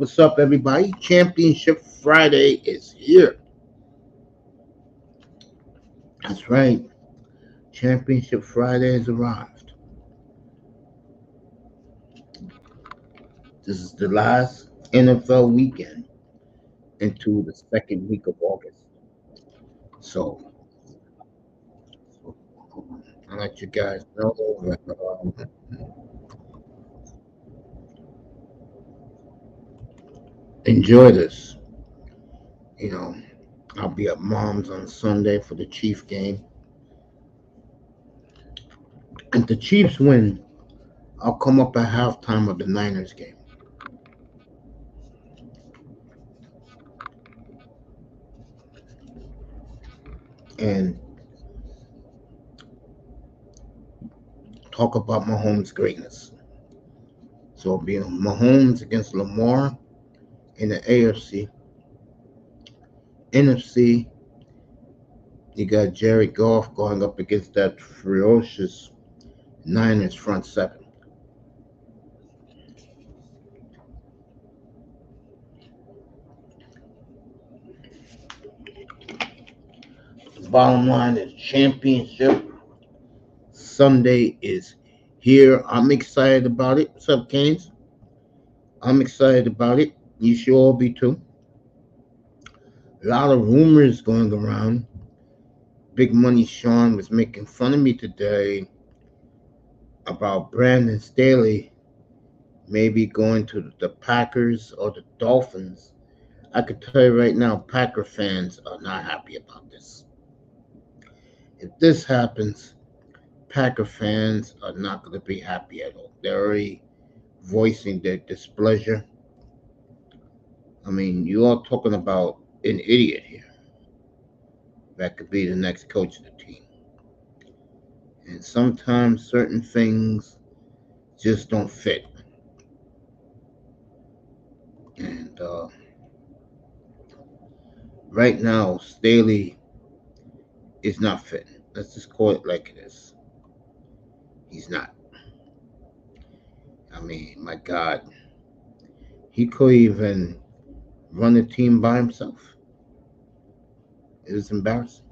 What's up, everybody? Championship Friday is here. That's right. Championship Friday has arrived. This is the last NFL weekend into the second week of August. So, I'll let you guys know that enjoy this. You know, I'll be at Mom's on Sunday for the Chief game. And the Chiefs win, I'll come up at halftime of the Niners game. And talk about Mahomes' greatness. So it'll be Mahomes against Lamar in the AFC. NFC, you got Jared Goff going up against that ferocious Niners front seven. The bottom line is championship Sunday is here. I'm excited about it. What's up, Canes? I'm excited about it. You should all be too. A lot of rumors going around. Big Money Sean was making fun of me today about Brandon Staley maybe going to the Packers or the Dolphins. I could tell you right now, Packer fans are not happy about this. If this happens, Packer fans are not going to be happy at all. They're already voicing their displeasure. I mean, you are talking about an idiot here that could be the next coach of the team. And sometimes certain things just don't fit. And right now, Staley is not fit. Let's just call it like it is. He's not. I mean, my God, he could even run a team by himself. It was embarrassing.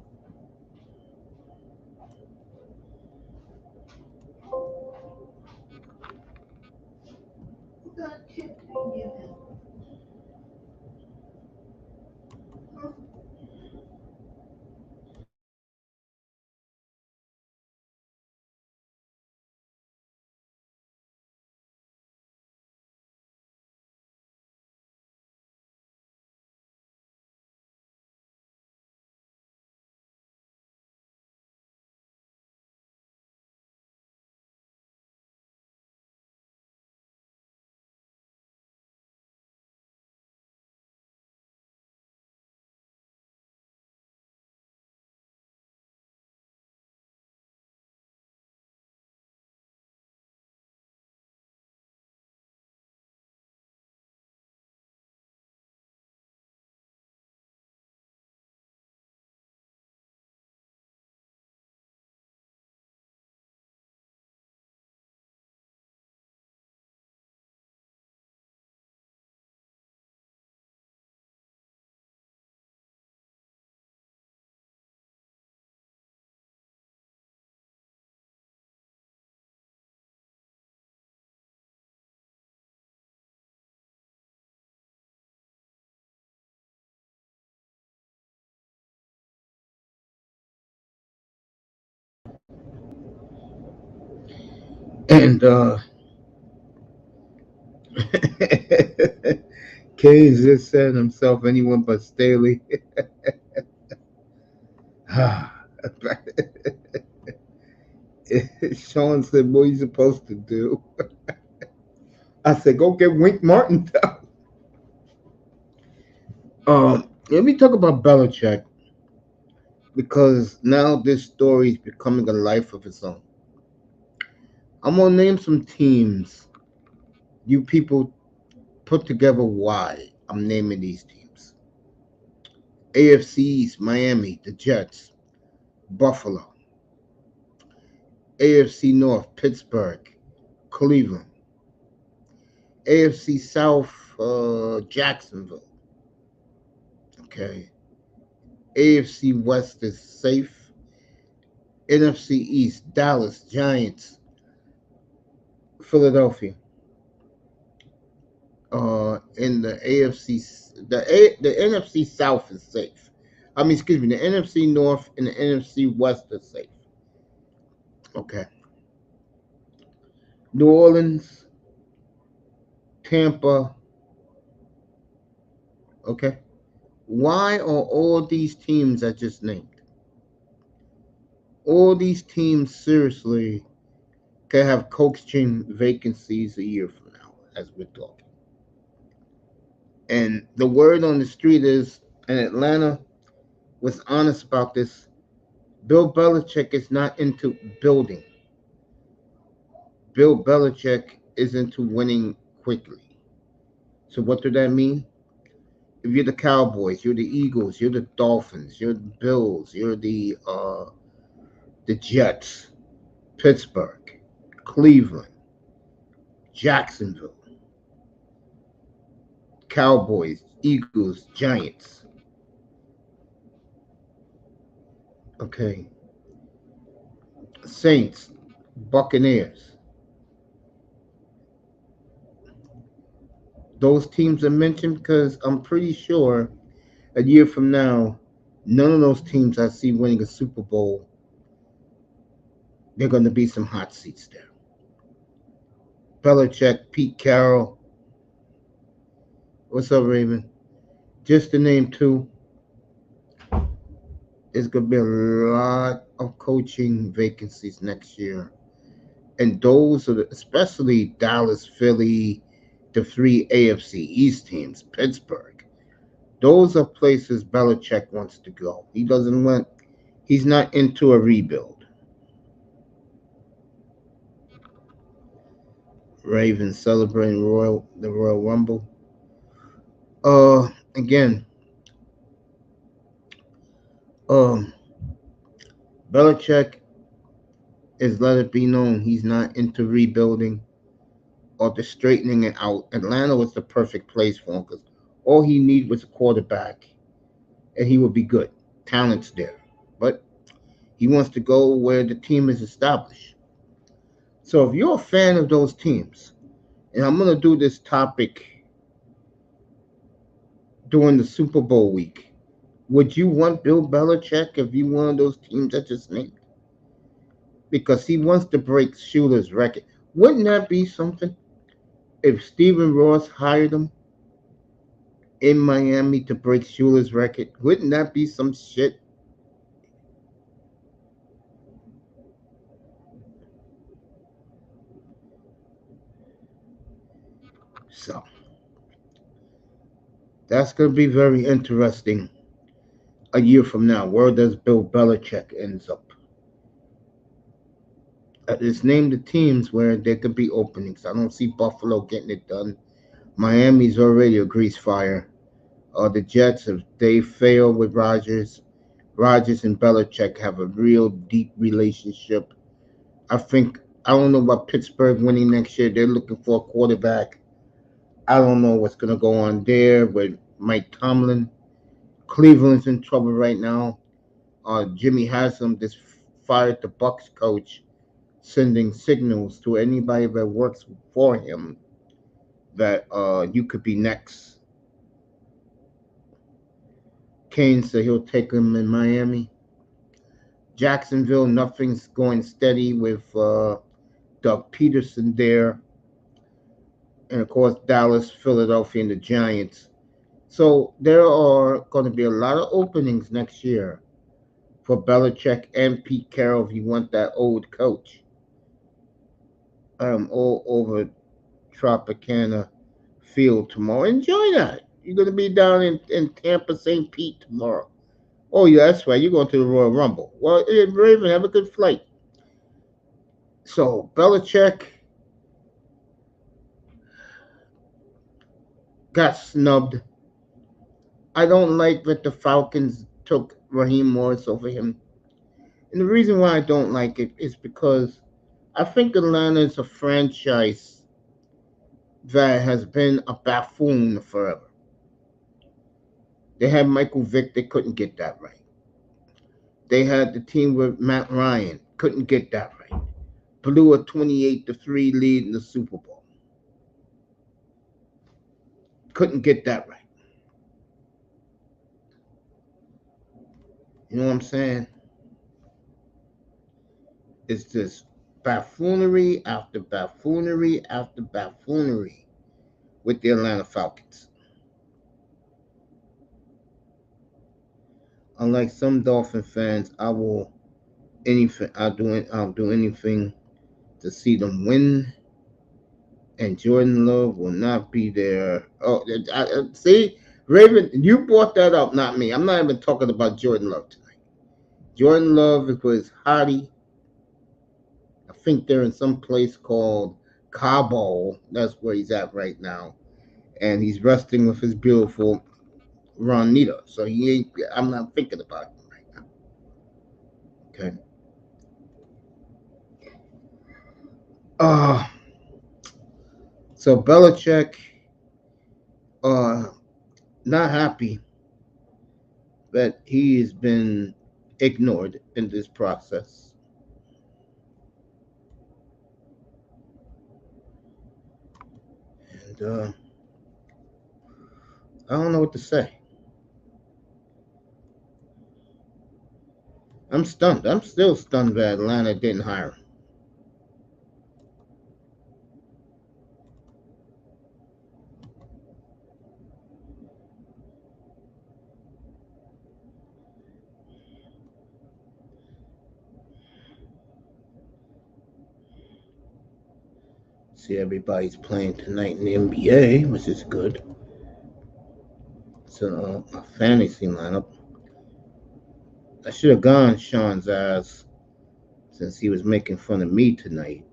And Keynes just said himself, anyone but Staley. Sean said, what are you supposed to do? I said, go get Wink Martindale. Let me talk about Belichick because now this story is becoming a life of its own. I'm going to name some teams. You people put together why I'm naming these teams. AFC East, Miami, the Jets, Buffalo. AFC North, Pittsburgh, Cleveland. AFC South, Jacksonville. Okay. AFC West is safe. NFC East, Dallas, Giants, Philadelphia. In the AFC, the NFC South is safe. I mean, excuse me, the NFC North and the NFC West are safe. Okay. New Orleans, Tampa. Okay. Why are all these teams I just named? All these teams seriously can have coaching vacancies a year from now, as we're talking. And the word on the street is, and Atlanta was honest about this, Bill Belichick is not into building. Bill Belichick is into winning quickly. So what does that mean? If you're the Cowboys, you're the Eagles, you're the Dolphins, you're the Bills, you're the Jets, Pittsburgh, Cleveland, Jacksonville, Cowboys, Eagles, Giants. Okay. Saints, Buccaneers. Those teams are mentioned because I'm pretty sure a year from now, none of those teams I see winning a Super Bowl, there are going to be some hot seats there. Belichick, Pete Carroll. What's up, Raven? Just to name two, there's going to be a lot of coaching vacancies next year. And those are especially Dallas, Philly, the three AFC East teams, Pittsburgh. Those are places Belichick wants to go. He's not into a rebuild. Ravens celebrating the Royal Rumble. Again, um, Belichick is let it be known he's not into rebuilding or the straightening it out. Atlanta was the perfect place for him because all he needed was a quarterback, and he would be good. Talent's there, but he wants to go where the team is established. So if you're a fan of those teams, and I'm gonna do this topic during the Super Bowl week. Would you want Bill Belichick if you one of those teams I just named? Because he wants to break Schuler's record. Wouldn't that be something if Stephen Ross hired him in Miami to break Schuler's record? Wouldn't that be some shit? So that's going to be very interesting a year from now. Where does Bill Belichick ends up? It's named the teams where there could be openings. I don't see Buffalo getting it done. Miami's already a grease fire. The Jets, if they fail with Rodgers and Belichick have a real deep relationship. I don't know about Pittsburgh winning next year. They're looking for a quarterback. I don't know what's going to go on there with Mike Tomlin. Cleveland's in trouble right now. Jimmy Haslam just fired the Bucks coach, sending signals to anybody that works for him that you could be next. Kane said he'll take him in Miami. Jacksonville, nothing's going steady with Doug Peterson there. And of course, Dallas, Philadelphia, and the Giants. So there are going to be a lot of openings next year for Belichick and Pete Carroll if you want that old coach. All over Tropicana Field tomorrow. Enjoy that. You're going to be down in Tampa, St. Pete tomorrow. Oh, yeah, that's right. You're going to the Royal Rumble. Well, Raven, have a good flight. So, Belichick got snubbed. I don't like that the Falcons took Raheem Morris over him. And the reason why I don't like it is because I think Atlanta is a franchise that has been a buffoon forever. They had Michael Vick, they couldn't get that right. They had the team with Matt Ryan, couldn't get that right. Blew a 28-3 lead in the Super Bowl. Couldn't get that right. You know what I'm saying? It's just buffoonery after buffoonery after buffoonery with the Atlanta Falcons. Unlike some Dolphin fans, I'll do anything to see them win. And Jordan Love will not be there. Oh, see, Raven, you brought that up, not me. I'm not even talking about Jordan Love tonight. Jordan Love is with his hottie. I think they're in some place called Cabo. That's where he's at right now. And he's resting with his beautiful Ronita. So I'm not thinking about him right now. Okay. So Belichick, not happy that he has been ignored in this process. And I don't know what to say. I'm stunned. I'm still stunned that Atlanta didn't hire him. See, everybody's playing tonight in the NBA, which is good. So my fantasy lineup. I should have gone Sean's ass since he was making fun of me tonight.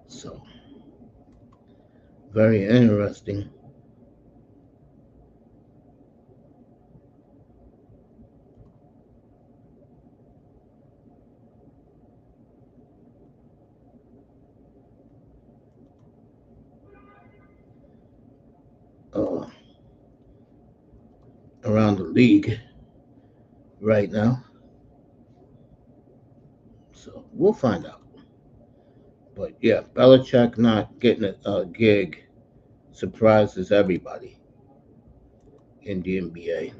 So, very interesting. Around the league right now. So, we'll find out. But yeah, Belichick not getting a gig surprises everybody in the NBA.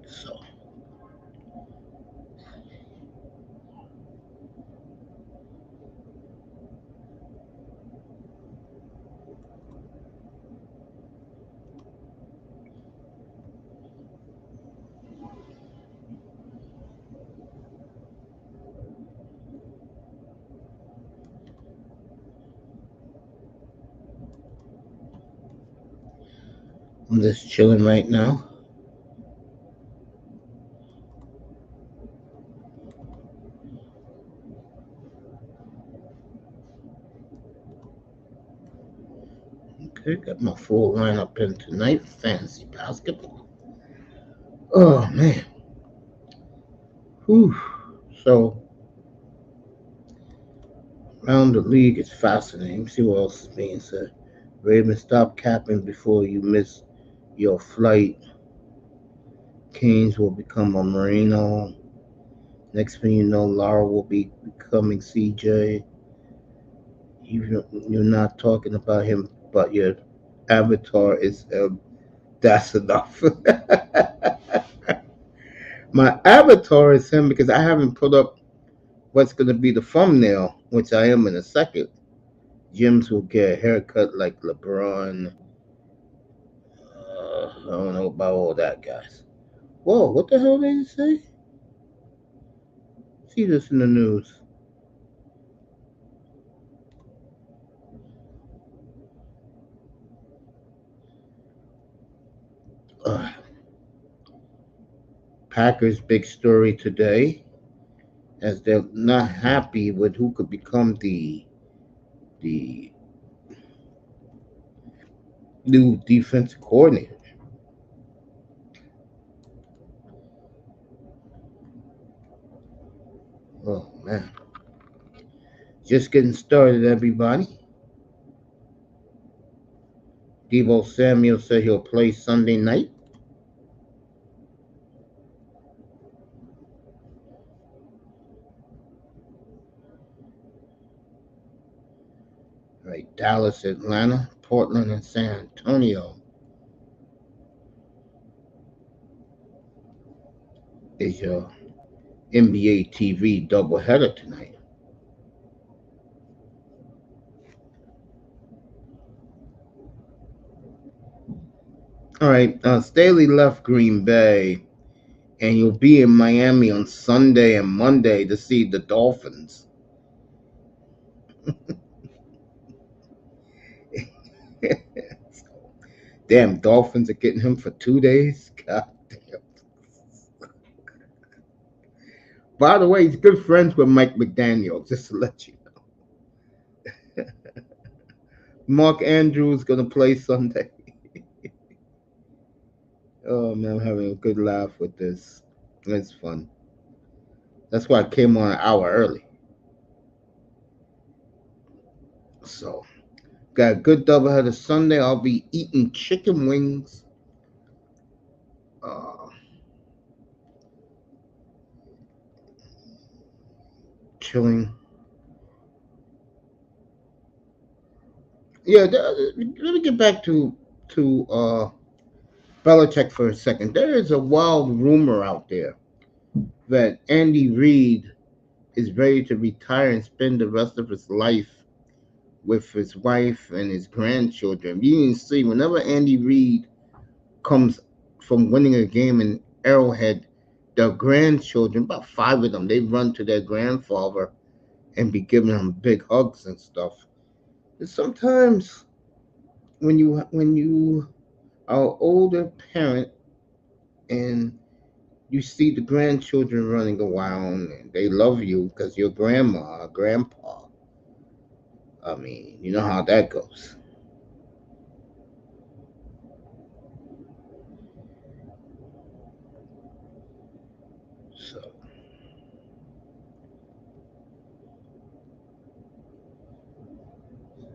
So, I'm just chilling right now. Okay, got my full lineup in tonight. Fantasy basketball. Oh man. Whew. So around the league is fascinating. See what else is being said. Raven, stop capping before you miss your flight. Canes will become a Marino. Next thing you know, Lara will be becoming CJ. You're not talking about him, but your avatar is him. That's enough. My avatar is him because I haven't put up what's going to be the thumbnail, which I am in a second. Gyms will get a haircut like LeBron. I don't know about all that, guys. Whoa, what the hell did they say? See this in the news. Uh, Packers' big story today, as they're not happy with who could become the new defensive coordinator. Oh man, just getting started, everybody. Debo Samuel said he'll play Sunday night. Right, Dallas, Atlanta, Portland, and San Antonio is your NBA TV doubleheader tonight. All right, Staley left Green Bay, and you'll be in Miami on Sunday and Monday to see the Dolphins. Damn, Dolphins are getting him for 2 days. God damn. By the way, he's good friends with Mike McDaniel, just to let you know. Mark Andrews gonna play Sunday. Oh man, I'm having a good laugh with this. It's fun. That's why I came on an hour early. So, got a good doubleheader Sunday. I'll be eating chicken wings, uh, chilling. Yeah, let me get back to Belichick for a second. There is a wild rumor out there that Andy Reid is ready to retire and spend the rest of his life with his wife and his grandchildren. You can see whenever Andy Reid comes from winning a game in Arrowhead, their grandchildren, about five of them, they run to their grandfather and be giving him big hugs and stuff. And sometimes when you are an older parent and you see the grandchildren running around and they love you because your grandma or grandpa. I mean, you know how that goes. So,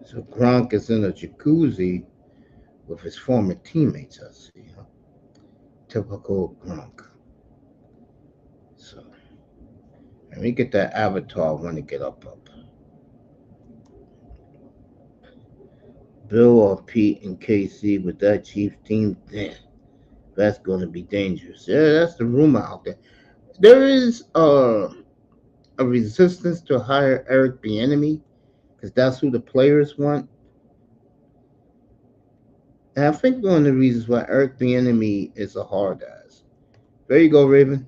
so Gronk is in a jacuzzi with his former teammates. I see. Huh? Typical Gronk. So, let me get that avatar. I want to get up. Bill or Pete and KC with that Chiefs team. Damn, that's going to be dangerous. Yeah, that's the rumor out there. There is a resistance to hire Eric Bieniemy because that's who the players want. And I think one of the reasons why Eric Bieniemy is a hard ass. There you go, Raven.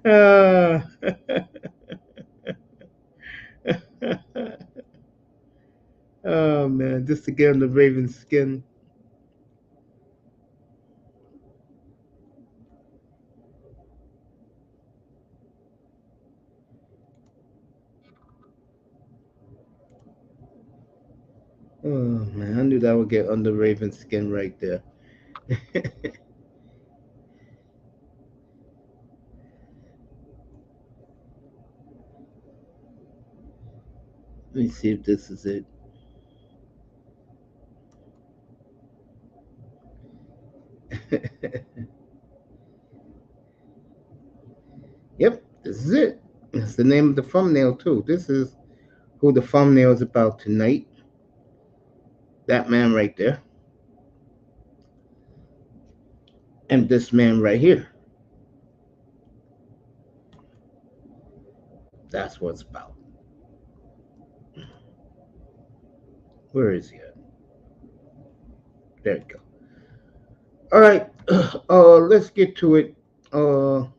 uh, oh man, just to get on the Raven's skin. Oh man, I knew that would get under Raven's skin right there. Let me see if this is it. Yep, this is it. That's the name of the thumbnail too. This is who the thumbnail is about tonight. That man right there. and this man right here. That's what it's about. Where is he at? There you go. All right. Let's get to it. Well,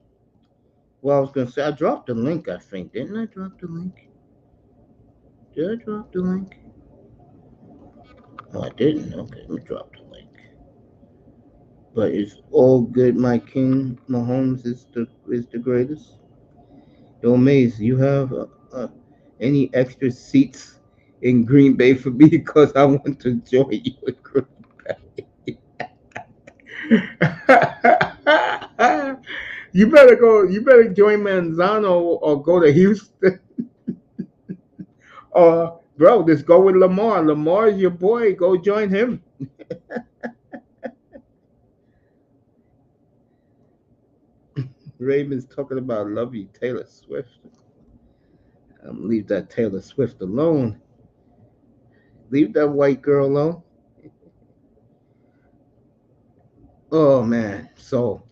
I was gonna say I dropped the link. I think didn't I drop the link? Did I drop the link? Oh, I didn't. Okay, let me drop the link. But it's all good, my king. Mahomes is the greatest. Yo, Maze, you have any extra seats in Green Bay for me because I want to join you in Green Bay. You better go. You better join Manzano or go to Houston. Bro, just go with Lamar. Lamar is your boy. Go join him. Raven's talking about love you, Taylor Swift. Leave that Taylor Swift alone. Leave that white girl alone. Oh man. So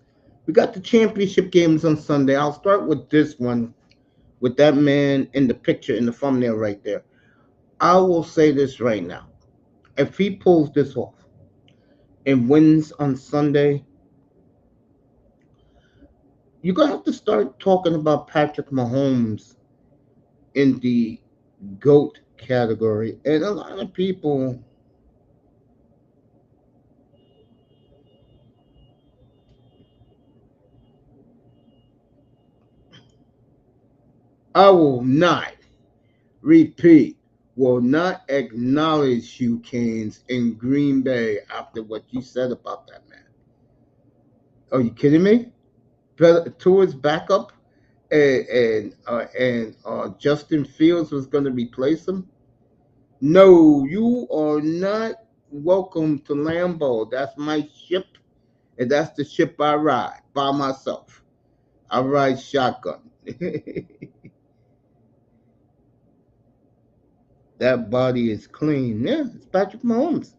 we got the championship games on Sunday. I'll start with this one with that man in the picture in the thumbnail right there. I will say this right now. If he pulls this off and wins on Sunday, you're gonna have to start talking about Patrick Mahomes in the GOAT category. And a lot of people I will not repeat, will not acknowledge you, Canes, in Green Bay after what you said about that man. Are you kidding me? Towards backup and Justin Fields was going to replace him. No, you are not welcome to Lambeau. That's my ship, and that's the ship I ride by myself. I ride shotgun. That body is clean. Yeah, it's Patrick Mahomes.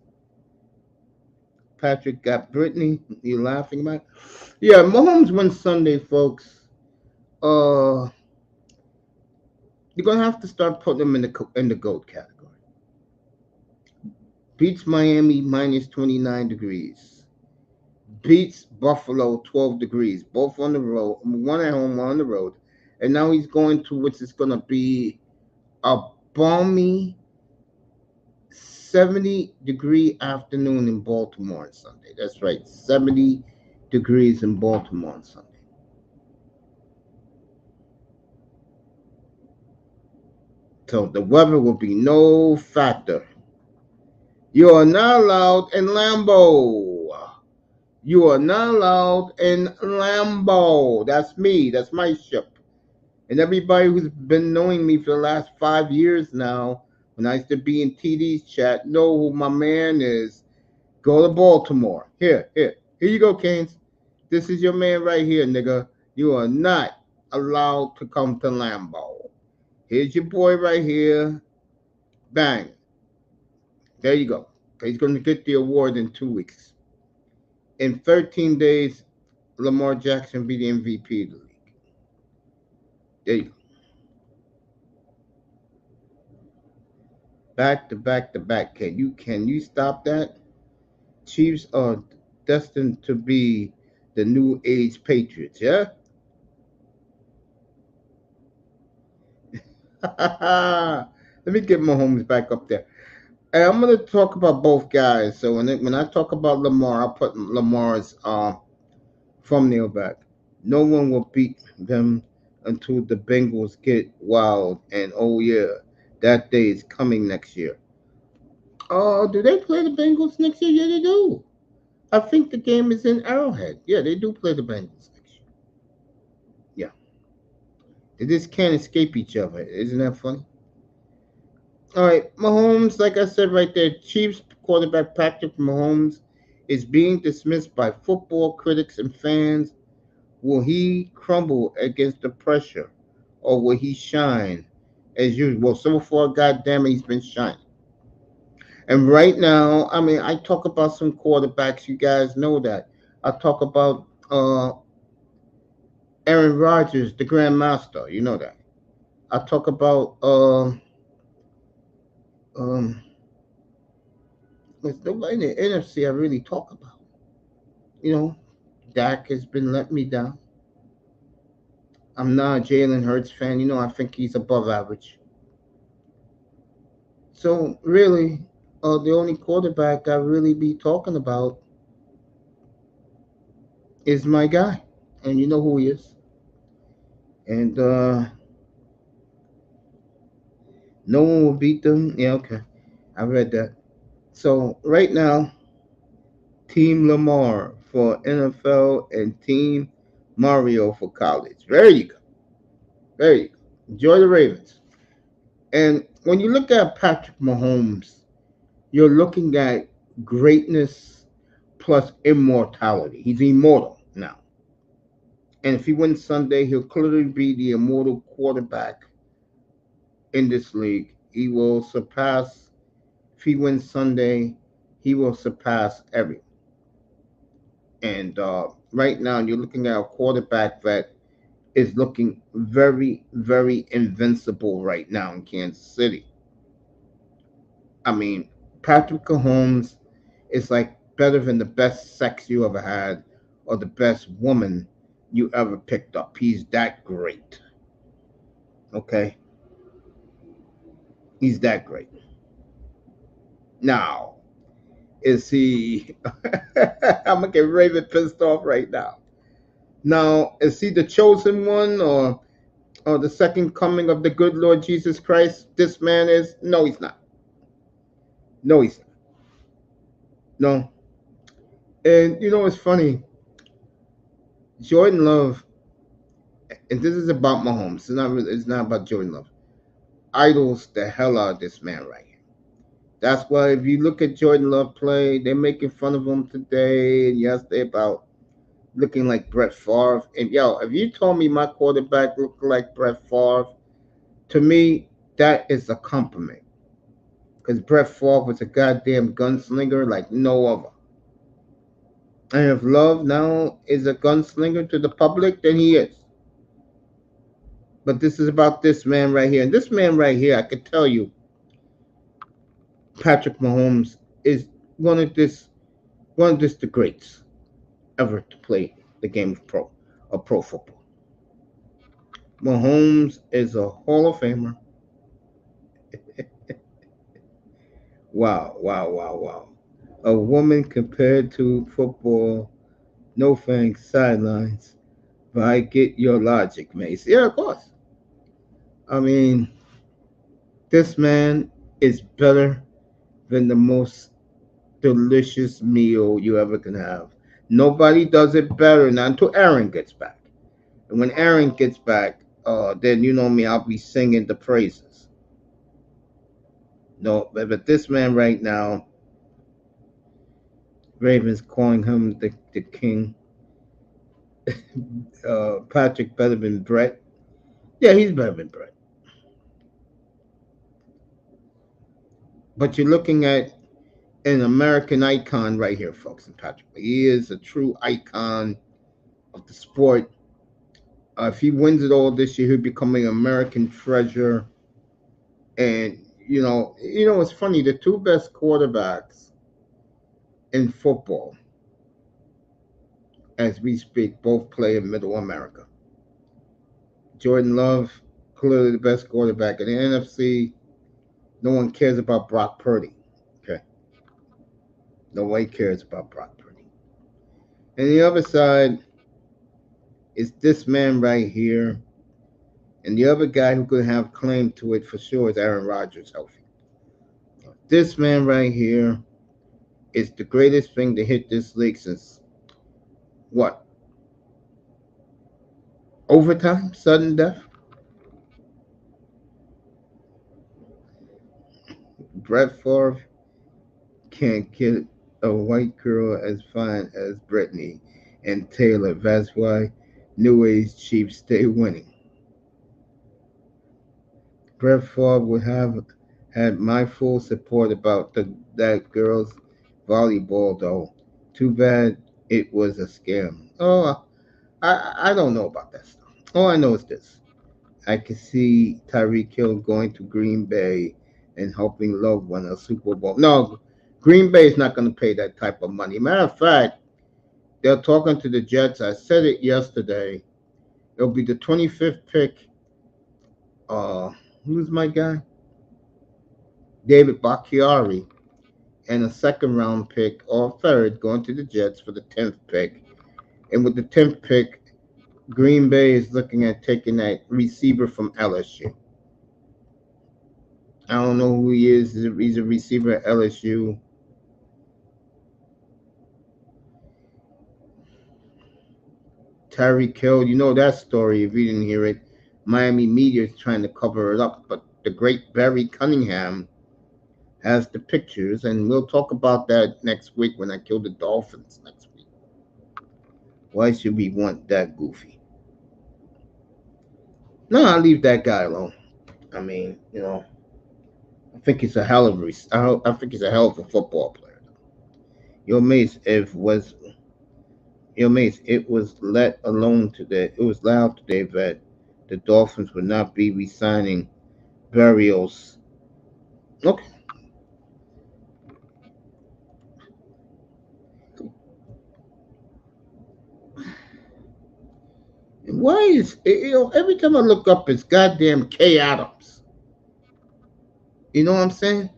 Patrick got Brittany. You laughing about? Yeah, Mahomes wins Sunday, folks. Uh, you're gonna have to start putting him in the GOAT category. Beats Miami minus 29 degrees. Beats Buffalo 12 degrees. Both on the road. One at home, one on the road. And now he's going to which is gonna be a balmy 70-degree afternoon in Baltimore on Sunday. That's right, 70 degrees in Baltimore on Sunday. So the weather will be no factor. You are not allowed in Lambeau. You are not allowed in Lambeau. That's me. That's my ship. And everybody who's been knowing me for the last 5 years now, when I used to be in TD's chat, know who my man is. Go to Baltimore. Here you go, Canes. This is your man right here, nigga. You are not allowed to come to Lambeau. Here's your boy right here. Bang. There you go. He's going to get the award in 2 weeks. In 13 days, Lamar Jackson be the MVP of the league. There you go. Back to back to back. Can you stop that? Chiefs are destined to be the new age Patriots, yeah? Let me get Mahomes back up there. And I'm going to talk about both guys. So when I talk about Lamar, I'll put Lamar's thumbnail back. No one will beat them until the Bengals get wild. And oh yeah, that day is coming next year. Oh, do they play the Bengals next year? Yeah, they do. I think the game is in Arrowhead. Yeah, they do play the Bengals next year. Yeah. They just can't escape each other. Isn't that funny? All right, Mahomes, like I said right there, Chiefs quarterback Patrick Mahomes is being dismissed by football critics and fans. Will he crumble against the pressure or will he shine as usual? So far, goddamn it, he's been shining. And right now, I mean, I talk about some quarterbacks. You guys know that. I talk about Aaron Rodgers, the Grandmaster. You know that. I talk about um there's nobody in the NFC I really talk about. You know, Dak has been letting me down. I'm not a Jalen Hurts fan. You know, I think he's above average. So really, the only quarterback I really be talking about is my guy, and you know who he is. And no one will beat them. Yeah, okay, I read that. So right now, Team Lamar for NFL and Team Mario for college. There you go. There you go. Enjoy the Ravens. And when you look at Patrick Mahomes, you're looking at greatness plus immortality. He's immortal now. And if he wins Sunday, he'll clearly be the immortal quarterback in this league. He will surpass, if he wins Sunday, he will surpass everyone. And right now, you're looking at a quarterback that is looking very, very invincible right now in Kansas City. I mean, Patrick Mahomes is like better than the best sex you ever had or the best woman you ever picked up. He's that great. Okay? He's that great. Now, is he. I'm going to get Raven pissed off right now. Now, is he the chosen one or the second coming of the good Lord Jesus Christ? This man is. No, he's not. No, he's not. No. And you know what's funny? Jordan Love, and this is about Mahomes. It's not really, it's not about Jordan Love. Idols the hell out of this man right here. That's why if you look at Jordan Love play, they're making fun of him today and yesterday about looking like Brett Favre. And yo, if you told me my quarterback looked like Brett Favre, to me that is a compliment. Because Brett Favre was a goddamn gunslinger like no other. And if Love now is a gunslinger to the public, then he is. But this is about this man right here. And this man right here, I could tell you, Patrick Mahomes is one of this the greats ever to play the game of pro football. Mahomes is a Hall of Famer. Wow, wow, wow, wow. A woman compared to football, no thanks, sidelines. But I get your logic, Mace. Yeah, of course. I mean, this man is better than the most delicious meal you ever can have. Nobody does it better now until Aaron gets back. And when Aaron gets back, then you know me, I'll be singing the praises. No, but this man right now, Ravens calling him the king. Patrick better than Brett. Yeah, he's better than Brett. But you're looking at an American icon right here, folks, and Patrick. He is a true icon of the sport. If he wins it all this year, he'll become an American treasure. And it's funny. The two best quarterbacks in football, as we speak, both play in Middle America. Jordan Love, clearly the best quarterback in the NFC. No one cares about Brock Purdy. Okay, nobody cares about Brock Purdy. And the other side is this man right here, and the other guy who could have claim to it for sure is Aaron Rodgers healthy. This man right here is the greatest thing to hit this league since what? Overtime? Sudden death? Brett Favre can't get a white girl as fine as Brittany and Taylor. That's why New Age Chiefs stay winning. Brett Favre would have had my full support about that girl's volleyball, though. Too bad it was a scam. Oh, I don't know about that stuff. All I know is this. I can see Tyreek Hill going to Green Bay and helping Love win a Super Bowl. No, Green Bay is not going to pay that type of money. Matter of fact, they're talking to the Jets. I said it yesterday. It'll be the 25th pick. Uh, who's my guy? David Bakhtiari, and a second round pick or third going to the Jets for the 10th pick. And with the 10th pick, Green Bay is looking at taking that receiver from LSU. I don't know who he is. He's a receiver at LSU. Tyreek Hill, you know that story if you didn't hear it. Miami media is trying to cover it up, but the great Barry Cunningham has the pictures, and we'll talk about that next week when I kill the Dolphins next week. Why should we want that goofy? No, I'll leave that guy alone. I mean, I think he's a hell of I think he's a hell of a football player. Your mace if was your mace. It was let alone today. It was loud today that the Dolphins would not be re-signing Barrios. Okay, why is every time I look up, it's goddamn K Adams. You know what I'm saying?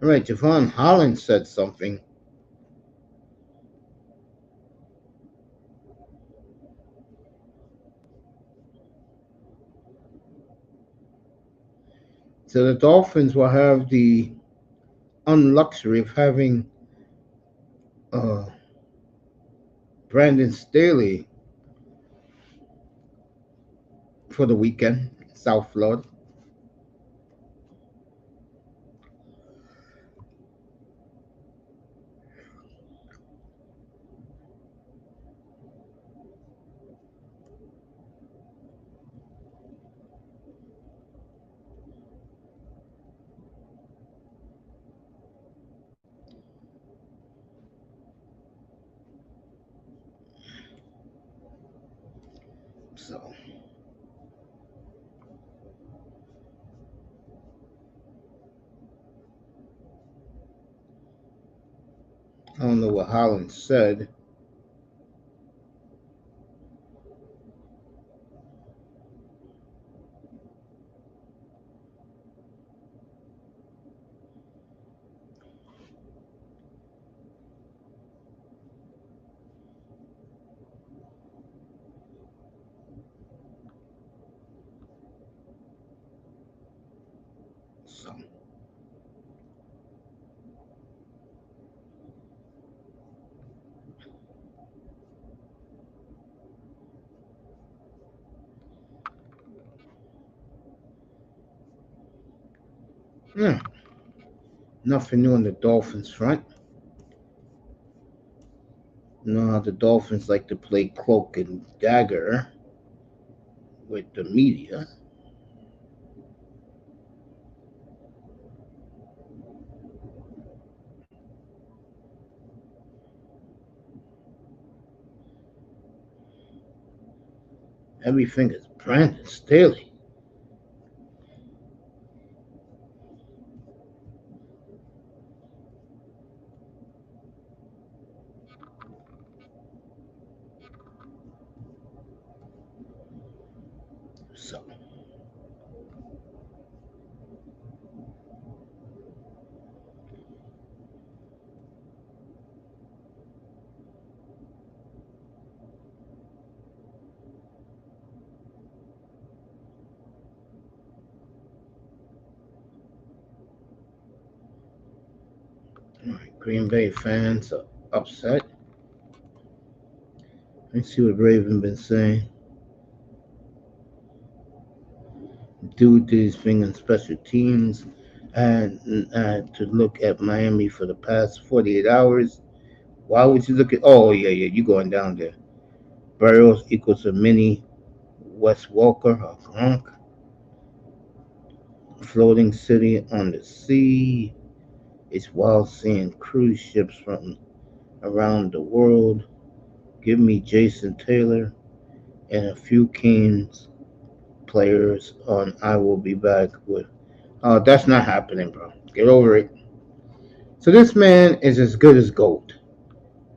All right, Javon Holland said something. So the Dolphins will have the unluxury of having uh, Brandon Staley for the weekend, South Florida. So I don't know what Holland said. So yeah, nothing new on the Dolphins front. You know how the Dolphins like to play cloak and dagger with the media. Everything is Brandon Staley. So all right, Green Bay fans are upset. Let's see what Raven been saying. Due to his being on special teams, and to look at Miami for the past 48 hours. Why would you look at? Oh yeah, you going down there? Burrows equals a mini West Walker, a Gronk, floating city on the sea. It's wild seeing cruise ships from around the world. Give me Jason Taylor and a few Kings players on I Will Be Back with. Oh, that's not happening, bro. Get over it. So this man is as good as gold,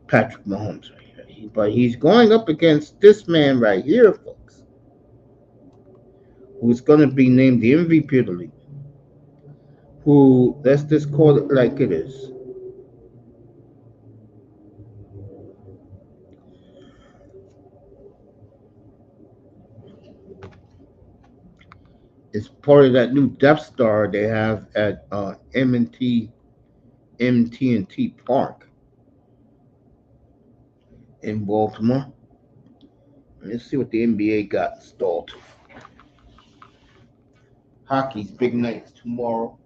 Patrick Mahomes, right here. But he's going up against this man right here, folks, who's going to be named the MVP of the league. Who, let's just call it like it is part of that new Death Star they have at M&T Park in Baltimore. Let's see what the NBA got installed. Hockey's big night is tomorrow.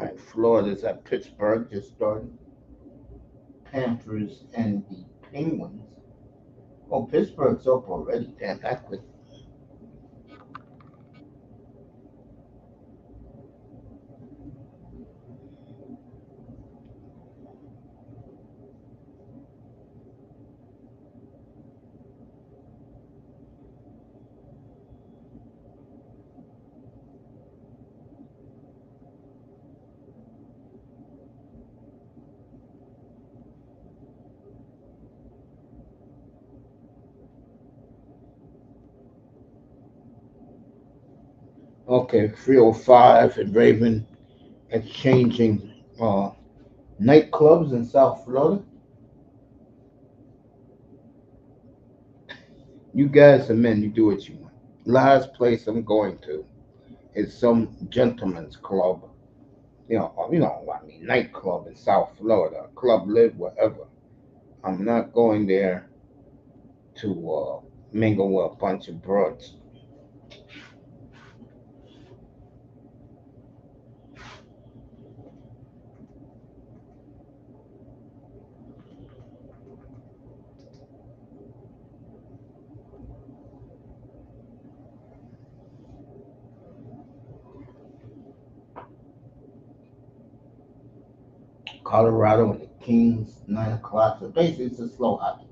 All right, Florida's at Pittsburgh, just started. Panthers and the Penguins. Oh, Pittsburgh's up already. Damn, that quick. Okay, 305 and Raven exchanging uh, nightclubs in South Florida. You guys are men, you do what you want. Last place I'm going to is some gentleman's club. I mean, nightclub in South Florida. Club live wherever. I'm not going there to mingle with a bunch of broads. Colorado and the Kings, 9 o'clock. So basically, it's a slow hockey.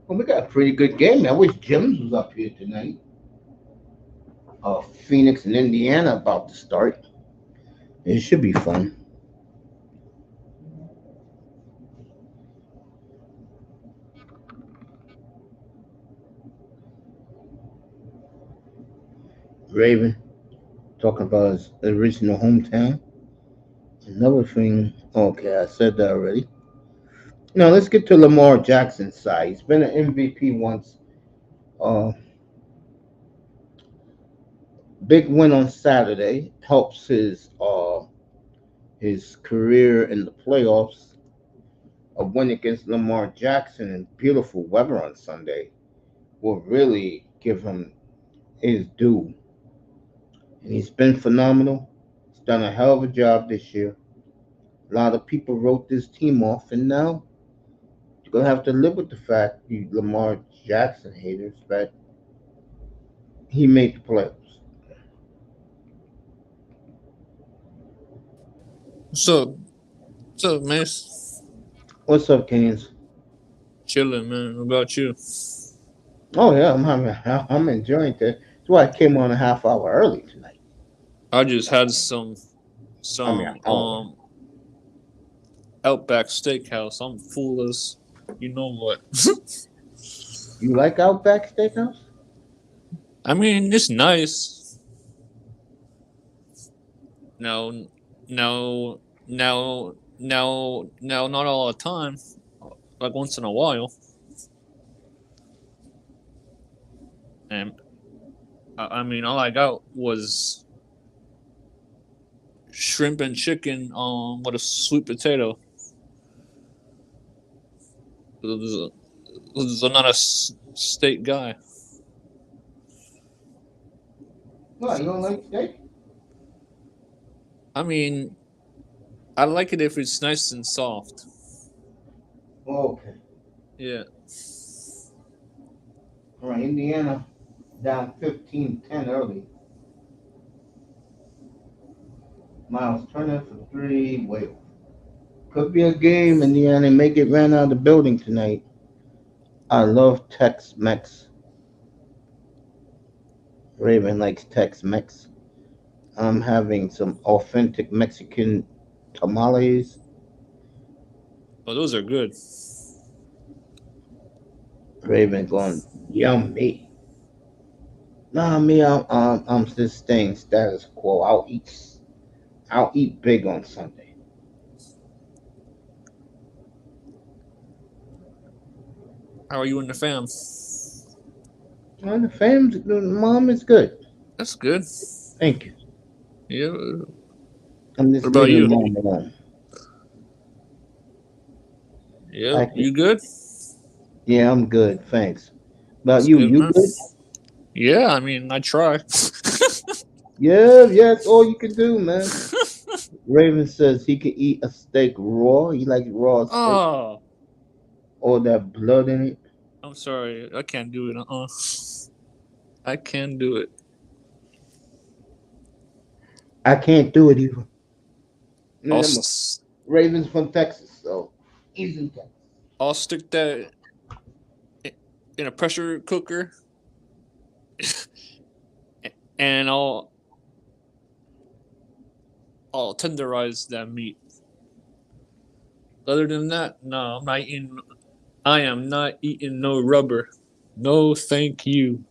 Well, we got a pretty good game. I wish Jims was up here tonight. Phoenix and Indiana about to start. It should be fun. Raven talking about his original hometown. Another thing, okay, I said that already. Now let's get to Lamar Jackson's side. He's been an MVP once. Uh, Big win on Saturday helps his career in the playoffs. A win against Lamar Jackson and beautiful weather on Sunday will really give him his due. And he's been phenomenal. He's done a hell of a job this year. A lot of people wrote this team off, and now you're gonna have to live with the fact, you Lamar Jackson haters, that he made the playoffs. So, what's up, man? What's up, Canes? Chilling, man. What about you? Oh yeah, I'm enjoying that. That's why I came on a half hour early tonight. I just had I mean, some oh, Outback Steakhouse. I'm full as you know what. you like Outback Steakhouse? I mean, it's nice. No, no, no, not all the time. Like once in a while. And I mean, all I got was shrimp and chicken with a sweet potato. I'm not a steak guy. What, you don't like steak? I mean, I like it if it's nice and soft. Okay. Yeah. All right, Indiana down 15-10 early. Miles Turner for three. Wait. Could be a game, Indiana may get ran out of the building tonight. I love Tex-Mex. Raven likes Tex-Mex. I'm having some authentic Mexican tamales. Oh, those are good. Raven going, yummy. Nah, me, I'm just staying status quo. I'll eat big on Sunday. How are you and the fam? And the mom is good. That's good. Thank you. Yeah. I'm What just about leaving you? mom alone. Yeah. I can, You good? yeah, I'm good. Thanks. About That's you? good, You man. good? Yeah. I mean, I try. Yeah, yeah. That's all you can do, man. Raven says he can eat a steak raw. He likes raw steak. Oh, All that blood in it. I'm sorry. I can't do it. I can't do it. I can't do it either. I'll Remember, s- Raven's from Texas, so he's in Texas. I'll stick that in a pressure cooker, and I'll tenderize that meat. Other than that, no, I'm not eating. I am not eating no rubber. No, thank you.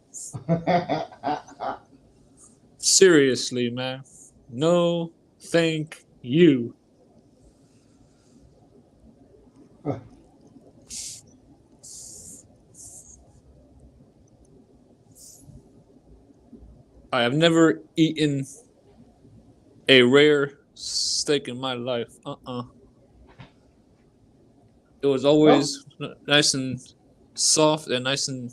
Seriously, man. No, thank you. I have never eaten a rare steak in my life. It was Well, always nice and soft and nice and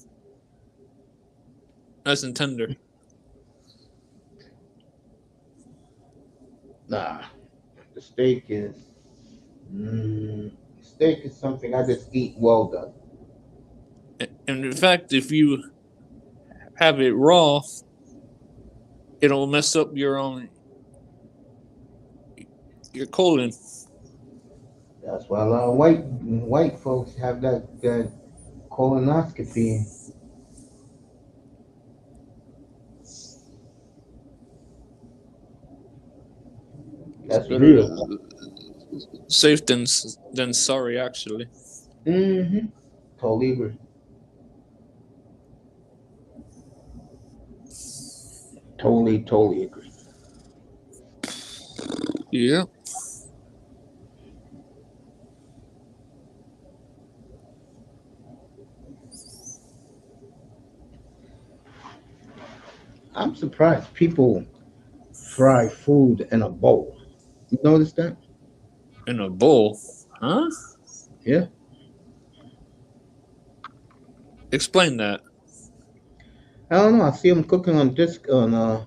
tender. nah. The steak is mm, steak is something I just eat well done. And in fact, if you have it raw, it'll mess up your colon. That's why a lot of white folks have that colonoscopy. It's That's better real. safe than sorry, actually. Mm-hmm. Totally agree. Totally agree. Yeah. I'm surprised people fry food in a bowl. You notice that? In a bowl, huh? Yeah. Explain that. I don't know. I see them cooking on disc on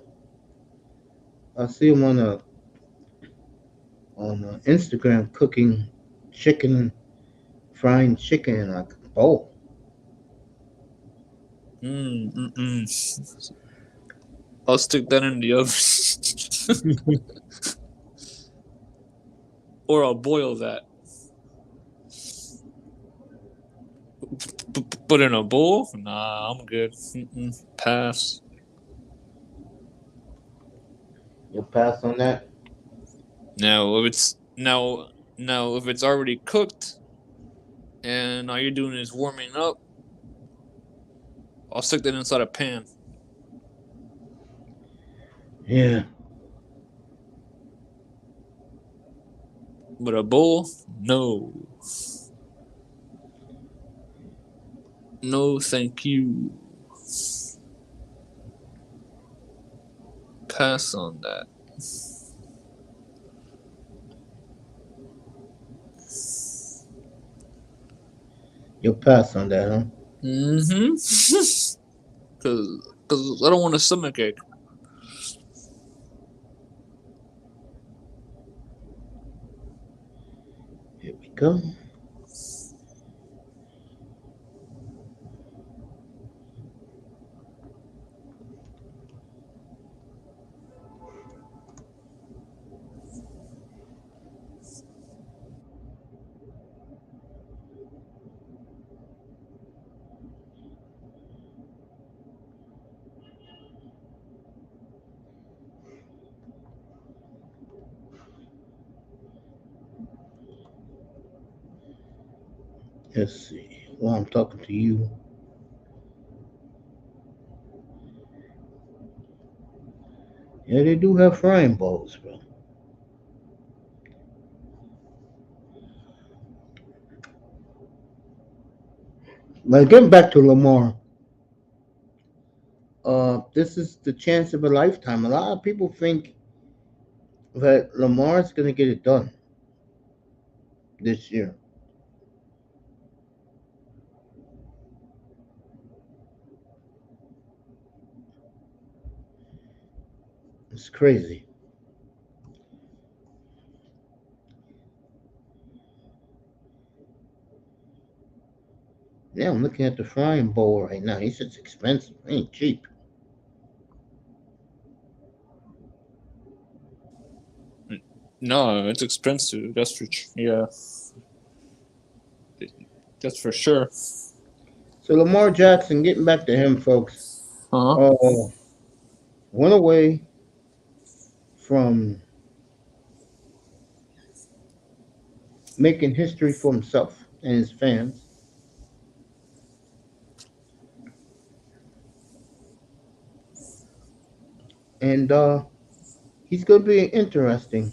I see them on Instagram cooking chicken, frying chicken in a bowl. Mm. I'll stick that in the oven, or I'll boil that. But in a bowl, nah, I'm good. Pass. You'll pass on that. Now if it's already cooked and all you're doing is warming up, I'll stick that inside a pan. Yeah. But a bowl, no. No, thank you. Pass on that. You'll pass on that, huh? Mm-hmm. Cause I don't want a stomach ache. Here we go. Let's see. While I'm talking to you, yeah, they do have frying bowls, bro. But getting back to Lamar, this is the chance of a lifetime. A lot of people think that Lamar's gonna get it done this year. It's crazy. Yeah, I'm looking at the frying bowl right now. He said it's expensive. It ain't cheap. No, it's expensive. Yeah, that's for sure. So Lamar Jackson, getting back to him, folks, Uh huh. uh, went away from making history for himself and his fans, and he's going to be interesting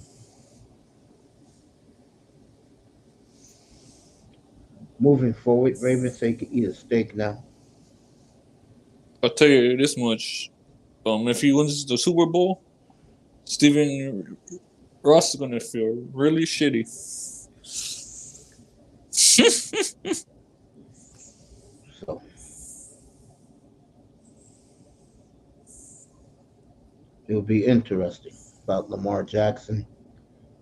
moving forward. Ravens say he could eat a steak now. I'll tell you this much. If he wins the Super Bowl, Steven Ross is gonna feel really shitty. So it'll be interesting about Lamar Jackson.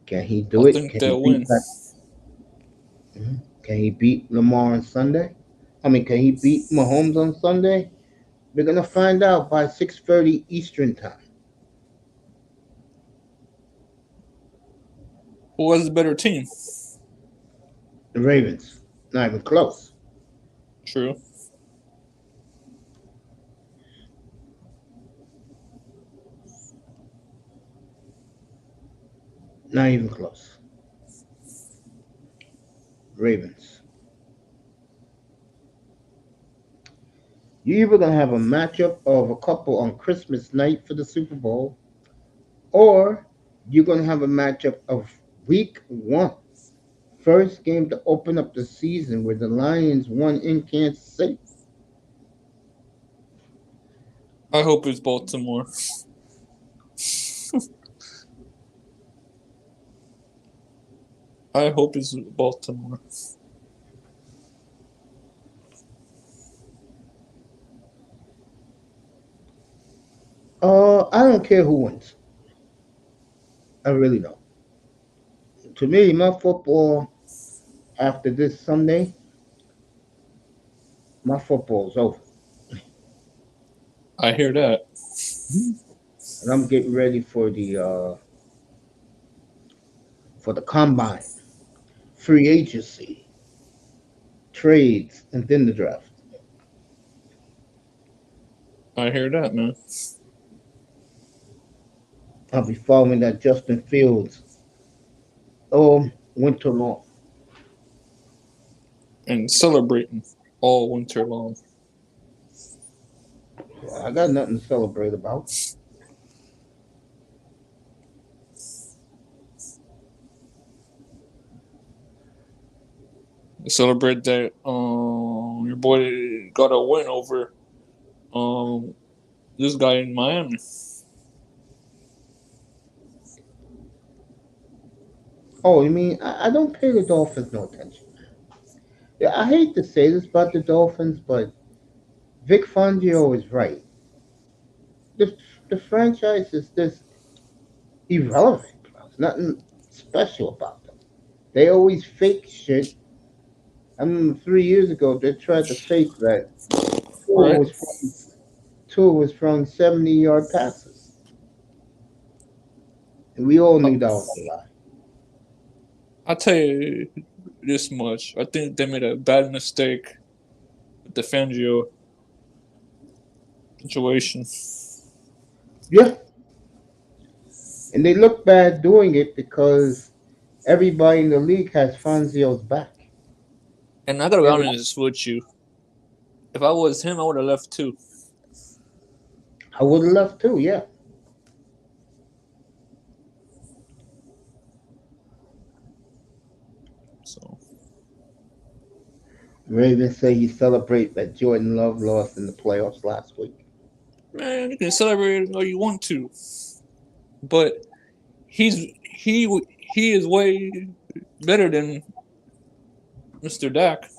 Can he I do it? think Can he they'll beat win. that? Can he beat Lamar on Sunday? I mean, can he beat Mahomes on Sunday? We're gonna find out by 6:30 Eastern time. Who has a better team? The Ravens, not even close. True. Not even close. Ravens. You're either gonna have a matchup of a couple on Christmas night for the Super Bowl, or you're gonna have a matchup of Week One, first game to open up the season, where the Lions won in Kansas City. I hope it's Baltimore. I hope it's Baltimore. I don't care who wins. I really don't. To me, my football after this Sunday, my football's over, I hear that. and I'm getting ready for the combine, free agency, trades, and then the draft. I hear that, man. I'll be following that Justin Fields winter long. And celebrating all winter long. I got nothing to celebrate about. Celebrate that your boy got a win over um this guy in Miami. Oh, you mean I don't pay the Dolphins no attention. Yeah, I hate to say this about the Dolphins, but Vic Fangio is right. The franchise is just irrelevant, bro. There's nothing special about them. They always fake shit. I remember 3 years ago they tried to fake that Tua Right? was from Tua was from 70-yard passes, and we all I, knew that was a lie. I tell you this much. I think they made a bad mistake with the Fangio situation. Yeah, and they look bad doing it because everybody in the league has Fangio's back. And I gotta be And honest with you. If I was him, I would have left too. I would have left too. Yeah. So Ravens say he celebrate that Jordan Love lost in the playoffs last week. man, you can celebrate all you want to, but he is way better than Mr. Dak.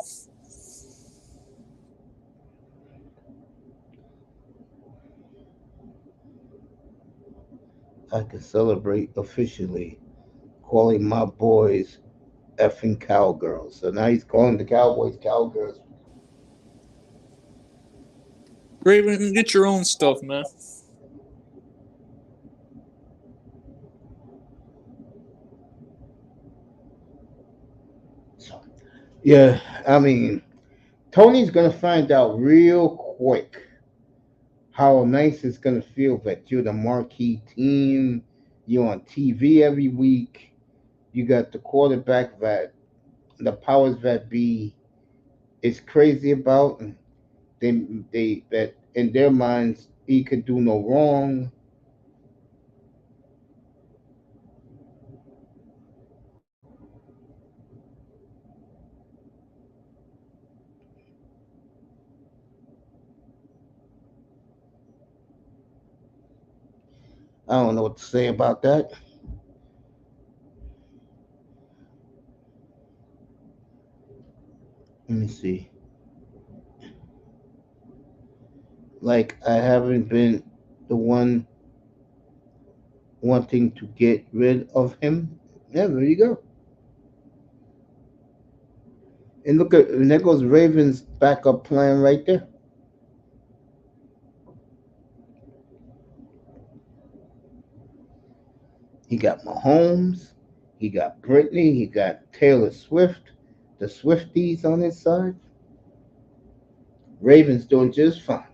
I can celebrate officially calling my boys effing cowgirls. So now he's calling the Cowboys cowgirls. Raven, get your own stuff, man. So, yeah, I mean, Tony's gonna find out real quick how nice it's gonna feel that you're the marquee team. You're on TV every week. You got the quarterback that the powers that be is crazy about, and they that in their minds he could do no wrong. I don't know what to say about that. Let me see. Like I haven't been the one wanting to get rid of him. Yeah, there you go. And look at and there goes Ravens backup plan right there. He got Mahomes, he got Brittany, he got Taylor Swift, the Swifties on his side. Ravens doing just fine.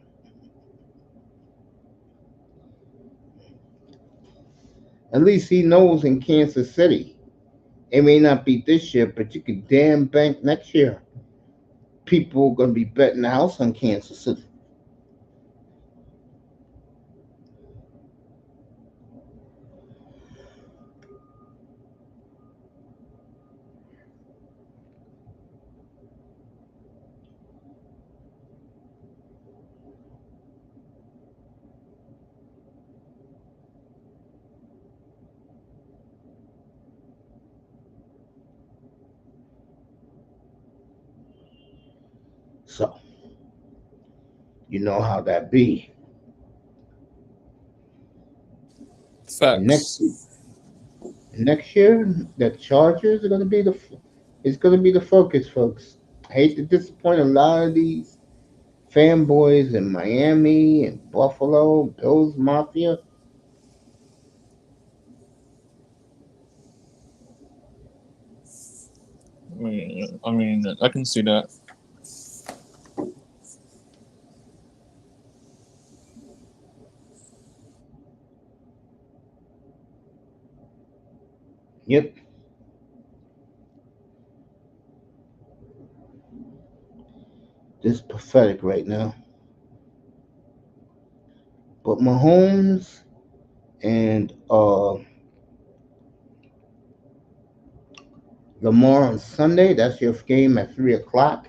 At least he knows in Kansas City. It may not be this year, but you can damn bank next year. People are gonna be betting the house on Kansas City. So you know how that be. And Facts. next year, the Chargers are gonna be it's gonna be the focus, folks. I hate to disappoint a lot of these fanboys in Miami and Buffalo, Bills Mafia. I mean, I can see that. Yep, this is pathetic right now. But Mahomes and Lamar on Sunday. That's your game at 3 o'clock.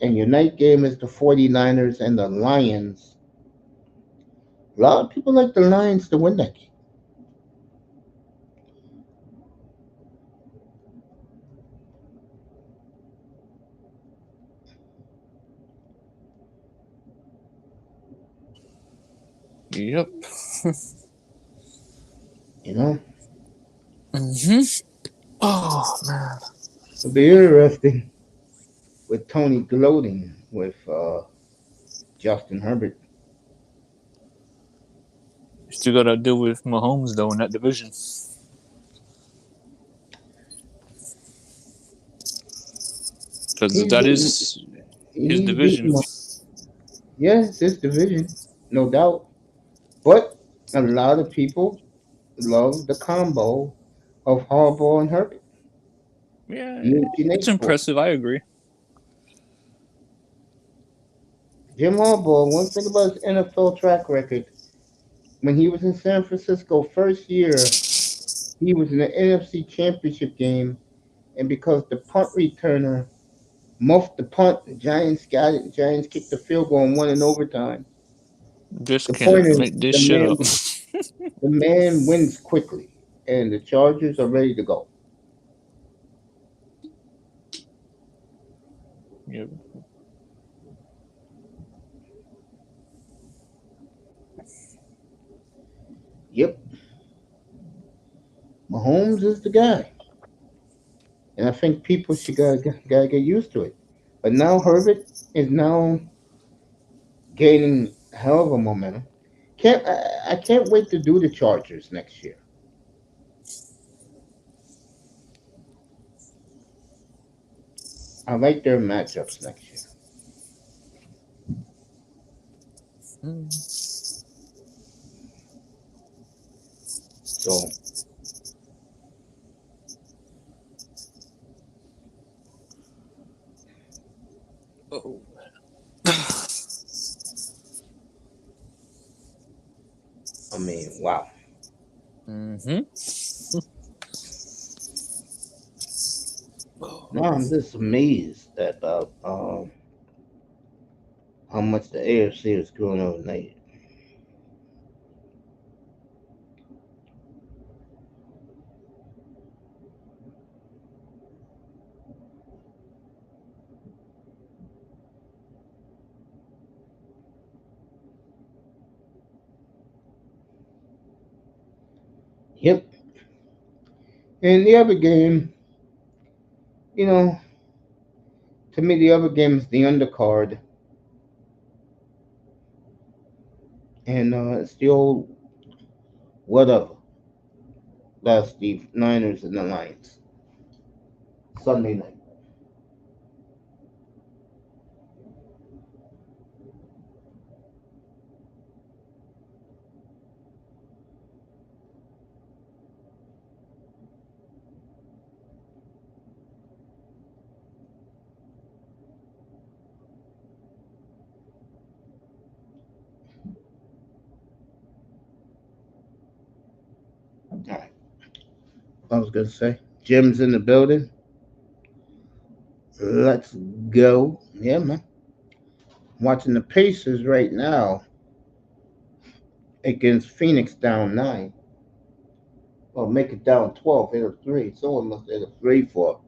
And your night game is the 49ers and the Lions. A lot of people like the Lions to win that game. Yep. You know, Mm-hmm. Oh man. it'll be interesting with Tony gloating with Justin Herbert. Still gotta deal with Mahomes though in that division. Because He's that beating, is his he's division. beating. Yeah, it's his division, no doubt. But a lot of people love the combo of Harbaugh and Herbert. Yeah, UNC it's native boy. impressive. I agree. Jim Harbaugh, one thing about his NFL track record, when he was in San Francisco first year, he was in the NFC Championship game, and because the punt returner muffed the punt, the Giants got it. The Giants kicked the field goal and won in overtime. Just The point can't is, make this shit up. the man wins quickly, and the Chargers are ready to go. Yeah. Yep, Mahomes is the guy, and I think people should gotta get used to it. But now Herbert is now gaining hell of a momentum. I can't wait to do the Chargers next year. I like their matchups next year. Mm. So Oh. I mean, wow. Mm-hmm. Now I'm just amazed about how much the AFC is growing overnight. Yep. And the other game, you know, to me, the other game is the undercard, and it's the old whatever. That's the Niners and the Lions. Sunday night. All right. I was gonna say, Jim's in the building. Let's go. Yeah, man. Watching the Pacers right now against Phoenix down 9. Well, make it down 12, hit a 3. Someone must hit a 3 for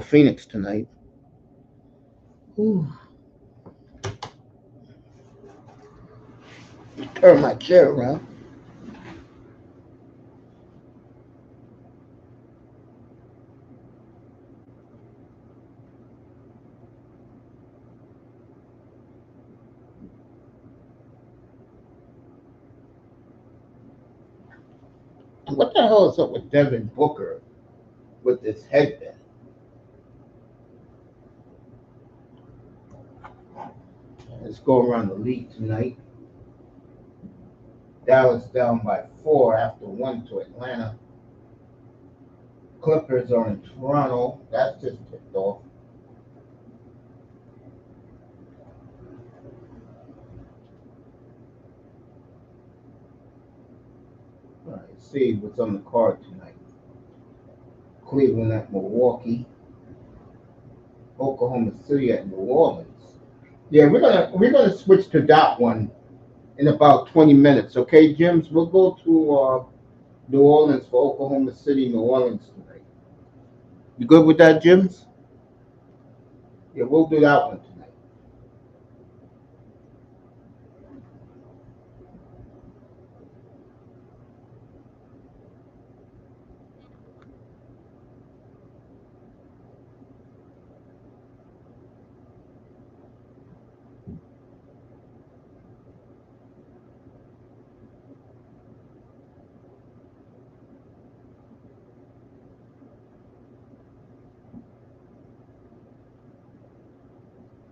Phoenix tonight. Ooh, turn my chair around. What the hell is up with Devin Booker with this headband? Let's go around the league tonight. Dallas down by 4 after 1 to Atlanta. Clippers are in Toronto. That's just tipped off. All right, see what's on the card tonight. Cleveland at Milwaukee, Oklahoma City at New Orleans. Yeah, we're gonna switch to that one in about 20 minutes. Okay, Jims, we'll go to New Orleans for Oklahoma City, New Orleans tonight. You good with that, Jims? Yeah, we'll do that one tonight.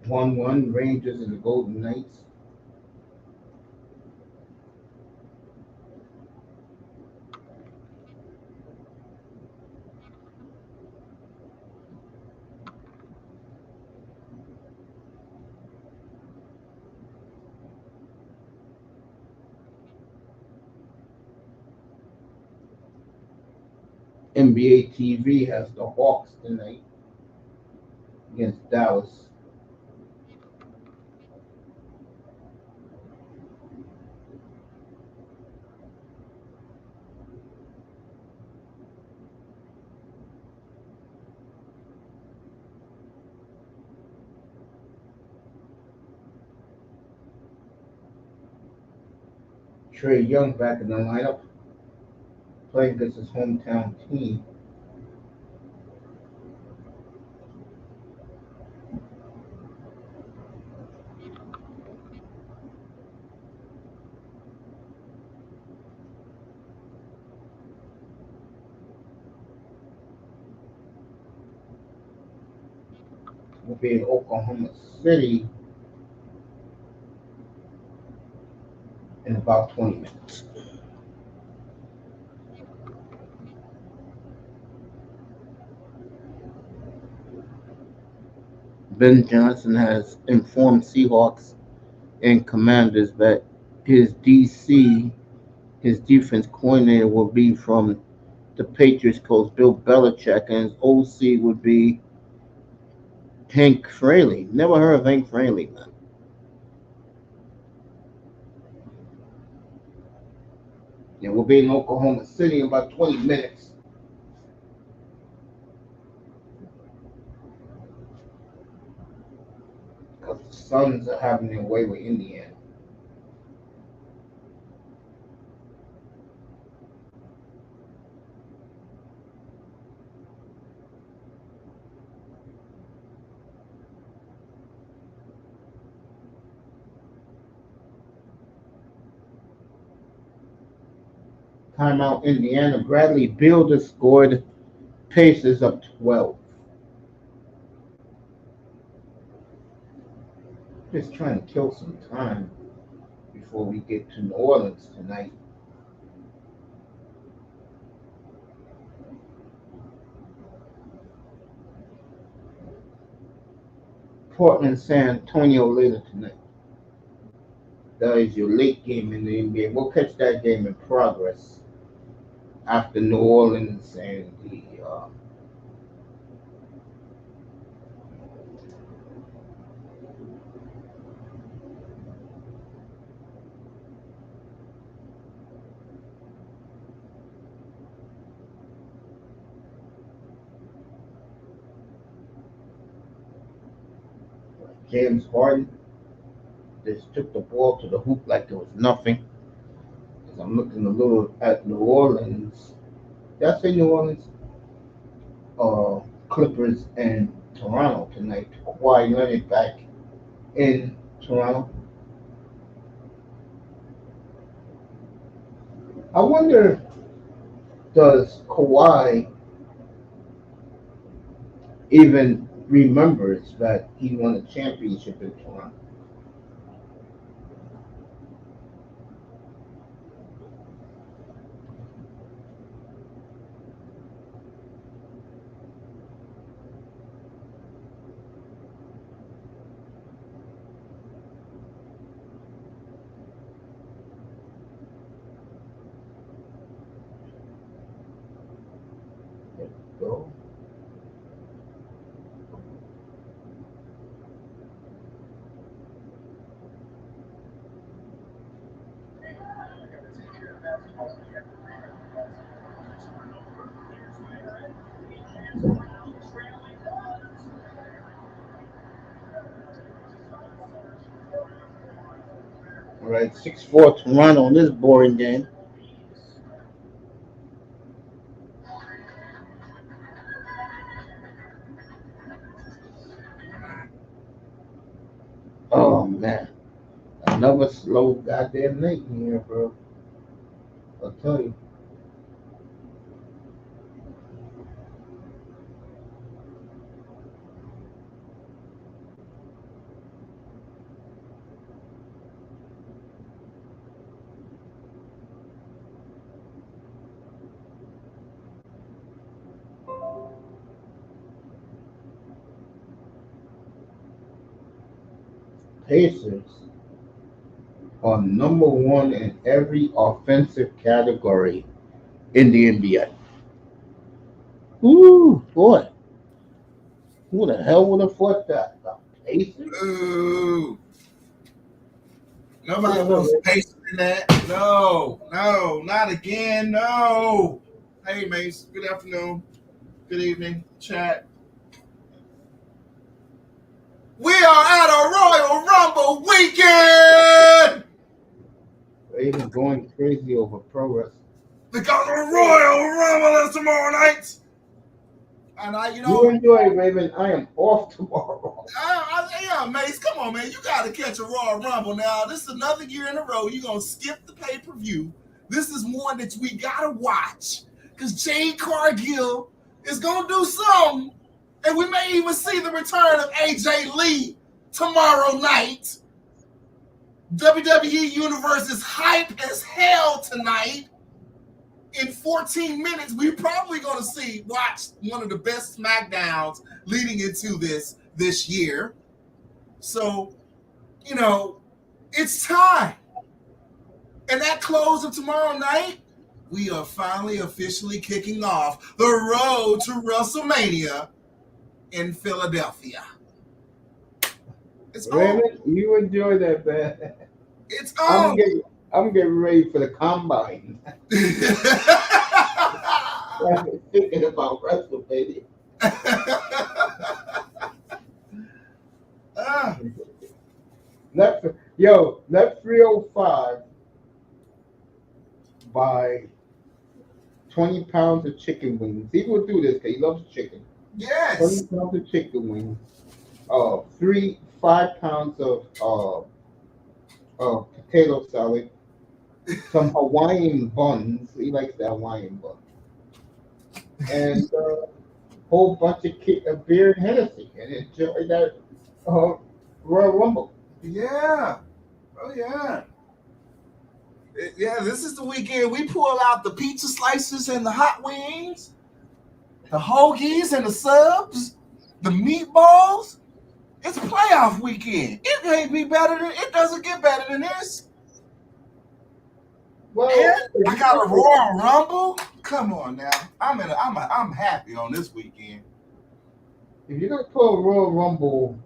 1-1 Rangers and the Golden Knights. NBA TV has the Hawks tonight against Dallas. Trey Young back in the lineup, playing against his hometown team. Will be in Oklahoma City in about 20 minutes. Ben Johnson has informed Seahawks and Commanders that his DC, his defense coordinator, will be from the Patriots coach Bill Belichick, and his OC would be Hank Fraley. Never heard of Hank Fraley, man. Yeah, we'll be in Oklahoma City in about 20 minutes. Because the Suns are having their way with Indiana. Timeout Indiana. Bradley Builder scored. Pacers up 12. Just trying to kill some time before we get to New Orleans tonight. Portland San Antonio later tonight. That is your late game in the NBA. We'll catch that game in progress after New Orleans and the James Harden. Just took the ball to the hoop like there was nothing. As I'm looking a little at New Orleans. Did I say New Orleans? Clippers and Toronto tonight. Kawhi Leonard back in Toronto. I wonder, does Kawhi even remembers that he won a championship in Toronto? There we go. right. 6-4 Toronto on this boring game. Oh man, another slow goddamn night in here, bro. I'll tell you. Pacers are number one in every offensive category in the NBA. Ooh, boy. Who the hell would have thought that? The Pacers? Ooh. Nobody Whatever, wants man. Pacers in that. No, not again. No. Hey, Mace. Good afternoon. Good evening, chat. We are at a Royal Rumble weekend. Ravens going crazy over pro wrestling. We got the Royal Rumble tomorrow night. And You enjoy it, Raven. I am off tomorrow. Yeah, Mace, come on, man. You got to catch a Royal Rumble now. This is another year in a row. You're going to skip the pay-per-view. This is one that we got to watch because Jade Cargill is going to do something. And we may even see the return of AJ Lee tomorrow night. WWE Universe is hype as hell tonight. In 14 minutes, we're probably going to watch one of the best SmackDowns leading into this year. So, it's time. And that close of tomorrow night, we are finally officially kicking off the road to WrestleMania in Philadelphia. It's Raven, on. you enjoy that, man. It's on. I'm getting ready for the combine. I'm thinking about WrestleMania. Let 305 buy 20 pounds of chicken wings. He will do this because he loves chicken. Yes. 20 pounds of chicken wings. 5 pounds of potato salad. Some Hawaiian buns. He likes the Hawaiian bun. And a whole bunch of beer and Hennessy. And enjoy that Royal Rumble. Yeah. Oh, yeah. Yeah, this is the weekend we pull out the pizza slices and the hot wings, the hoagies and the subs, the meatballs. It's playoff weekend. It doesn't get better than this. Well, and I got a Royal Rumble. Come on now. I'm happy on this weekend. If you're gonna put a Royal Rumble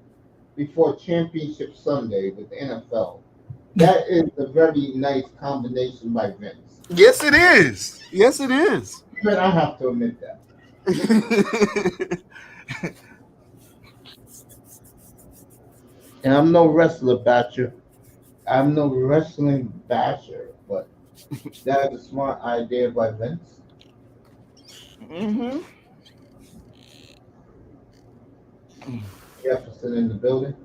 before Championship Sunday with the NFL, that is a very nice combination by Vince. Yes, it is. Yes, it is. But I have to admit that. And I'm no wrestler basher. I'm no wrestling basher, but that is a smart idea by Vince. Mm-hmm. Jefferson in the building.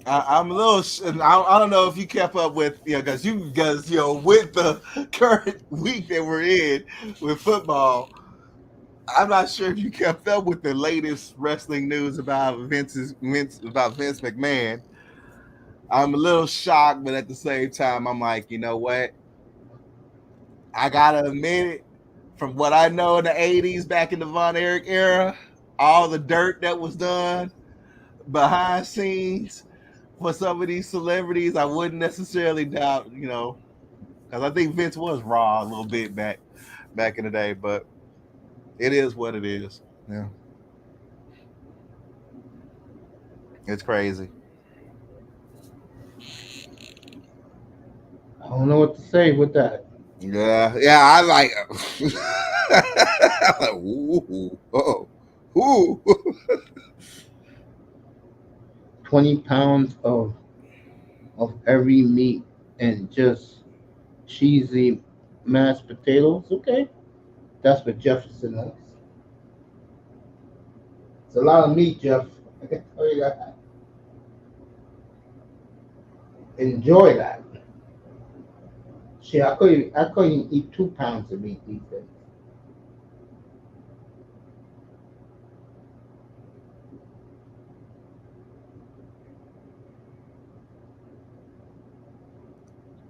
I'm a little. I don't know if you kept up with because with the current week that we're in with football. I'm not sure if you kept up with the latest wrestling news about Vince McMahon. I'm a little shocked, but at the same time, I'm like, you know what? I gotta admit it. From what I know in the '80s, back in the Von Erich era, all the dirt that was done behind scenes for some of these celebrities, I wouldn't necessarily doubt, because I think Vince was raw a little bit back in the day, but it is what it is. Yeah. It's crazy. I don't know what to say with that. Yeah, I like I'm like, ooh, ooh. 20 pounds of of every meat and just cheesy mashed potatoes. Okay, that's what Jefferson likes. It's a lot of meat, Jeff. I can tell you that. Enjoy that. Shit, I couldn't eat 2 pounds of meat these days.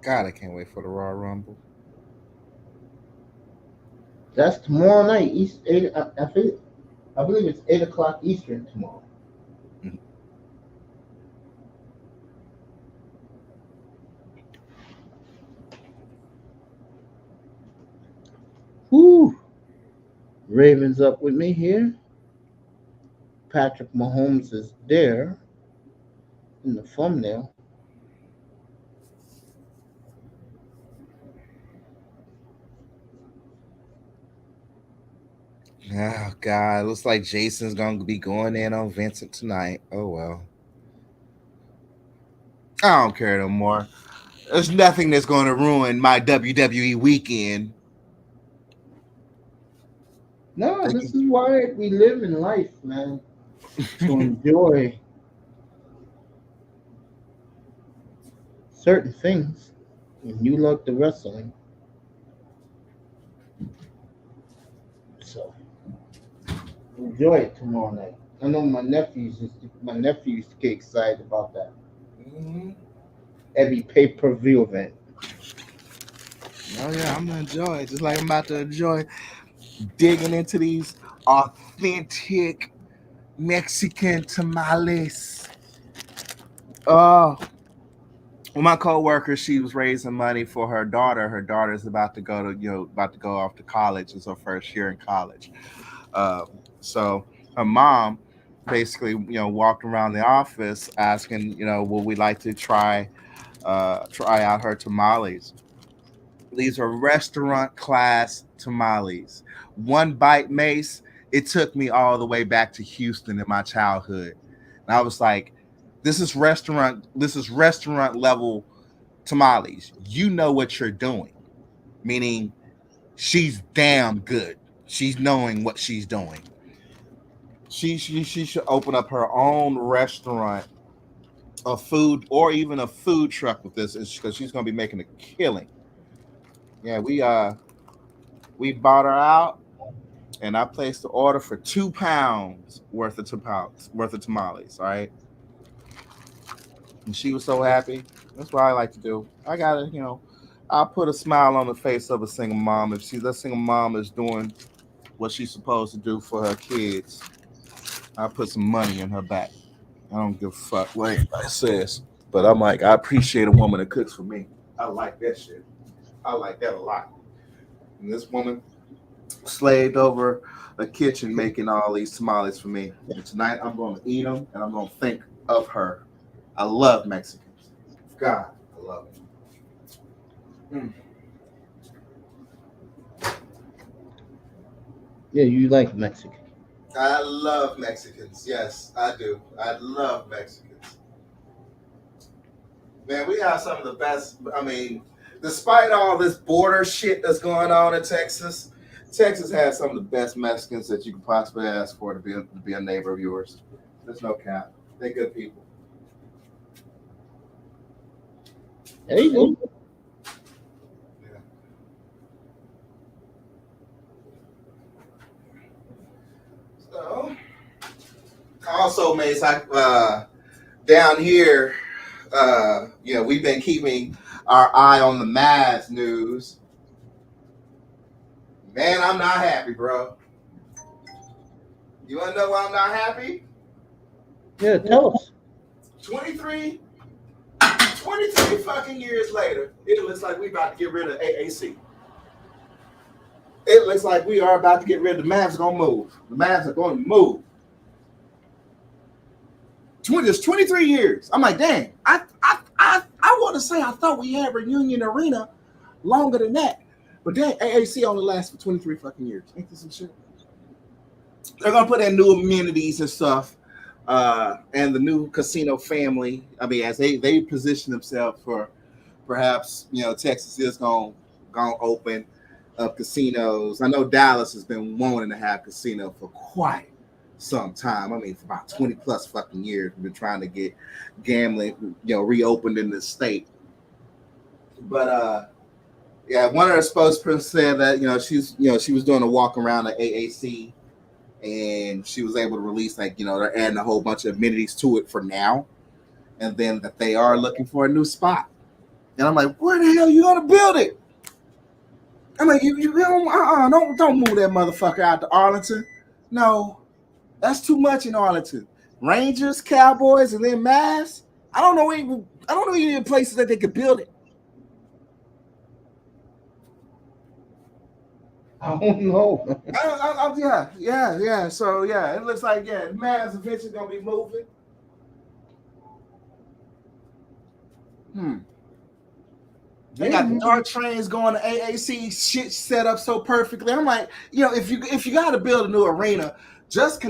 God, I can't wait for the Raw Rumble. That's tomorrow night. East eight. I believe it's 8 o'clock Eastern tomorrow. Mhm. Whoo! Ravens up with me here. Patrick Mahomes is there in the thumbnail. Oh God, looks like Jason's gonna be going in on Vincent tonight. Oh well. I don't care no more. There's nothing that's going to ruin my WWE weekend. No, this is why we live in life, man. To enjoy certain things. And you love the wrestling. So enjoy it tomorrow night. I know my nephews get excited about that. Mhm. Every pay-per-view event. Oh yeah, I'm gonna enjoy it. Just like I'm about to enjoy digging into these authentic Mexican tamales. Oh, well, my coworker, she was raising money for her daughter. Her daughter's about to go to, about to go off to college. It's her first year in college. So her mom basically, walked around the office asking, would we like to try out her tamales? These are restaurant class tamales. One bite, Mace, it took me all the way back to Houston in my childhood. And I was like, this is restaurant level tamales. You know what you're doing. Meaning she's damn good. She's knowing what she's doing. She should open up her own restaurant, a food, or even a food truck with this, because she's gonna be making a killing. Yeah, we bought her out, and I placed the order for 2 pounds worth of tamales. All right, and she was so happy. That's what I like to do. I gotta, I'll put a smile on the face of a single mom if that single mom is doing what she's supposed to do for her kids. I put some money in her back. I don't give a fuck what anybody says, but I'm like, I appreciate a woman that cooks for me. I like that shit. I like that a lot. And this woman slaved over a kitchen making all these tamales for me. And tonight I'm going to eat them and I'm going to think of her. I love Mexicans. God, I love them. Yeah, you like Mexican. I love Mexicans. Yes, I do. I love Mexicans. Man, we have some of the best. I mean, despite all this border shit that's going on in Texas, Texas has some of the best Mexicans that you could possibly ask for to be a neighbor of yours. There's no cap. They're good people. There you go. Yeah. So, also, Mace, down here, we've been keeping our eye on the Mavs news. Man, I'm not happy, bro. You want to know why I'm not happy? Yeah, tell us. 23 fucking years later, it looks like we about to get rid of AAC. It looks like we are about to get rid of the Mavs. Going to move. The Mavs are going to move. Just 23 years. I'm like, dang. I want to say I thought we had Reunion Arena longer than that, but dang, AAC only lasts for 23 fucking years. Ain't this some shit? They're gonna put in new amenities and stuff, and the new casino family. I mean, as they position themselves for perhaps Texas is going to open up casinos. I know Dallas has been wanting to have casino for quite some time. I mean, for about 20 plus fucking years, we've been trying to get gambling, reopened in the state. But yeah, one of her spokespersons said that she was doing a walk around the AAC, and she was able to release they're adding a whole bunch of amenities to it for now, and then that they are looking for a new spot. And I'm like, where the hell you gonna build it? I'm like, you don't move that motherfucker out to Arlington. No, that's too much in Arlington. Rangers, Cowboys, and then Mavs. I don't know any places that they could build it. I don't know. Yeah. So yeah, it looks like Mavs eventually gonna be moving. They got the dart trains going to AAC, shit set up so perfectly. I'm like, if you got to build a new arena, just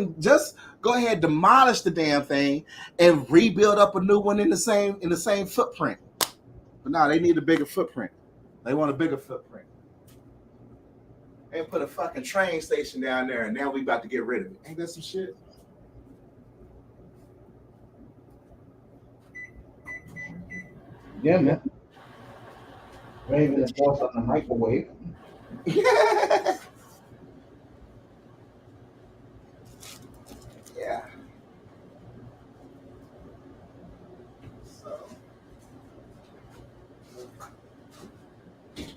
go ahead, demolish the damn thing and rebuild up a new one in the same footprint. But no, they need a bigger footprint. They want a bigger footprint. They put a fucking train station down there, and now we about to get rid of it. Ain't that some shit? Yeah, man. Raven the boss on the microwave. Yeah.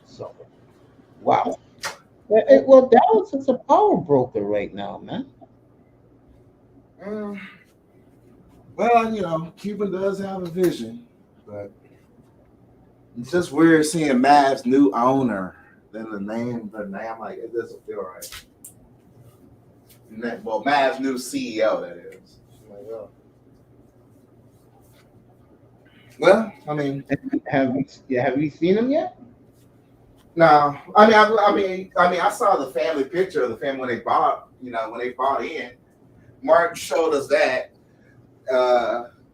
So, wow. Well, Dallas is a power broker right now, man. Well, Cuban does have a vision, but it's just weird seeing Mav's new owner. Then the name, I'm like, it doesn't feel right. Well, Mav's new CEO, that is. Like, well, I mean, have you seen him yet? No, I saw the family picture of the family when they bought in. Mark showed us that,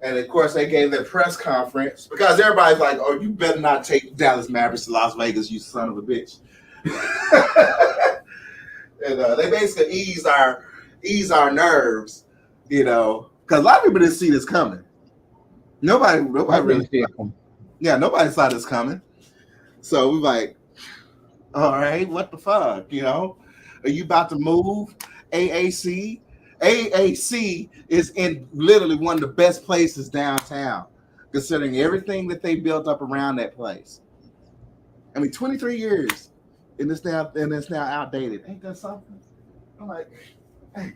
and of course they gave their press conference because everybody's like, "Oh, you better not take Dallas Mavericks to Las Vegas, you son of a bitch." And they basically ease our nerves, because a lot of people didn't see this coming. Nobody really see it coming. Yeah, nobody saw this coming. So we like, all right, what the fuck? Are you about to move AAC? AAC is in literally one of the best places downtown, considering everything that they built up around that place. I mean, 23 years, and it's now outdated. Ain't that something? I'm like, hey.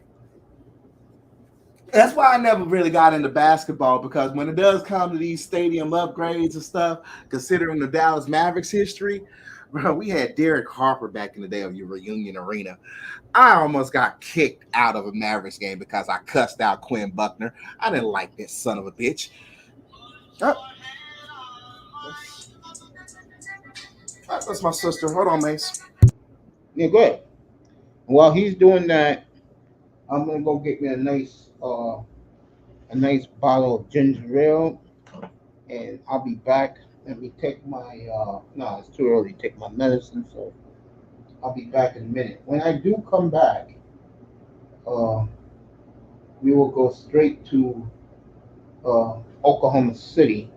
That's why I never really got into basketball, because when it does come to these stadium upgrades and stuff, considering the Dallas Mavericks history, bro, we had Derek Harper back in the day of your reunion arena. I almost got kicked out of a Mavericks game because I cussed out Quinn Buckner. I didn't like this son of a bitch. That's my sister. Hold on, Mace. Yeah, go ahead. While he's doing that, I'm gonna go get me a nice bottle of ginger ale, and I'll be back. Let me take my no, it's too early to take my medicine, so I'll be back in a minute. When I do come back, we will go straight to Oklahoma City,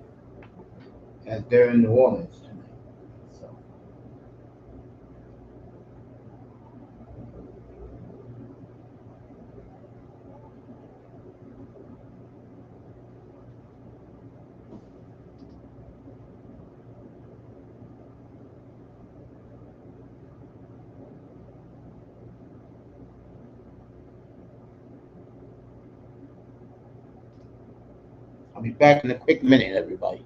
as they're in New Orleans tonight. So. I'll be back in a quick minute, everybody.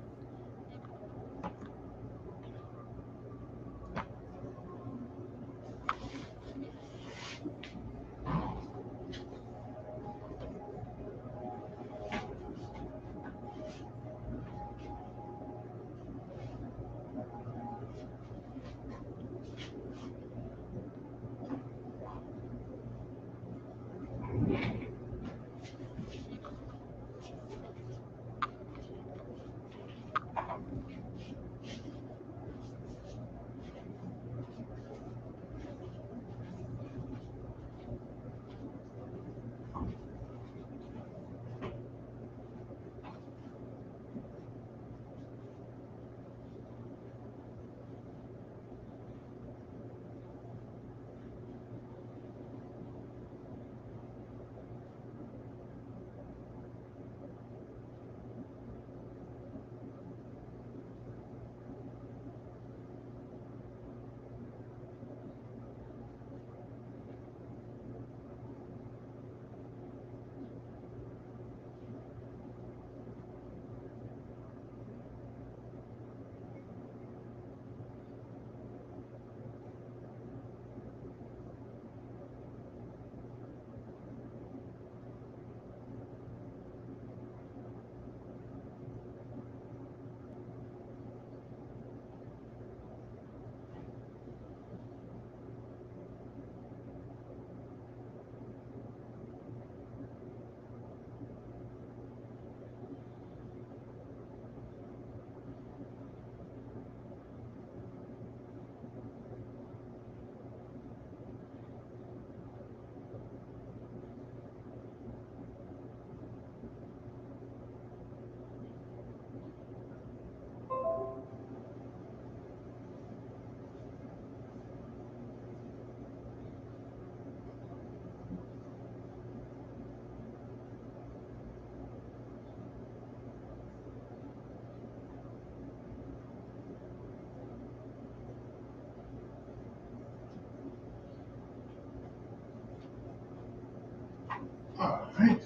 All right.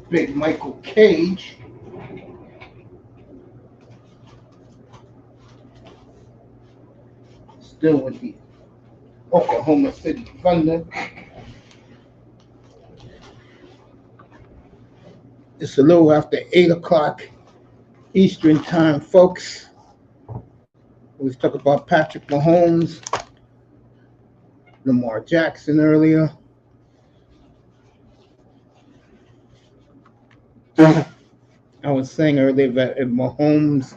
Big Michael Cage. Still with the Oklahoma City Thunder. It's a little after 8 o'clock Eastern time, folks. We was talking about Patrick Mahomes, Lamar Jackson earlier. I was saying earlier that if Mahomes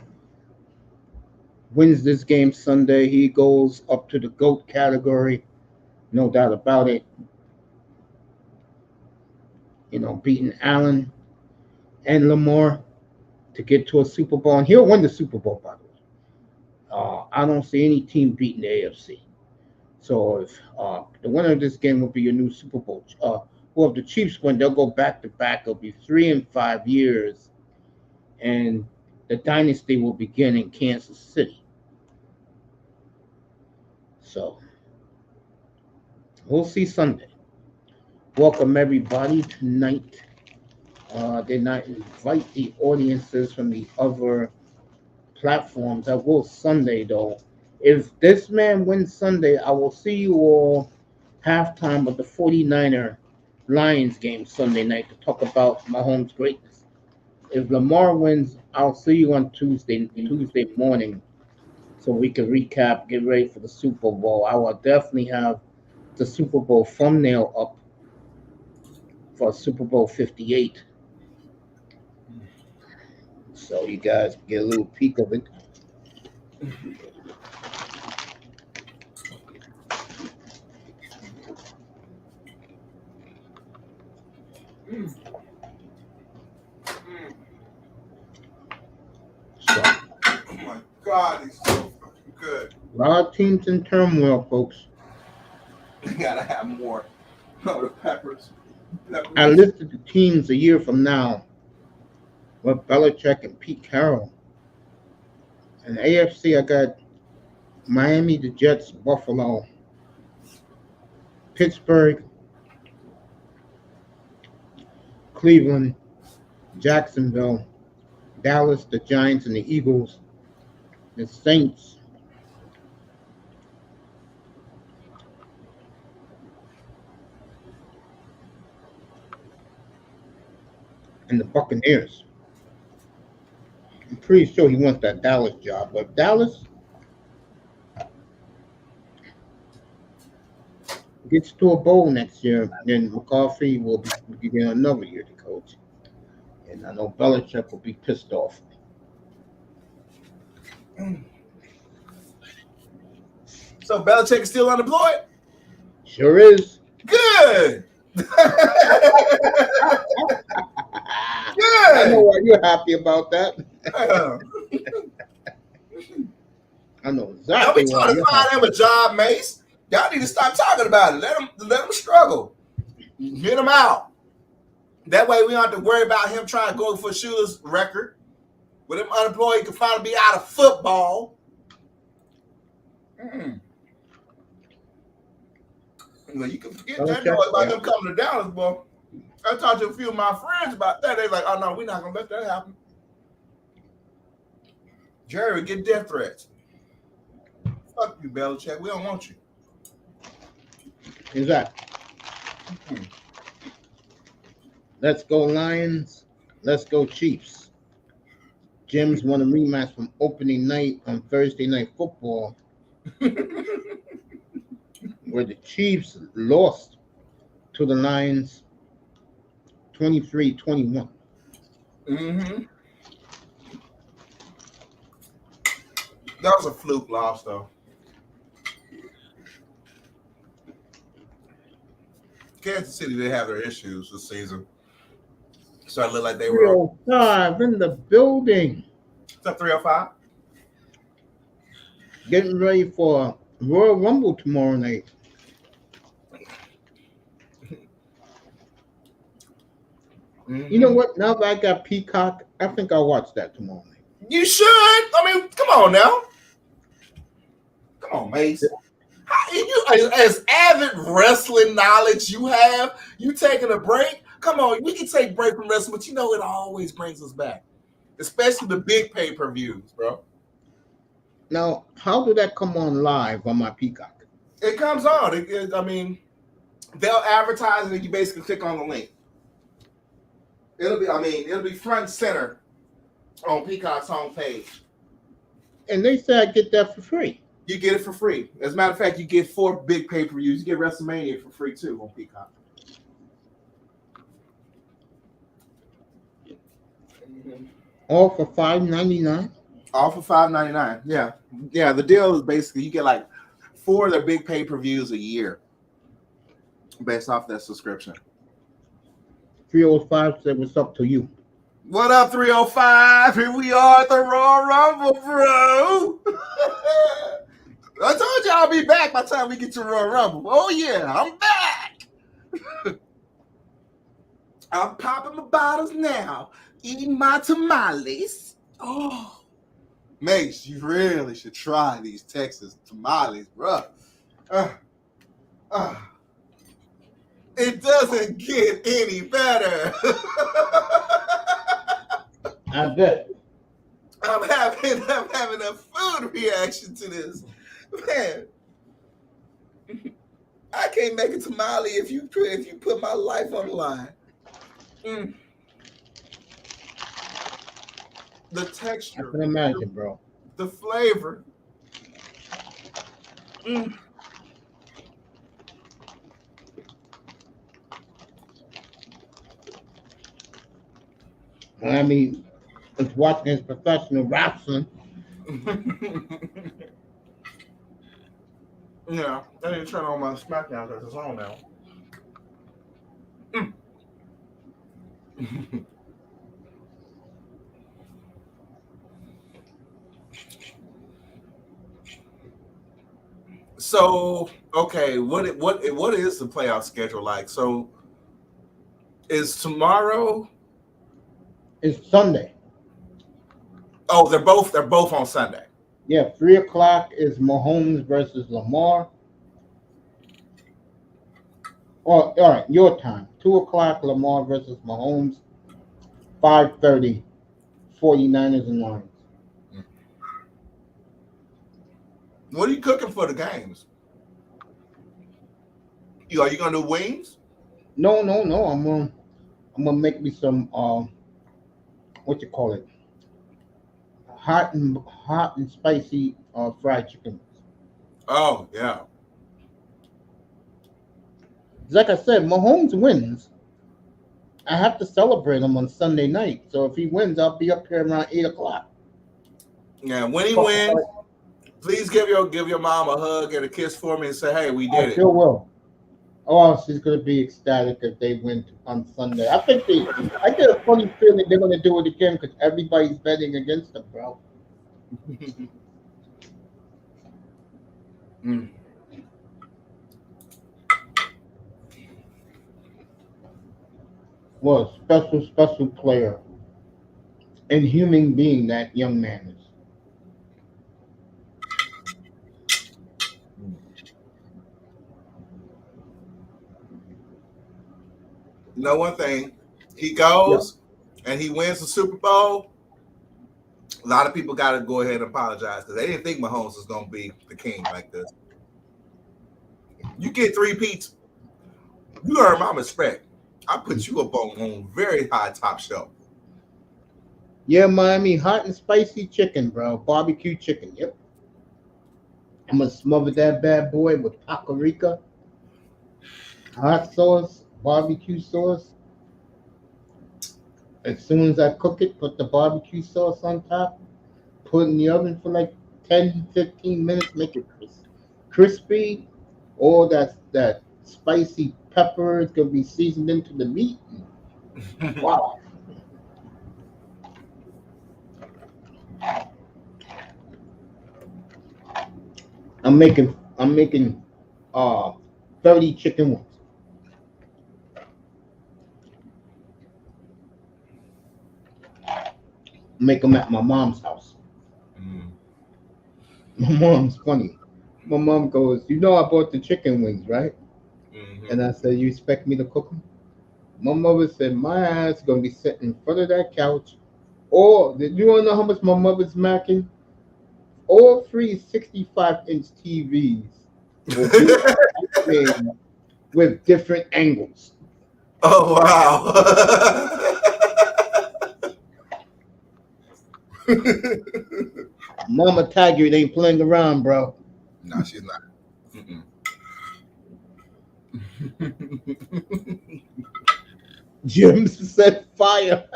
wins this game Sunday, he goes up to the GOAT category, no doubt about it. You know, beating Allen and Lamar to get to a Super Bowl. And he'll win the Super Bowl, by the way. I don't see any team beating the AFC. So if the winner of this game will be your new Super Bowl, well, if the Chiefs win, they'll go back to back. It'll be 3 in 5 years, and the dynasty will begin in Kansas City. So we'll see Sunday. Welcome everybody tonight. Did not invite the audiences from the other platforms. I will Sunday though. If this man wins Sunday, I will see you all halftime of the 49er Lions game Sunday night to talk about Mahomes' greatness. If Lamar wins, I'll see you on Tuesday morning so we can recap, get ready for the Super Bowl. I will definitely have the Super Bowl thumbnail up for Super Bowl 58. So you guys get a little peek of it. So, Oh my God, he's so fucking good. a lot of teams in turmoil, folks. We gotta have more. Oh, the peppers. I listed the teams a year from now with Belichick and Pete Carroll. In the AFC, I got Miami, the Jets, Buffalo, Pittsburgh, Cleveland, Jacksonville, Dallas, the Giants, and the Eagles, the Saints, and the Buccaneers. I'm pretty sure he wants that Dallas job. But if Dallas gets to a bowl next year, then McCarthy will be getting another year to coach. And I know Belichick will be pissed off. So Belichick is still unemployed? Sure is. Good. I know why you're happy about that. I know Don't exactly be why trying to you're find happy. him a job, Mace. Y'all need to stop talking about it. Let him struggle. Get him out. That way we don't have to worry about him trying to go for Shula's record. With him unemployed, he can finally be out of football. Well, you can forget that noise about them coming to Dallas, boy. I talked to a few of my friends about that. They're like, oh, no, we're not going to let that happen. Jerry would get death threats. Fuck you, Belichick. We don't want you. Exactly. Let's go Lions. Let's go Chiefs. Jim's won a rematch from opening night on Thursday Night Football, where the Chiefs lost to the Lions 23-21. That was a fluke loss, though. Kansas City did have their issues this season. So it looked like they were 305 in the building. It's a 305. Getting ready for Royal Rumble tomorrow night. You know what? Now that I got Peacock, I think I'll watch that tomorrow night. You should. I mean, come on now. Come on, Mace. As avid wrestling knowledge you have, you taking a break. Come on, we can take break from wrestling, but you know it always brings us back, especially the big pay-per-views, bro. Now, how did that come on live on my Peacock? It comes on. I mean, they'll advertise it, and you basically click on the link. It'll be front and center on Peacock's homepage. And they say I get that for free. You get it for free. As a matter of fact, you get 4 big pay-per-views. You get WrestleMania for free too on Peacock. All for $5.99. All for $5.99. Yeah. The deal is basically you get like 4 of their big pay-per-views a year, based off that subscription. 305 said, "What's up to you?" What up, 305? Here we are at the Royal Rumble, bro. I told you I'll be back by the time we get to Royal Rumble. Oh yeah, I'm back. I'm popping my bottles now, eating my tamales. Oh, Mace, you really should try these Texas tamales, bro. It doesn't get any better. I bet. I'm having a food reaction to this. Man, I can't make a tamale if you put my life on the line. The texture, I can imagine, bro. the flavor. I mean, it's watching his professional wrestling. Yeah, I didn't turn on my SmackDown because it's on now. So, okay, what is the playoff schedule like? So, is tomorrow? It's Sunday. Oh, they're both on Sunday. Yeah, 3:00 is Mahomes versus Lamar. Oh, all right, your time. 2:00 Lamar versus Mahomes. 5:30 49ers and Lions. What are you cooking for the games? Are you gonna do wings? No. I'm gonna make me some what you call it? Hot and spicy fried chicken. Oh yeah. Like I said, Mahomes wins. I have to celebrate him on Sunday night. So if he wins, I'll be up here around 8:00. Yeah, when he wins, please give your mom a hug and a kiss for me and say, "Hey, we did it." I sure will. Oh, she's gonna be ecstatic if they win on Sunday. I get a funny feeling they're gonna do it again because everybody's betting against them, bro. Well, special player and human being that young man is. You know one thing, he goes and he wins the Super Bowl. A lot of people got to go ahead and apologize because they didn't think Mahomes was going to be the king like this. You get 3 peats, you earn my respect. I put you up on very high top shelf. Yeah, Miami, hot and spicy chicken, bro. Barbecue chicken. Yep. I'm gonna smother that bad boy with paprika, hot sauce, barbecue sauce. As soon as I cook it, put the barbecue sauce on top, put it in the oven for like 10, 15 minutes, make it crispy. All that spicy pepper is gonna be seasoned into the meat. Wow. I'm I'm making 30 chicken wings. Make them at my mom's house. My mom's funny. My mom goes, "You know I bought the chicken wings, right?" And I said, "You expect me to cook them?" My mother said, "My ass gonna be sitting in front of that couch." Or did you wanna know how much my mother's macking? All three 65-inch TVs will be playing with different angles. Oh wow. Mama Tiger ain't playing around, bro. No, she's not. Jim said fire.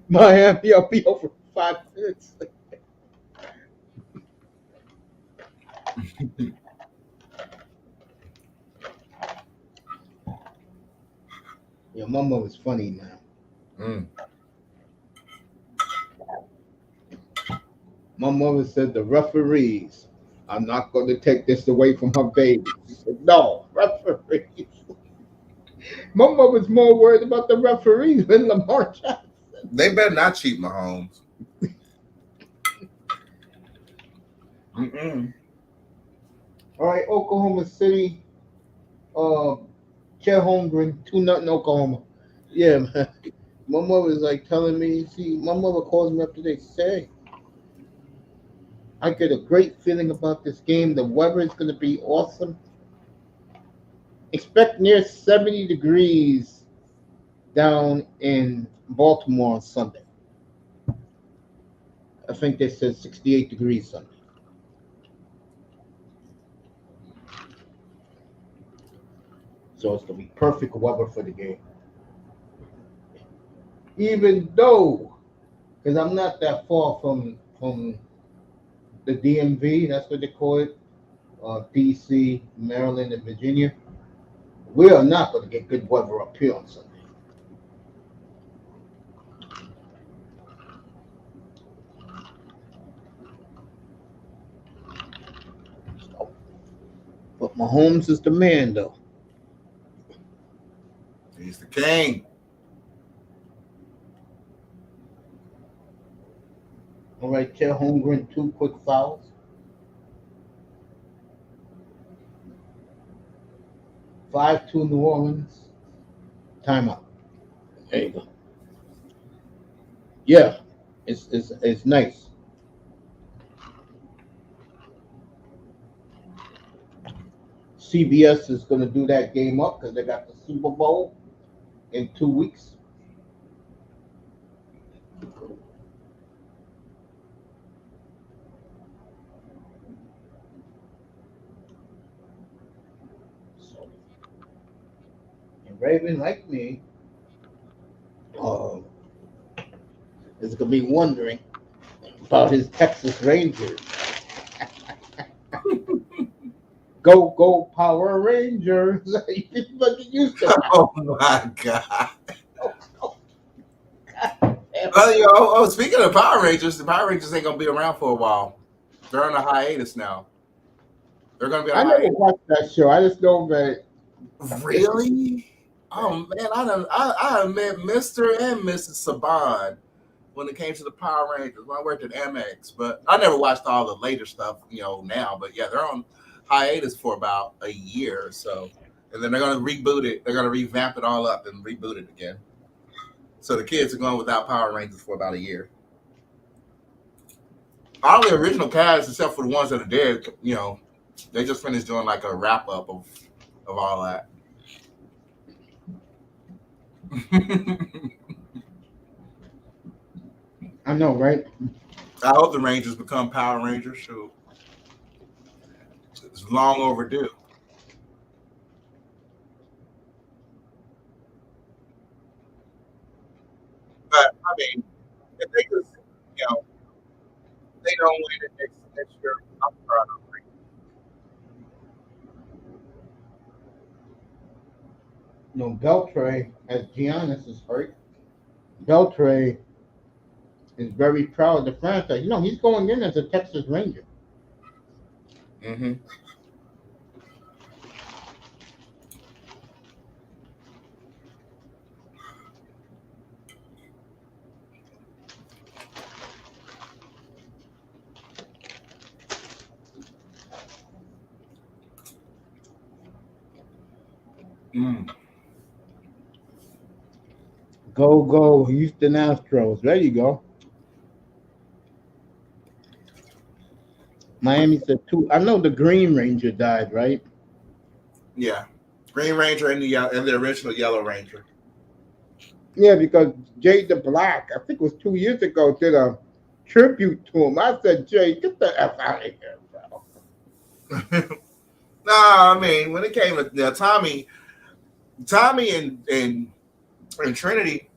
Miami, I'll be over 5 minutes. Your mama was funny, man. My mother said the referees, "I'm not going to take this away from her baby." She said, "No, referees." My mother's more worried about the referees than Lamar Jackson. They better not cheat Mahomes. All right, Oklahoma City, Chet Holmgren, 2-0 Oklahoma. Yeah, man. My mother was like telling me, see, my mother calls me up today, say, I get a great feeling about this game. The weather is going to be awesome. Expect near 70 degrees down in Baltimore on Sunday. I think they said 68 degrees Sunday. So it's going to be perfect weather for the game. Even though, because I'm not that far from the DMV, that's what they call it, DC, Maryland, and Virginia. We are not going to get good weather up here on Sunday. But Mahomes is the man, though. He's the king. All right, Chet Holmgren, 2 quick fouls. 5-2 New Orleans. Timeout. There you go. Yeah, it's nice. CBS is going to do that game up because they got the Super Bowl in 2 weeks. So, and Raven, like me, is going to be wondering about his Texas Rangers. Go Power Rangers! People get used to that. Oh my god! Speaking of Power Rangers, the Power Rangers ain't gonna be around for a while. They're on a hiatus now. They're gonna be on I a never hiatus. watched that show. I just know that. Really? Oh man, I met Mr. and Mrs. Saban when it came to the Power Rangers when I worked at MX, but I never watched all the later stuff, now. But yeah, they're on hiatus for about a year or so, and then they're gonna reboot it. They're gonna revamp it all up and reboot it again. So the kids are going without Power Rangers for about a year. All the original cast, except for the ones that are dead, they just finished doing like a wrap up of all that. I know, right? I hope the Rangers become Power Rangers. Shoot. It's long overdue. But I mean, if they just, they don't win it next year, I'm proud of them. Beltray, as Giannis is hurt, Beltray is very proud of the franchise. He's going in as a Texas Ranger. Mm-hmm. Mm. Go, Houston Astros. There you go. Miami said two. I know the Green Ranger died, right? Yeah, Green Ranger and the original Yellow Ranger. Yeah, because Jay the Black, I think it was 2 years ago, did a tribute to him. I said, Jay, get the F out of here, bro. Nah, I mean, when it came to Tommy and Trinity,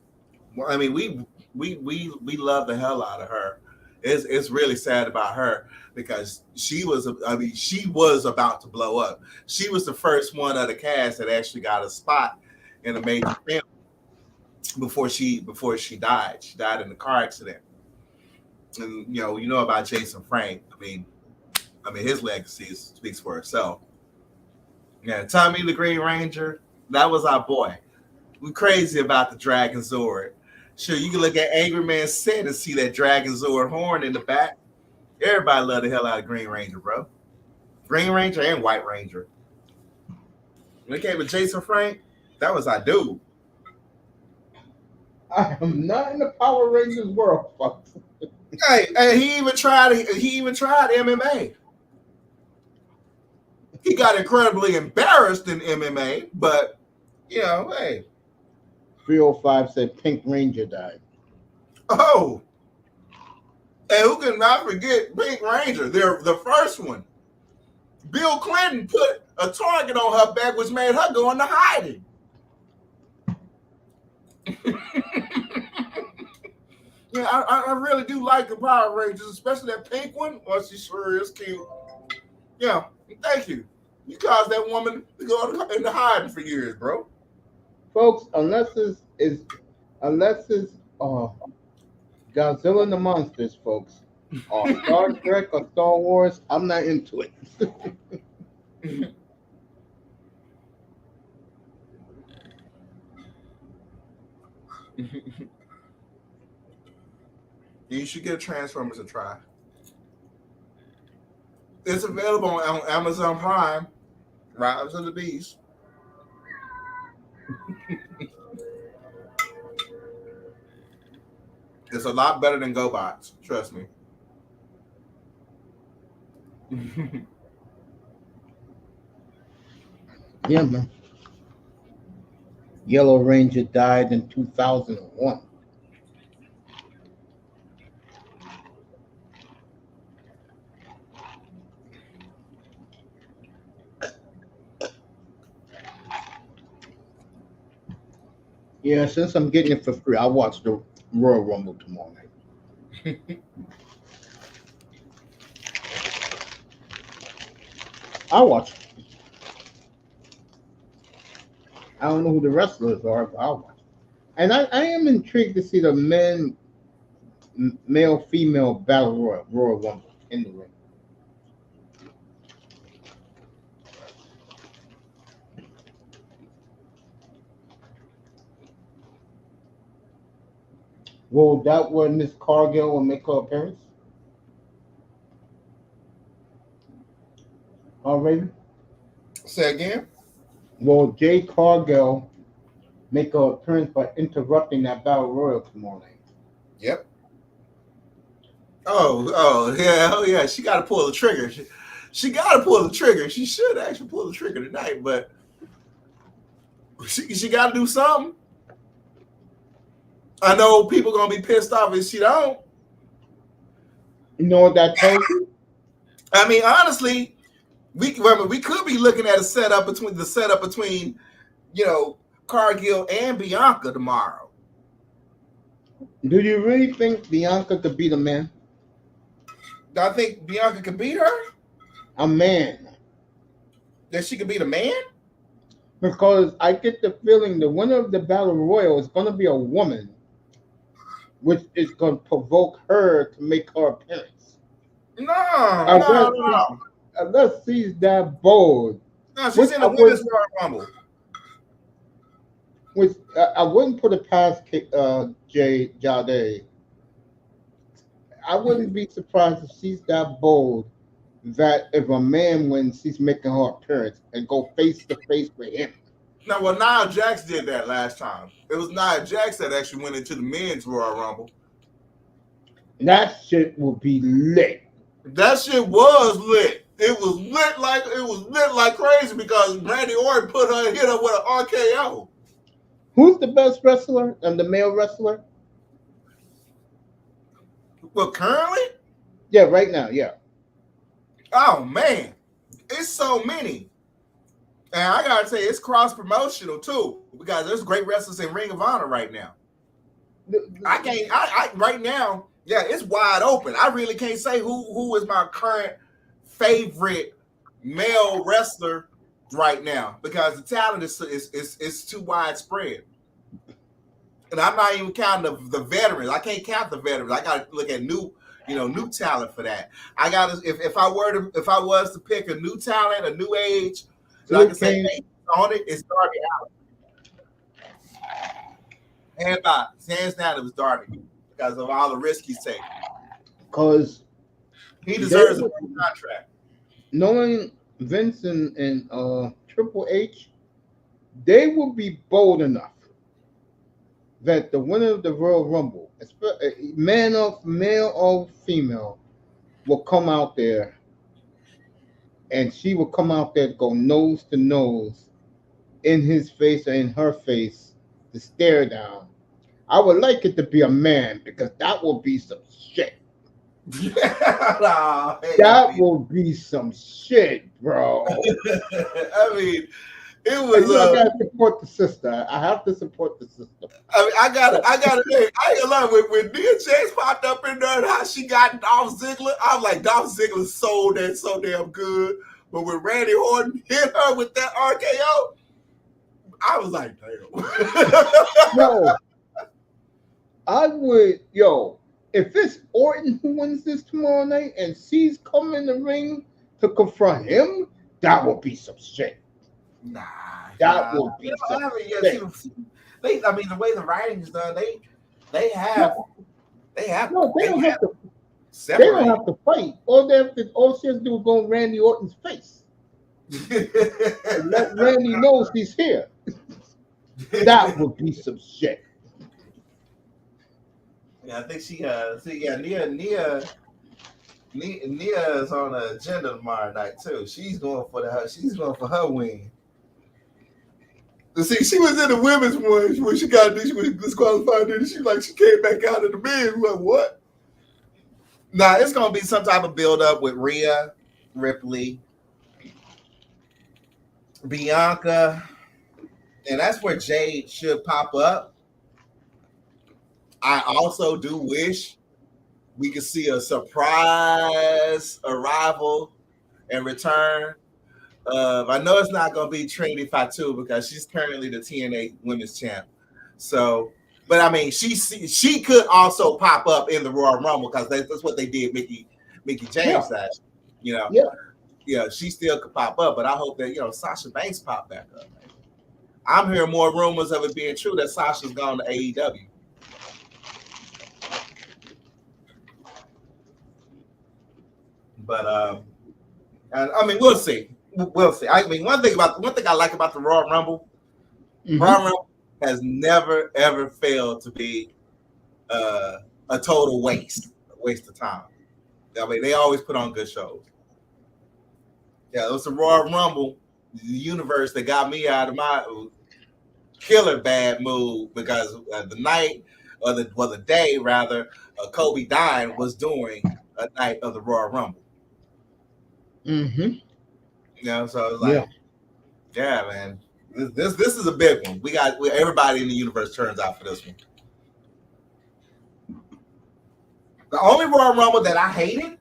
well, I mean, we love the hell out of her. It's really sad about her because she was about to blow up. She was the first one of the cast that actually got a spot in a major film before she died. She died in a car accident. And you know about Jason Frank. I mean his legacy speaks for itself. Yeah, Tommy the Green Ranger, that was our boy. We crazy about the Dragon Zord. Sure, you can look at Angry Man Set and see that Dragon Zord horn in the back. Everybody love the hell out of Green Ranger, bro. Green Ranger and White Ranger. When it came with Jason Frank, that was our dude. I am not in the Power Rangers world, folks. Hey, and he even tried MMA. He got incredibly embarrassed in MMA, but hey. 305 said Pink Ranger died. Oh, and who can not forget Pink Ranger? They're the first one. Bill Clinton put a target on her back, which made her go into hiding. Yeah, I really do like the Power Rangers, especially that pink one. Oh, she sure is cute. Yeah, thank you. You caused that woman to go into hiding for years, bro. Folks, unless it's Godzilla and the Monsters, folks, or Star Trek or Star Wars, I'm not into it. You should give Transformers a try. It's available on Amazon Prime. Rise of the Beast. It's a lot better than GoBots. Trust me. Yeah, man. Yellow Ranger died in 2001. Yeah, since I'm getting it for free, I'll watch the Royal Rumble tomorrow night. I'll watch it. I don't know who the wrestlers are, but I'll watch it. And I am intrigued to see the male female battle Royal Rumble in the ring. Will that where Miss Cargill will make her appearance? Already? Say again? Will Jay Cargill make her appearance by interrupting that battle royal tomorrow night? Yep. Oh yeah. She got to pull the trigger. She got to pull the trigger. She should actually pull the trigger tonight, but she got to do something. I know people gonna be pissed off if she don't. You know what that tells you? I mean, honestly, we could be looking at a setup between Cargill and Bianca tomorrow. Do you really think Bianca could beat a man? Do I think Bianca could beat her? A man. That she could beat a man? Because I get the feeling the winner of the battle royal is going to be a woman, which is going to provoke her to make her appearance. No. unless she's that bold. No, she's Which in I the women's would, Royal Rumble. which I wouldn't put it past Jay Jade. I wouldn't be surprised if she's that bold that if a man wins, she's making her appearance and go face to face with him. No, well, Nia Jax did that last time. It was Nia Jax that actually went into the men's Royal Rumble. That shit will be lit. That shit was lit. It was lit like crazy because Randy Orton hit her with an RKO. Who's the best wrestler and the male wrestler? Well, currently, Yeah, right now, yeah. oh man, it's so many. And I gotta say, it's cross promotional too because there's great wrestlers in Ring of Honor right now. I right now, yeah, it's wide open. I really can't say who is my current favorite male wrestler right now because the talent is too widespread. And I'm not even counting the veterans. I can't count the veterans. I got to look at new talent for that. I got to if I was to pick a new talent, a new age, like I can say on it, it's Darby Allin. Hands down, it was Darby because of all the risk he's taking. Because he deserves a good contract. Knowing Vince and Triple H, they will be bold enough that the winner of the Royal Rumble, male or female, will come out there, and she will come out there to go nose to nose in his face or in her face to stare down. I would like it to be a man because that will be some shit. That will be some shit, bro. I mean, it was. I gotta support the sister. I have to support the sister. I mean, I gotta. I ain't gonna lie. When Nia Jax popped up in there and how she got Dolph Ziggler, I was like, Dolph Ziggler sold that so damn good. But when Randy Orton hit her with that RKO, I was like, damn. No, I would. If it's Orton who wins this tomorrow night and she's coming in the ring to confront him, that will be some shit. Nah, that will be some shit. I mean, the way the writing is done, they have. No, they don't have to. Separate. They don't have to fight. All she has to do is go in Randy Orton's face and let Randy know she's here. That would be some shit. Yeah, I think Nia is on the agenda tomorrow night too. She's going for her win. See, she was in the women's one when she was disqualified. And she came back out of the men's. Like, what? Nah, it's gonna be some type of build up with Rhea Ripley, Bianca, and that's where Jade should pop up. I also do wish we could see a surprise arrival and return. I know it's not going to be Trinity Fatu because she's currently the TNA Women's Champ. So, but I mean, she could also pop up in the Royal Rumble because that's what they did Mickey James last. Yeah, she still could pop up. But I hope that Sasha Banks pop back up. I'm hearing more rumors of it being true that Sasha's gone to AEW. But and I mean, we'll see. We'll see. I mean, one thing I like about the Royal Rumble, Royal Rumble has never ever failed to be a total waste of time. I mean, they always put on good shows. Yeah, it was the Royal Rumble, the universe that got me out of my killer bad mood because the night or the day rather, Kobe dying was during a night of the Royal Rumble. So it was like, yeah, man, this is a big one. Everybody in the universe turns out for this one. The only Royal Rumble that I hated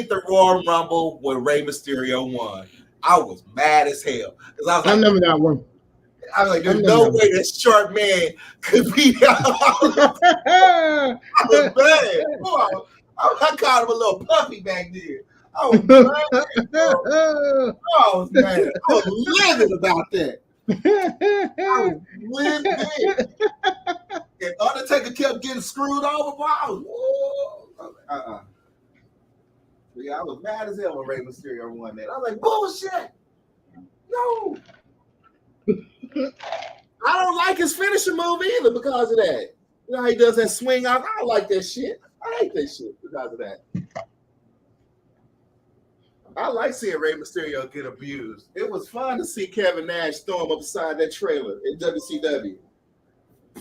the Royal Rumble when Rey Mysterio won. I was mad as hell because I was like, I remember that one. I was like, there's no way this short man could beat out. I was bad. I called him a little puffy back there. I was mad. I was mad. I was livid about that. I was livid. And Undertaker kept getting screwed over. I was, whoa. Yeah, I was mad as hell when Rey Mysterio won that. I was like, bullshit. No. I don't like his finishing move either because of that. You know how he does that swing out? I don't like that shit. I hate that shit because of that. I like seeing Rey Mysterio get abused. It was fun to see Kevin Nash throw him upside that trailer in WCW.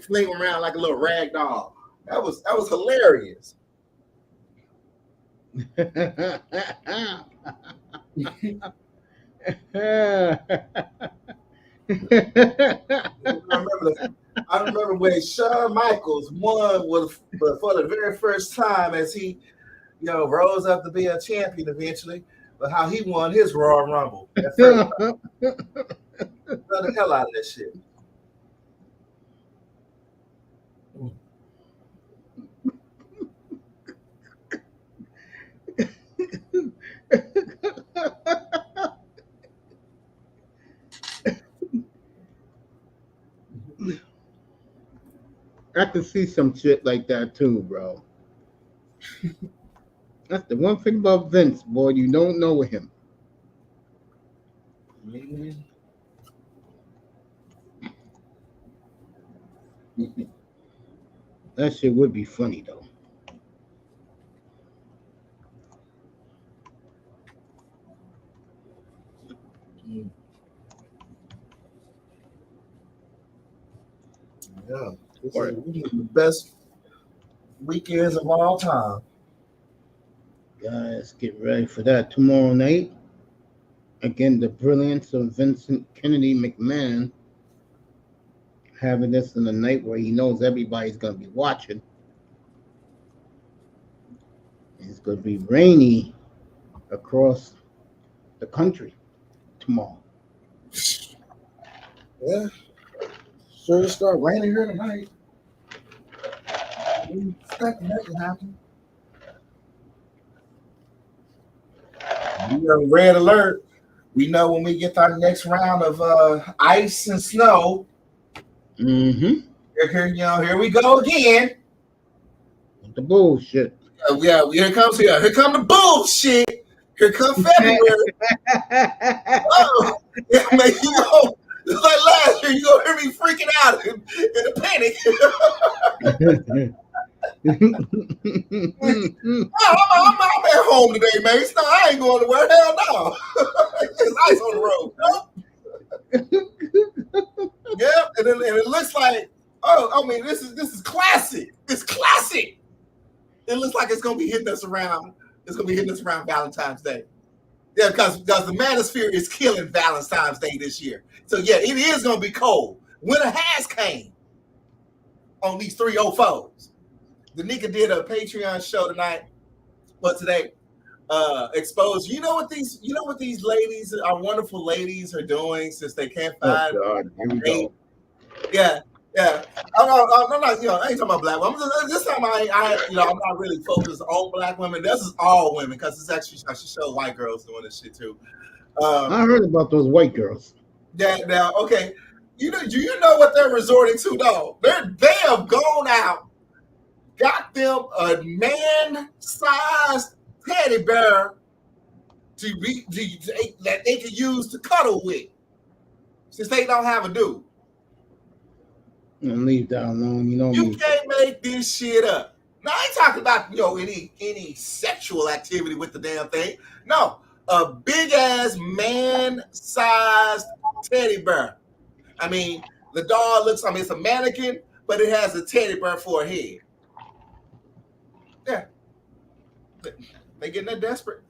Fling him around like a little rag doll. That was hilarious. I remember when Shawn Michaels won for the very first time as he, rose up to be a champion eventually, but how he won his Royal Rumble. That first time. Got the hell out of that shit. I can see some shit like that too, bro. That's the one thing about Vince, boy. You don't know him. That shit would be funny though. Yeah, this is the best weekends of all time. Guys, get ready for that tomorrow night. Again, the brilliance of Vincent Kennedy McMahon having this in a night where he knows everybody's going to be watching. It's going to be rainy across the country tomorrow. Yeah. Sure, it start raining here tonight. Expecting that to happen. We are red alert. We know when we get our next round of ice and snow. Mm-hmm. Here we go again. The bullshit. Here comes the bullshit. Here comes February. Oh, yeah, man, it's like last year. You gonna hear me freaking out in a panic. I'm at home today, man. No, I ain't going to work. Hell no. There's ice on the road. Yeah, and it looks like, this is classic. It's classic. It looks like it's gonna be hitting us around. It's gonna be hitting us around Valentine's Day. Yeah, because the manosphere is killing Valentine's Day this year. So yeah, it is gonna be cold. Winter has came on these 304s. The Nika did a Patreon show today, exposed. You know what these ladies, our wonderful ladies, are doing since they can't find. Oh God, here we go. Yeah. I'm not. I ain't talking about black women. This time I'm not really focused on black women. This is all women because it's actually I should show white girls doing this shit too. I heard about those white girls. Now, okay. Do you know what they're resorting to though? They have gone out, got them a man-sized teddy bear that they can use to cuddle with, since they don't have a dude. And leave that alone. You can't make this shit up. Now I ain't talking about any sexual activity with the damn thing. No, a big ass man-sized teddy bear. I mean, the doll it's a mannequin, but it has a teddy bear for a head. Yeah. They getting that desperate.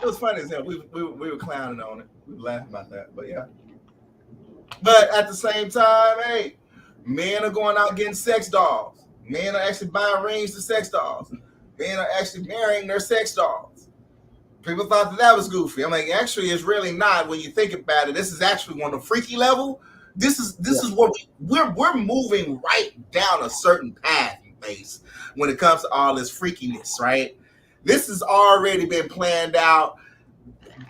It was funny as hell. We were clowning on it. We were laughing about that. But yeah. But at the same time, hey, men are going out getting sex dolls. Men are actually buying rings to sex dolls. Men are actually marrying their sex dolls. People thought that was goofy. I'm like, actually, it's really not when you think about it. This is actually on the freaky level. This is what we're moving right down a certain path, base, when it comes to all this freakiness, right? This has already been planned out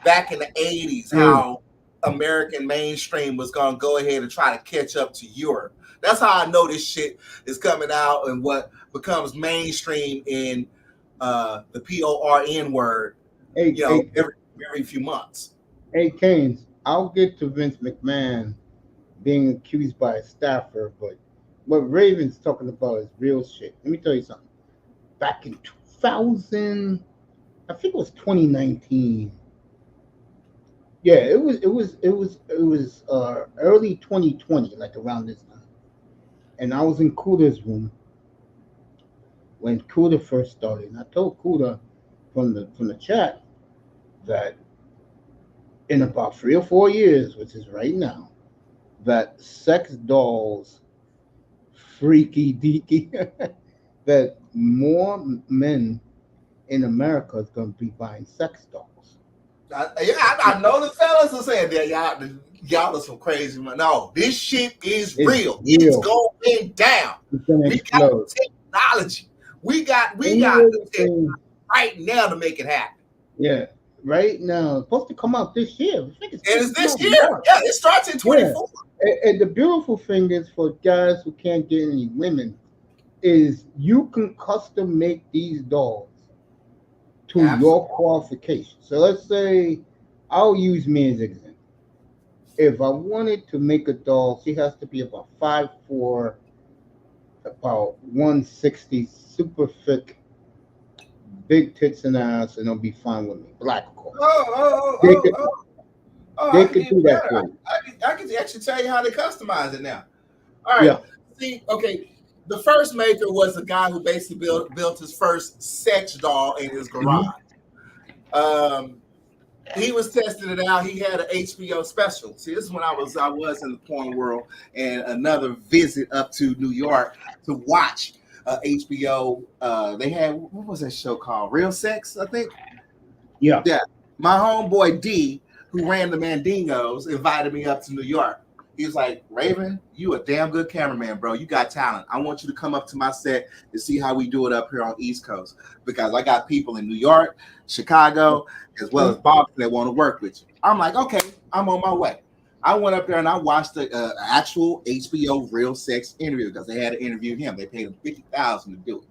back in the 80s, how American mainstream was going to go ahead and try to catch up to Europe. That's how I know this shit is coming out and what becomes mainstream in the PORN word, every few months. Hey, Keynes, I'll get to Vince McMahon being accused by a staffer, but what Raven's talking about is real shit. Let me tell you something. Back in 2000, I think it was 2019. Yeah, it was early 2020, like around this time. And I was in Kuda's room when Kuda first started. And I told Kuda from the chat that in about 3 or 4 years, which is right now, that sex dolls, freaky deaky, that more men in America is going to be buying sex dolls. I know the fellas are saying that y'all are some crazy man. No, this shit is real. It's going down. We got technology. We got the technology right now to make it happen. Yeah, right now. It's supposed to come out this year. It's this year. Yeah, it starts in 24. Yeah. And the beautiful thing is for guys who can't get any women is you can custom make these dolls to your qualifications. So let's say I'll use me as an example. If I wanted to make a doll, she has to be about 5'4", about 160, super thick, big tits and ass, and it'll be fine with me. Black, of course. They could do that for you. I can actually tell you how they customize it now. All right. Yeah. See, okay. The first maker was a guy who basically built his first sex doll in his garage. Mm-hmm. He was testing it out. He had an HBO special. See, this is when I was in the porn world, and another visit up to New York to watch HBO. They had, what was that show called? Real Sex, I think. Yeah. My homeboy D, who ran the Mandingos, invited me up to New York. He was like, Raven, you a damn good cameraman, bro. You got talent. I want you to come up to my set and see how we do it up here on East Coast. Because I got people in New York, Chicago, as well as Boston that want to work with you. I'm like, okay, I'm on my way. I went up there and I watched the actual HBO Real Sex interview because they had to interview him. They paid him $50,000 to do it.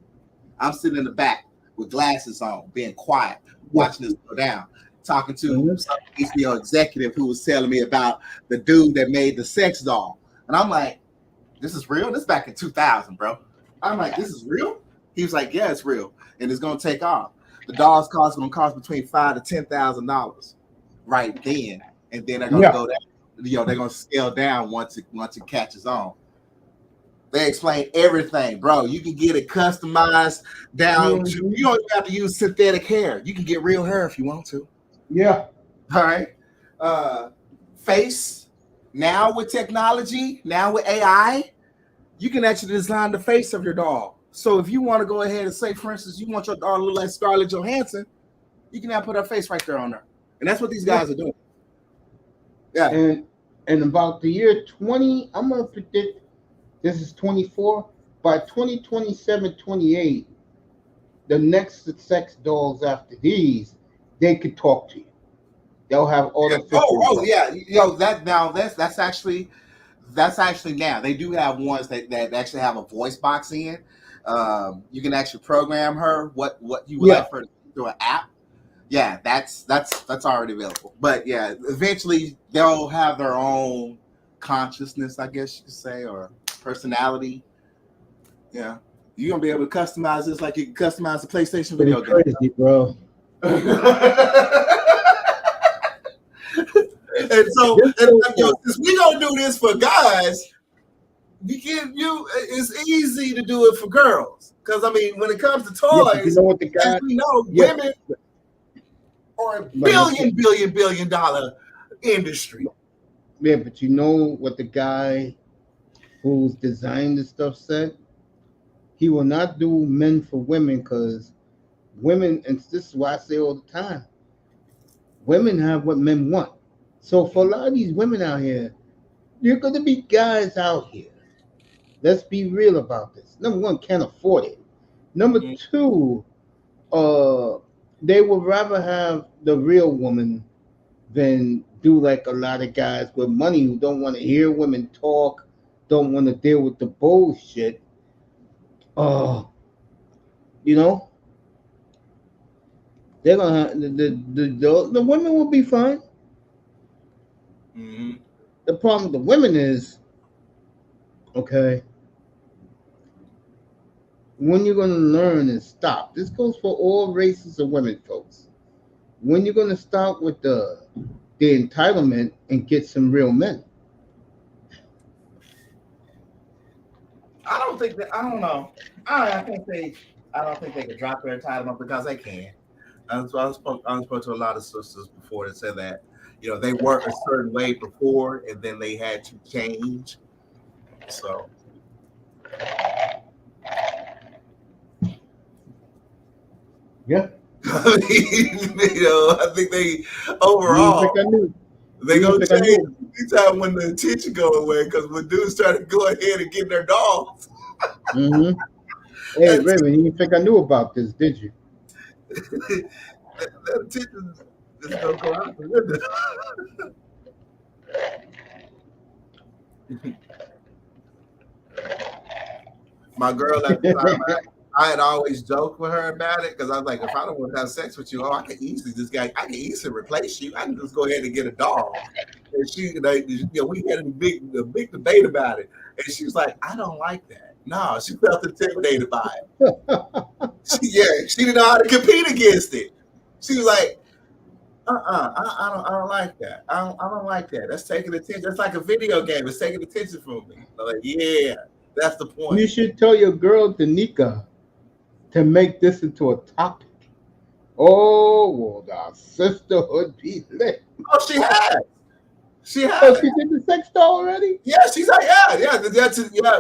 I'm sitting in the back with glasses on, being quiet, watching this go down. Talking to some HBO executive who was telling me about the dude that made the sex doll. And I'm like, this is real? This is back in 2000, bro. I'm like, this is real? He was like, yeah, it's real. And it's going to take off. The doll's going to cost between $5,000 to $10,000 right then. And then they're going to go down. They're going to scale down once it catches on. They explain everything, bro. You can get it customized down to, you don't even have to use synthetic hair. You can get real hair if you want to. Yeah. All right. Face. Now with technology, now with AI, you can actually design the face of your doll. So if you want to go ahead and say, for instance, you want your doll to look like Scarlett Johansson, you can now put her face right there on there. And that's what these guys are doing. Yeah. And about the year 20, I'm going to predict, this is 24, by 2027, 28, the next sex dolls after these, they could talk to you. They'll have all the. That's actually now. They do have ones that actually have a voice box in. You can actually program her what you would like for her to do through an app. Yeah, that's already available. But yeah, eventually they'll have their own consciousness, I guess you could say, or personality. Yeah, you're gonna be able to customize this like you can customize the PlayStation video game. Crazy, bro. And so, since we don't do this for guys, it's easy to do it for girls. Because I mean, when it comes to toys, you know what the guy, as we know, women are a billion dollar industry. Yeah, but you know what the guy who's designed the stuff said? He will not do men for women because women, and this is why I say all the time, women have what men want. So for a lot of these women out here, you're going to be guys out here. Let's be real about this. Number one, can't afford it. Number two, they would rather have the real woman than do like a lot of guys with money who don't want to hear women talk, don't want to deal with the bullshit. Oh, you know, they're gonna have, the women will be fine. Mm-hmm. The problem with the women is, okay, when you're gonna learn and stop. This goes for all races of women, folks. When you're gonna stop with the entitlement and get some real men. I don't think that. I don't know. I think they. I don't think they could drop their entitlement because they can. I spoke to a lot of sisters before that said that they were a certain way before and then they had to change. So Yeah. I mean, I think they You overall think I knew? they You gonna think I change knew? anytime when the attention go away because when dudes started going ahead and getting their dogs, Mm-hmm. Hey, that, Raven, you didn't think I knew about this, did you? that attention is gonna go out the window. My girl at the time, I had always joked with her about it because I was like, if I don't want to have sex with you, I can easily replace you. I can just go ahead and get a dog. And we had a big debate about it, and she was like, I don't like that. No, she felt intimidated by it. She didn't know how to compete against it. She was like, I don't like that. I don't like that. That's taking attention. That's like a video game. It's taking attention from me. I'm like, yeah, that's the point. You should tell your girl Danica to make this into a topic. Oh, well, the sisterhood be lit. Oh, she has. She Oh, has. she did the sex doll already? Yeah, she's like, yeah.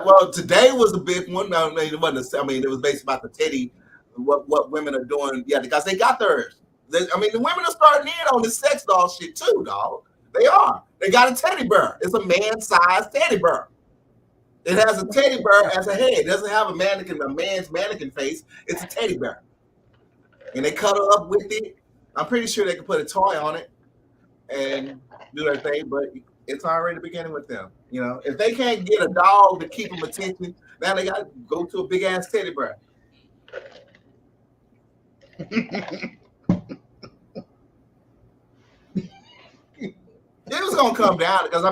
Well, today was a big one. I mean, it wasn't. I mean, it was based about the teddy, what women are doing. Yeah, because they got theirs. The women are starting in on this sex doll shit too, dog. They are. They got a teddy bear. It's a man-sized teddy bear. It has a teddy bear as a head. It doesn't have a man's mannequin face. It's a teddy bear. And they cuddle up with it. I'm pretty sure they can put a toy on it and do their thing, but it's already beginning with them. If they can't get a dog to keep them attention, now they got to go to a big ass teddy bear. It was gonna come down because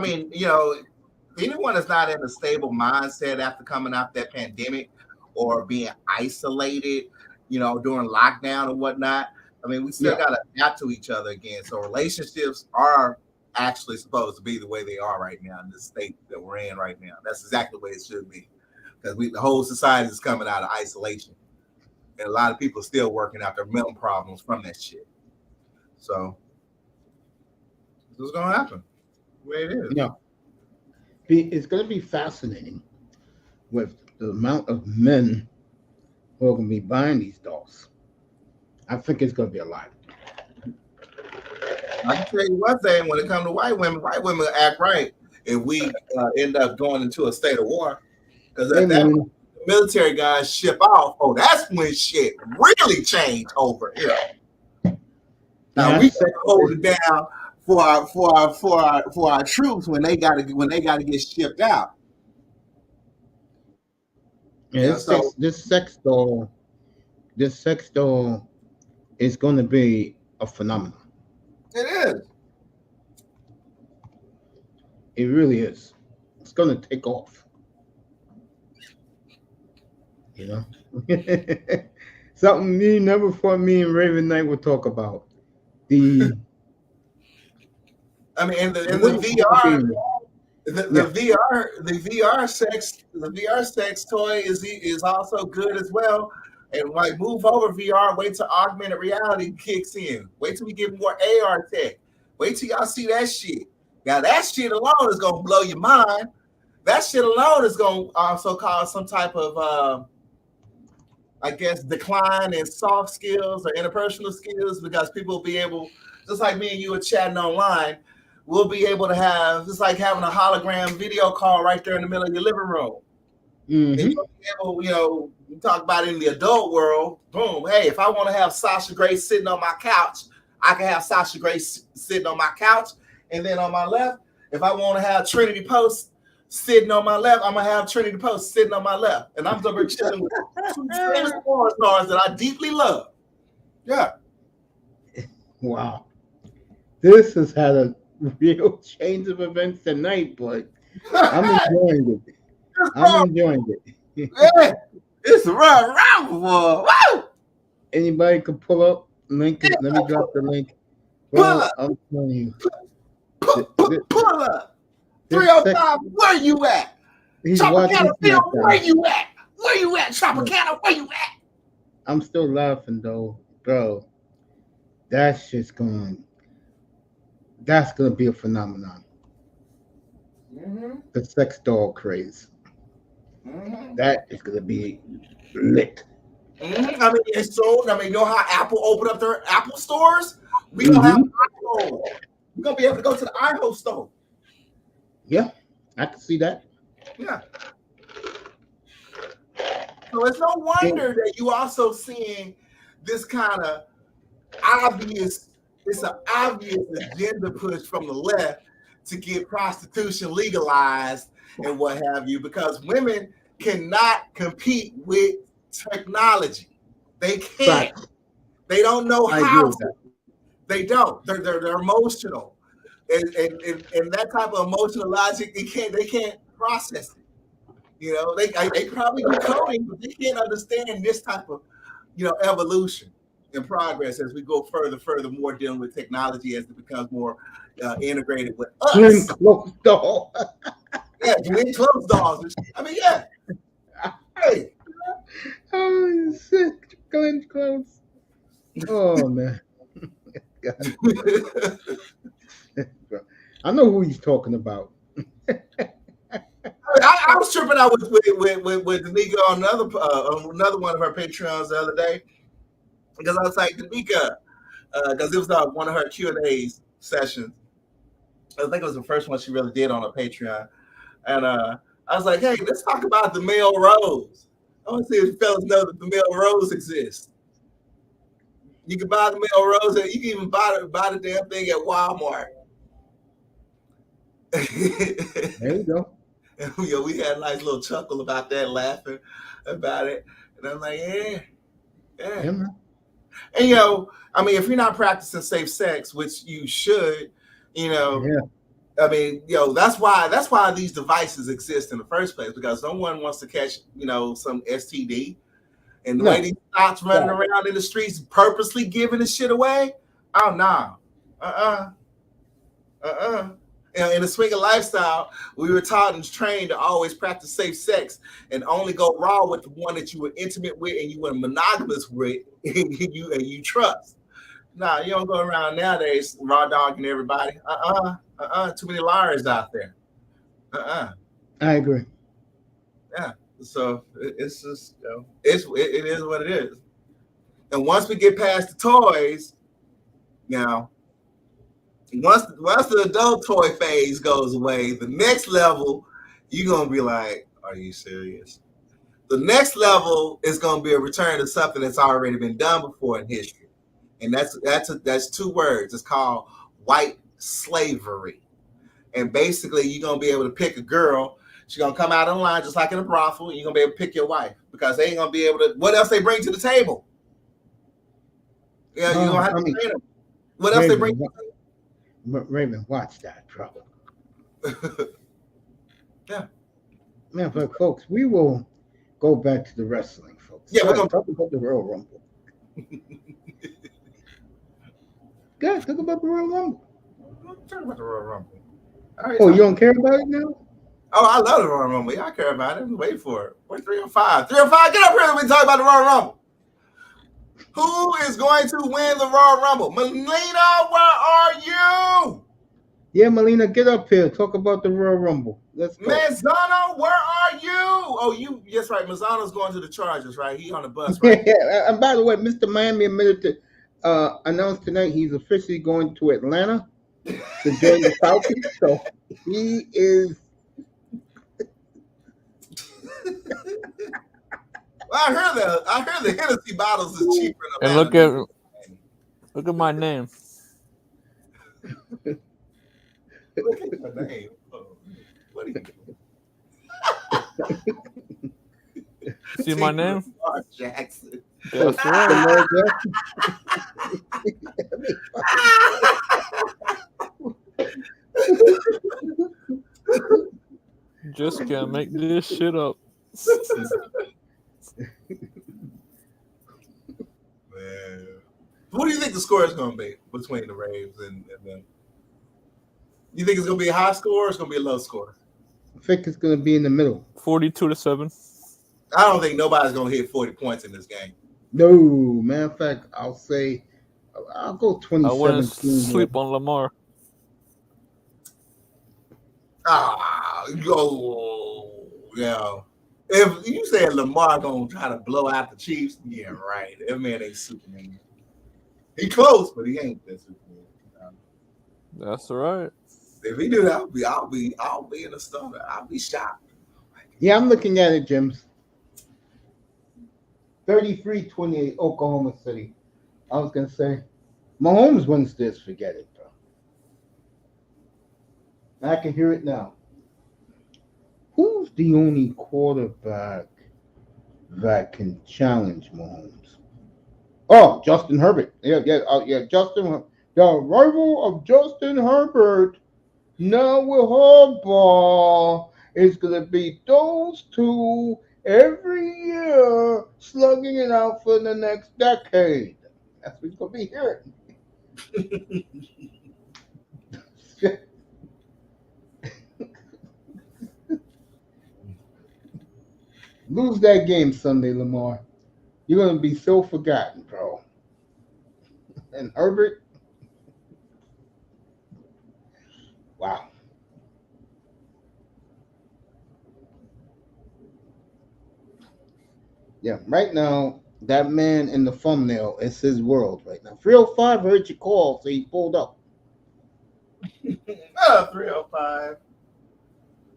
anyone that's not in a stable mindset after coming out that pandemic or being isolated, during lockdown and whatnot. I mean, we still got to adapt to each other again. So relationships are actually supposed to be the way they are right now in the state that we're in right now. That's exactly the way it should be because the whole society is coming out of isolation, and a lot of people are still working out their mental problems from that shit. So this is gonna happen. The way it is. Yeah. It's going to be fascinating with the amount of men who are going to be buying these dolls. I think it's going to be a lot. I can tell you one thing: when it comes to white women act right if we end up going into a state of war. Because at that point, the military guys ship off. Oh, that's when shit really changed over here. Now we can hold it down for our troops when they got to get shipped out. Yeah, this sex doll is going to be a phenomenon. It is. It really is. It's going to take off. Something you never thought me and Raven Knight would talk about. The VR. The VR sex toy is also good as well. And like move over VR, wait till augmented reality kicks in. Wait till we get more AR tech. Wait till y'all see that shit. Now that shit alone is gonna blow your mind. That shit alone is gonna also cause some type of decline in soft skills or interpersonal skills because people will be able, just like me and you are chatting online, we'll be able to have, just like having a hologram video call right there in the middle of your living room. Mm-hmm. And you'll be able, You talk about in the adult world, boom. Hey, if I want to have Sasha Grace sitting on my couch, I can have Sasha Grace sitting on my couch. And then on my left, if I want to have Trinity Post sitting on my left, I'm going to have Trinity Post sitting on my left. And I'm going to be chilling with two famous porn stars that I deeply love. Yeah. Wow. This has had a real change of events tonight, but I'm enjoying it. I'm enjoying it. Yeah. It's a Royal Rumble, boy. Woo! Anybody can pull up link. Let me drop the link. Well, I'm telling you. Pull up. 305, where you at? Tropicana, where you at? Where you at, Tropicana? Where you at? I'm still laughing though, bro. That's gonna be a phenomenon. Mm-hmm. The sex doll craze. Mm-hmm. That is gonna be lit. Mm-hmm. I mean, it's so. I mean, you know how Apple opened up their Apple stores? We gonna have iPhone. We're gonna be able to go to the iPhone store. Yeah, I can see that. Yeah. So it's no wonder that you also seeing this kind of obvious. It's an obvious agenda push from the left to get prostitution legalized and what have you, because women cannot compete with technology. They can't. Right. They don't know how. They don't. They're emotional, and that type of emotional logic they can't process it. You know, they probably do coding, but they can't understand this type of evolution and progress as we go further, more dealing with technology as it becomes more integrated with us. Glenn Close doll. Yeah, Glenn Close dolls. I mean, yeah. Hey. Oh, sick. Glenn Close. Oh man. I know who he's talking about. I was tripping out with Danica on another one of her Patreons the other day, because I was like, Danica, because it was one of her Q&A sessions. I think it was the first one she really did on her Patreon, and I was like, hey, let's talk about the male rose. I want to see if fellas know that the male rose exists. You can buy the male rose, and you can even buy the damn thing at Walmart. There you go. And we had a nice little chuckle about that, laughing about it. And I'm like, yeah. And I mean, if you're not practicing safe sex, which you should, I mean, that's why these devices exist in the first place, because no one wants to catch, some STD. And the way these thoughts running around in the streets purposely giving the shit away, oh, no. In the swinger lifestyle, we were taught and trained to always practice safe sex and only go raw with the one that you were intimate with and you were monogamous with and you trust. Nah, you don't go around nowadays raw dogging everybody. Too many liars out there. I agree. Yeah. So it's just it is what it is. And once we get past the toys, once the adult toy phase goes away, the next level, you're gonna be like, are you serious? The next level is gonna be a return to something that's already been done before in history. And that's two words. It's called white slavery. And basically you're gonna be able to pick a girl. She's gonna come out online just like in a brothel, and you're gonna be able to pick your wife, because they ain't gonna be able to. What else they bring to the table? Yeah, you're gonna have to train them. What else they bring to the table? Raymond, watch that, bro. Yeah. Man, but folks, we will go back to the wrestling, folks. Yeah, we're gonna talk about the Royal Rumble. Guys, talk about the Royal Rumble. Talk about the Royal Rumble. You don't care about it now? Oh, I love the Royal Rumble. Yeah, I care about it. Wait for it. Where's 305? 305, get up here and we talk about the Royal Rumble. Who is going to win the Royal Rumble? Melina, where are you? Yeah, Melina, get up here. Talk about the Royal Rumble. Let's go. Mazzano, where are you? Oh, yes, right. Mazzano's going to the Chargers, right? He on the bus, right? Yeah, and by the way, Mr. Miami admitted to announce tonight he's officially going to Atlanta to join the Falcons. So he is. Well, I heard the Hennessy bottles is cheaper in And Atlanta. look at my name. Look at your name. Oh, what are you doing? See my name? Lamar Jackson. That's right. Just can't make this shit up. Man. What do you think the score is going to be between the Ravens and them? You think it's going to be a high score or it's going to be a low score? I think it's going to be in the middle. 42-7. I don't think nobody's going to hit 40 points in this game. No, matter of fact, I'll go 27. I wouldn't sleep on Lamar. Yeah. If you said Lamar going to try to blow out the Chiefs, yeah, right. That man ain't Superman. He close, but he ain't that Superman. That's right. If he do that, I'll be in the stomach. I'll be shocked. Yeah, I'm looking at it, James. 33-28, Oklahoma City. I was going to say, Mahomes wins this, forget it, bro. I can hear it now. Who's the only quarterback that can challenge Mahomes? Oh, Justin Herbert. Yeah, Justin. The rival of Justin Herbert now with Harbaugh is going to be those two every year slugging it out for the next decade. That's what we're going to be hearing. Lose that game Sunday, Lamar. You're going to be so forgotten, bro. And Herbert, wow. Yeah, right now, that man in the thumbnail is his world right now. 305 heard your call, so he pulled up. 305.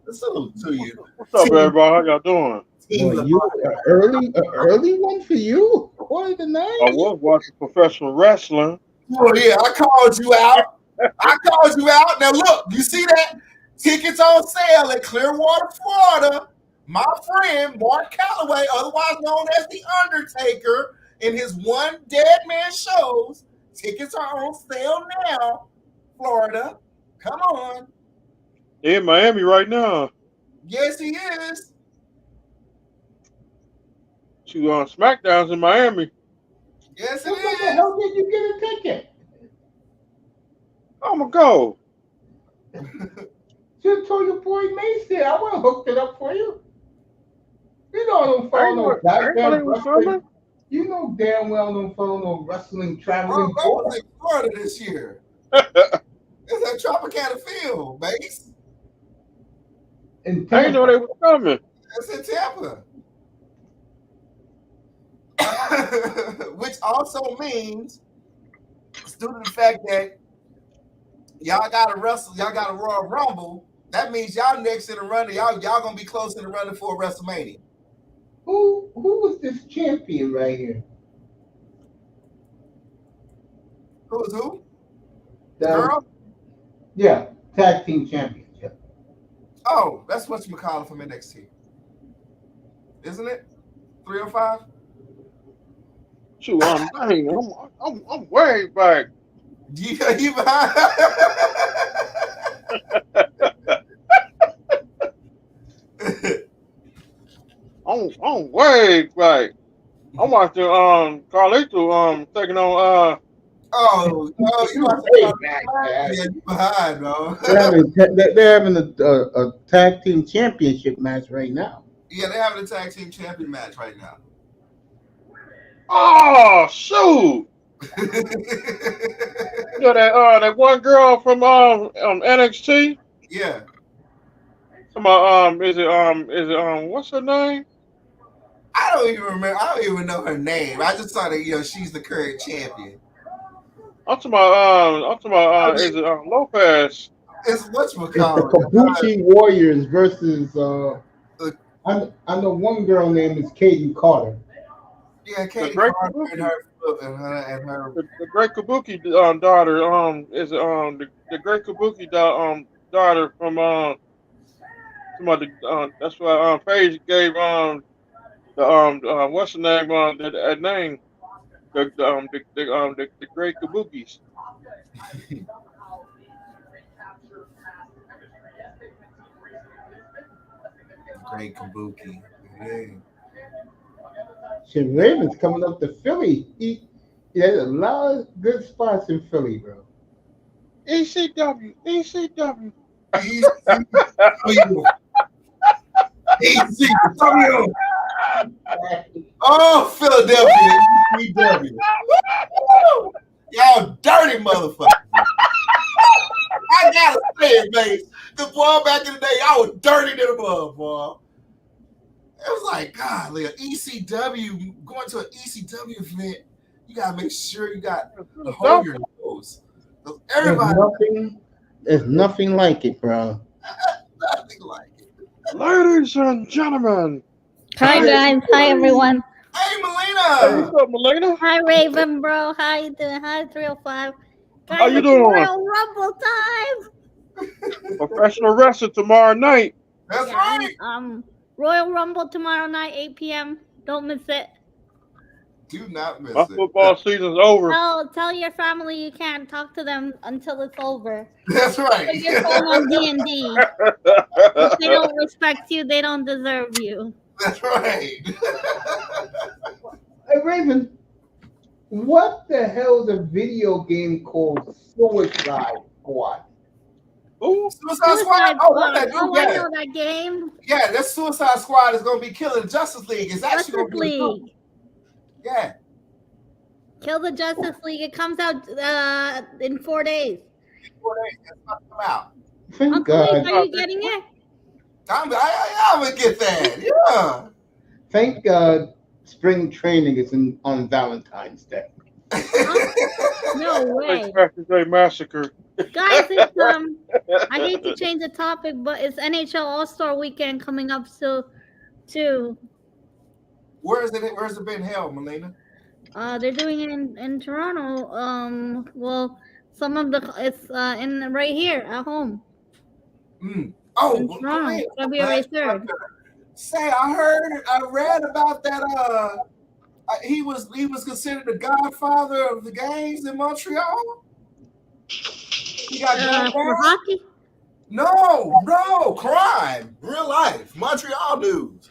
It's a little to you. What's up, everybody? How y'all doing? Well, you early one for you? Quarter to 9? I was watching professional wrestling. Oh, yeah, I called you out. Now, look, you see that? Tickets on sale at Clearwater, Florida. My friend, Mark Calloway, otherwise known as The Undertaker, in his One Dead Man shows. Tickets are on sale now, Florida. Come on. They're in Miami right now. Yes, he is. She on SmackDown's in Miami. Yes, it What the is. hell did you get a ticket? I'm going to go. Just told your boy Mason. I would have hooked it up for you. You know I don't follow no goddamn wrestling. You know damn well I don't follow no wrestling traveling. I was in Florida this year. It's at Tropicana Field, base. I didn't know they were coming. It's in Tampa. Which also means, due to the fact that y'all got to wrestle, y'all got a Royal Rumble, that means y'all next in the running, y'all gonna be close in the running for WrestleMania. Who was this champion right here? Who's who? The Girl? Yeah, tag team championship. Oh, that's what you call it from NXT. Isn't it? 305? Shoot, I'm way back. Yeah, you behind. I'm way back. I'm watching Carlito taking on Oh, you are Way back, yeah, man. you behind, bro. They're having a tag team championship match right now. Yeah, they're having a tag team champion match right now. Oh shoot! You know that one girl from NXT? Yeah. Is it what's her name? I don't even remember. I don't even know her name. I just saw that she's the current champion. I'm talking about is it Lopez? It's It's the Kabuki Warriors versus I know one girl named is Kaden Carter. Yeah, Katie great Carter and Kabuki. her. The great Kabuki daughter is the great Kabuki daughter from somebody that's why Paige gave the what's the name that name the great Kabukis. Great Kabuki. Yeah. Shit, Ravens coming up to Philly. There's a lot of good spots in Philly, bro. ECW. ECW. ECW. Oh, Philadelphia. ECW. Y'all dirty motherfuckers. I gotta say it, man. The boy back in the day, I was dirty to the mud, boy. It was like, God, ECW, going to an ECW event, you gotta make sure you got the hold your nose. Everybody, There's nothing like it, bro. nothing like it. Ladies and gentlemen. Hi guys, hi everyone. Hey, Hey, Melina. what's up, Melina? Hi Raven, bro. How you doing? Hi 305. Guys, How you it's doing? Royal Rumble time. Professional wrestler tomorrow night. That's Yeah, right. Royal Rumble tomorrow night, 8 p.m. Don't miss it. Do not miss My it. football season's over. Tell your family you can't talk to them until it's over. That's right. Put your phone on D&D. If they don't respect you, they don't deserve you. That's right. Hey, Raven, what the hell is a video game called Suicide Squad? Ooh, Suicide Squad? Oh, Squad. that, Oh, yeah. I know that game. Yeah, that Suicide Squad is going to be killing Justice League. It's actually Justice going to be League. Yeah. Kill the Justice League. It comes out in 4 days. 4 days. It's not come out. Thank Uncle Ace, God. are you getting it? I'm going to get that. Yeah. Thank God spring training is on Valentine's Day. No way. Expected Day Massacre. Guys, it's I hate to change the topic, but it's NHL All-Star Weekend coming up too. Where's it been held, Melina? They're doing it in Toronto. Well, some of it's in right here at home. Oh, In Toronto, Melina, February 3rd. Say, I read about that. He was considered the godfather of the games in Montreal. He got gunned For down? hockey? No, crime, real life, Montreal news.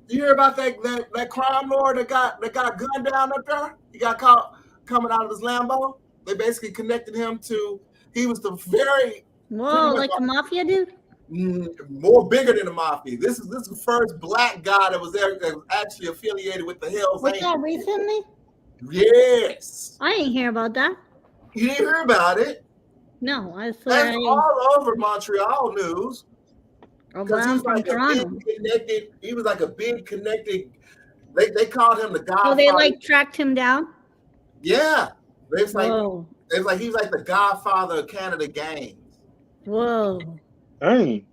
You hear about that crime lord that got gunned down up there? He got caught coming out of his Lambo. They basically connected him to. He was the very Whoa, like a mafia dude? more bigger than the mafia. This is the first black guy that was actually affiliated with the Hells Was that Angels. recently? Yes. I didn't hear about that. You didn't hear about it? No, I swear. That's all over Montreal news. Oh, but Because I'm he's from like a Toronto. big connected. He was like a big connected. They called him the Godfather. So they like tracked him down? Yeah. It's like Whoa. he's like the Godfather of Canada games. Whoa. Dang.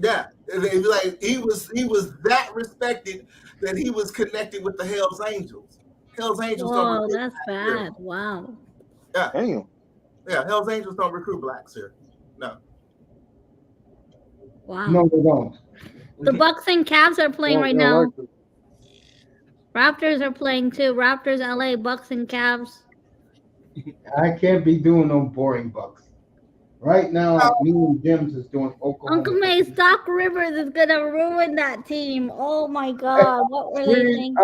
Yeah. It was like he was that respected that he was connected with the Hells Angels. Hells Angels don't Whoa, recruit that's blacks here. bad. Wow. Yeah. Damn. Yeah, Hells Angels don't recruit blacks here. No. Wow. No, they don't. The Bucks and Cavs are playing right now. Like Raptors are playing too. Raptors, LA, Bucks and Cavs. I can't be doing no boring Bucks. Right now, me and Jim's is doing Oklahoma. Uncle May's Doc Rivers is gonna ruin that team. Oh my God, what were they thinking?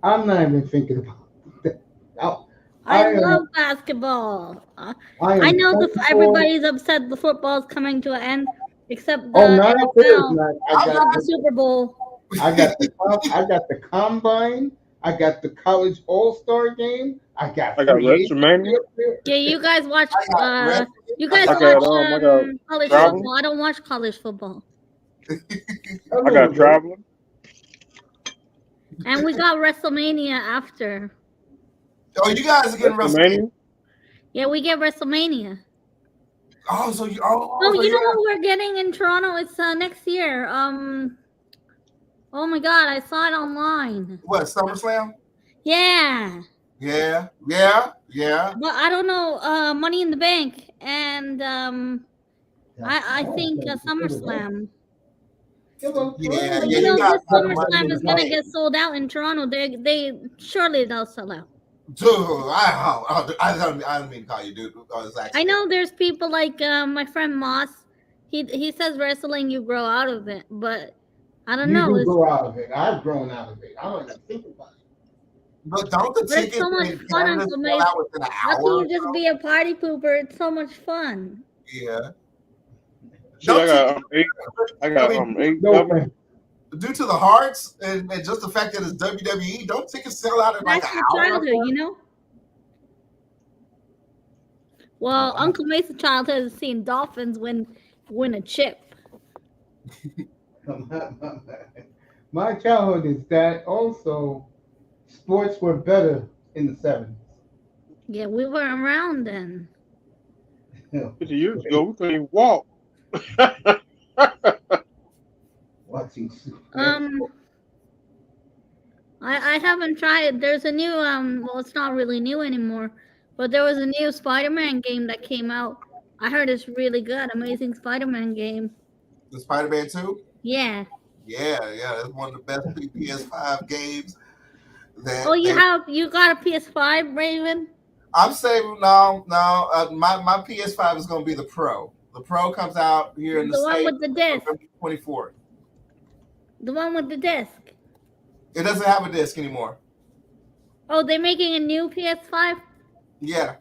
I'm not even thinking about that. I love basketball. I know everybody's upset the football's coming to an end, except the NFL. I got The Super Bowl. I got the combine. I got the college all-star game. I got WrestleMania. Yeah, you guys watch. I College traveling. football. I don't watch college football. I got traveling. And we got WrestleMania after. Oh, you guys are getting WrestleMania? Yeah, we get WrestleMania. Oh, so you Oh, you know what we're getting in Toronto? It's next year. Oh my God, I saw it online. What, SummerSlam? Yeah. Yeah. But I don't know. Money in the Bank and I think SummerSlam. Yeah, You know, this SummerSlam is gonna get sold out in Toronto. They'll sell out. Dude, I don't mean to call you dude. I know there's people like my friend Moss. He says wrestling you grow out of it, but I don't know. You do grow out of it. I've grown out of it. I don't even think about it. But don't the tickets so much fun sell out within an hour? How can you just be a party pooper? It's so much fun. Yeah. See, I got 8. Due to the hearts and just the fact that it's WWE, don't tickets sell out in like an hour? Childhood, you know. Well, Uncle Mace's childhood is seeing Dolphins win a chip. My childhood is that also sports were better in the 70s. Yeah, we weren't around then. 50 years ago, we couldn't even walk. Watching. I haven't tried. There's a new well, it's not really new anymore, but there was a new Spider-Man game that came out. I heard it's really good. Amazing Spider-Man game. The Spider-Man 2? Yeah. Yeah. It's one of the best PS5 games. You got a PS5, Raven? I'm saying no. My PS5 is going to be the Pro. The Pro comes out here in the one with the disc. 24th. The one with the disc. It doesn't have a disc anymore. Oh, they're making a new PS5? Yeah.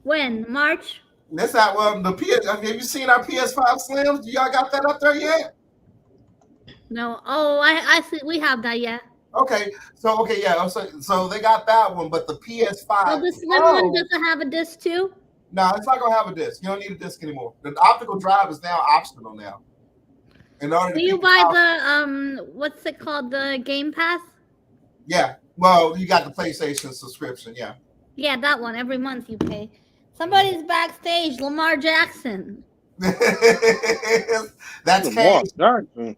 When? March? That's not have you seen our PS5 Slims? Y'all got that up there yet? No. Oh, I see. We have that yet. Okay. So they got that one, but the PS5. So the Slim one doesn't have a disc too? No, it's not gonna have a disc. You don't need a disc anymore. The optical drive is now optional now. Do you buy the what's it called, the Game Pass? Yeah. Well, you got the PlayStation subscription, yeah. Yeah, that one. Every month you pay. Somebody's backstage, Lamar Jackson. That's Lamar Jackson.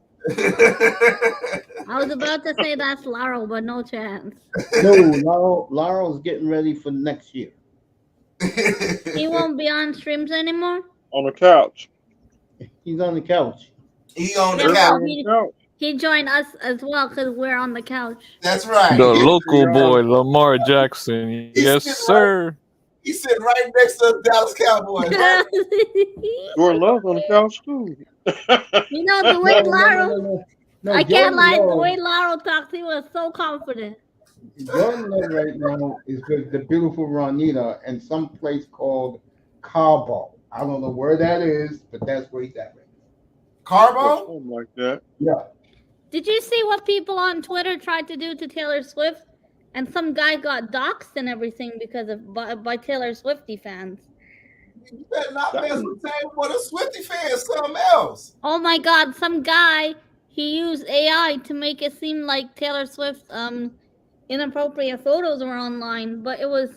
I was about to say that's Laurel, but no chance. No, Laurel's getting ready for next year. He won't be on streams anymore? On the couch. He's on the couch. He on the couch. He joined us as well because we're on the couch. That's right. The local boy, Lamar Jackson. Yes, sir. He's sitting right next to the Dallas Cowboys. Jordan Love's on the couch too. You know, the way Laurel, I can't lie, the way Laurel talks, he was so confident. Jordan Love right now is with the beautiful Ronita in some place called Cabo. I don't know where that is, but that's where he's at right now. Carbo? Something like that. Yeah. Did you see what people on Twitter tried to do to Taylor Swift? And some guy got doxxed and everything because of by Taylor Swiftie fans. You better not mess with Taylor for the Swiftie fans, something else. Oh my God! Some guy, he used AI to make it seem like Taylor Swift's inappropriate photos were online, but it was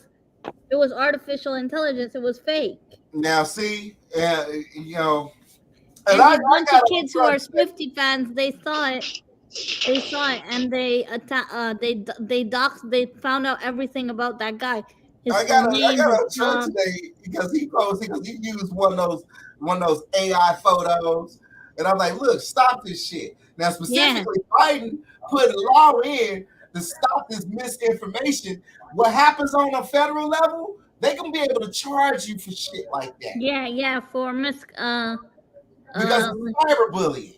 artificial intelligence. It was fake. Now see, you know. And a bunch of kids who are Swiftie fans, they saw it. And they found out everything about that guy. I got a shirt today because he used one of those AI photos, and I'm like, look, stop this shit. Now specifically, Biden put law in to stop this misinformation. What happens on a federal level, they can be able to charge you for shit like that. Yeah, for because of cyberbullying.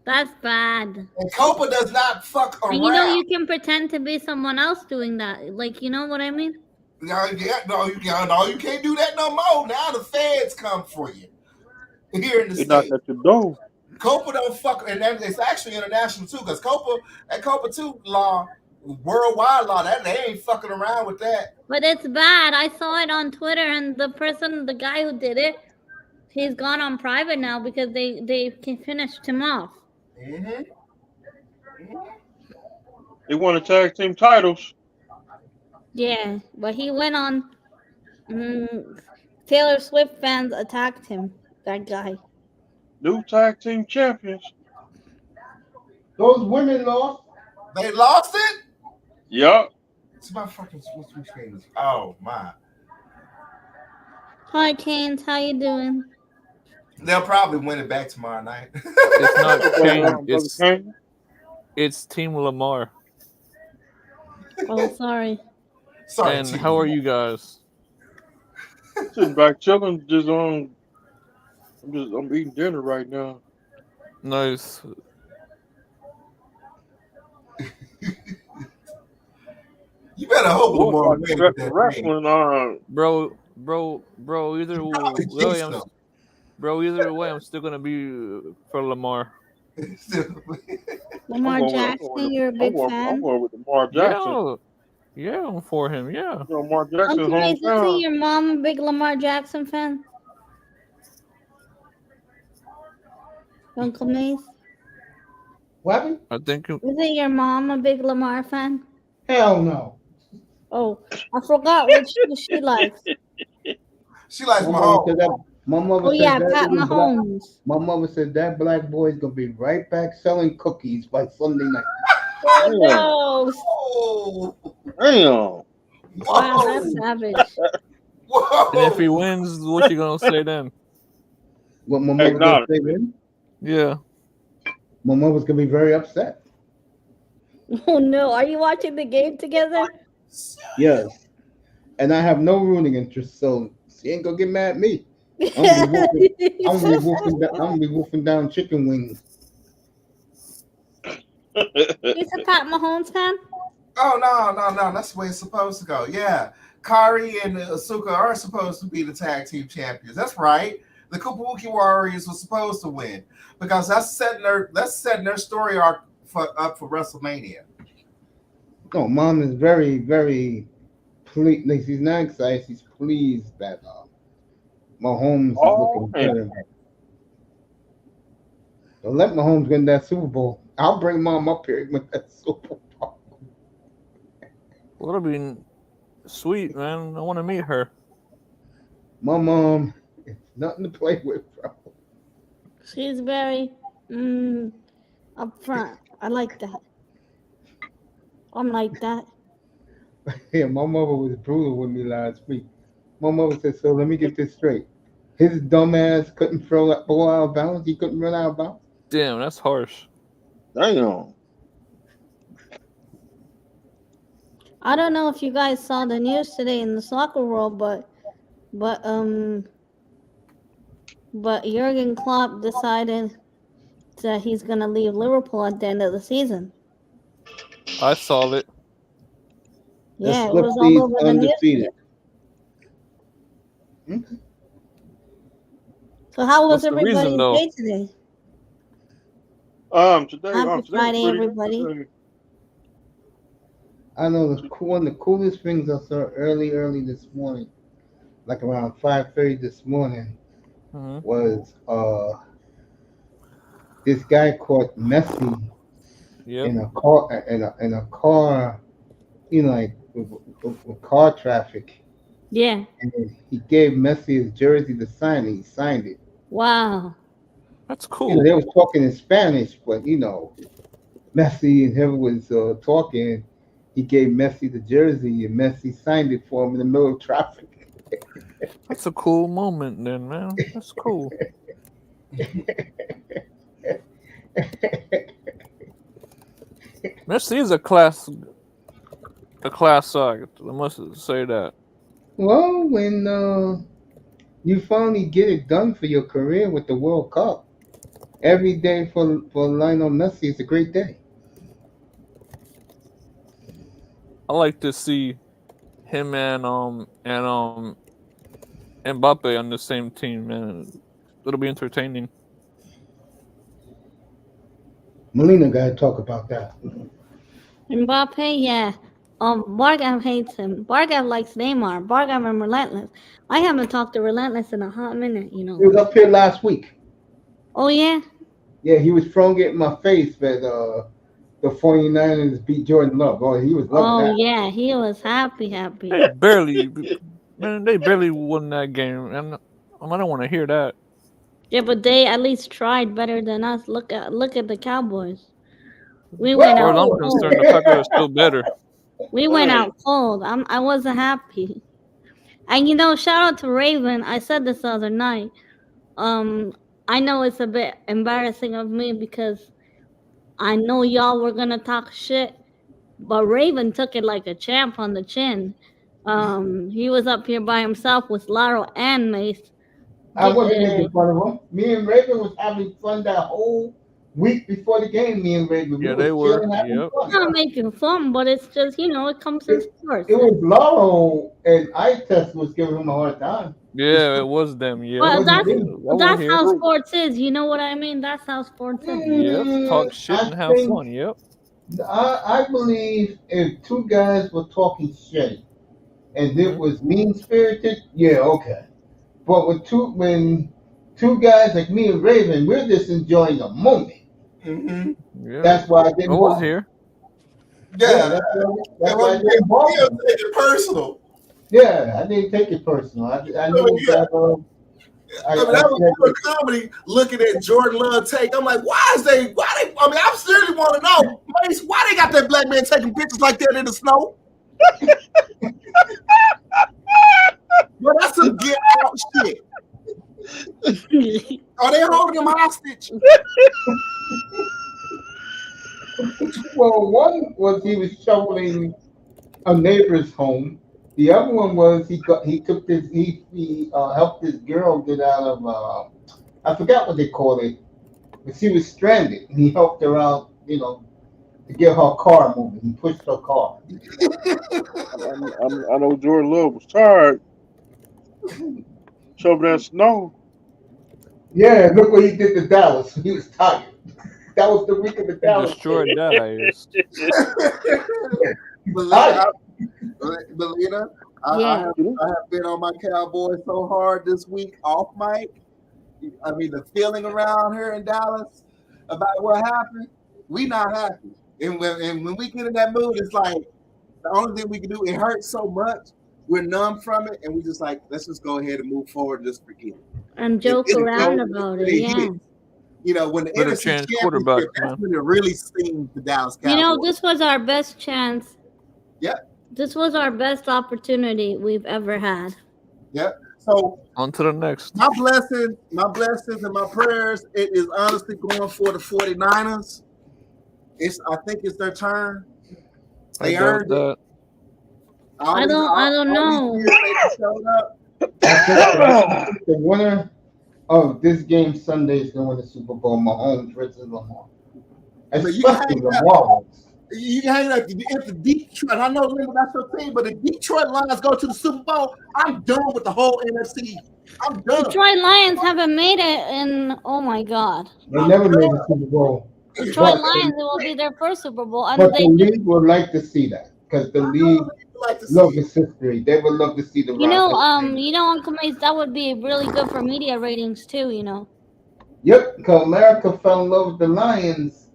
That's bad. And COPA does not fuck around. And you know you can pretend to be someone else doing that. Like, you know what I mean? You can't do that no more. Now the feds come for you. Here in the state. Knock at the door. COPA don't fuck, and it's actually international too, because COPA 2 law, worldwide law, that they ain't fucking around with that. But it's bad. I saw it on Twitter, and the guy who did it, he's gone on private now because they finished him off. Mm-hmm. They won the tag team titles. Yeah, but he went on. Taylor Swift fans attacked him. That guy. New tag team champions. Those women lost. They lost it? Yup. It's my fucking Switch games. Oh my. Hi, Canes. How you doing? They'll probably win it back tomorrow night. It's not Kane. Brother Kane. It's Team Lamar. Oh, sorry. Sorry. And T. how are you guys? Sitting back chilling, I'm eating dinner right now. Nice. You better hope Lamar wins with that ring. Wrestling, Bro, either Probably way, jinx either way, I'm still gonna be for Lamar. Lamar Jackson, you're a big I'm fan. going with Lamar Jackson. Yeah, I'm for him. Yeah. Lamar Jackson Uncle Mace, isn't hometown. your mom a big Lamar Jackson fan? Uncle Mace, What happened? I think isn't your mom a big Lamar fan? Hell no. Oh, I forgot what she likes. She likes My mother Mahomes. said that. My mother Oh said yeah, that Pat little black- Mahomes. My mother said that black boy's gonna be right back selling cookies by Sunday night. Oh no! Whoa. Damn. Wow, Whoa. that's savage. Whoa. And if he wins, what you gonna say then? What my mother Acknowledge. gonna say then? Yeah. My mother's gonna be very upset. Oh no! Are you watching the game together? Yes. And I have no rooting interest, so she ain't gonna get mad at me. I'm gonna be wolfing down chicken wings. He's a Pat Mahomes fan. Oh no. That's the way it's supposed to go. Yeah. Kari and Asuka are supposed to be the tag team champions. That's right. The Kabuki Warriors were supposed to win because that's setting their story arc up for WrestleMania. No, mom is very, very pleased. Like, she's not excited. She's pleased that Mahomes is looking better. So let Mahomes win that Super Bowl. I'll bring mom up here with that Super Bowl. Well, that'll be sweet, man. I want to meet her. My mom is nothing to play with, bro. She's very upfront. I like that. I'm like that. Yeah, my mother was brutal with me last week. My mother said, so let me get this straight. His dumb ass couldn't throw that ball out of bounds. He couldn't run out of bounds. Damn, that's harsh. Damn. I don't know if you guys saw the news today in the soccer world, but Jurgen Klopp decided that he's gonna leave Liverpool at the end of the season. I saw it. Yeah, it The was Swifties all over the news. undefeated. So how What's was the everybody's reason, though? day today? Today, Happy today Friday, pretty- everybody. I know one of the coolest things I saw early this morning, like around 5:30 this morning, Mhm. was this guy caught Messi Yep. in a car, you know, like with car traffic, Yeah. and then he gave Messi his jersey to sign, and he signed it. Wow. That's You know, cool. they was talking in Spanish, but you know, Messi and him was talking. He gave Messi the jersey, and Messi signed it for him in the middle of traffic. That's a cool moment, then, man. That's cool. Messi is a class act. I must say that. Well, when you finally get it done for your career with the World Cup, every day for Lionel Messi is a great day. I like to see him and Mbappe on the same team, man. It'll be entertaining. Melina got to talk about that. Mbappe, yeah. Bargav hates him. Bargav likes Neymar. Bargav and Relentless. I haven't talked to Relentless in a hot minute, you know. He was up here last week. Oh yeah? Yeah, he was throwing it in my face that the 49ers beat Jordan Love. Oh, he was loving Oh that. yeah, he was happy. Barely Man, they barely won that game, and I don't want to hear that. Yeah, but they at least tried better than us. Look at the Cowboys. We As went far as out I'm cold. concerned, the Packers are still better. We went out cold. I wasn't happy. And shout out to Raven. I said this the other night. I know it's a bit embarrassing of me because I know y'all were gonna talk shit, but Raven took it like a champ on the chin. He was up here by himself with Laro and Mace. I wasn't making fun of him. Me and Raven was having fun that whole week before the game. Me and Raven, Yeah, we they was were. chilling, having Yep. fun. Not making fun, but it's just it comes in sports. It was Laurel and I Test was giving him a hard time. Yeah, it was them. Yeah. Well, wasn't that's me. how sports is. You know what I mean? That's how sports is. Yep. Talk shit and have fun. Yep. I believe if two guys were talking shit and it was mean spirited, yeah, okay. But when two guys like me and Raven, we're just enjoying a moment. Mm-hmm. Yeah. That's why I didn't. I was here. Yeah, that's why I you didn't bother. don't take it personal. Yeah, I didn't take it personal. I knew that. That was pure comedy. Looking at Jordan Love take, I'm like, why they? I mean, I seriously want to know, Mace, why they got that black man taking pictures like that in the snow? Well, that's some get out shit. Are they holding him hostage? Well, one was he was shoveling a neighbor's home. The other one was he helped this girl get out of I forgot what they called it, but she was stranded and he helped her out, to get her car moving. He pushed her car. I know Jordan Love was tired. Shovel that snow. Yeah, look what he did to Dallas. He was tired. That was the week of the Dallas. Destroyed Dallas. Belina, I have been on my Cowboys so hard this week off mic. I mean, the feeling around here in Dallas about what happened, we not happy. And when we get in that mood, it's like the only thing we can do, it hurts so much. We're numb from it, and we just like, let's just go ahead and move forward and just forget it. And joke around about it, yeah. When the Better NFC chance Championship, quarterback, that's when it really stings the Dallas Cowboys. This was our best chance. Yep. This was our best opportunity we've ever had. Yep. So on to the next. My blessings and my prayers, it is honestly going for the 49ers. I think it's their turn. They earned it. I don't know. The winner of this game Sunday is going to win the Super Bowl. Mahomes versus Lamar. Especially Lamar. You can hang out if the Detroit. I know that's your team, but if Detroit Lions go to the Super Bowl, I'm done with the whole NFC. I'm done. Detroit Lions haven't made it in. Oh my God. They never made the Super Bowl. Detroit Lions, it will be their first Super Bowl. But the league would like to see that because the league love this history. They would love to see the. Uncle Mace, that would be really good for media ratings too. Yep, because America fell in love with the Lions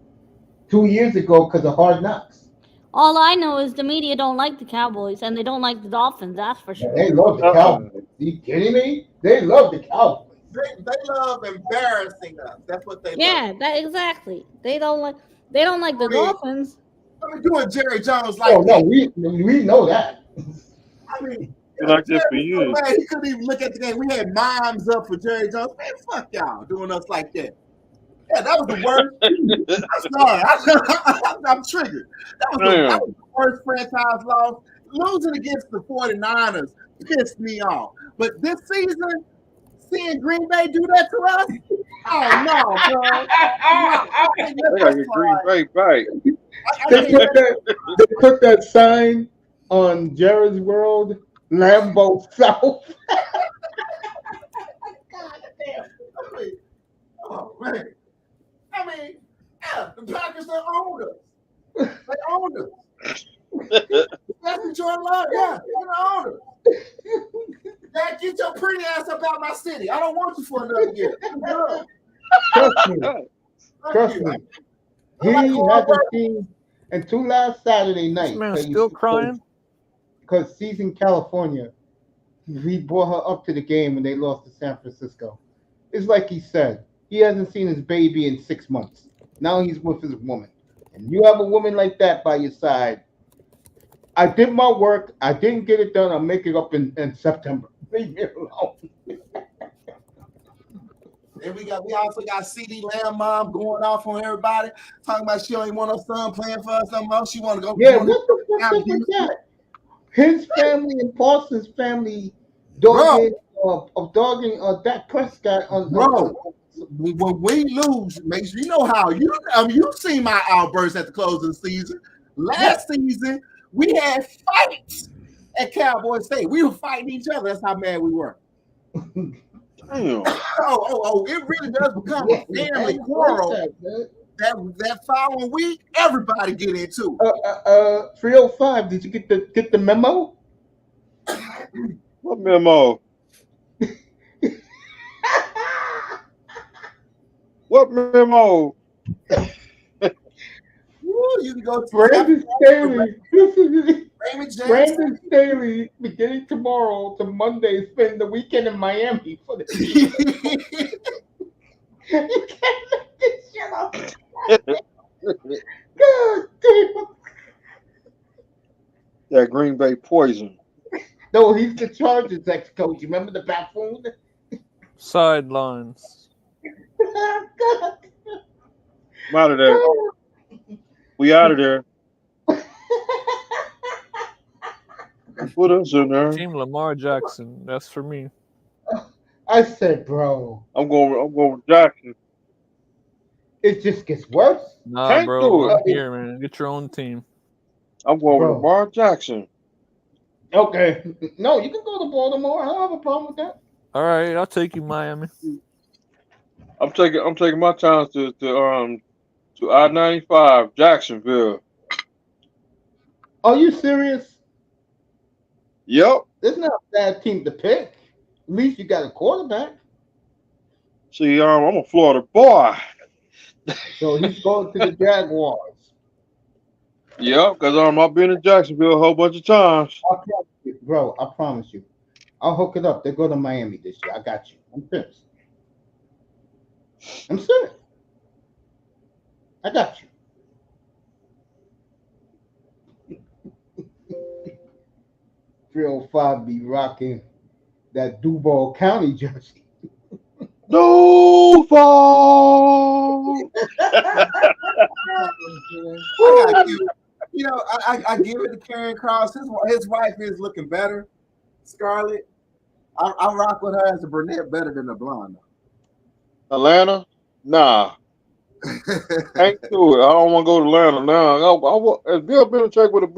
2 years ago because of Hard Knocks. All I know is the media don't like the Cowboys and they don't like the Dolphins. That's for sure. They love the Cowboys. Are you kidding me? They love the Cowboys. They love embarrassing us. That's what they love. Yeah, exactly. They don't like the Dolphins. I mean, doing Jerry Jones like no, we know that. I mean, like that for years. Man, he couldn't even look at the game. We had mimes up for Jerry Jones. Man, fuck y'all doing us like that. Yeah, that was the worst. I'm sorry. I'm triggered. That was the worst franchise loss. Losing against the 49ers pissed me off. But this season, seeing Green Bay do that to us, oh no, bro. They got your Green Bay fight. They put that sign on Jared's World, Lambeau South. God damn. Oh man. I mean, yeah, the Packers they owned us. They owned us. That's Detroit Love. Yeah, they owned us. Dad, get your pretty ass up out my city. I don't want you for another year. Trust me. He had the team until last Saturday night. This man's still crying? Because he's in California. he brought her up to the game when they lost to San Francisco. It's like he said, he hasn't seen his baby in 6 months. Now he's with his woman. And you have a woman like that by your side. I did my work. I didn't get it done. I'll make it up in September. Leave me alone. And we also got CD Lamb mom going off on everybody, talking about she only want her son playing for us no more. She want to go. Yeah, what the fuck up with that? His family and Parsons' family dogging Dak Prescott on. Bro, when we lose, make sure you know how you've seen my outbursts at the close of the season. Last season, we had fights at Cowboy State. We were fighting each other. That's how mad we were. Damn. It really does become a family quarrel. That following week, everybody get into it. 305. Did you get the memo? What memo? What memo? You can go to Brandon Staley. Raymond James. Brandon Staley beginning tomorrow to Monday. Spend the weekend in Miami for the team. You can't make this shit up. God damn. That Green Bay poison. No, he's the Chargers ex-coach. You remember the buffoon? Sidelines. God. I'm out of there. We out of there. Put us in there. Team Lamar Jackson. That's for me. I said, bro. I'm going with Jackson. It just gets worse. Nah, Can't bro. do it. I'm here, man. Get your own team. I'm going Bro. with Lamar Jackson. Okay. No, you can go to Baltimore. I don't have a problem with that. All right, I'll take you, Miami. I'm taking my chance to I-95 Jacksonville. Are you serious? Yep. It's not a bad team to pick. At least you got a quarterback. See, I'm a Florida boy. So he's going to the Jaguars. Yep, because I've been in Jacksonville a whole bunch of times. I promise you, bro, I promise you. I'll hook it up. They go to Miami this year. I got you. I'm serious. I'm serious. I got you. 305 be rocking that Duval County jersey. Duval. I give it to Karen Cross. His wife is looking better. Scarlett. I rock with her as a brunette better than a blonde. Atlanta? Nah. Ain't do it. I don't want to go to Atlanta now. If Bill Belichick would have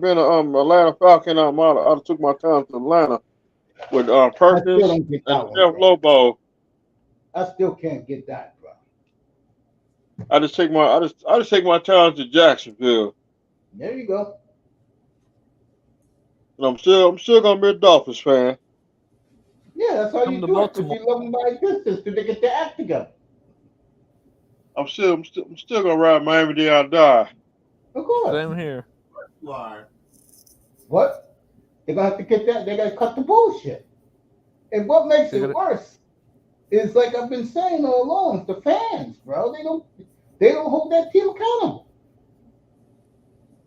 been Atlanta Falcon, I'd have took my time to Atlanta with Perkins and Jeff Lobo. I still can't get that, bro. I just take my time to Jacksonville. There you go. And I'm still gonna be a Dolphins fan. Yeah, that's how Come you to do it. Because Baltimore. you love them by distance. Till they get their act together. I'm still gonna ride Miami till I die. Of course. Same here. What? They're gonna have to get that. They gotta cut the bullshit. And what makes it worse is, like I've been saying all along, the fans, bro. They don't hold that team accountable.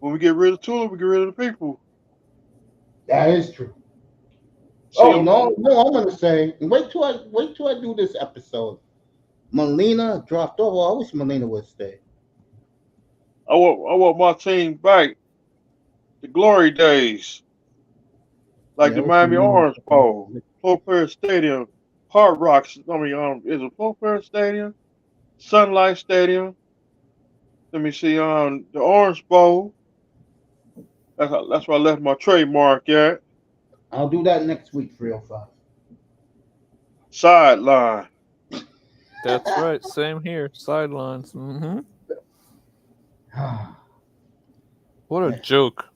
When we get rid of Tula, we get rid of the people. That is true. See, No, I'm gonna say wait till I do this episode. Molina dropped off. I wish Molina would stay. I want my team back. The glory days. Like the Miami Orange Bowl, Flofair Stadium, Hard Rocks. Is it Flofair Stadium? Sunlight Stadium. Let me see. The Orange Bowl. That's where I left my trademark at. I'll do that next week, 305. Sideline. That's right. Same here. Sidelines. Mm-hmm. What a joke.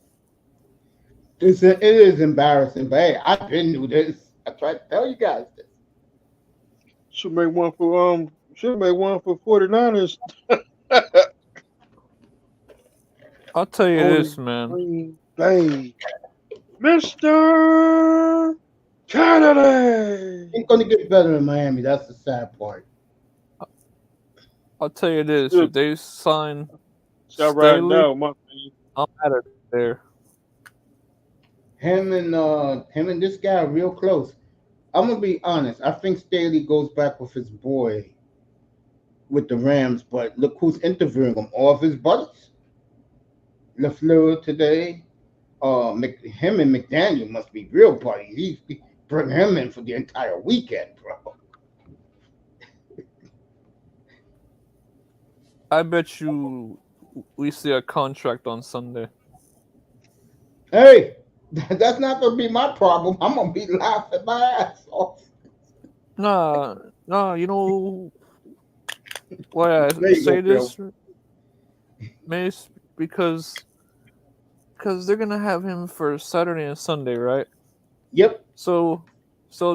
It is embarrassing, but hey, I didn't do this. I tried to tell you guys this. Should make one for 49ers. I'll tell you this, man. Green Bay. Mr. Kennedy. Ain't gonna get better in Miami. That's the sad part. I'll tell you this: Dude. if they sign Shall right Staley, now, my thing. I'm out of there. Him and this guy are real close. I'm gonna be honest. I think Staley goes back with his boy with the Rams, but look who's interviewing him. All of his buddies. LaFleur today. Him and McDaniel must be real buddies. He bring him in for the entire weekend, bro. I bet you we see a contract on Sunday. Hey, that's not gonna be my problem. I'm gonna be laughing my ass off. Nah, you know why I There you say go, this, Mace? Because they're gonna have him for Saturday and Sunday, right? Yep. So, we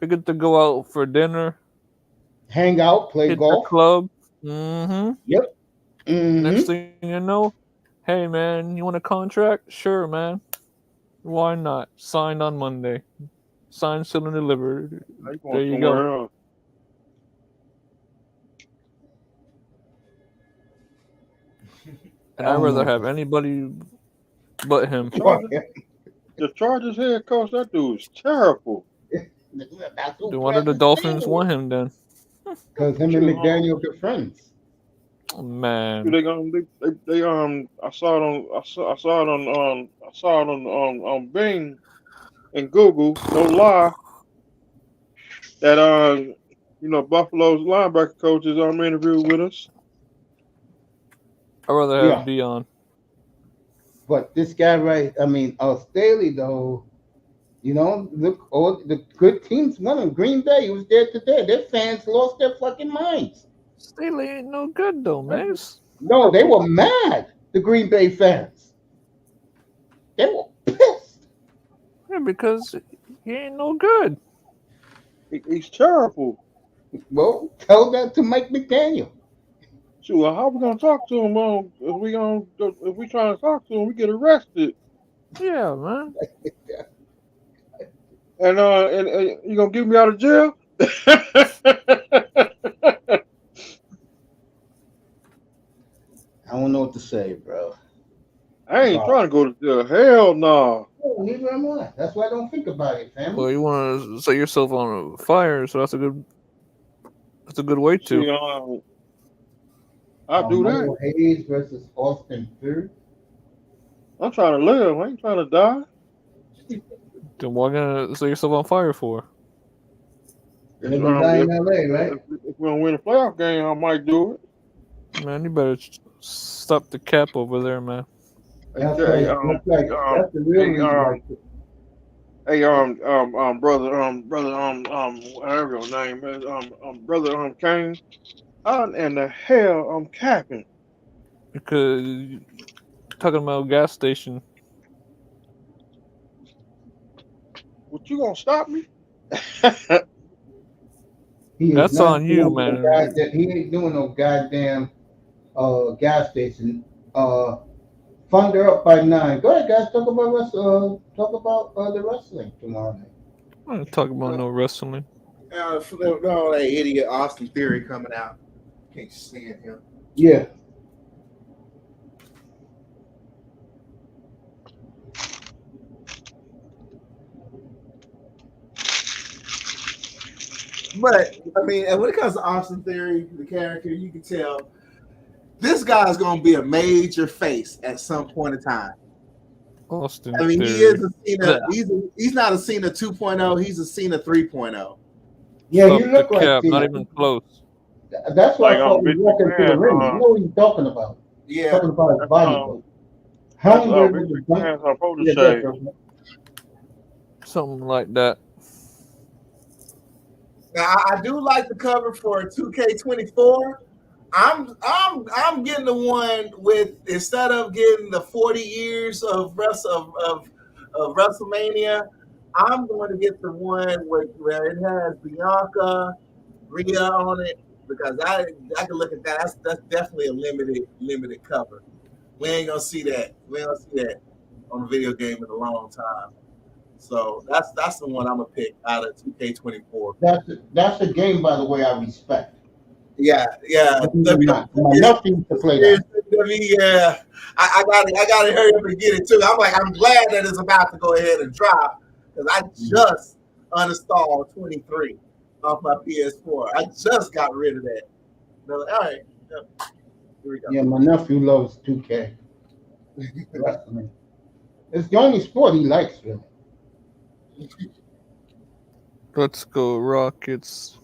get to go out for dinner, Hang out, play hit the golf. club. Mm-hmm. Yep. Next thing you know, hey man, you want a contract? Sure, man. Why not? Signed on Monday. Signed, sealed, and delivered. There you go. Else. And I'd rather have anybody but him. The Chargers head coach, that dude's terrible. Then why did the Dolphins want him then? Because him and McDaniel are friends. Oh, man. They I saw it on Bing and Google, no lie, that Buffalo's linebacker coach is interviewed with us. I'd rather have Dion. But this guy, Staley though, look, all the good teams won him. Green Bay, he was there today. Their fans lost their fucking minds. Staley ain't no good though, man. No, they were mad. The Green Bay fans. They were pissed. Yeah, because he ain't no good. He's terrible. Well, tell that to Mike McDaniel. Sure, how we gonna talk to him? If we trying to talk to him, we get arrested. Yeah, man. And you gonna get me out of jail? I don't know what to say, bro. I ain't trying to go to jail. Hell no. Oh, neither am I. That's why I don't think about it, family. Well, you want to set yourself on fire, so that's a good way to. See, I'll do that. Michael Hayes versus Austin Theory. I'm trying to live. I ain't trying to die. Then why gonna set yourself on fire for? Gonna be dying in LA, right? If we don't win a playoff game, I might do it. Man, you better stop the cap over there, man. That's the real reason. Hey, whatever your name is, brother, Kane. How in the hell I'm capping? Because talking about gas station. What, you gonna stop me? That's on you, man. He ain't doing no goddamn gas station. Thunder up by 9. Go ahead, guys. Talk about the wrestling tomorrow night. I'm not talking about no wrestling. No, that idiot Austin Theory coming out. Can't stand him. Yeah. But I mean, when it comes to Austin Theory, the character, you can tell this guy's gonna be a major face at some point in time. Austin I mean, Theory. he is a Cena. He's not a Cena 2.0. He's a Cena 3.0. Yeah, Stop you look the like cap, Cena. not even close. That's why Like, I thought he was walking to the ring. You know what he's talking about. Yeah, Talking about his body. Something like that. Now I do like the cover for 2K24. I'm getting the one with, instead of getting the 40 years of WrestleMania, I'm going to get the one where it has Bianca, Rhea on it, because I can look at that. That's definitely a limited cover. We ain't gonna see that. on a video game in a long time. So that's the one I'm gonna pick out of 2K24. That's a game, by the way, I respect. Yeah. My nephew used to play that. Yeah, I gotta hurry up and get it too. I'm glad that it's about to go ahead and drop because I just uninstalled 23 off my PS4. I just got rid of that. They're like, all right, here we go. Yeah, my nephew loves 2K. Wrestling. It's the only sport he likes, really. Let's go, Rockets.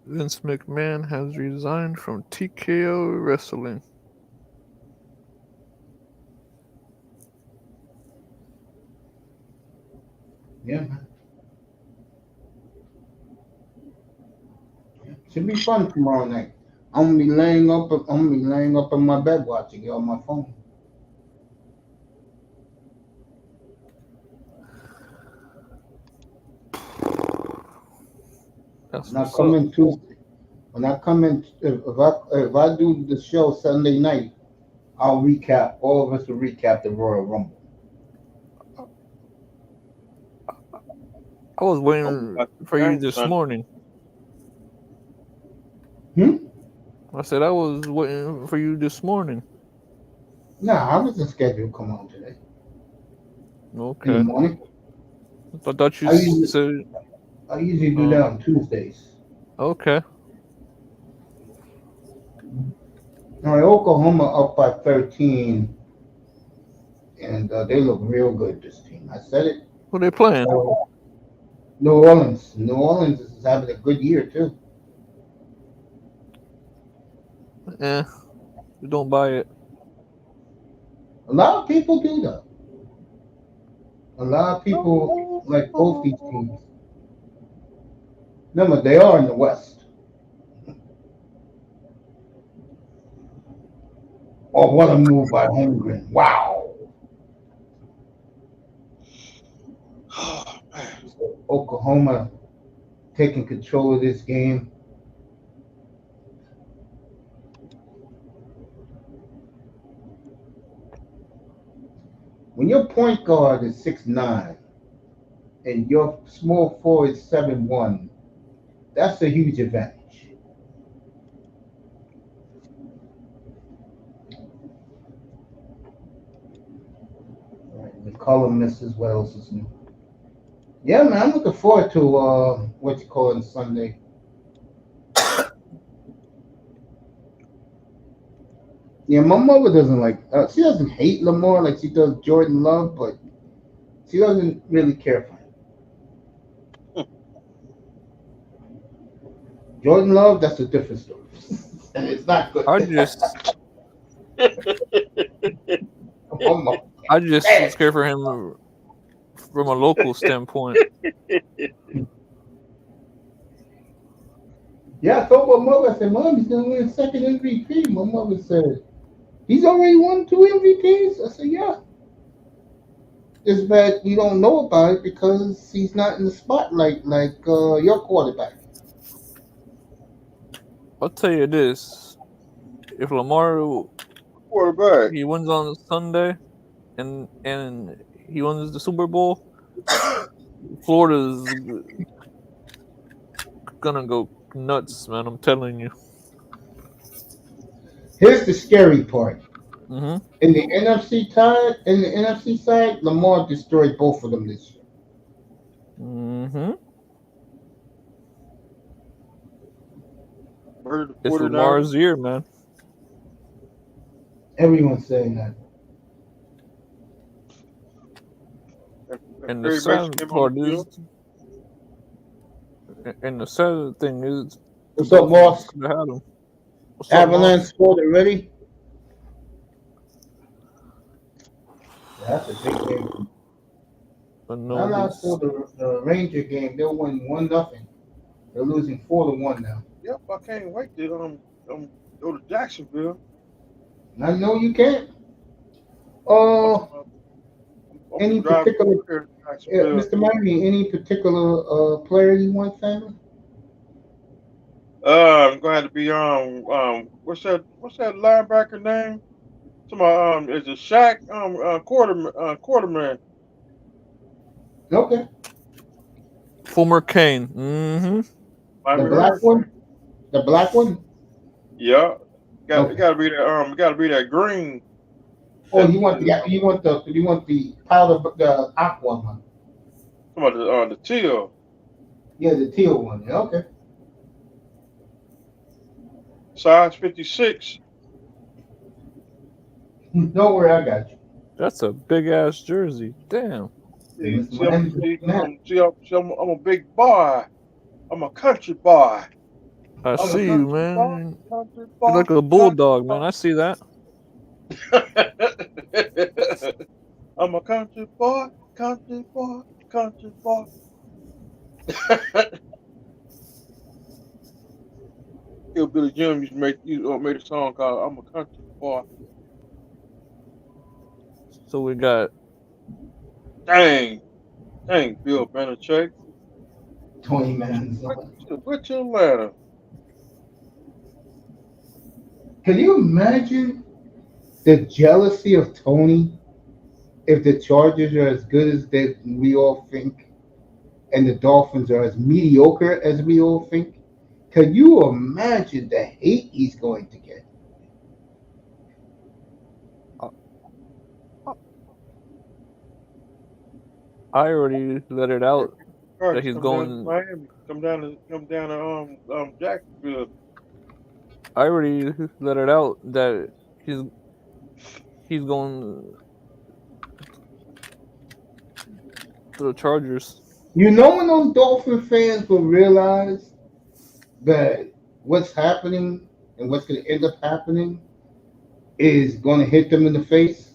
Vince McMahon has resigned from TKO Wrestling. Yeah, man. Should be fun tomorrow night. I'm gonna be laying up in my bed watching it on my phone. When I come in Tuesday, if I do the show Sunday night, I'll recap. All of us will recap the Royal Rumble. I was waiting for you this morning. I said I was waiting for you this morning. Nah, I wasn't scheduled to come on today. Okay. In the morning. I thought you said. I usually do that on Tuesdays. Okay. All right, Oklahoma up by 13, and they look real good, this team. I said it. Who they playing? New Orleans. New Orleans is having a good year, too. You don't buy it. A lot of people do, though. A lot of people like both these teams. Remember, they are in the West. Oh, what a move by Holmgren. Wow. So Oklahoma taking control of this game. When your point guard is 6'9", and your small forward is 7'1", that's a huge advantage. All right, McCollum misses. What else is new? Yeah, man, I'm looking forward to Sunday. Yeah, my mother doesn't she doesn't hate Lamar like she does Jordan Love, but she doesn't really care for him. Jordan Love, that's a different story. And it's not good. I just scared for him from a local standpoint. Yeah, I told my mother, I said, Mom, he's going to win second MVP. My mother said, he's already won 2 MVPs? I said, yeah. It's that you don't know about it because he's not in the spotlight like your quarterback. I'll tell you this. If Lamar quarterback, he wins on Sunday and he wins the Super Bowl, Florida's gonna go nuts, man. I'm telling you. Here's the scary part. Mm-hmm. In the NFC side, Lamar destroyed both of them this year. Mm-hmm. It's Lamar's year, man. Everyone's saying that. And the sad part is, and the sad thing is, what's up, boss? Avalanche scored already. That's a big game. I saw the Ranger game. They'll win 1-0. They're losing 4-1 now. Yep, I can't wait to go to Jacksonville. I know you can't. Any particular, Mr. Murray? Any particular player you want, family? I'm going to have to be what's that linebacker name? Somebody is it Shaq quarterman. Okay. Former Kane. Mm-hmm. Might The be black right. one? The black one? Yeah. Okay. Got to be that got to be that green. Oh, That you want the powder, the aqua one? some of the teal. Yeah, the teal one. Yeah, okay. Size 56. Don't worry, I got you. That's a big ass jersey. Damn. Hey, Mr. See, I'm, Miami's see, looking at. I'm a big boy. I'm a country boy. I I'm a see you, country boy. man. Country You're boy. like a bulldog, man. I see that. I'm a country boy. Country boy. Country boy. Billy Jim used to made a song called "I'm a Country Boy." So we got Dang, Bill Belichick. 20 minutes. What's your ladder? Can you imagine the jealousy of Tony if the Chargers are as good as we all think, and the Dolphins are as mediocre as we all think? Can you imagine the hate he's going to get? I already let it out that Chargers he's come down to going. Miami. Come down to Jacksonville. I already let it out that he's going to the Chargers. You know when those Dolphin fans will realize that what's happening and what's going to end up happening is going to hit them in the face?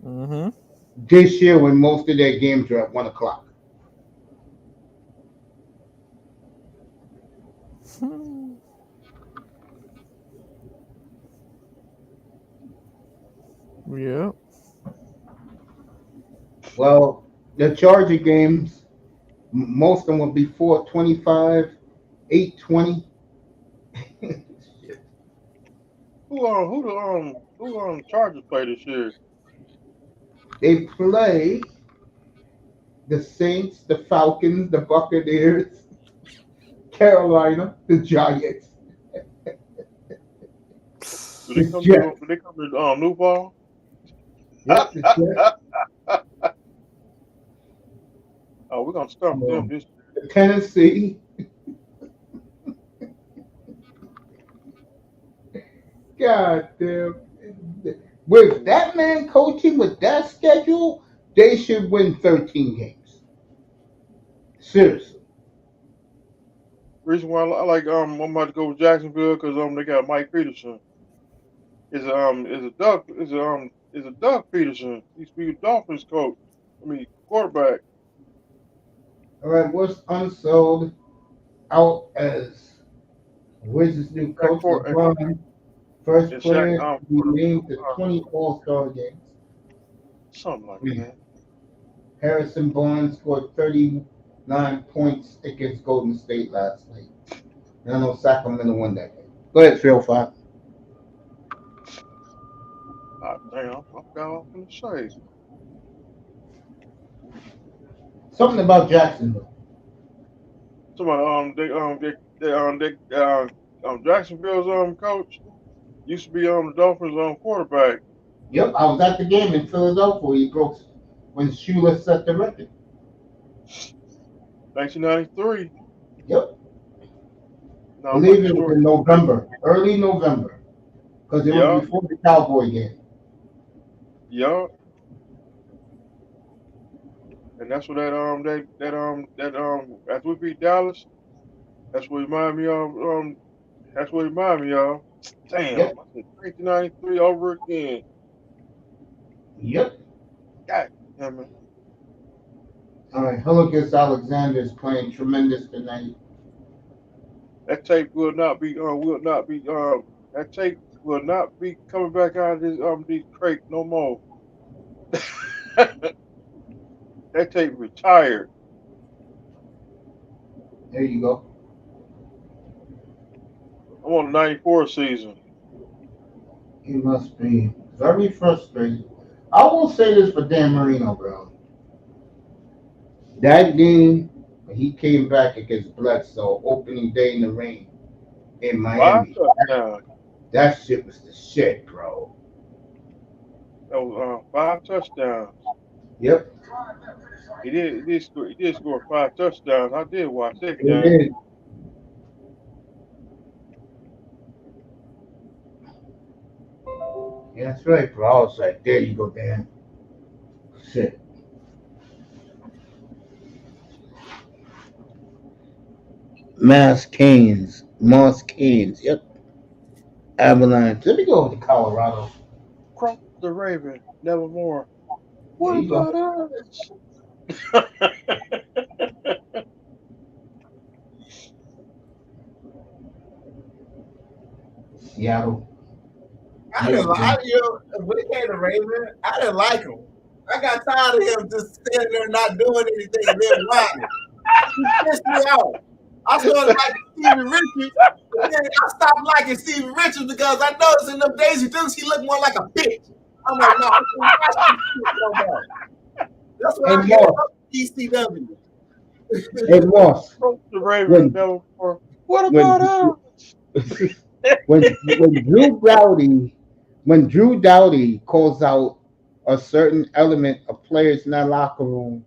Mm-hmm. This year when most of their games are at 1 o'clock. Yeah. Well, the Charger games, most of them will be 4:25, 8:20. Shit. Who Chargers play this year? They play the Saints, the Falcons, the Buccaneers, Carolina, the Giants. Do The they come Jets. to New Ball? Yep, the Jets. Oh, we're gonna stump them this The Tennessee. God damn. With that man coaching with that schedule, they should win 13 games. Seriously. reason why I like I'm about to go with Jacksonville because they got Mike Peterson. Is a Doug Peterson. He used to be a Dolphins coach. I mean quarterback. All right, what's unsold out as Wizards' new coach, LeBron, first And Shaq player to be named to 20 All-Star games. something like that. Harrison Barnes scored 39 points against Golden State last night. And I know Sacramento won that game. Go ahead, 305. Damn, I forgot what I was gonna say. Something about Jacksonville. Somebody Jacksonville's coach used to be the Dolphins quarterback. Yep, I was at the game in Philadelphia. He broke when Shula set the record. 1993. Yep. No, I believe it was in November, early November, because it was before the Cowboy game. Yeah. And that's what after we beat Dallas, that's what reminded me of damn, Yep. I said 1993 over again. Yep. God damn it. All right, Hilligus Alexander is playing tremendous tonight. That tape will not be coming back out of these crates no more. That tape retired. There you go. I'm on the 94 season. He must be very frustrated. I will say this for Dan Marino, bro. That game, when he came back against Bledsoe, opening day in the rain in 5 Miami, touchdowns. that shit was the shit, bro. That was 5 touchdowns. Yep, He did score 5 touchdowns. I did watch that it game. is. Yeah, that's right, bro. I was like, there you go, Dan. Shit. Moss Canes. Yep. Avalanche. Let me go to Colorado. Cross the Raven, nevermore. There What you go. about us? Seattle. I didn't like when it came to Raven, I didn't like him. I got tired of him just standing there not doing anything and then whining. He pissed me off. I started liking Steven Richards, and then I stopped liking Steven Richards because I noticed in them Daisy Dukes he looked more like a bitch. I'm like, no, I can't watch this shit no more. That's what I Hey, get Moss. about ECW. Hey, Moss. Cross the Raven, When nevermore. What when about us? when Drew Doughty calls out a certain element of players in that locker room,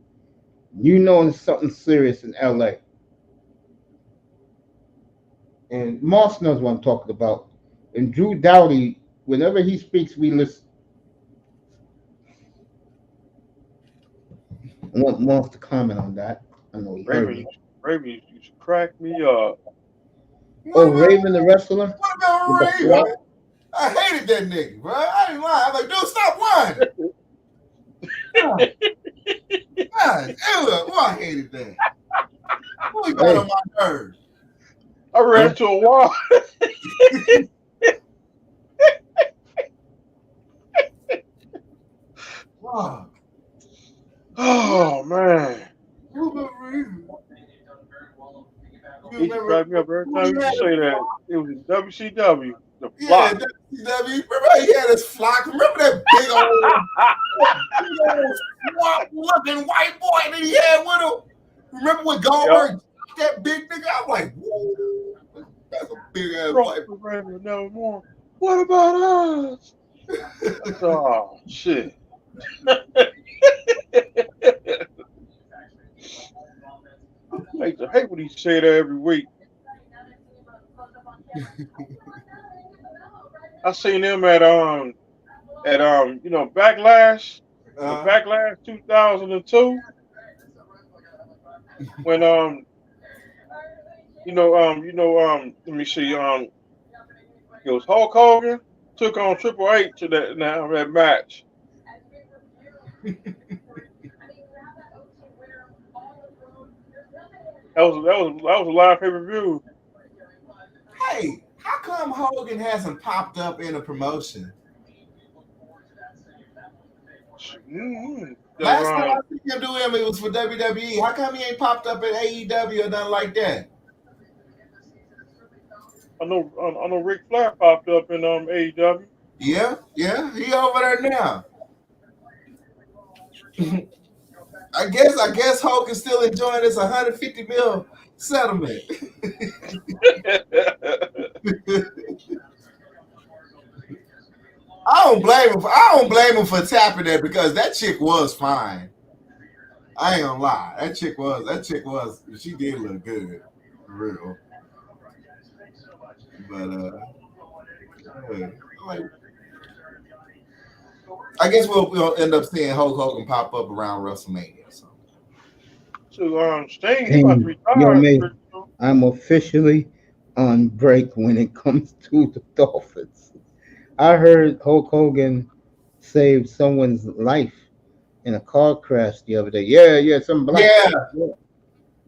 you know it's something serious in LA. And Moss knows what I'm talking about. And Drew Doughty, whenever he speaks, we listen. I want Moss to comment on that. I know he heard me. Raven used to crack me up. Oh, Raven the wrestler? What about With the Raven? flop? I hated that nigga, bro. I didn't lie. I was like, dude, stop whining. God, ew, I hated that. Boy, he got on my nerves. I ran into a wall. Wow. Oh man. You remember Raven? He used to crack me up every time you say that. It was in WCW. The Yeah, flock. WCW. Remember how he had his flock? Remember that big old swamp looking white boy that he had with him? Remember when Goldberg dropped that big nigga? I'm like, whoa, that's a big ass white boy. Raven, no more. What about us? Oh shit. I hate when he say that every week. I seen him at Backlash, Backlash 2002 when let me see it was Hulk Hogan took on Triple H to that match. That was a live pay-per-view. Hey, how come Hogan hasn't popped up in a promotion? Mm-hmm. Last time I seen him do him, it was for WWE. How come he ain't popped up at AEW or nothing like that? I know Ric Flair popped up in AEW. Yeah, he over there now. I guess Hulk is still enjoying this 150 mil settlement. I don't blame him for tapping that because that chick was fine. I ain't gonna lie. That chick was she did look good. For real. But I guess we'll end up seeing Hulk Hogan pop up around WrestleMania. So Sting about to retire. I'm officially on break when it comes to the Dolphins. I heard Hulk Hogan saved someone's life in a car crash the other day. Yeah, some black.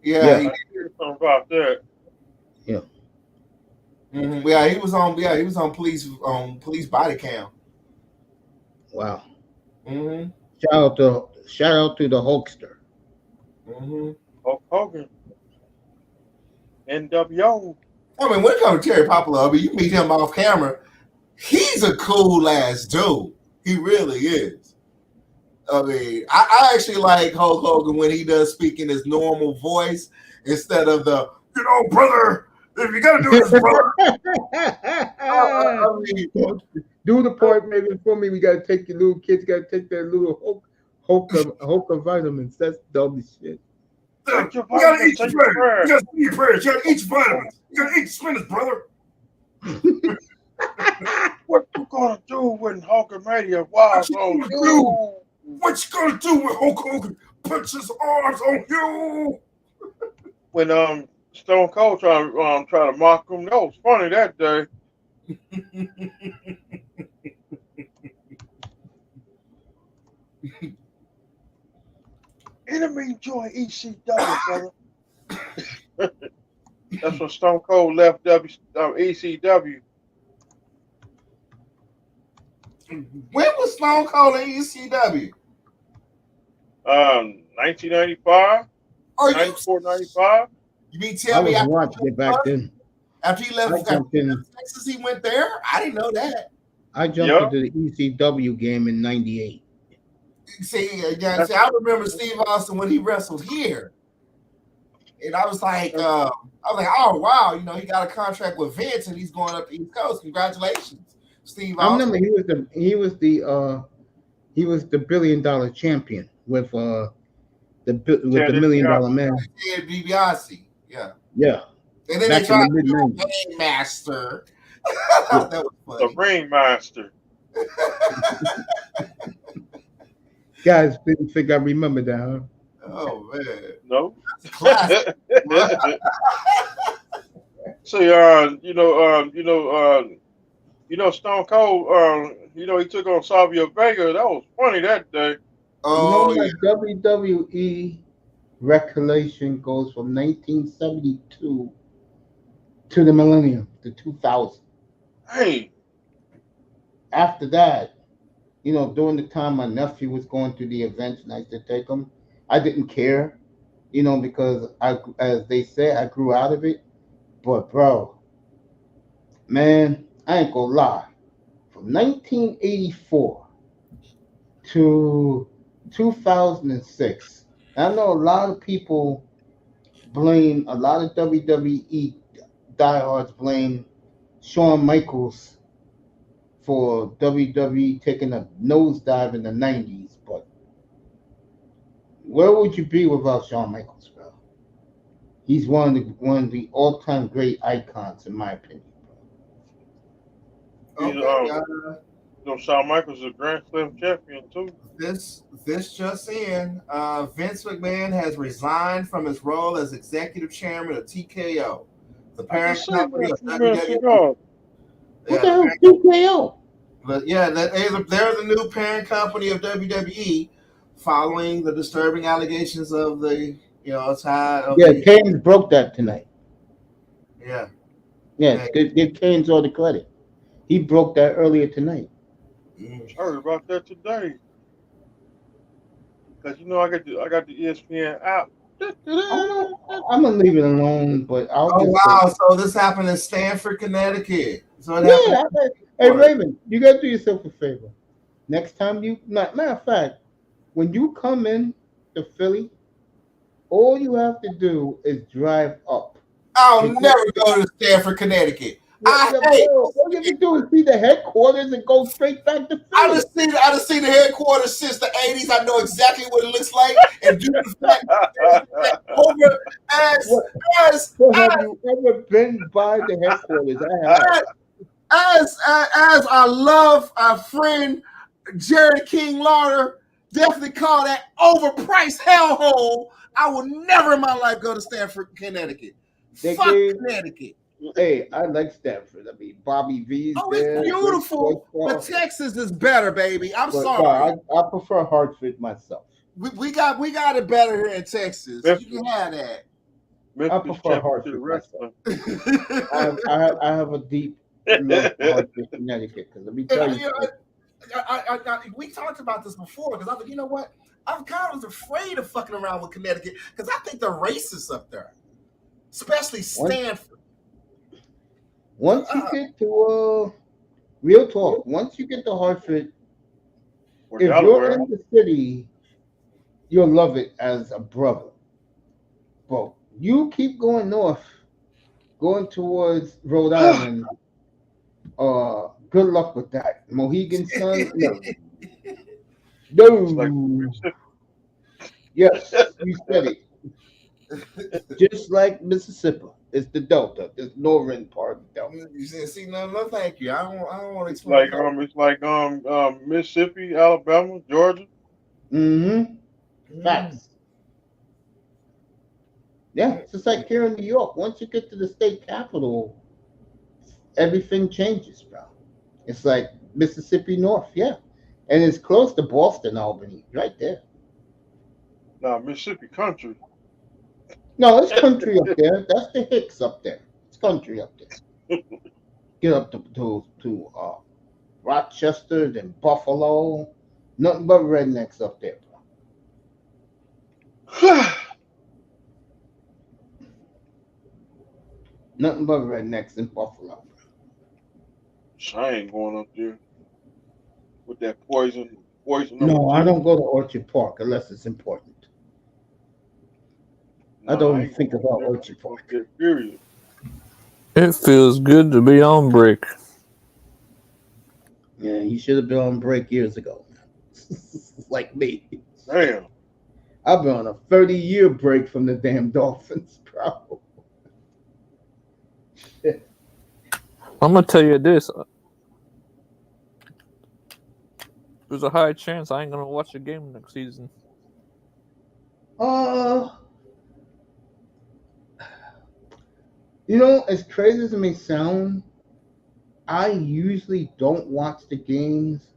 Yeah. He did something about that. Yeah. Mm-hmm. Yeah, he was on police body cam. Wow. Mm-hmm. Shout out to the Hulkster. Mm-hmm. Hulk Hogan. NWO. I mean, when it comes to Terry Popolo, I mean, you meet him off camera, he's a cool ass dude. He really is. I mean, I actually like Hulk Hogan when he does speak in his normal voice instead of the, brother, if you gotta do this, brother. Do the part maybe for me. We gotta take your little kids. Gotta take their little Hoka vitamins. That's dumb as shit. You gotta eat your prayers. You gotta eat your prayers. You gotta eat your vitamins. You gotta eat your spinach, brother. What you gonna do when Hulkamania was on you? What you gonna do when Hulk Hogan puts his arms on you? When Stone Cold try to mock him, that was funny that day. Enemy join ECW, brother. That's when Stone Cold left ECW. When was Stone Cold in ECW? 1995. 94, 95. You mean tell me I was watching it back then. After he left Texas, he went there? I didn't know that. I jumped into the ECW game in '98. See, I remember Steve Austin when he wrestled here. And I was like, oh wow, he got a contract with Vince and he's going up the East Coast. Congratulations, Steve Austin. I remember he was the $1 billion champion with the $1 million man. Yeah, DiBiase. Yeah. Yeah. And then they tried to do a Ringmaster. That was funny. The Ringmaster. Guys didn't think I remember that, huh? Oh man. No. Classic. So Stone Cold, he took on Savio Vega. That was funny that day. Oh, my WWE recollection goes from 1972 to the millennium, to 2000. Hey. After that, during the time my nephew was going through the events and I used to take him, I didn't care, because as they say, I grew out of it. But bro, man, I ain't gonna lie. From 1984 to 2006, I know a lot of people blame, a lot of WWE diehards blame Shawn Michaels for WWE taking a nosedive in the 90s, but where would you be without Shawn Michaels, bro? He's one of the all-time great icons, in my opinion. Shawn Michaels is a Grand Slam champion too. This just in, Vince McMahon has resigned from his role as executive chairman of TKO, the parent company of WWE. What the hell is TKO? But yeah, they're the new parent company of WWE, following the disturbing allegations of the Kane broke that tonight. Yeah. Yeah, give Kane all the credit. He broke that earlier tonight. I heard about that today. Because I got the ESPN app. I'm gonna leave it alone, but so this happened in Stamford, Connecticut. So hey Raymond, you gotta do yourself a favor. Next time matter of fact, when you come in to Philly, all you have to do is drive up. I'll never go to Stamford, Connecticut. All you have to do is see the headquarters and go straight back to Philly. I just seen the headquarters since the 80s. I know exactly what it looks like. And due to the fact have you ever been by the headquarters? I have. As I love our friend Jerry King Lauder definitely call that overpriced hellhole, I will never in my life go to Stamford, Connecticut. Connecticut. Hey, I like Stamford. I mean, Bobby V's there. It's beautiful, but Texas is better, baby. I'm sorry. I prefer Hartford myself. We got it better here in Texas. You can have that. I prefer Hartford myself. I have a deep love for Hartford, Connecticut. Because let me tell you, we talked about this before. Because I was like, you know what? I kind of was afraid of fucking around with Connecticut because I think they're racist up there, especially Stanford. Once you get to real talk, once you get to Hartford, Or if you're Delaware. in the city, you'll love it as a brother. But you keep going north, going towards Rhode Island. Good luck with that, Mohegan Sun. No, It's like no. Yes, you said it. You Just like Mississippi, it's the Delta. It's northern part of the Delta. said, see, no, thank you. I don't want to it's explain like that. it's like Mississippi, Alabama, Georgia. Mm-hmm. Mm. Facts. Yeah, it's just like here in New York. Once you get to the state capital, everything changes, bro. It's like Mississippi North, yeah. And it's close to Boston, Albany, right there. Nah, Mississippi country. No, it's country up there. That's the Hicks up there. It's country up there. Get up to Rochester, then Buffalo. Nothing but rednecks up there, bro. Nothing but rednecks in Buffalo. I ain't going up there with that poison number No, I two. don't go to Orchard Park unless it's important. I Nah, don't I even ain't think going up about there. Orchard Up Park. there, period. It feels good to be on break. Yeah, he should have been on break years ago. Like me. Damn. I've been on a 30-year break from the damn Dolphins, bro. I'm gonna tell you this: there's a high chance I ain't gonna watch a game next season. Uh, you know, as crazy as it may sound, I usually don't watch the games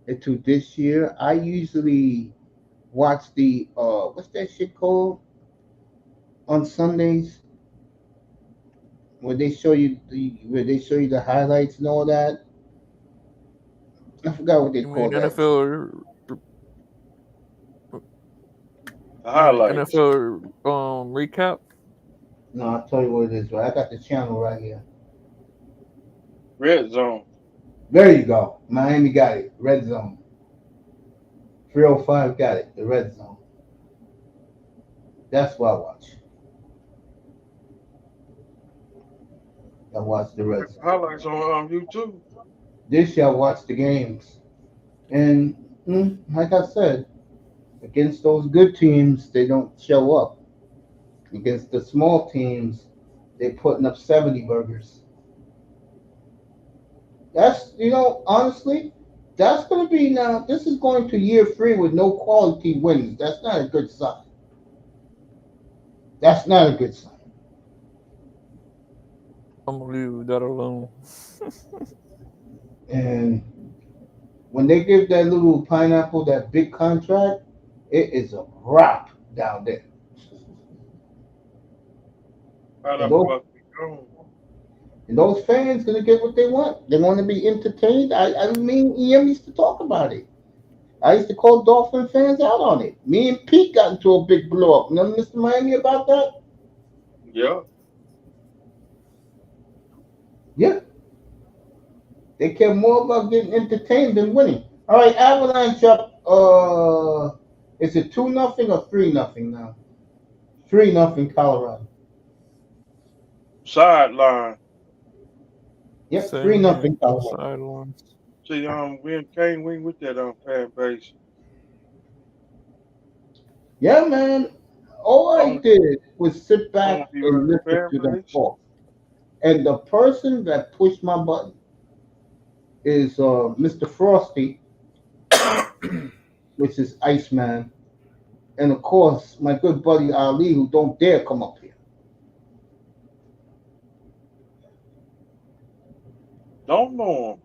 until this year. I usually watch the what's that shit called on Sundays where they show you the highlights and all that. I forgot what they You mean call that. NFL? The You mean highlights. NFL recap? No, I'll tell you what it is. Right, I got the channel right here. Red zone. There you go. Miami got it. Red zone. 305 got it. The red zone. That's what I watch. I watch the red zone. Highlights on YouTube. This year I watch the games. And like I said, against those good teams, they don't show up. Against the small teams, they're putting up 70 burgers. That's, honestly, that's going to be now, this is going to year 3 with no quality wins. That's not a good sign. That's not a good sign. I'm gonna leave that alone. And when they give that little pineapple that big contract, it is a wrap down there. And Pineapple those, about to be gone. and those fans gonna get what they want. They want to be entertained. I mean, EM used to talk about it. I used to call Dolphin fans out on it. Me and Pete got into a big blow up. Remember Mr. Miami about that? Yeah. Yeah. They care more about getting entertained than winning. All right, Avalanche up. Is it 2-0 or 3-0 now? 3-0 Colorado. Sideline. Yep, three Same here. nothing Colorado. Sidelines. See, we can't win with that fan base. Yeah, man. All I Don't did was sit don't back be and running the listen fan to them base. talk. And the person that pushed my button is Mr. Frosty, which is Iceman, and of course my good buddy Ali, who don't dare come up here. Don't know him.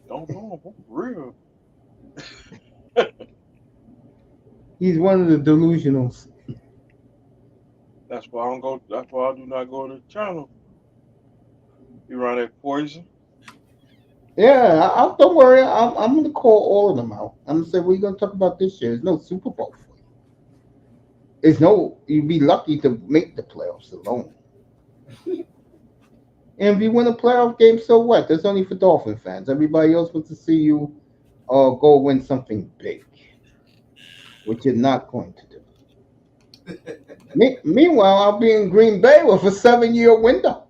Don't know him. For real. He's one of the delusionals. That's why I don't go. That's why I do not go to the channel. You run that poison. Yeah, don't worry. I'm going to call all of them out. I'm going to say, what are you going to talk about this year? There's no Super Bowl for you. You'd be lucky to make the playoffs alone. And if you win a playoff game, so what? That's only for Dolphin fans. Everybody else wants to see you go win something big, which you're not going to do. Meanwhile, I'll be in Green Bay with a 7-year window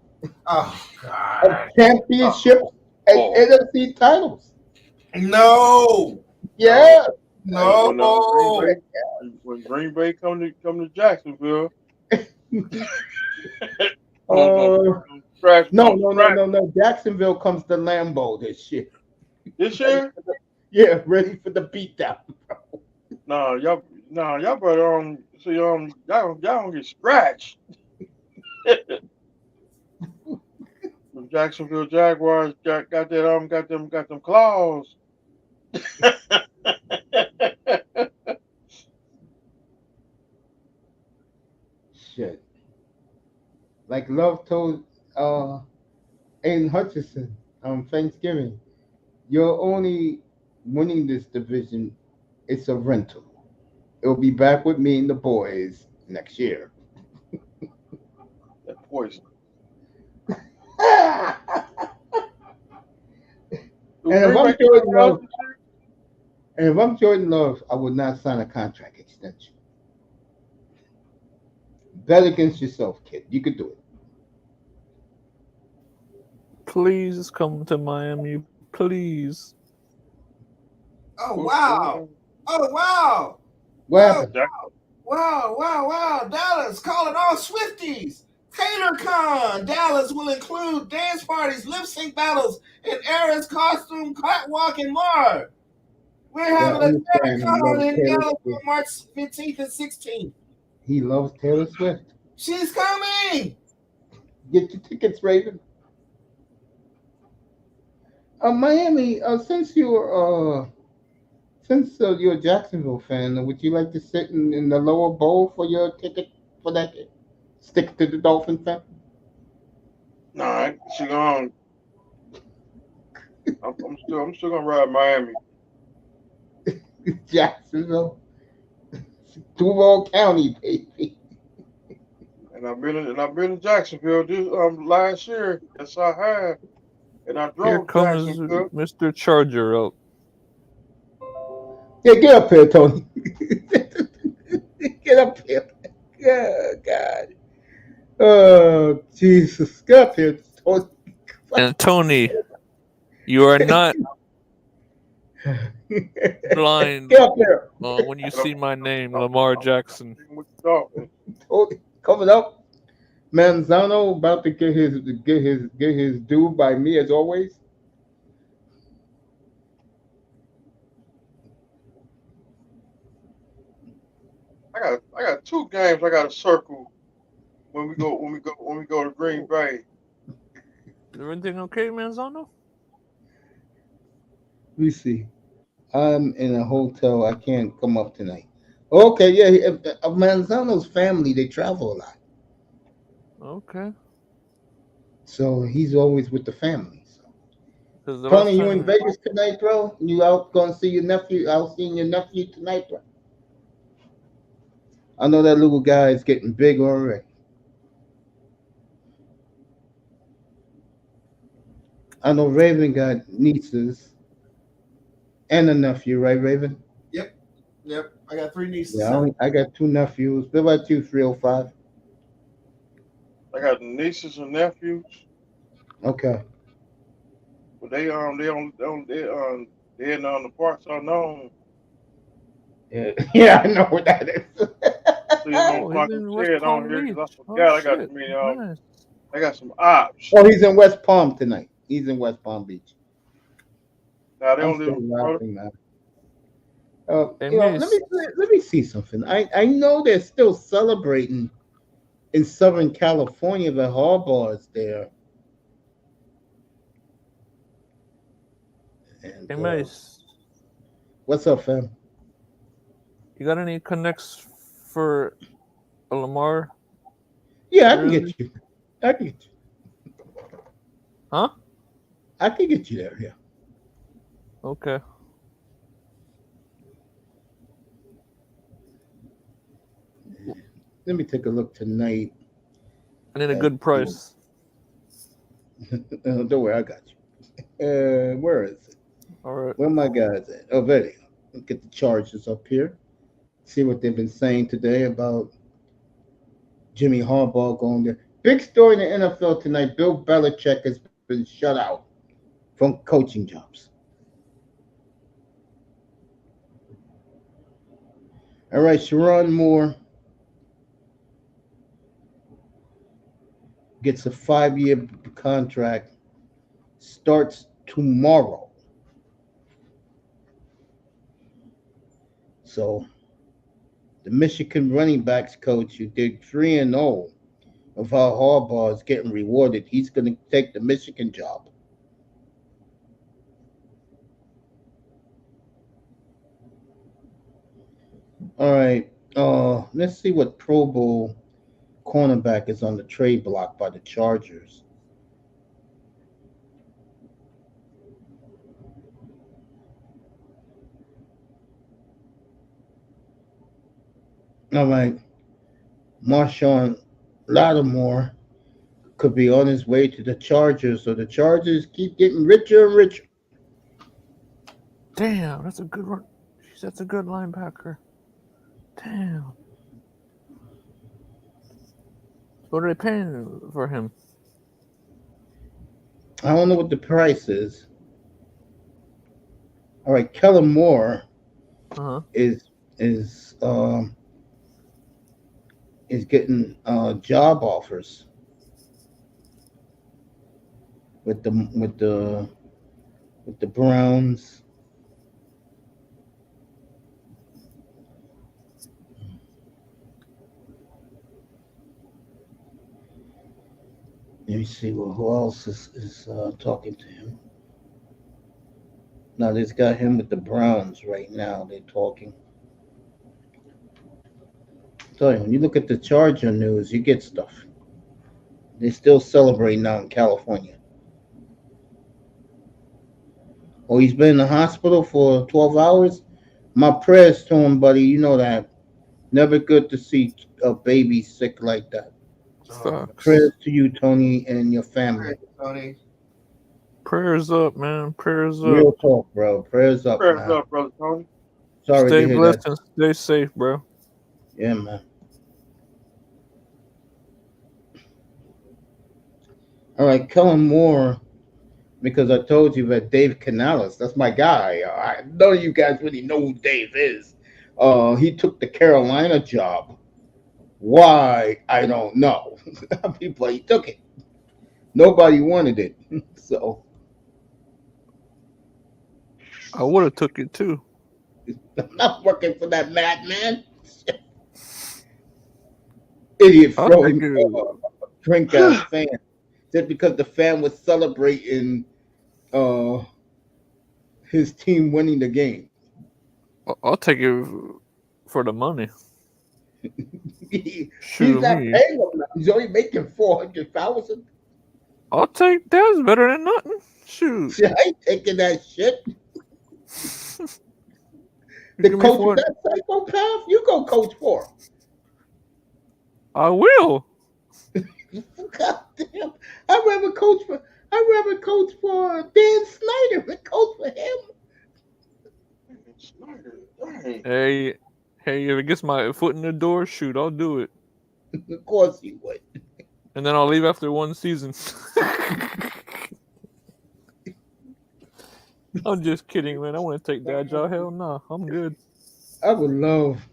Oh of God. championships and NFC titles. No. Yeah. No. When Green Bay come to Jacksonville, No. Jacksonville comes to Lambeau this year. This year? Yeah, ready for the beatdown. No, y'all better so y'all don't get scratched. The Jacksonville Jaguars got them claws. Shit. Like Love told Aiden Hutchinson on Thanksgiving, you're only winning this division. It's a rental. It'll be back with me and the boys next year. That poison. And if I'm Jordan Love, I would not sign a contract extension. Bet against yourself, kid. You could do it. Please come to Miami, please. Oh wow. Oh wow. What happened? Wow. Dallas, calling all Swifties. TaylorCon Dallas will include dance parties, lip sync battles, and Era's costume, catwalk, and more. We're having a TaylorCon in Dallas on March 15th and 16th. He loves Taylor Swift. She's coming. Get your tickets, Raven. Miami, since you're a Jacksonville fan, would you like to sit in the lower bowl for your ticket for that game? Stick to the Dolphin fan? Nah, I'm still gonna ride Miami. Jacksonville, Duval County, baby. And I've been in Jacksonville this last year. Yes, I have. And I drove Here comes Jacksonville. Mr. Charger up. Yeah, get up here, Tony. Get up here. Oh, God. Oh, Jesus. Get up here, Tony. And Tony, you are not blind Get up here. when you see my name, Lamar Jackson. Tony, coming up. Manzano about to get his due by me as always. I got 2 games I got to circle when we go to Green Bay. Is everything okay, Manzano? Let me see. I'm in a hotel. I can't come up tonight. Okay, yeah. Manzano's family, they travel a lot. Okay. So he's always with the family. So. Tony, you in Vegas tonight, bro? You out going to see your nephew? Out seeing your nephew tonight, bro? I know that little guy is getting big already. I know Raven got nieces and a nephew, right, Raven? Yep. I got 3 nieces. Yeah, I got 2 nephews. What about you, 305? I got nieces and nephews. Okay. But they're on the parts unknown. Yeah, I know what that is. So you know, like I said on here, because I forgot Nice. I got some ops. Oh, he's in West Palm tonight. He's in West Palm Beach. Now they I'm don't still live laughing, man. Hey, You know, let me see something. I know they're still celebrating in Southern California. The Harbaugh is there. And, Hey, Mace, what's up, fam? you got any connects for Lamar? Yeah, I can get you. Huh? I can get you there. Yeah. Okay. Let me take a look tonight. I need a good price. Don't worry, I got you. Where is it? All right. Where my guys at? Oh, there they go. Let's get the Chargers up here. See what they've been saying today about Jimmy Harbaugh going there. Big story in the NFL tonight. Bill Belichick has been shut out from coaching jobs. All right, Sharon Moore gets a 5-year contract. Starts tomorrow. So the Michigan running backs coach who did 3-0 of how Harbaugh is getting rewarded, he's going to take the Michigan job. All right. Let's see what Pro Bowl cornerback is on the trade block by the Chargers. All right. Marshawn Lattimore could be on his way to the Chargers, so the Chargers keep getting richer and richer. Damn, that's a good run. Jeez, that's a good linebacker. Damn. What are they paying for him? I don't know what the price is. All right, Kellen Moore is getting job offers with the Browns. Let me see who else is talking to him. No, they've got him with the Browns right now. They're talking. Tell you, when you look at the Charger news, you get stuff. They still celebrating now in California. Oh, he's been in the hospital for 12 hours? My prayers to him, buddy. You know that. Never good to see a baby sick like that. Sucks. Prayers to you, Tony, and your family. Tony. Prayers up, man. Prayers up. Real talk, bro. Prayers up, Prayers man. up, brother Tony. Sorry Stay to hear blessed that. and stay safe, bro. Yeah, man. All right, Kellen Moore, because I told you that Dave Canales, that's my guy. None of you guys really know who Dave is. He took the Carolina job. Why? I don't know. People, he took it. Nobody wanted it. So I would have took it too. I'm not working for that madman. Idiot I'll throwing take it. drink at a fan just because the fan was celebrating his team winning the game. I'll take it for the money. He's Shoot not me. paying him now. He's only making $400,000. I'll take that's better than nothing. Shoot. I ain't taking that shit. You The give me coach four- of that psychopath, you go coach for him. I will. God damn. I'd rather coach for Dan Snyder than coach for him. Snyder, dang. Hey, if it gets my foot in the door, shoot, I'll do it. Of course he would. And then I'll leave after one season. I'm just kidding, man. I want to take that job. Hell no, I'm good. I would love,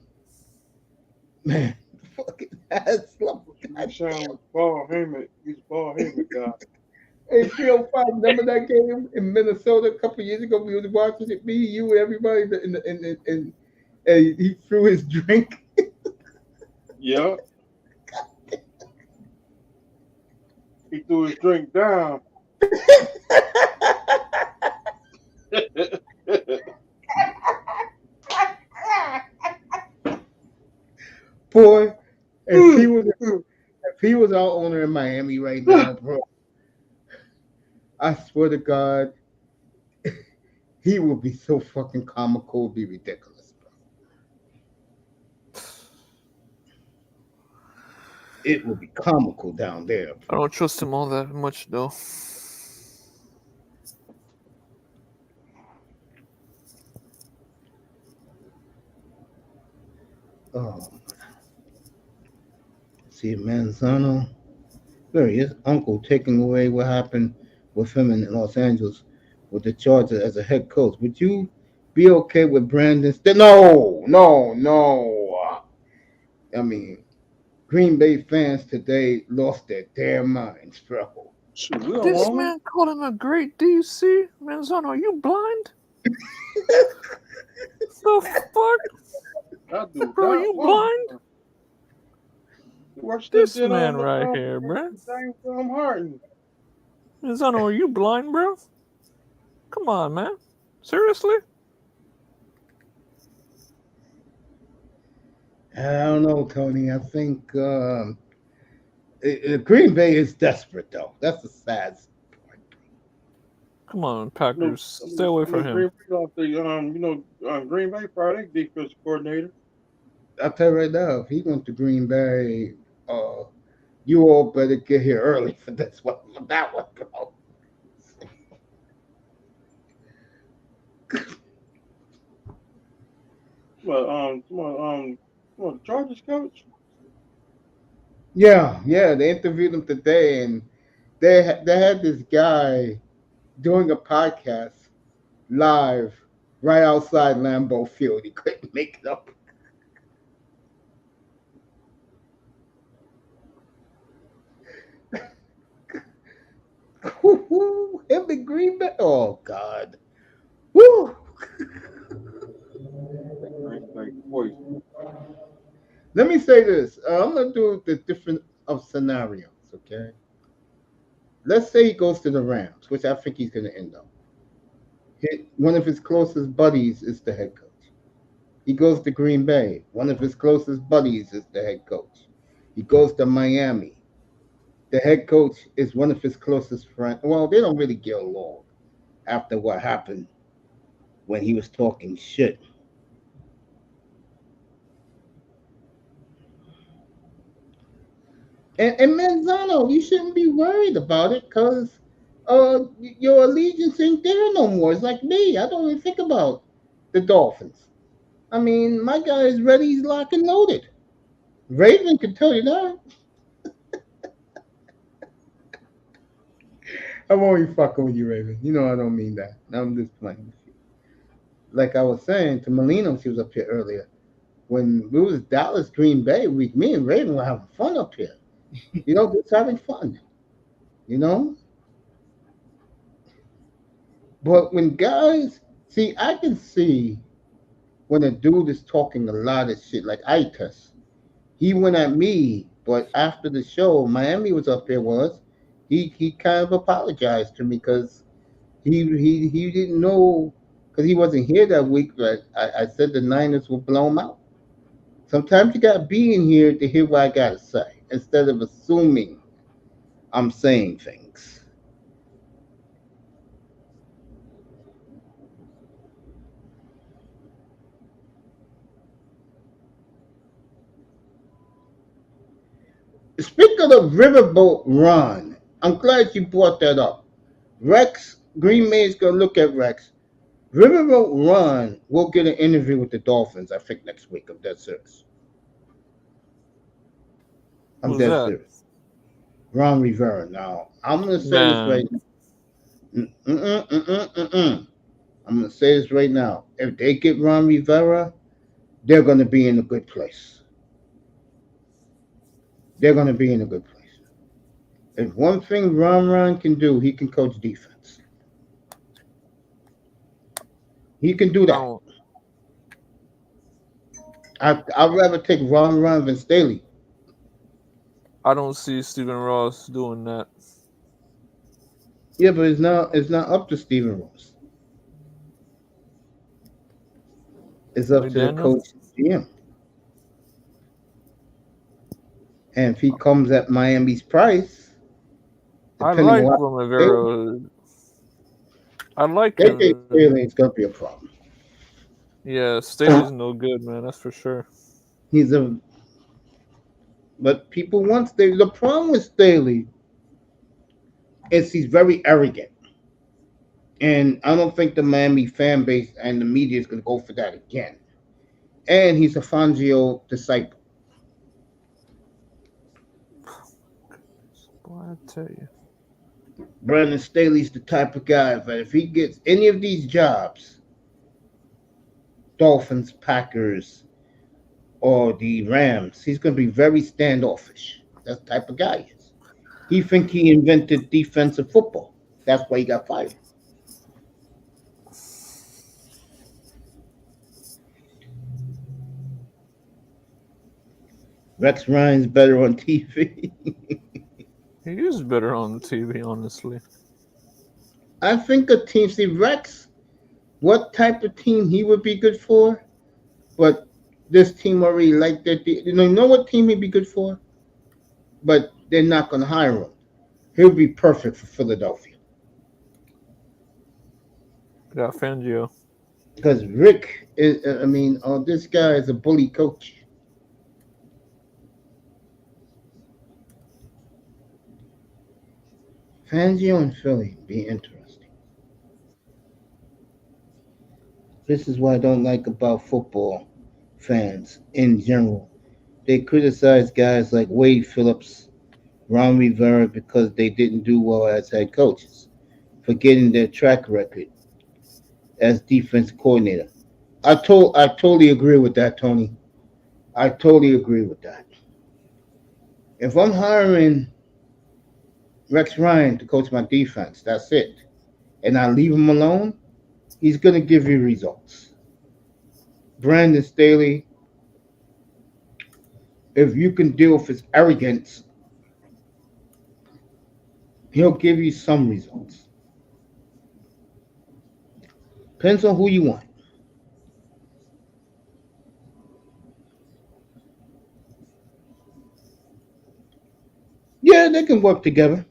man, fucking ass. He's Ball Heyman. He's Ball Heyman guy. Hey, 305, remember that game in Minnesota a couple years ago? We was watching it, me, you, and everybody, and he threw his drink. Yeah. He threw his drink down. Boy, if he was our owner in Miami right now, bro, I swear to God, he will be so fucking comical, it'll be ridiculous, bro. It will be comical down there. I don't trust him all that much though. See, Manzano, there he is, uncle taking away what happened with him in Los Angeles with the Chargers as a head coach. Would you be okay with Brandon? No. I mean, Green Bay fans today lost their damn minds, bro. Shoot, we don't This want him. man called him a great DC. Manzano, are you blind? The fuck? That dude, Bro, that you one. blind? Watch This did man on the, right here, bro. James Harden. Manzano, are you blind, bro? Come on, man. Seriously? I don't know, Tony. I think Green Bay is desperate, though. That's the sad part. Come on, Packers. Stay away from him. Green Bay Friday defensive coordinator. I'll tell you right now, if he went to Green Bay, you all better get here early for this one, for that one, bro. Well, the Chargers coach. Yeah, they interviewed him today, and they had this guy doing a podcast live right outside Lambeau Field. He couldn't make it up. Him in Green Bay. Oh God. Woo. Let me say this. I'm gonna do the different of scenarios. Okay. Let's say he goes to the Rams, which I think he's gonna end up. One of his closest buddies is the head coach. He goes to Green Bay. One of his closest buddies is the head coach. He goes to Miami. The head coach is one of his closest friends. Well, they don't really get along after what happened when he was talking shit. And Manzano, you shouldn't be worried about it because your allegiance ain't there no more. It's like me. I don't even think about the Dolphins. I mean, my guy is ready. He's locked and loaded. Raven can tell you that. I'm only fucking with you, Raven. You know I don't mean that. I'm just playing with you. Like I was saying to Melina, she was up here earlier. When we was Dallas Green Bay week, me and Raven were having fun up here. You know, just having fun. You know? But when guys see, I can see when a dude is talking a lot of shit, like Itus. He went at me, but after the show, Miami was up here was. He kind of apologized to me because he didn't know because he wasn't here that week. But I said the Niners will blow him out. Sometimes you gotta be in here to hear what I gotta say instead of assuming I'm saying things. Speaking of Riverboat Run, I'm glad you brought that up. Rex, Green Bay's gonna look at Rex. Riverboat Run will get an interview with the Dolphins, I think, next week. I'm dead serious. I'm Who's dead that? serious. Ron Rivera. Now, I'm gonna say Man. this right now. I'm gonna say this right now. If they get Ron Rivera, they're gonna be in a good place. They're gonna be in a good place. If one thing Ron can do, he can coach defense. He can do I that. don't, I'd rather take Ron than Staley. I don't see Stephen Ross doing that. Yeah, but it's not up to Stephen Ross. It's up to the McDaniel? coach and GM. And if he comes at Miami's price, I depending like on Ron Rivera. I like They think him. Staley's gonna be a problem. Yeah, Staley's no good, man. That's for sure. He's a but people want Staley. The problem with Staley is he's very arrogant. And I don't think the Miami fan base and the media is gonna go for that again. And he's a Fangio disciple. Boy, I tell you. Brandon Staley's the type of guy that if he gets any of these jobs, Dolphins, Packers, or the Rams, he's going to be very standoffish. That's the type of guy he is. He think he invented defensive football. That's why he got fired. Rex Ryan's better on TV. He is better on TV, honestly. I think a team, see, Rex, what type of team he would be good for, but this team already like that. You know what team he'd be good for? But they're not going to hire him. He'll be perfect for Philadelphia. Got Fangio. Because Rick is, this guy is a bully coach. Fangio and Philly be interesting. This is what I don't like about football fans in general. They criticize guys like Wade Phillips, Ron Rivera because they didn't do well as head coaches, forgetting their track record as defense coordinator. I totally agree with that, Tony. I totally agree with that. If I'm hiring Rex Ryan to coach my defense, that's it, and I leave him alone, he's going to give you results. Brandon Staley, if you can deal with his arrogance, he'll give you some results. Depends on who you want. Yeah, they can work together.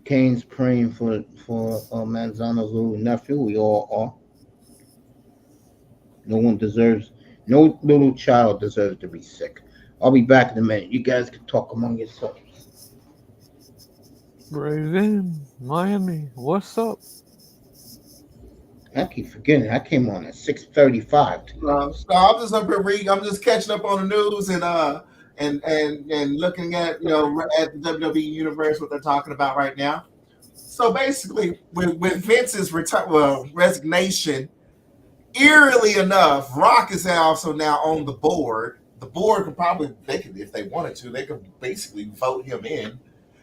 Kane's praying for Manzano's little nephew. We all are. No little child deserves to be sick. I'll be back in a minute. You guys can talk among yourselves. Raven, Miami, what's up? I keep forgetting. I came on at 6:35. So I'm just up here reading. I'm just catching up on the news and looking at at the WWE universe what they're talking about right now. So basically, with Vince's resignation, eerily enough, Rock is also now on the board. The board could probably if they wanted to, they could basically vote him in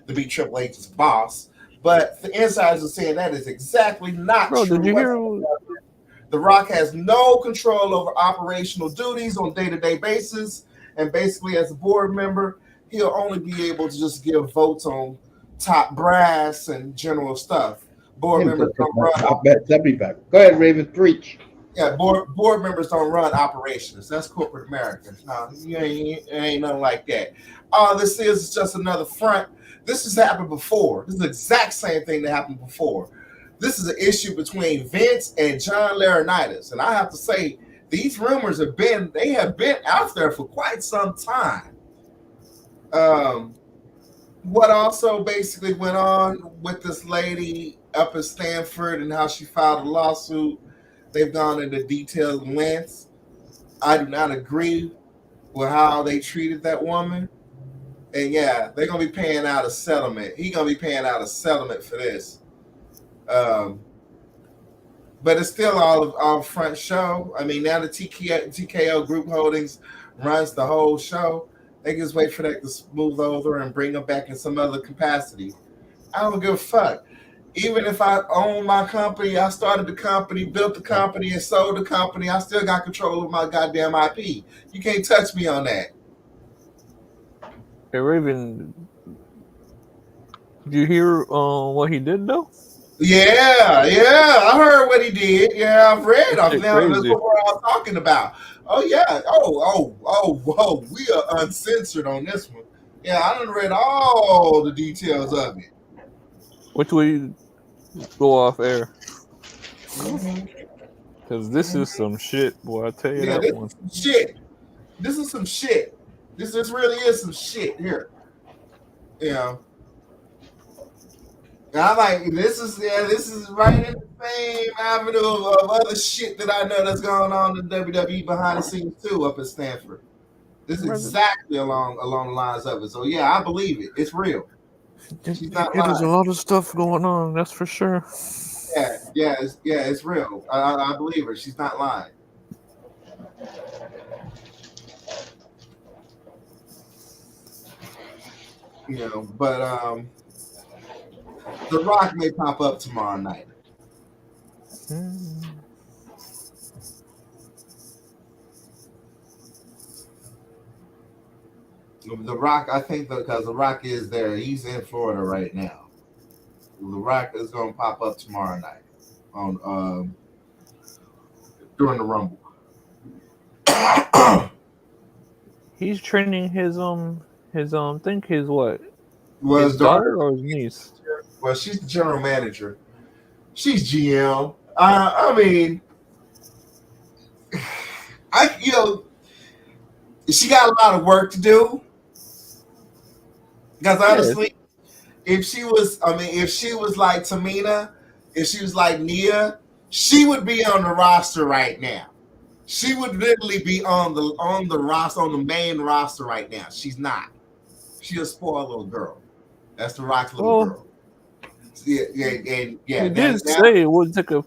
to be Triple H's boss. But the insiders are saying that is exactly not true. Did you hear? The Rock has no control over operational duties on day-to-day basis, and basically, as a board member, he'll only be able to just give votes on top brass and general stuff. Board members don't run. I'll be back. Go ahead, Raven, preach. Yeah, board members don't run operations. That's corporate America. No, ain't nothing like that. All this is just another front. This has happened before. This is the exact same thing that happened before. This is an issue between Vince and John Laurinaitis. And I have to say, these rumors have been out there for quite some time. What also basically went on with this lady up at Stanford and how she filed a lawsuit, they've gone into detailed lengths. I do not agree with how they treated that woman. And yeah, they're going to be paying out a settlement. He's going to be paying out a settlement for this. But it's still all front show. I mean, now the TKO Group Holdings runs the whole show. They just wait for that to smooth over and bring them back in some other capacity. I don't give a fuck. Even if I own my company, I started the company, built the company, and sold the company, I still got control of my goddamn IP. You can't touch me on that. Hey, Raven, did you hear what he did, though? Yeah, I heard what he did. Yeah, I've read. That's what we're all talking about. Oh, yeah. Oh, we are uncensored on this one. Yeah, I done read all the details of it. Which way go off air? Mm-hmm. Because this is some shit, boy. I tell you Yeah, that this one. is some shit. This is some shit. This really is some shit here. Yeah. And I'm like, this is right in the same avenue of other shit that I know that's going on in WWE behind the scenes too up at Stanford. This is exactly along the lines of it. So yeah, I believe it. It's real. She's not It is a lying. lot of stuff going on, that's for sure. It's real. I believe her. She's not lying. You know, but The Rock may pop up tomorrow night. The Rock, I think, because The Rock is there. He's in Florida right now. The Rock is going to pop up tomorrow night on during the Rumble. He's training his think his what? Well, his daughter or his niece? Well, she's the general manager. She's GM. I mean, she got a lot of work to do. Because honestly, if she was like Tamina, if she was like Nia, she would be on the roster right now. She would literally be on the roster, on the main roster right now. She's not. She's a spoiled little girl. That's The Rock's little girl. Yeah. He did say it would take a.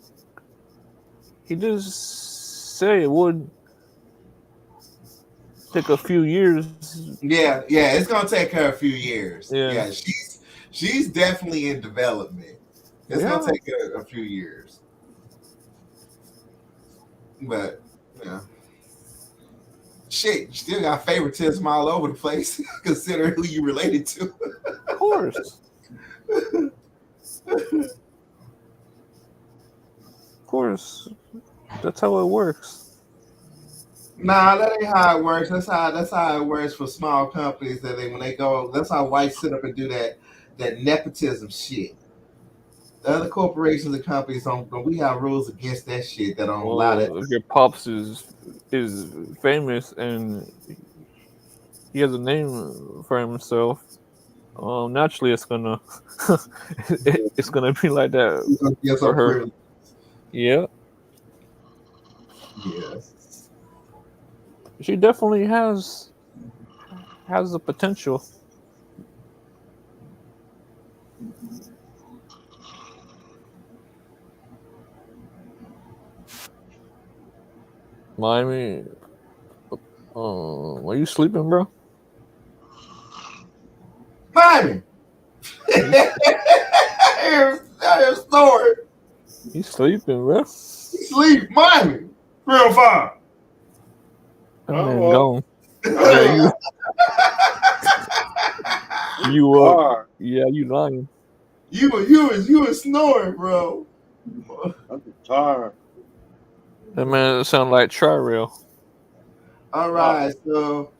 He did say it would take a few years. Yeah, it's gonna take her a few years. Yeah, she's definitely in development. It's gonna take her a few years. But yeah. Shit, you still got favoritism all over the place, considering who you related to. Of course. Of course. That's how it works. Nah, that ain't how it works. That's how it works for small companies. That when they go, that's how whites sit up and do that nepotism shit. The other corporations and companies don't. We have rules against that shit that don't allow that. If your pops is famous and he has a name for himself, naturally it's gonna it's gonna be like that for her. Yeah. Yes. She definitely has the potential. Miami, are you sleeping, bro? Miami. I hear snoring. You sleeping, bro? Sleep, Miami. 305. That man gone. Yeah, you are. Yeah, you lying. You were snoring, bro. I'm tired. That man sound like Tri-Rail. All right, so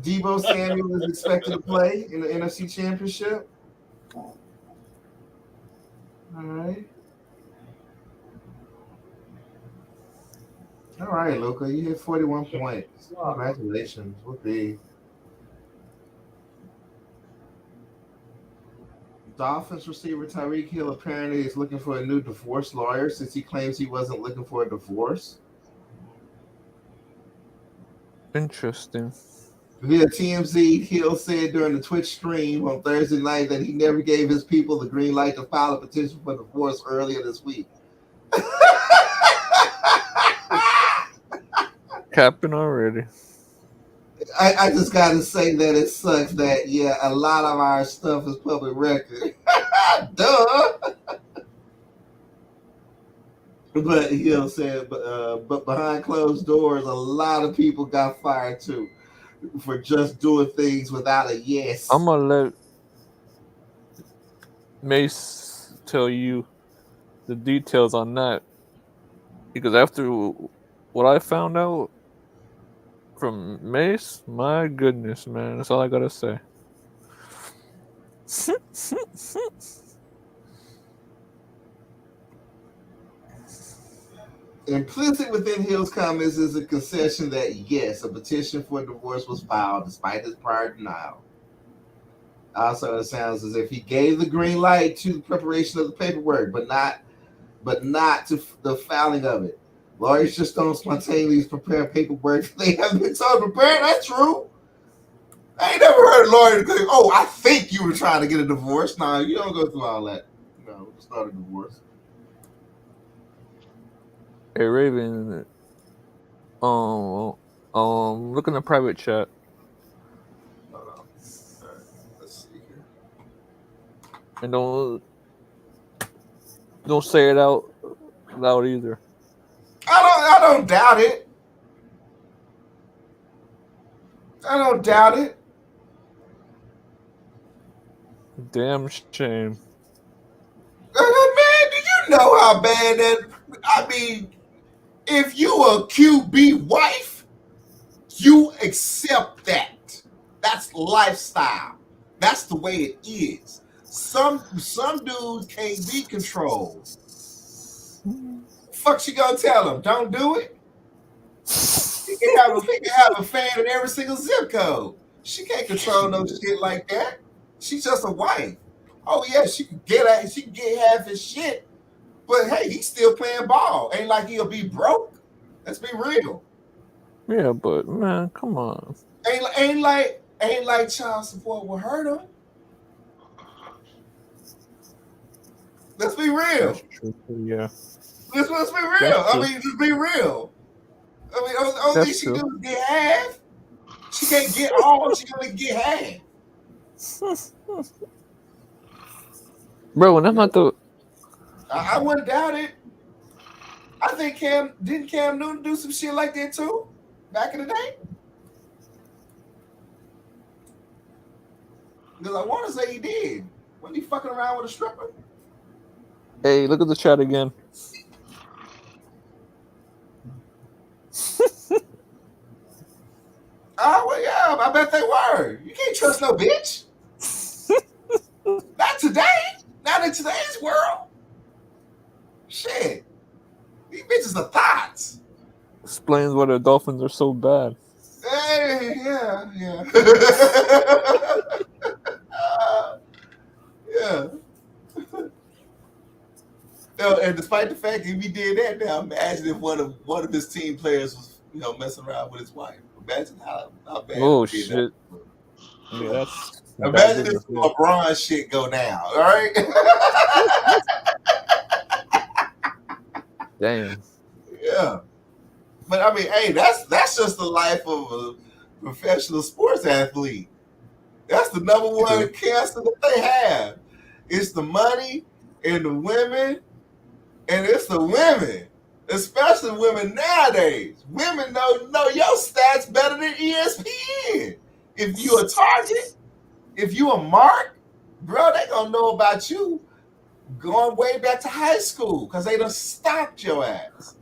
Deebo Samuel is expected to play in the NFC Championship. All right, Luca, you hit 41 points. Congratulations. Whoopee. Dolphins receiver Tyreek Hill apparently is looking for a new divorce lawyer since he claims he wasn't looking for a divorce. Interesting. Via TMZ, Hill said during the Twitch stream on Thursday night that he never gave his people the green light to file a petition for divorce earlier this week. Capping already. I just got to say that it sucks that, a lot of our stuff is public record. Duh. But Hill said, but behind closed doors, a lot of people got fired too for just doing things without a yes. I'm going to let Mace tell you the details on that. Because after what I found out from Mace, my goodness, man, that's all I got to say. Implicit within Hill's comments is a concession that, yes, a petition for divorce was filed despite his prior denial. Also, it sounds as if he gave the green light to the preparation of the paperwork, but not to the filing of it. Lawyers just don't spontaneously prepare paperwork they haven't been told to prepare. That's true. I ain't never heard a lawyer say, "Oh, I think you were trying to get a divorce." Nah, you don't go through all that. No, it's not a divorce. Hey Raven, look in the private chat. Hold on. All right, let's see here. And don't say it out loud either. I don't doubt it. I don't doubt it. Damn shame. Man, do you know how bad that? I mean, if you a QB wife, you accept that. That's lifestyle. That's the way it is. Some dudes can't be controlled. Fuck, she gonna tell him, don't do it. He can have a fan in every single zip code. She can't control no shit like that. She's just a wife. Oh yeah, she can get half his shit, but hey, he's still playing ball. Ain't like he'll be broke. Let's be real. Yeah, but man, come on. Ain't like child support will hurt him. Let's be real. That's true. Yeah. Let's be real. I mean, just be real. I mean, only she do is get half. She can't get all. She only get half. Bro, when I'm at the, I wouldn't doubt it. I think Cam Newton do some shit like that too back in the day. Because I want to say he did. Wasn't he fucking around with a stripper? hey, look at the chat again. Oh, well, yeah, I bet they were. You can't trust no bitch. Not today. Not in today's world. Shit. These bitches are thoughts. Explains why the Dolphins are so bad. Hey, yeah. Yeah. And despite the fact that we did that, now imagine if one of his team players was, messing around with his wife. Imagine how bad. Oh shit! Yeah, that's. Imagine if LeBron shit go down. All right. Damn. Yeah. But I mean, hey, that's just the life of a professional sports athlete. That's the number one cancer that they have. It's the money and the women, and it's the women, especially women nowadays. Women know your stats better than ESPN. If you a target, if you a mark, bro, they gonna know about you going way back to high school because they done stopped your ass.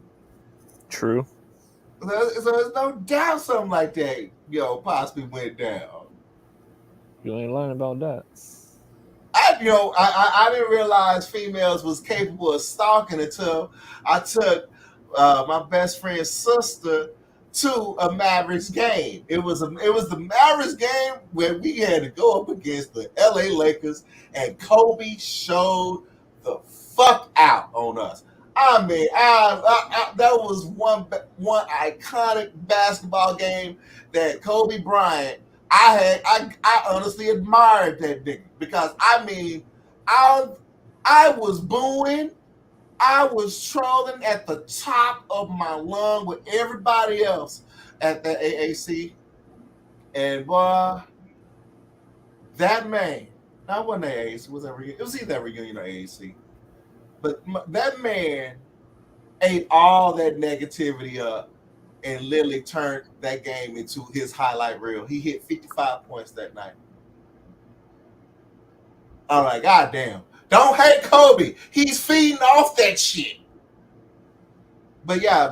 True. So there's no doubt something like that, possibly went down. You ain't lying about that. I didn't realize females was capable of stalking until I took my best friend's sister to a Mavericks game. It was the Mavericks game where we had to go up against the LA Lakers, and Kobe showed the fuck out on us. I mean, that was one iconic basketball game that Kobe Bryant. I honestly admired that nigga because I mean, I was booing, I was trolling at the top of my lung with everybody else at the AAC, and boy, that man, not one AAC, it was either that reunion or AAC, but that man ate all that negativity up and literally turned that game into his highlight reel. He hit 55 points that night. I'm like, God damn. Don't hate Kobe. He's feeding off that shit. But yeah,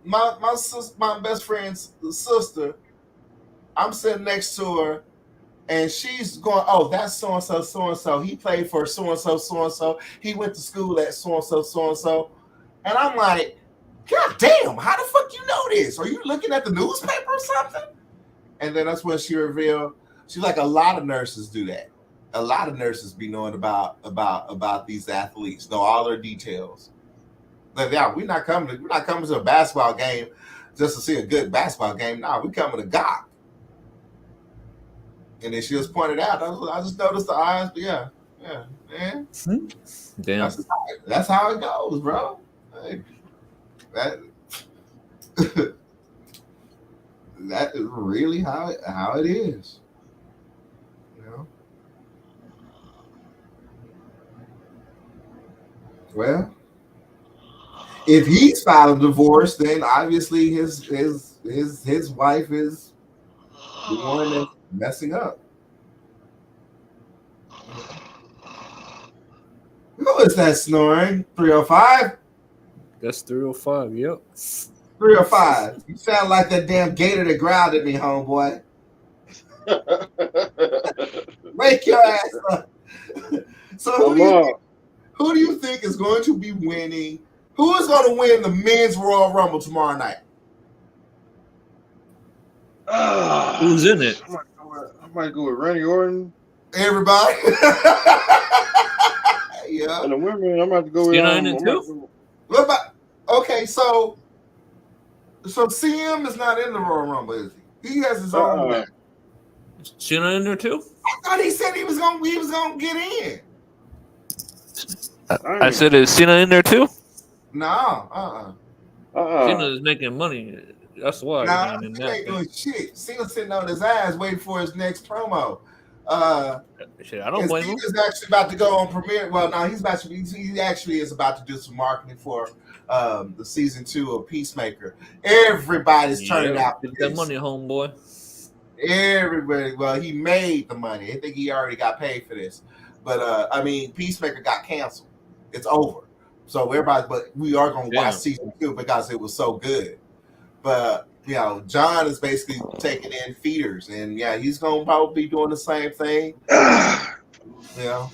my best friend's sister, I'm sitting next to her, And she's going, oh, that's so and so, so and so. He played for so and so, so and so. He went to school at so and so, so and so. And I'm like, God damn, how the fuck you know this? Are you looking at the newspaper or something? And then that's when she revealed, she's like, a lot of nurses do that. A lot of nurses be knowing about these athletes, know all their details. But yeah, we're not coming to a basketball game just to see a good basketball game. No, we coming to gawk. And then she just pointed out, I just noticed the eyes, but yeah, man. Damn. That's how it goes, bro. Like, that is really how it is. You know? Well, if he's filing divorce, then obviously his wife is the one that's messing up. Who is that snoring? 305? That's 305, yep. 305. You sound like that damn gator that growled at me, homeboy. Wake your ass up. So who do you think is going to be winning? Who is going to win the men's Royal Rumble tomorrow night? Who's in it? I might go with Randy Orton. Everybody. Yeah. And the women, I'm about to go with. You know, in it too? What about? Okay, so CM is not in the Royal Rumble, is he? He has his own match. Cena in there too? I thought he said he was gonna get in. I said, is Cena in there too? No, Cena is making money. That's why. Nah, he ain't doing shit. Cena's sitting on his ass waiting for his next promo. Shit, I don't blame him. He's actually about to go on premiere. Well, no, he actually is about to do some marketing for the season 2 of Peacemaker. Everybody's turning out. Get that money, homeboy. Everybody. Well, he made the money. I think he already got paid for this. But I mean, Peacemaker got canceled. It's over. So but we are gonna watch season 2 because it was so good. But you know, John is basically taking in feeders, and yeah, he's gonna probably be doing the same thing. You know,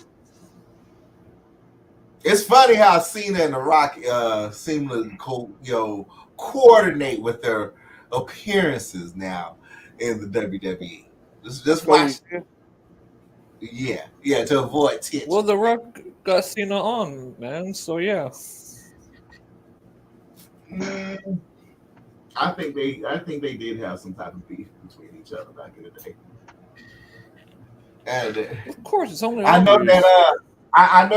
it's funny how Cena and The Rock seem to coordinate with their appearances now in the WWE. Just watch. Yeah, to avoid tension. Well, The Rock got Cena on, man. So yeah. I think they did have some type of beef between each other back in the day. And of course, it's only. I know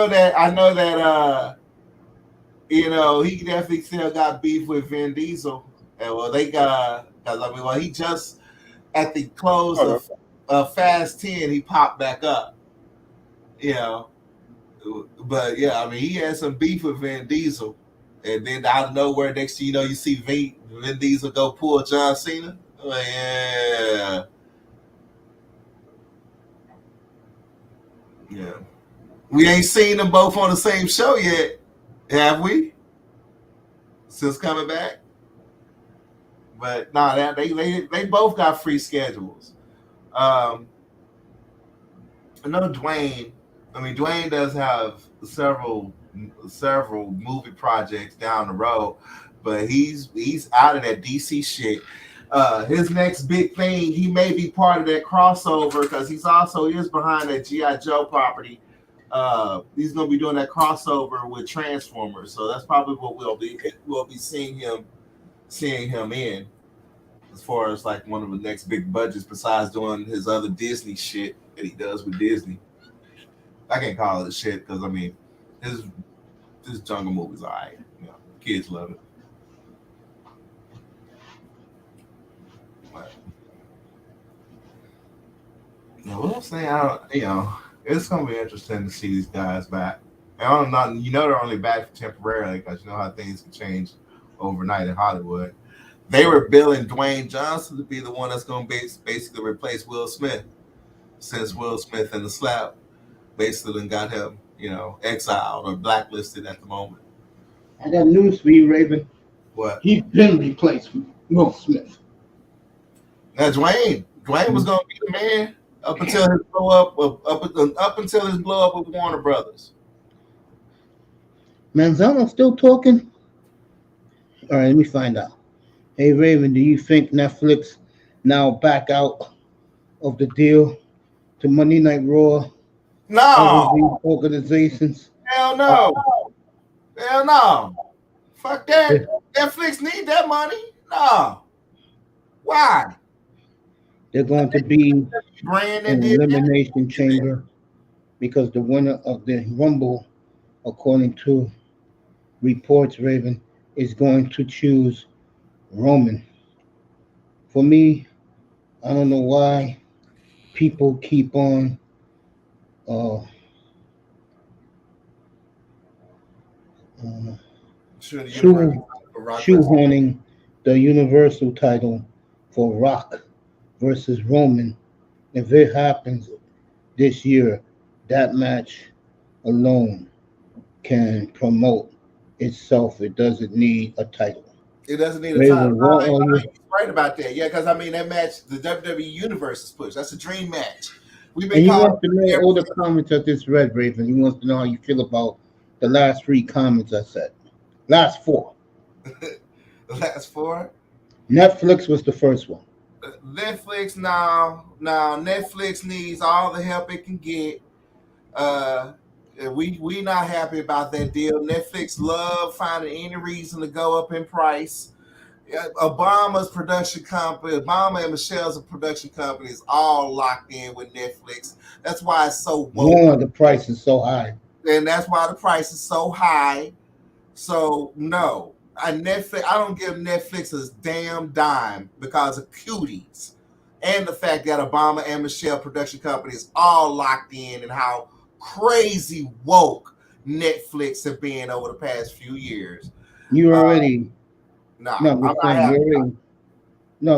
that. You know, he definitely still got beef with Vin Diesel, and well, they got he just at the close of Fast 10, he popped back up. You know, but yeah, I mean, he had some beef with Vin Diesel. And then out of nowhere, next thing you know, you see Vin Diesel go pull John Cena. Like, yeah. We ain't seen them both on the same show yet, have we? Since coming back. But no, they both got free schedules. I know Dwayne. I mean, Dwayne does have several movie projects down the road, but he's out of that DC shit. His next big thing, he may be part of that crossover because he's also is behind that G.I. Joe property. He's gonna be doing that crossover with Transformers, so that's probably what we'll be seeing him in, as far as like one of the next big budgets besides doing his other Disney shit that he does with Disney. I can't call it shit because I mean his jungle movie's all right. You know, kids love it. But, you know, what I'm saying, it's gonna be interesting to see these guys back. And they're only back temporarily because you know how things can change overnight in Hollywood. They were billing Dwayne Johnson to be the one that's gonna basically replace Will Smith, since Will Smith and the slap basically got him, exiled or blacklisted at the moment. I got news for you, Raven. What? He's been replaced with Will Smith. Now, Dwayne was going to be the man up until his blow up until his blow up with Warner Brothers. Manzano still talking? All right, let me find out. Hey, Raven, do you think Netflix now back out of the deal to Monday Night Raw? No, Other these organizations? hell no, hell no. Fuck that. Netflix need that money. No, why? They're going to be Brand that an did that. elimination chamber because the winner of the Rumble, according to reports, Raven, is going to choose Roman. For me, I don't know why people keep on uh, shoehorning the Universal title for Rock versus Roman. If it happens this year, that match alone can promote itself. It doesn't need a title. It doesn't need a Raven, title. what are you? Right about that. Yeah, because I mean that match, the WWE Universe is pushed. That's a dream match. We've And been he calling wants to know all the comments I just read, Raven. He wants to know how you feel about the last 3 comments I said. Last 4. the last 4. Netflix was the first one. Netflix now Netflix needs all the help it can get. We not happy about that deal. Netflix love finding any reason to go up in price. Obama's production company, Obama and Michelle's production company is all locked in with Netflix. That's why it's so woke. The price is so high. And that's why the price is so high. So no, Netflix. I don't give Netflix a damn dime because of cuties and the fact that Obama and Michelle production company is all locked in and how crazy woke Netflix have been over the past few years. You already No, I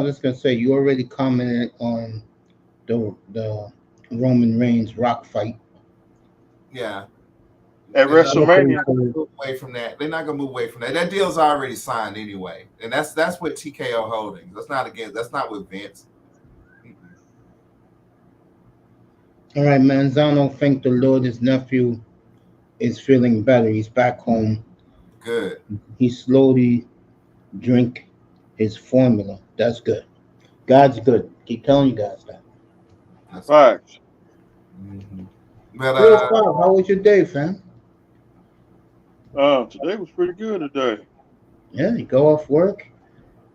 was gonna say you already commented on the Roman Reigns Rock fight. Yeah. At WrestleMania. Move away from that. They're not gonna move away from that. That deal's already signed anyway, and that's with TKO Holdings. That's not with Vince. All right, Manzano, thank the Lord his nephew is feeling better. He's back home. Good. He slowly drink his formula. That's good. God's good. Keep telling you guys that. That's Right. Mm-hmm. But how was your day, fam? Today was pretty good today. Yeah, you go off work,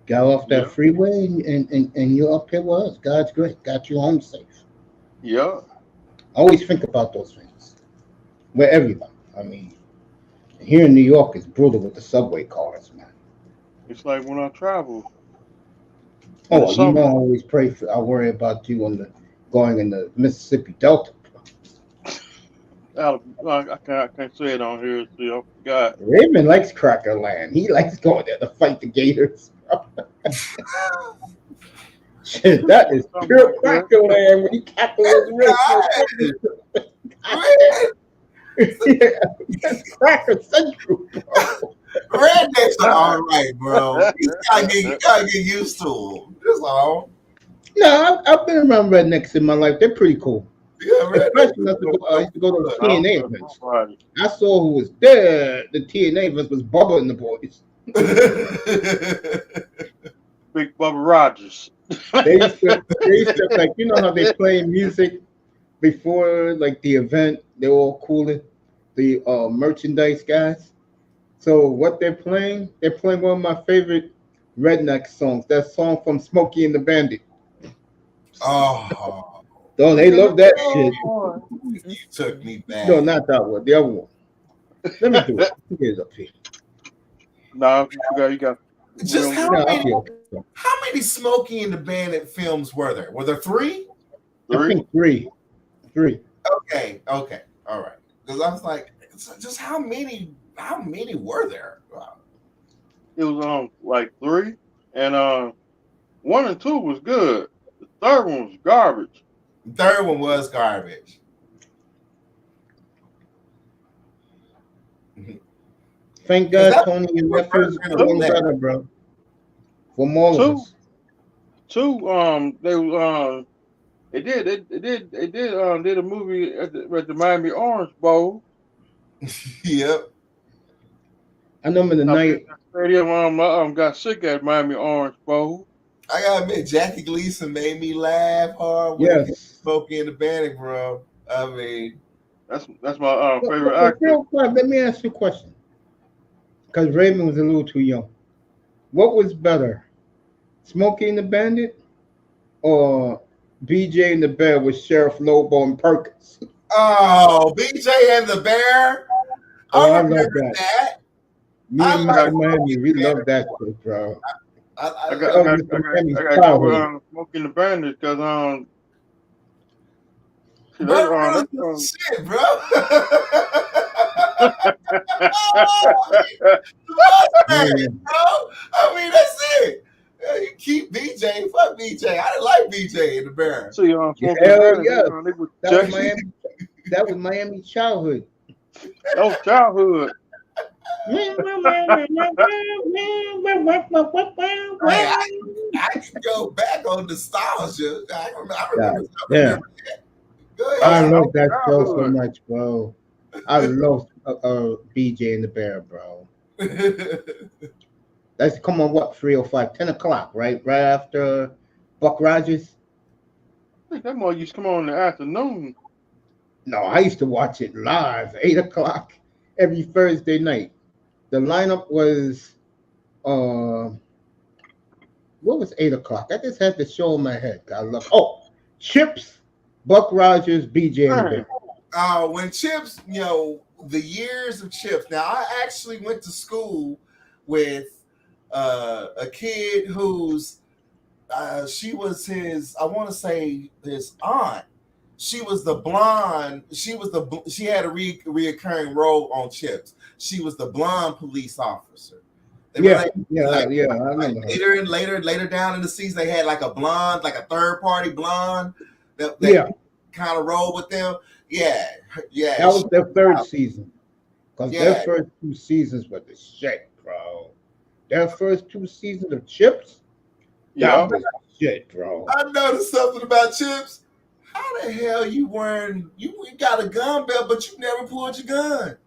got off that freeway, and you're up here with us. God's great. Got you home safe. Yeah. I always think about those things. Where everybody. I mean, here in New York, it's brutal with the subway cars, man. It's like when I travel. Oh, you know, I always I worry about you going in the Mississippi Delta. I can't say it on here. See, I forgot. Raymond likes Cracker Land. He likes going there to fight the Gators. Shit, that is pure Cracker Land when he cackles his That's Cracker Central, bro. rednecks are all right, bro. You gotta get used to them. That's all. No, I've been around rednecks in my life. They're pretty cool. Yeah, Especially I used to go to the TNA events. I saw who was there. The TNA events was Bubba and the boys. Big Bubba Rogers. They used to like, you know how they play music before like the event. They're all cooling the merchandise guys. So what they're playing one of my favorite redneck songs. That song from Smokey and the Bandit. Oh, they love that shit. You took me back. No, not that one. The other one. Let me do it. Here's up here. No, you got. Just how many Smokey and the Bandit films were there? Were there 3? I think 3. Okay, all right. Because I was like, just how many were there? Wow. It was like 3, and 1 and 2 was good. The third one was garbage. The third one was garbage. Thank God, Tony, your nephews are doing better, bro. From all of us. 2, They did a movie at the Miami Orange Bowl. Yep. I know in the I think night. that stadium got sick at Miami Orange Bowl. I gotta admit, Jackie Gleason made me laugh hard when he Yes. spoke in the Bannock, bro. I mean, That's my favorite But actor. real quick, let me ask you a question. Because Raymond was a little too young. What was better, Smokey and the Bandit or BJ and the Bear with Sheriff Lobo and Perkins? oh, BJ and the Bear. Oh, I I love remember that. that. Me I and like Mr. Miami, Smokey we and the love that shit, bro. I, I I, got That I was got Mr. Miami's I got to go childhood. with Smoking the Bandit because see, bro, really they, good shit, bro. The mustache, Man, bro. I mean, that's it. You keep BJ, fuck BJ. I didn't like BJ in the Bear. see Smoking the hell Bandit. yes. They was That was Jackie. Miami. That was Miami's childhood. That was childhood. Hey, I can go back on nostalgia. I remember some of Yeah. them. Go I ahead. love that show so Childhood. much, bro. I love BJ and the Bear, bro. That's come on, what, 3:05, 10 o'clock, right? Right after Buck Rogers? I think that more used to come on in the afternoon. No, I used to watch it live, 8 o'clock every Thursday night. The lineup was, what was 8 o'clock? I just had the show in my head. I love, Chips, Buck Rogers, BJ and the Bear. When Chips, the years of Chips. Now, I actually went to school with a kid who's, she was his, I want to say his aunt. She was the blonde. She had a reoccurring role on Chips. She was the blonde police officer. I remember. Later down in the season, they had like a blonde, like a third party blonde that kind of rolled with them. Yeah. That was their third season. Because Yeah. their first two seasons were the shit, bro. Their first two seasons of Chips, Yeah. that was shit, bro. I noticed something about Chips. How the hell you got a gun belt, but you never pulled your gun?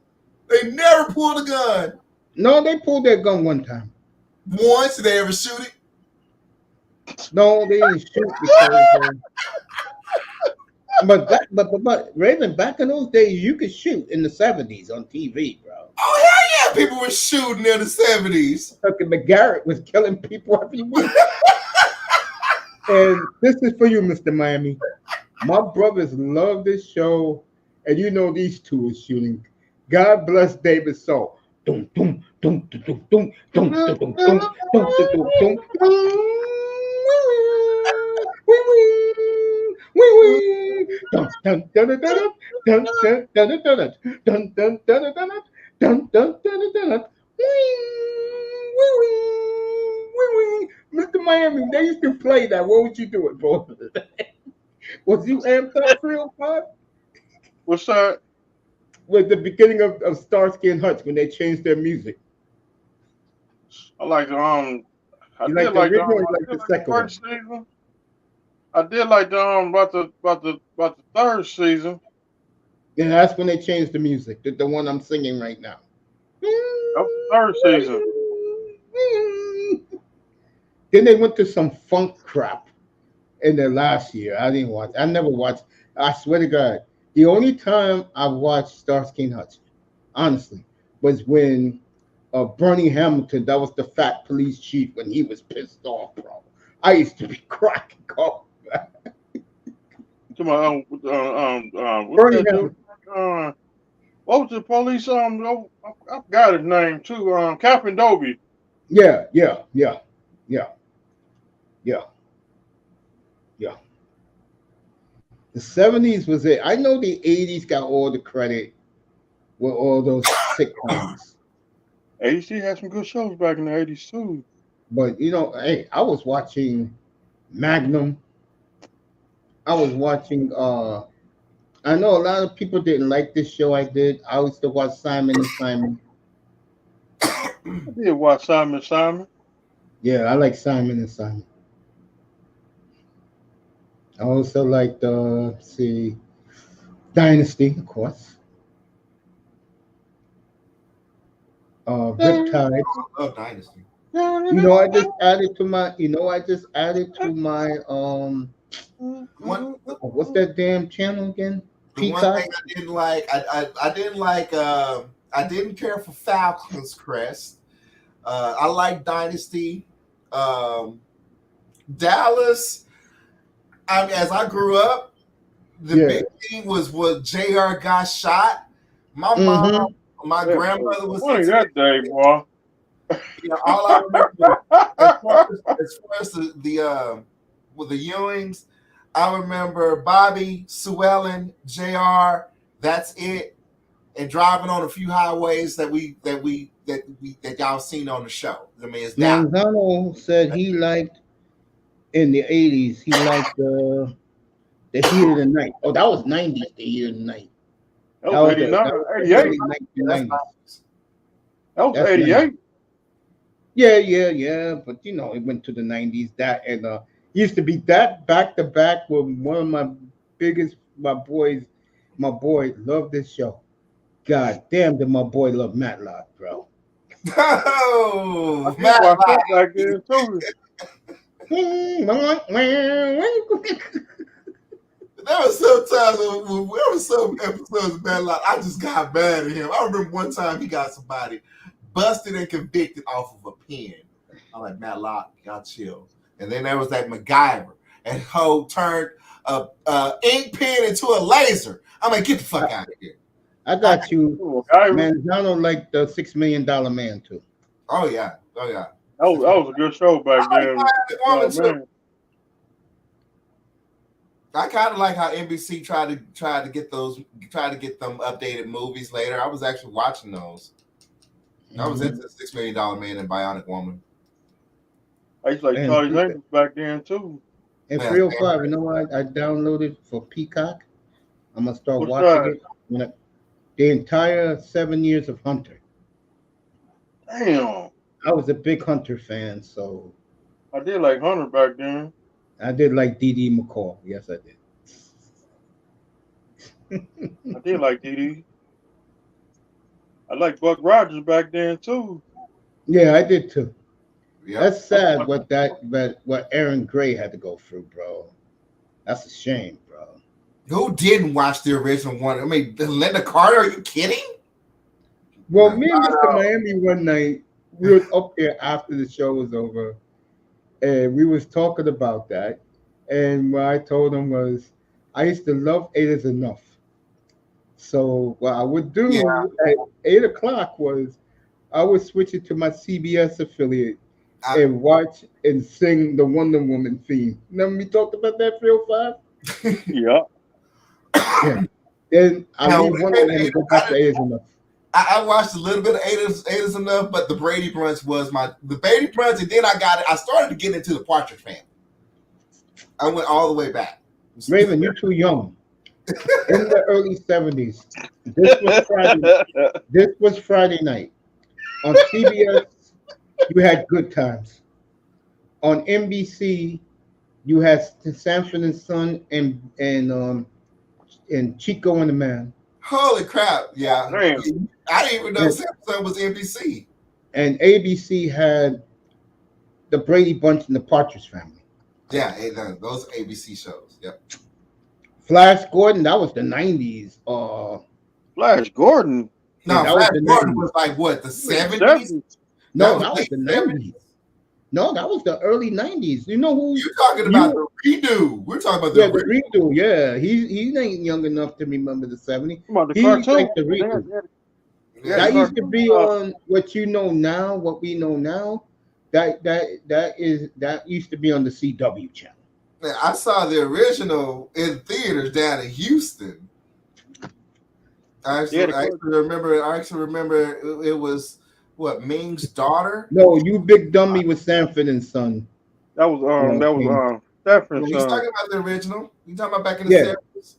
They never pulled a gun. No, they pulled their gun one time. Once, did they ever shoot it? No, they didn't shoot because. But Raven, back in those days, you could shoot in the 70s on TV, bro. Oh hell yeah, people were shooting in the 70s. Fucking McGarrett was killing people every week. And this is for you, Mr. Miami. My brothers love this show, and you know these two is shooting. God bless David Soul. Dum dum dum dum dum dum dum dum dum dum dum Mr. Miami, they used to play that. What would you do it for? Was you amped up real hard? What's that? With the beginning of Starsky and Hutch when they changed their music. I like You like the original or you like the second one? first season. I did like about the third season. Yeah, that's when they changed the music. The one I'm singing right now. That was the third season. Then they went to some funk crap in the last year. I didn't watch. I never watched. I swear to God, the only time I watched Starsky and Hutch, honestly, was when Bernie Hamilton, that was the fat police chief, when he was pissed off, bro. I used to be cracking up. Bernie Hamilton. What was the police? I forgot his name too. Captain Dobie. Yeah. The 70s was it. I know the 80s got all the credit with all those sitcoms. 80s had some good shows back in the 80s too. But hey, I was watching Magnum. I was watching I know a lot of people didn't like this show I did. I used to watch Simon and Simon. I did watch Simon. Yeah, I like Simon and Simon. I also liked see Dynasty, of course. Riptide. I love Dynasty. You know, I just added to my. You know, I just added to my. One, What's that damn channel again? the one Peacock. thing I didn't like, I didn't like. I didn't care for Falcon's Crest. I like Dynasty. Dallas. I mean, as I grew up, the big thing was what Jr. got shot. My mom, my grandmother was funny that day, boy. You know, all I remember as far as the with the Ewings, I remember Bobby, Sewell, and Jr. That's it, and driving on a few highways that y'all seen on the show. I mean, it's that. Manzano said he liked in the 80s. He liked the Heat of the Night. Oh, that was 90s. The Heat of the Night. That was 89, 88. That was 88. Yeah. But you know, it went to the 90s. That and used to be that back to back with one of my biggest. My boy loved this show. God damn, did my boy love Matlock, bro? Oh, Matlock back then too. There was sometimes when there was some episodes of Matlock, I just got mad at him. I remember one time he got somebody busted and convicted off of a pen. I'm like, Matlock, y'all chill. And then there was that MacGyver, and Ho turned a ink pen into a laser. I'm like, get the fuck out of here. I got you, Manzano, like the $6 Million Man too. Oh yeah. That was a good show back then. I kind of like how NBC tried to get them updated movies later. I was actually watching those. I was into the $6 Million Man and Bionic Woman. I used to like Charlie's Angels back then too. And 305, you know what? I downloaded for Peacock. I'm gonna start watching it. The entire 7 years of Hunter. Damn. I was a big Hunter fan, so I did like Hunter back then. I did like D.D. McCall. Yes, I did. I did like D.D. I liked Buck Rogers back then too. Yeah, I did too. Yep. That's sad what Aaron Gray had to go through, bro. That's a shame, bro. Who didn't watch the original one? I mean, Linda Carter, are you kidding? Well, me and Mr. Miami one night, we were up there after the show was over, and we was talking about that. And what I told him was, I used to love 8 is Enough. So what I would do at 8 o'clock was I would switch it to my CBS affiliate and watch and sing the Wonder Woman theme. Remember we talked about that 305? Yeah. Then I leave Wonder Woman and go back to 8 is Enough. I watched a little bit of 8 is Enough, but the Brady Bunch was the Brady Bunch, and then I started to get into the Partridge Family. I went all the way back. Raven, you're too young. In the early 70s, this was Friday night. On CBS, you had Good Times. On NBC, you had Sanford and Son and Chico and the Man. Holy crap! Yeah, damn. I didn't even know Sanford and Son was NBC. And ABC had the Brady Bunch and the Partridge Family. Yeah, those ABC shows. Yep. Flash Gordon, that was the 90s. Flash Gordon. No, that Flash was Gordon was like what, the 70s? No, that was the 90s. No, that was the early 90s. You know who you're talking about? The redo. We're talking about the redo. Yeah, he ain't young enough to remember the 70s. He's like the redo. That used to be on what you know now, what we know now. That used to be on the CW channel. I saw the original in theaters down in Houston. I actually remember it was what, Ming's daughter? No, You Big Dummy with Sanford and Son. That was Sanford and He's Son. talking about the original. You talking about back in the 70s?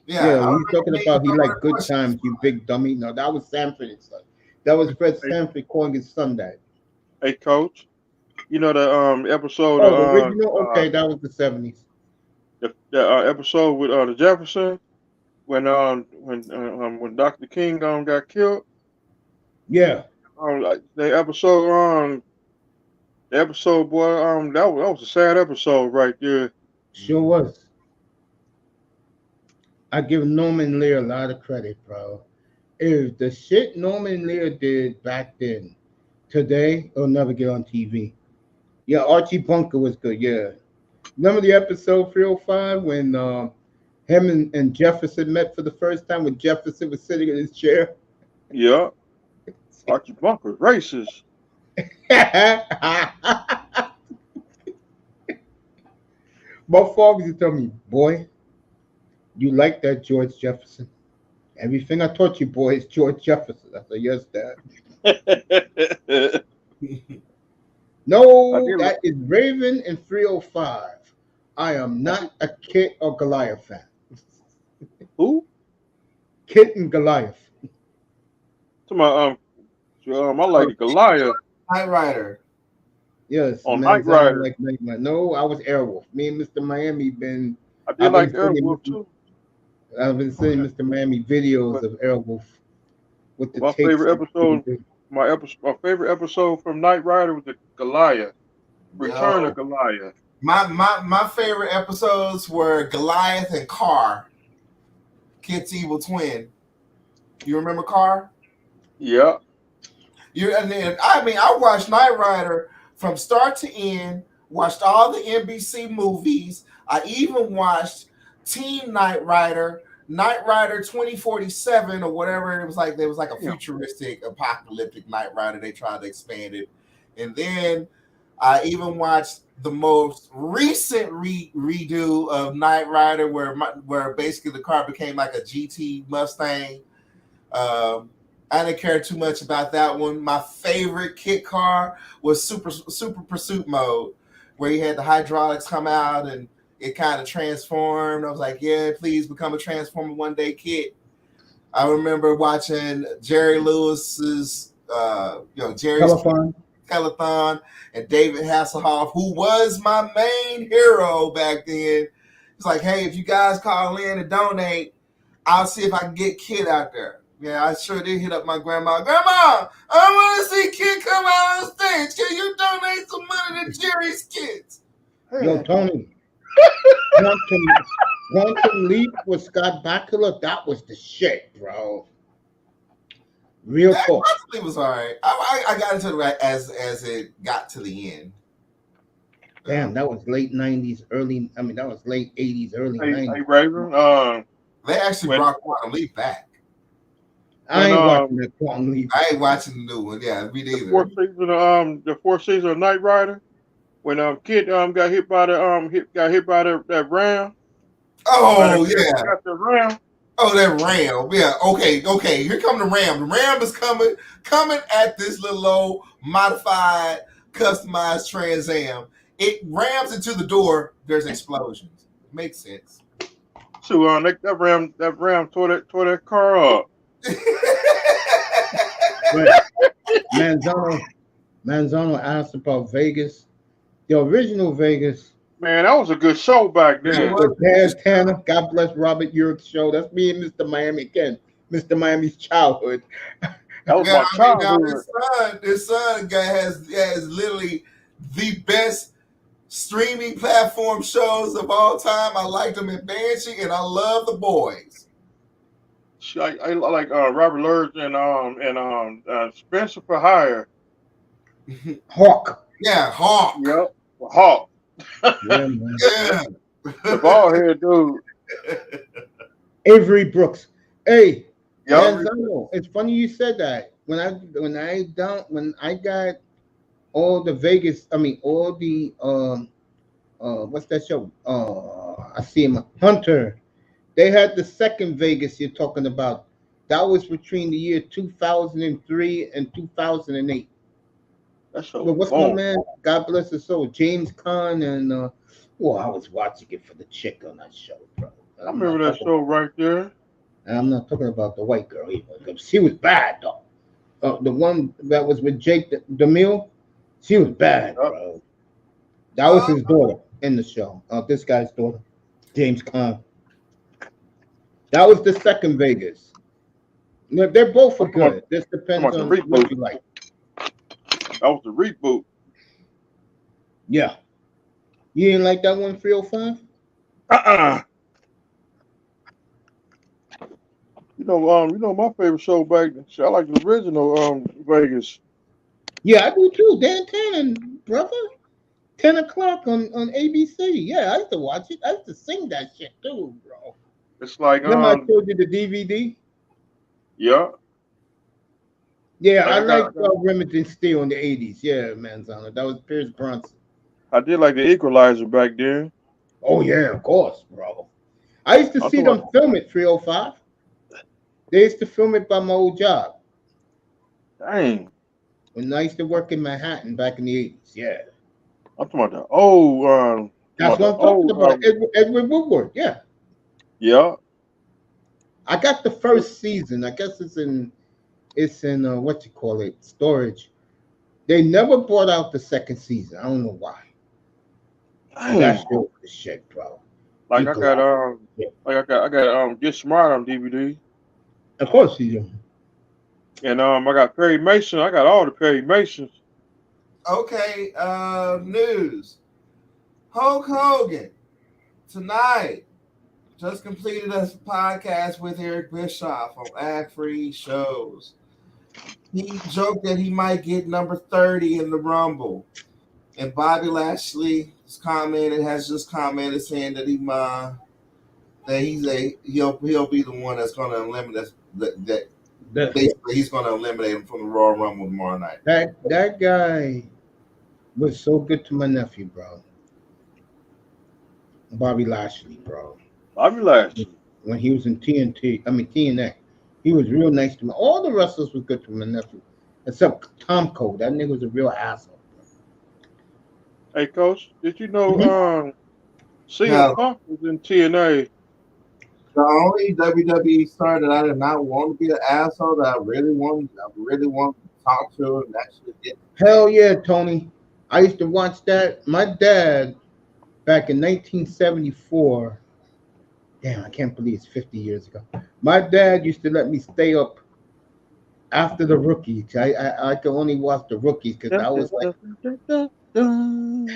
Yeah, he's talking about he liked Good Times, You Big Dummy. No, that was Sanford and Son. That was Fred Sanford calling his son that. Hey, Coach. You know the episode. The original. Okay, that was the 70s. the episode with the Jefferson when Dr. King got killed. Yeah, Like the episode boy that was a sad episode right there. sure was. I give Norman Lear a lot of credit, bro. If the shit Norman Lear did back then, today, it'll never get on TV. Yeah, Archie Bunker was good. Yeah. Remember the episode 305 when him and Jefferson met for the first time when Jefferson was sitting in his chair? Yeah, Archie Bunker's racist. My father used to tell me, boy, you like that George Jefferson? Everything I taught you, boy, is George Jefferson. I said, yes, Dad. No, that is Raven and 305. I am not a Kit or Goliath fan. Who? Kit and Goliath. To my I like the Goliath. Knight Rider. Yes. On man, Knight Rider. Like, no, I was Airwolf. Me and Mr. Miami been. I did like Airwolf too. I've been seeing Mr. Miami videos of Airwolf with the My tapes favorite that episode. he did. My favorite episode from Knight Rider was the Goliath. Return of Goliath. My favorite episodes were Goliath and Carr, Kit's evil twin. You remember Carr? Yeah. I watched Knight Rider from start to end. Watched all the NBC movies. I even watched Team Knight Rider 2047 or whatever. It was like there was like a futuristic apocalyptic Knight Rider. They tried to expand it, and then I even watched the most recent redo of Knight Rider, where basically the car became like a GT Mustang. I didn't care too much about that one. My favorite kit car was Super Pursuit Mode, where you had the hydraulics come out and it kind of transformed. I was like, yeah, please become a Transformer one day kit. I remember watching Jerry Lewis's, Jerry's Telethon and David Hasselhoff, who was my main hero back then. It's like, hey, if you guys call in and donate, I'll see if I can get Kid out there. Yeah, I sure did hit up my grandma. Grandma, I want to see Kid come out on stage. Can you donate some money to Jerry's kids? Yo, Tony. Quantum Leap with Scott Bakula, that was the shit, bro. Real talk. Quantum Leap was all right. I got into it as it got to the end. Damn, that was late 90s, that was late 80s, early 90s. Hey, Raven, they actually brought Quantum Leap back. I ain't watching that Quantum Leap. I ain't watching the new one. Yeah, we neither. The fourth season of Knight Rider, when Kid got hit by that ram. Oh yeah. Got the ram. Oh, that ram. Yeah. Okay. Here come the ram. The ram is coming at this little old modified, customized Trans Am. It rams into the door. There's explosions. Makes sense. So that ram tore that car up. Manzano asked about Vegas. The original Vegas. Man, that was a good show back then. With Taz Tanner, God bless Robert Urick's show. That's me and Mr. Miami again. Mr. Miami's childhood. That was my childhood. His son has literally the best streaming platform shows of all time. I liked them in Banshee, and I love The Boys. I like Robert Lurch and Spencer for Hire. Hawk. Yeah, Hawk. Yep, Hawk. Yeah, man. Yeah. The bald head dude. Avery Brooks. Hey, Yep. Manzano, it's funny you said that. When I got all the Vegas, all the what's that show? I see him, Hunter. They had the second Vegas you're talking about. That was between the year 2003 and 2008. That show. But what's my man? God bless his soul, James Caan, and I was watching it for the chick on that show, bro. I remember that show right there. And I'm not talking about the white girl either. She was bad though. The one that was with Jake DeMille, she was bad, bro. That was his daughter in the show. This guy's daughter. James Conn. That was the second Vegas. No, they're both are good. This depends the on reboot. what you like. That was the reboot. Yeah. You didn't like that one, 305? You know my favorite show back then. I like the original Vegas. Yeah, I do too. Dan Tannen, brother. 10 o'clock on ABC. Yeah, I used to watch it. I used to sing that shit too, bro. It's like Remember I told you the DVD? yeah. Yeah, Like I I got- liked Remington Steele in the 80s. Yeah, Manzana. That was Pierce Bronson. I did like the Equalizer back then. Oh, yeah, of course, bro. I used to I'll see do them film it, 305. They used to film it by my old job. Dang. When I used to work in Manhattan back in the 80s. Yeah. I'm talking about the old That's what I'm talking about. Edward Woodward. Yeah. Yeah. I got the first season. I guess it's in what you call it, storage. They never brought out the second season. I don't know why. Dang. That's still the shit, bro. Like I got Get Smart on DVD. Of course you do. And I got Perry Mason. I got all the Perry Masons. Okay, news. Hulk Hogan tonight just completed a podcast with Eric Bischoff on ad-free shows. He joked that he might get number 30 in the Rumble. And Bobby Lashley has just commented saying that he'll be the one that's going to eliminate that basically he's going to eliminate him from the Royal Rumble tomorrow night. That guy was so good to my nephew, bro. Bobby Lashley, bro. Bobby Lashley. When he was in TNA, he was real nice to me. All the wrestlers was good to my nephew, except Tom Cole. That nigga was a real asshole. Hey, Coach, did you know CM Punk was in TNA? The only WWE star that I did not want to be an asshole that I really want to talk to and actually get. Hell yeah, Tony. I used to watch that. My dad, back in 1974. Damn, I can't believe it's 50 years ago. My dad used to let me stay up after the rookies. I could only watch the rookies because I was like,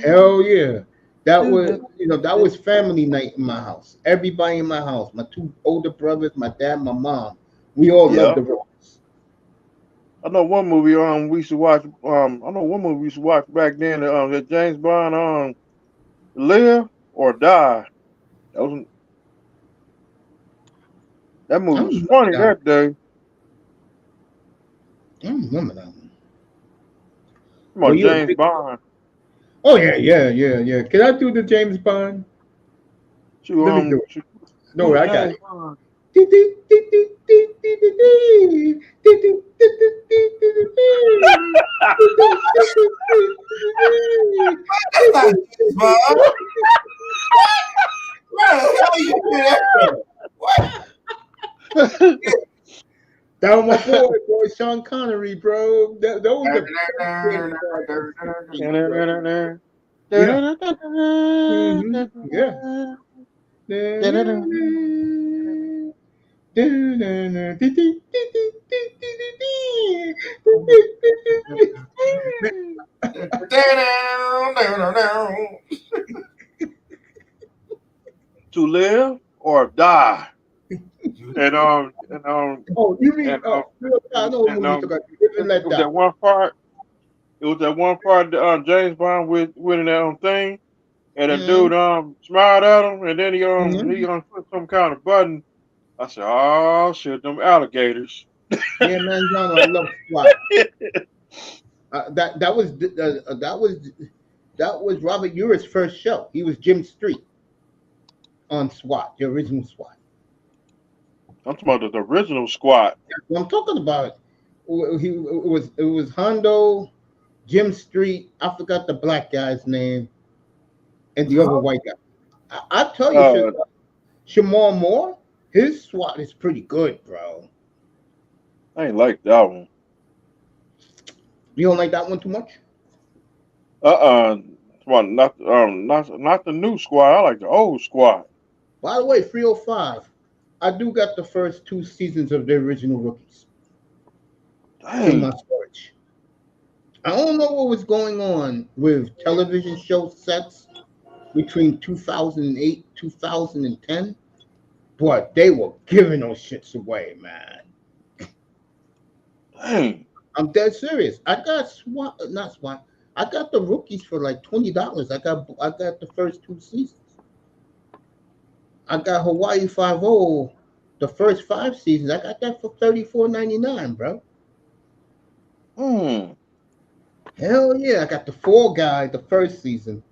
hell yeah. That was family night in my house. Everybody in my house, my two older brothers, my dad, my mom, we all loved the rookies. I know one movie we used to watch. Back then. That James Bond Live or Die. That movie was funny that day. I don't remember that one. Come on, James Bond. Oh yeah. Can I do the James Bond? Let me do it. No, I got it. Where the hell you do that? What? That was my boy, Sean Connery, bro. Those are To live or die. And oh, you mean I know what movie you talking about. It was that one part. It was that one part James Bond winning that thing, and the dude smiled at him, and then he put some kind of button. I said, "Oh shit, them alligators." Yeah, man, I love SWAT. That was Robert Urich first show. He was Jim Street on SWAT, the original SWAT. I'm talking about the original squad. That's what I'm talking about. It was Hondo, Jim Street. I forgot the black guy's name, and the other white guy. I tell you, Shamar Moore, his SWAT is pretty good, bro. I ain't like that one. You don't like that one too much? Not the new squad. I like the old squad. By the way, 305. I do got the first 2 seasons of the original Rookies in my Dang. storage. I don't know what was going on with television show sets between 2008 2010, but they were giving those shits away, man. Dang. I'm dead serious. I got not SWAT. I got the Rookies for like $20. I got the first 2 seasons. I got Hawaii 5 the first 5 seasons. I got that for $34.99, bro. Hmm. Hell yeah! I got the Fall Guy the first season.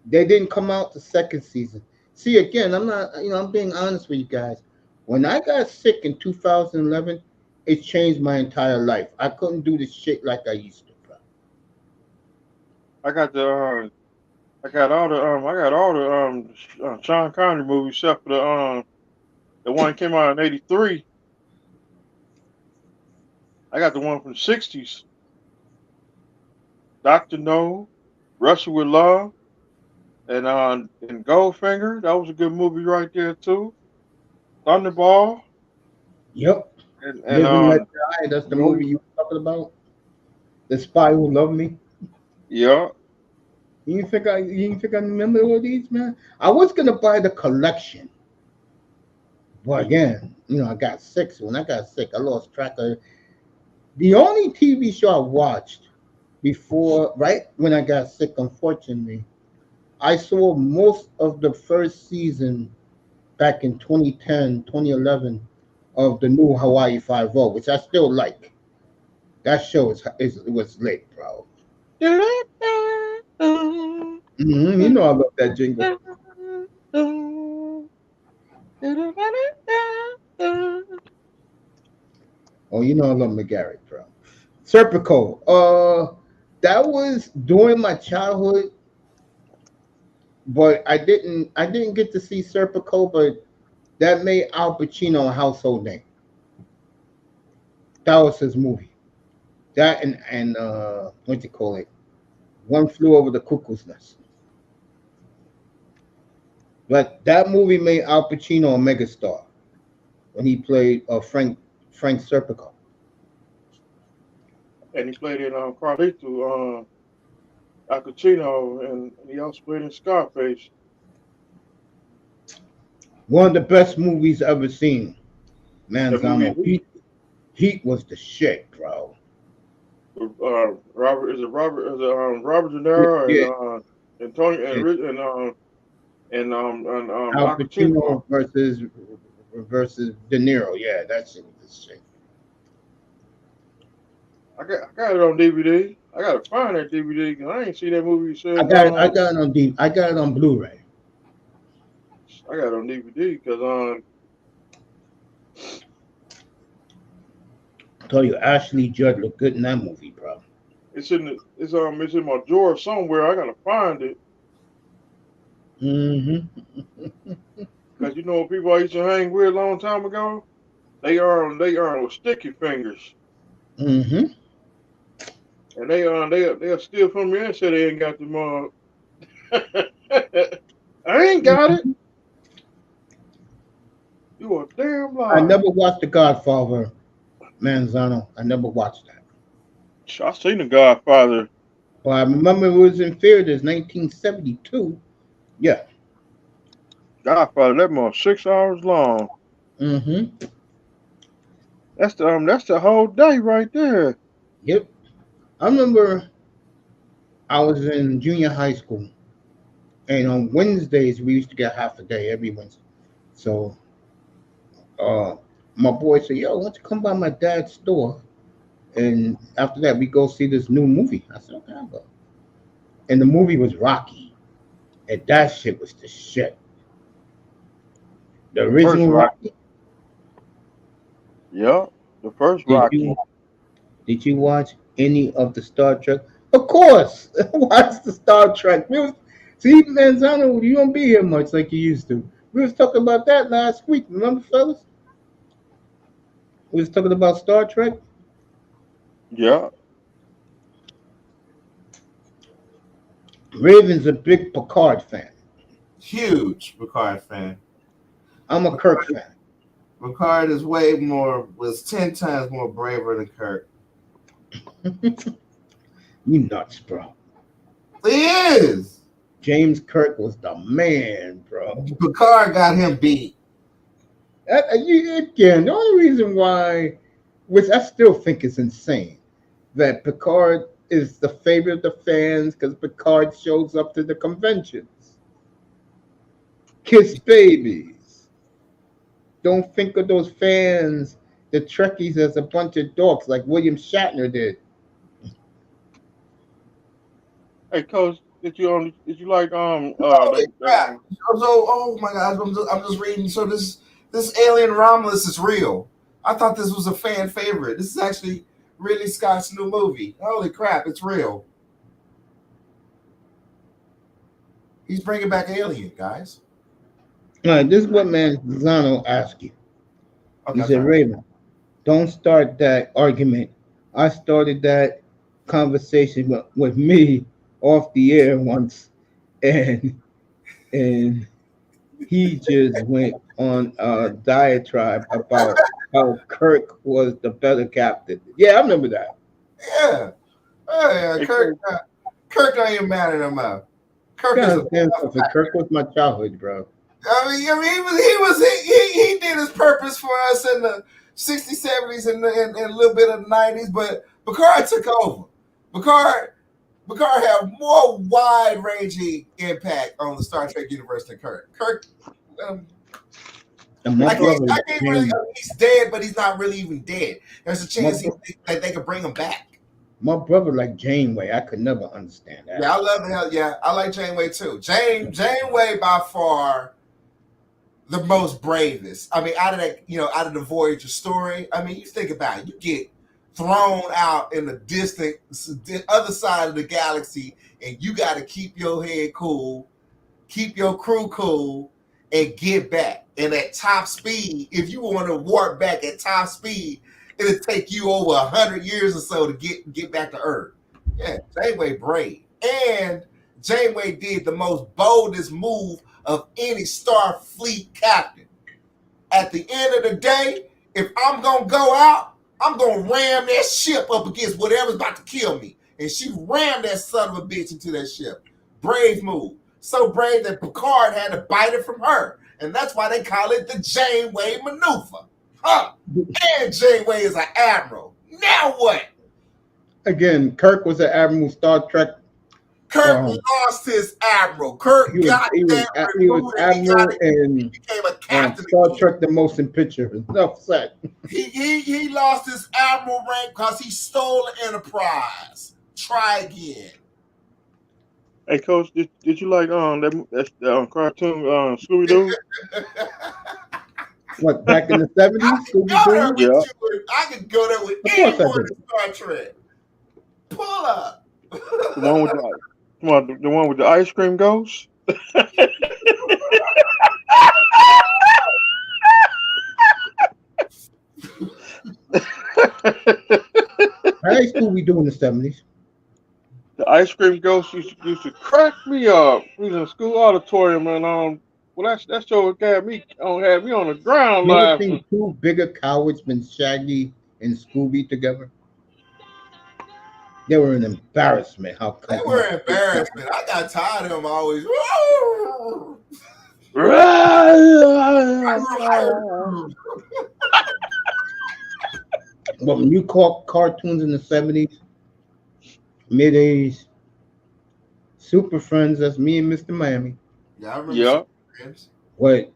They didn't come out the second season. See, again, I'm not. I'm being honest with you guys. When I got sick in 2011, it changed my entire life. I couldn't do this shit like I used to, bro. I got the I got all the Sean Connery movies except for the one that came out in '83. I got the one from the '60s. Doctor No, Russell with Love, and Goldfinger. That was a good movie right there too. Thunderball Yep. and Live and Let Die. That's the no, movie you were talking about. The Spy Who Loved Me. yeah. You think I remember all these, man? I was gonna buy the collection, but again, I got sick. So when I got sick, I lost track of it. The only TV show I watched before, right when I got sick, unfortunately, I saw most of the first season back in 2010, 2011 of the new Hawaii 5 which I still like. That show was lit, bro. You know I love that jingle. Oh, you know I love McGarrett, bro. Serpico. That was during my childhood, but I didn't get to see Serpico, but that made Al Pacino a household name. That was his movie. That and what you call it? One Flew Over the Cuckoo's Nest. But that movie made Al Pacino a megastar when he played Frank Serpico. And he played in Carlito, Al Pacino, and he also played in Scarface. One of the best movies ever seen. That movie Manzano. Heat was the shit, bro. Robert De Niro Yeah. and Tony and Yeah. Rich and Al Al Pacino. Pacino versus De Niro. Yeah, that shit was the shit. I got it on DVD. I gotta find that DVD because I ain't seen that movie I since got it. I got it on I got it on Blu-ray. I got it on DVD because I tell you, Ashley Judd looked good in that movie, bro. it's in my drawer somewhere. I gotta find it Mm-hmm. because people I used to hang with a long time ago. They are with sticky fingers, Mm-hmm. and they'll steal from me and say they ain't got the mug. I ain't got it. You a damn I lie. never watched The Godfather, Manzano. I never watched that. I seen the Godfather. But I remember it was in theaters, 1972. Yeah. Godfather, that more 6 hours long. Mm-hmm. That's the whole day right there. Yep. I remember I was in junior high school, and on Wednesdays we used to get half a day every Wednesday. So, uh, my boy said, "Yo, why don't you come by my dad's store?" And after that, we go see this new movie. I said, "Okay, I'll go." And the movie was Rocky, and that shit was the shit. The First original Rocky. Rocky. Yeah, the first Did Rocky. you watch any of the Star Trek? Of course, watch the Star Trek. See, Manzano, you don't be here much like you used to. We was talking about that last week. Remember, fellas? We was talking about Star Trek. Yeah. Raven's a big Picard fan. Huge Picard fan. I'm a Kirk fan. Picard was 10 times more braver than Kirk. You nuts, bro. He is. James Kirk was the man, bro. Picard got him beat. Again, the only reason why, which I still think is insane, that Picard is the favorite of the fans because Picard shows up to the conventions. Kiss babies. Don't think of those fans, the Trekkies, as a bunch of dorks like William Shatner did. Hey, Coach, did you like Holy crap. Oh my gosh, I'm just reading. So this alien Romulus is real. I thought this was a fan favorite. This is actually Ridley Scott's new movie. Holy crap, it's real. He's bringing back Alien, guys. All right, this is what Manzano asked you. Okay, He said, Raven, don't start that argument. I started that conversation with me off the air once, and he just went on a diatribe about how Kirk was the better captain. Yeah, I remember that. Yeah. Oh, yeah. Kirk don't even matter no more. Kirk was my childhood, bro. I mean, he did his purpose for us in the 60s, 70s, and a little bit of the 90s, but Picard took over. Picard had more wide-ranging impact on the Star Trek universe than Kirk. He's dead, but he's not really even dead. There's a chance that they could bring him back. My brother liked Janeway. I could never understand that. Yeah, I love him. Yeah, I like Janeway too. Janeway by far the most bravest. I mean, out of the Voyager story. I mean, you think about it. You get thrown out in the distant other side of the galaxy, and you got to keep your head cool, keep your crew cool, and get back. And at top speed, if you want to warp back at top speed, it'll take you over 100 years or so to get back to Earth. Yeah, Janeway brave. And Janeway did the most boldest move of any Starfleet captain. At the end of the day, if I'm going to go out, I'm going to ram that ship up against whatever's about to kill me. And she rammed that son of a bitch into that ship. Brave move. So brave that Picard had to bite it from her. And that's why they call it the Janeway maneuver. Huh? And Janeway is an admiral. Now what? Again, Kirk was an admiral. Star Trek. Kirk lost his admiral. Kirk he was admiral and became a captain. Star Trek: The Motion Picture. Enough said. He lost his admiral rank because he stole the Enterprise. Try again. Hey, Coach, did you like that cartoon Scooby Doo? What, back in the 70s? Scooby Doo? Yeah. I could go there with anyone in Star Trek. Pull up. The one with the ice cream ghost. How did Scooby Doo in the 70s? The ice cream ghost used to crack me up. We was in school auditorium, and that show had me on the ground laughing. You think two bigger cowards than Shaggy and Scooby together? They were an embarrassment. They were an embarrassment. I got tired of them always. But when you caught cartoons in the 70s, mid-80s, Super Friends, that's me and Mr. Miami. Yeah, I remember. Yeah. Wait,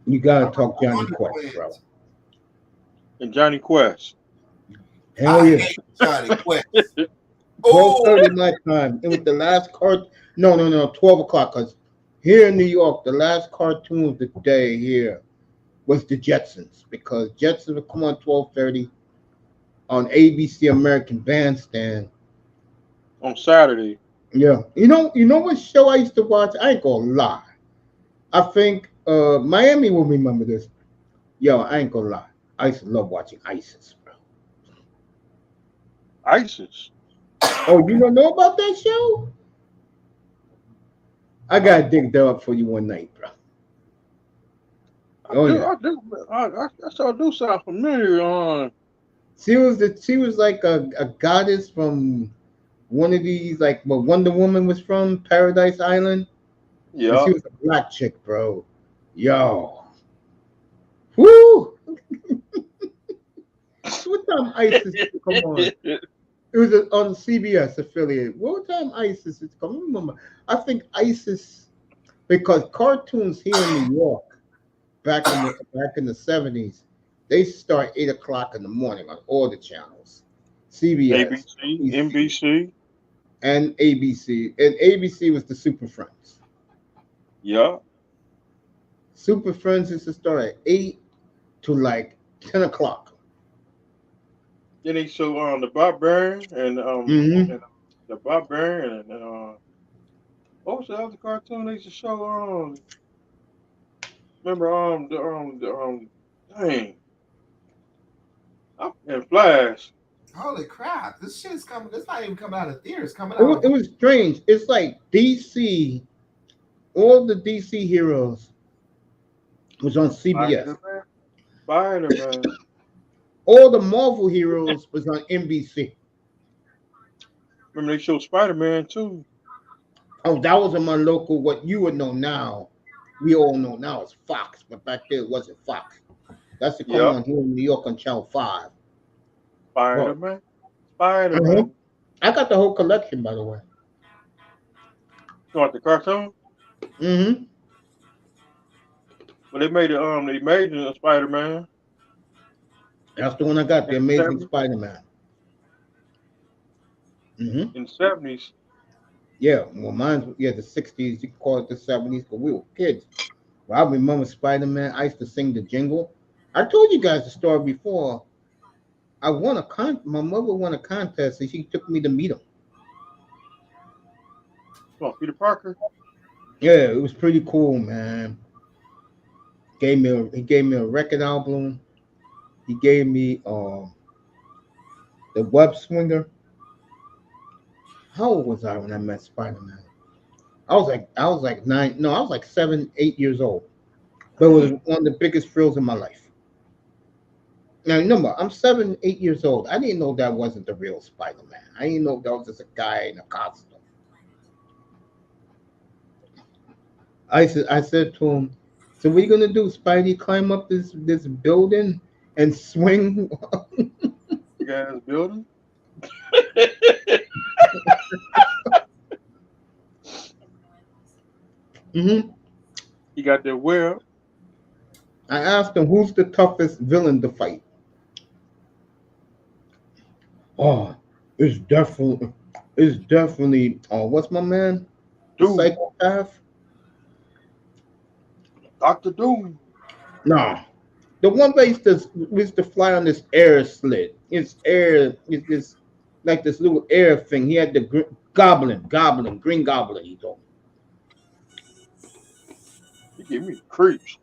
you gotta talk Johnny Quest, bro. And Johnny Quest. Hell yeah. Johnny Quest. 12:30 my time. It was the last No, 12 o'clock. Because here in New York, the last cartoon of the day here was the Jetsons. Because Jetsons would come on 12:30 on ABC American Bandstand. On Saturday. Yeah. You know what show I used to watch? I ain't gonna lie. I think Miami will remember this. Yo, I ain't gonna lie. I used to love watching ISIS, bro. ISIS? Oh, you don't know about that show? I gotta dig that up for you one night, bro. Oh yeah. I sure do sound familiar. She was like a goddess from one of these, like where Wonder Woman was from, Paradise Island, and Yeah. she was a black chick, bro. Yo, whoo! What time ISIS used to come on? It was on CBS affiliate. What time ISIS is coming? Remember, I think ISIS because cartoons here in New York back in the 70s, they start 8 o'clock in the morning on all the channels, CBS, ABC, NBC, NBC. and ABC. And ABC was the Super Friends. Yeah. Super Friends used to start at 8 to like 10 o'clock. Then they show the Barbarian Mm-hmm. and the Barbarian and what was the other cartoon they used to show remember dang and Flash. Holy crap! This shit's coming. This not even coming out of theaters. It's coming It was, out. it was strange. It's like DC, all the DC heroes was on CBS. Spider-Man. All the Marvel heroes was on NBC. Remember they showed Spider-Man too. Oh, that was on my local. What you would know now, we all know now is Fox, but back there it wasn't Fox. That's to come Yeah. on here in New York on Channel 5. Well, Spider-Man. Spider-Man. I got the whole collection, by the way. You want the cartoon? Mm-hmm. But they made it a Spider-Man That's the one I got, The in Amazing the Spider-Man. Mm-hmm. in the 70s. Yeah, well, mine's the 60s. You could call it the 70s, but we were kids. Well, I remember Spider-Man. I used to sing the jingle. I told you guys the story before. I won my mother won a contest, and she took me to meet him. Come on, Peter Parker. Yeah, it was pretty cool, man. He gave me a record album. He gave me the web swinger. How old was I when I met Spider-Man? I was like 9. No, I was like 7, 8 years old. But it was one of the biggest thrills in my life. Now remember, I'm 7, 8 years old. I didn't know that wasn't the real Spider-Man. I didn't know that was just a guy in a costume. I said to him, "So what are you gonna do, Spidey? Climb up this building and swing?" You guys building? Mm-hmm. You got that web. I asked him, "Who's the toughest villain to fight?" Oh, it's definitely. Oh, what's my man? The Doom. psychopath? Dr. Doom. No, the one that used to fly on this air slit. It's air. It's this like this little air thing. He had the green goblin. He told You give me the creeps.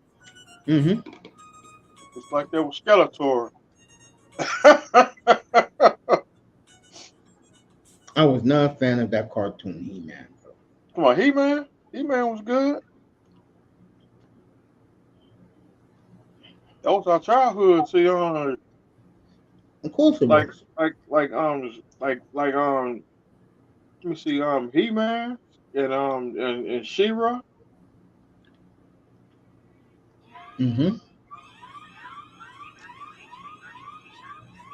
me. Mm-hmm. It's like that was Skeletor. I was not a fan of that cartoon, He-Man. Come on, He-Man. He-Man was good. That was our childhood. See, Of course it was. let me see, He-Man and She-Ra. Mm-hmm.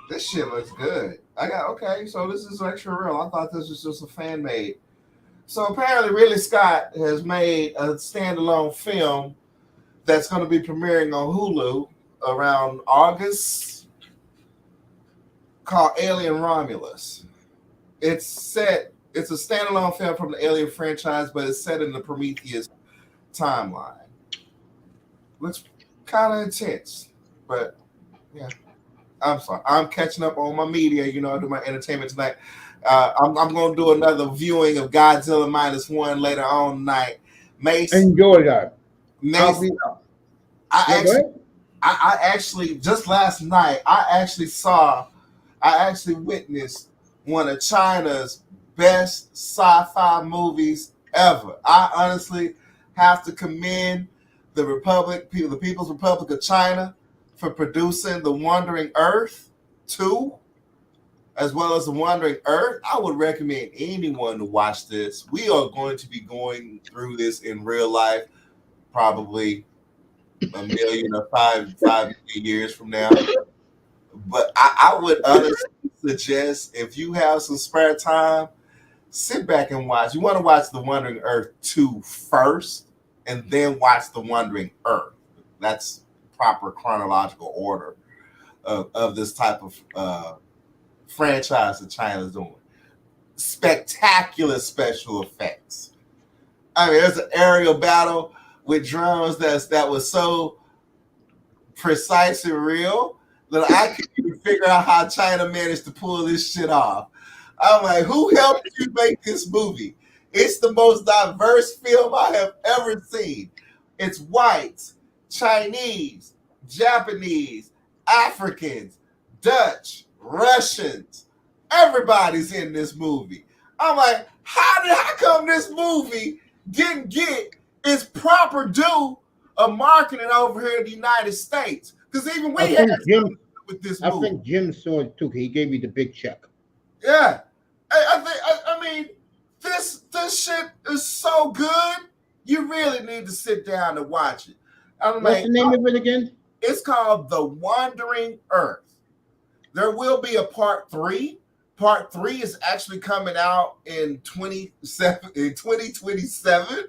This shit looks good. Okay, so this is extra real. I thought this was just a fan made. So apparently, Ridley Scott has made a standalone film that's going to be premiering on Hulu around August, called Alien Romulus. It's a standalone film from the Alien franchise, but it's set in the Prometheus timeline. Looks kind of intense, but yeah. I'm sorry. I'm catching up on my media. I do my entertainment tonight. I'm going to do another viewing of Godzilla -1 later on tonight. Enjoy that. I actually just last night I actually witnessed one of China's best sci-fi movies ever. I honestly have to commend the People's Republic of China, for producing The Wandering Earth 2, as well as The Wandering Earth. I would recommend anyone to watch this. We are going to be going through this in real life, probably a million or 5 million years from now. But I would honestly suggest, if you have some spare time, sit back and watch. You want to watch The Wandering Earth 2 first, and then watch The Wandering Earth. That's proper chronological order of this type of franchise that China's doing. Spectacular special effects. I mean, there's an aerial battle with drones that was so precise and real that I couldn't even figure out how China managed to pull this shit off. I'm like, who helped you make this movie? It's the most diverse film I have ever seen. It's whites, Chinese, Japanese, Africans, Dutch, Russians. Everybody's in this movie. I'm like, how come this movie didn't get its proper due of marketing over here in the United States? Because even we had Jim, with this I movie. think Jim saw it too. He gave you the big check. Yeah. I mean, this shit is so good. You really need to sit down and watch it. What's the name of it again? It's called The Wandering Earth. There will be a part 3. Part 3 is actually coming out in 2027.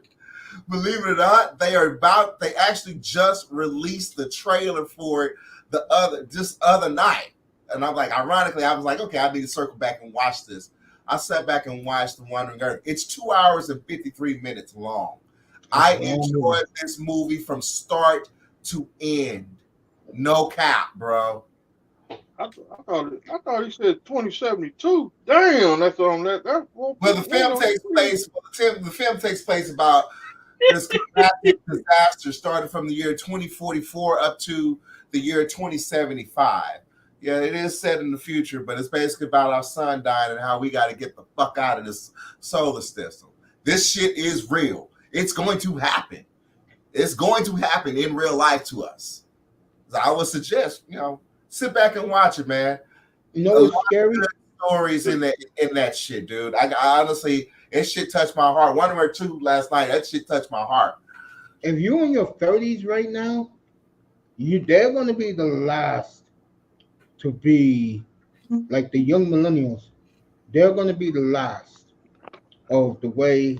Believe it or not, they actually just released the trailer for it the other night. And I'm like, ironically, I was like, okay, I need to circle back and watch this. I sat back and watched The Wandering Earth. It's 2 hours and 53 minutes long. I enjoyed this movie from start to end. No cap, bro. I thought he said 2072. Damn, that's on that. Well, the film takes place. The film takes place about this climatic disaster started from the year 2044 up to the year 2075. Yeah, it is set in the future, but it's basically about our sun dying and how we got to get the fuck out of this solar system. This shit is real. It's going to happen. It's going to happen in real life to us. So I would suggest, sit back and watch it, man. You know what's scary? Stories in that shit, dude. I honestly, it shit touched my heart. Wandering Earth 2 last night, that shit touched my heart. If you're in your 30s right now, they're going to be the last to be like the young millennials. They're going to be the last of the way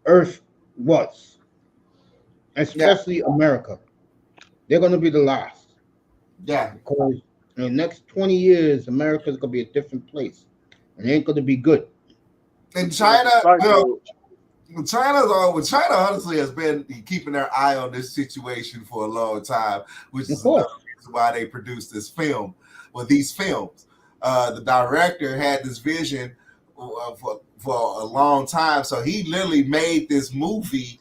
Earth was, especially America. They're going to be the last. Yeah. Because in the next 20 years, America's going to be a different place. And it ain't going to be good. And China, China honestly has been keeping their eye on this situation for a long time, which is another reason why they produced this film, or these films. The director had this vision for a long time, so he literally made this movie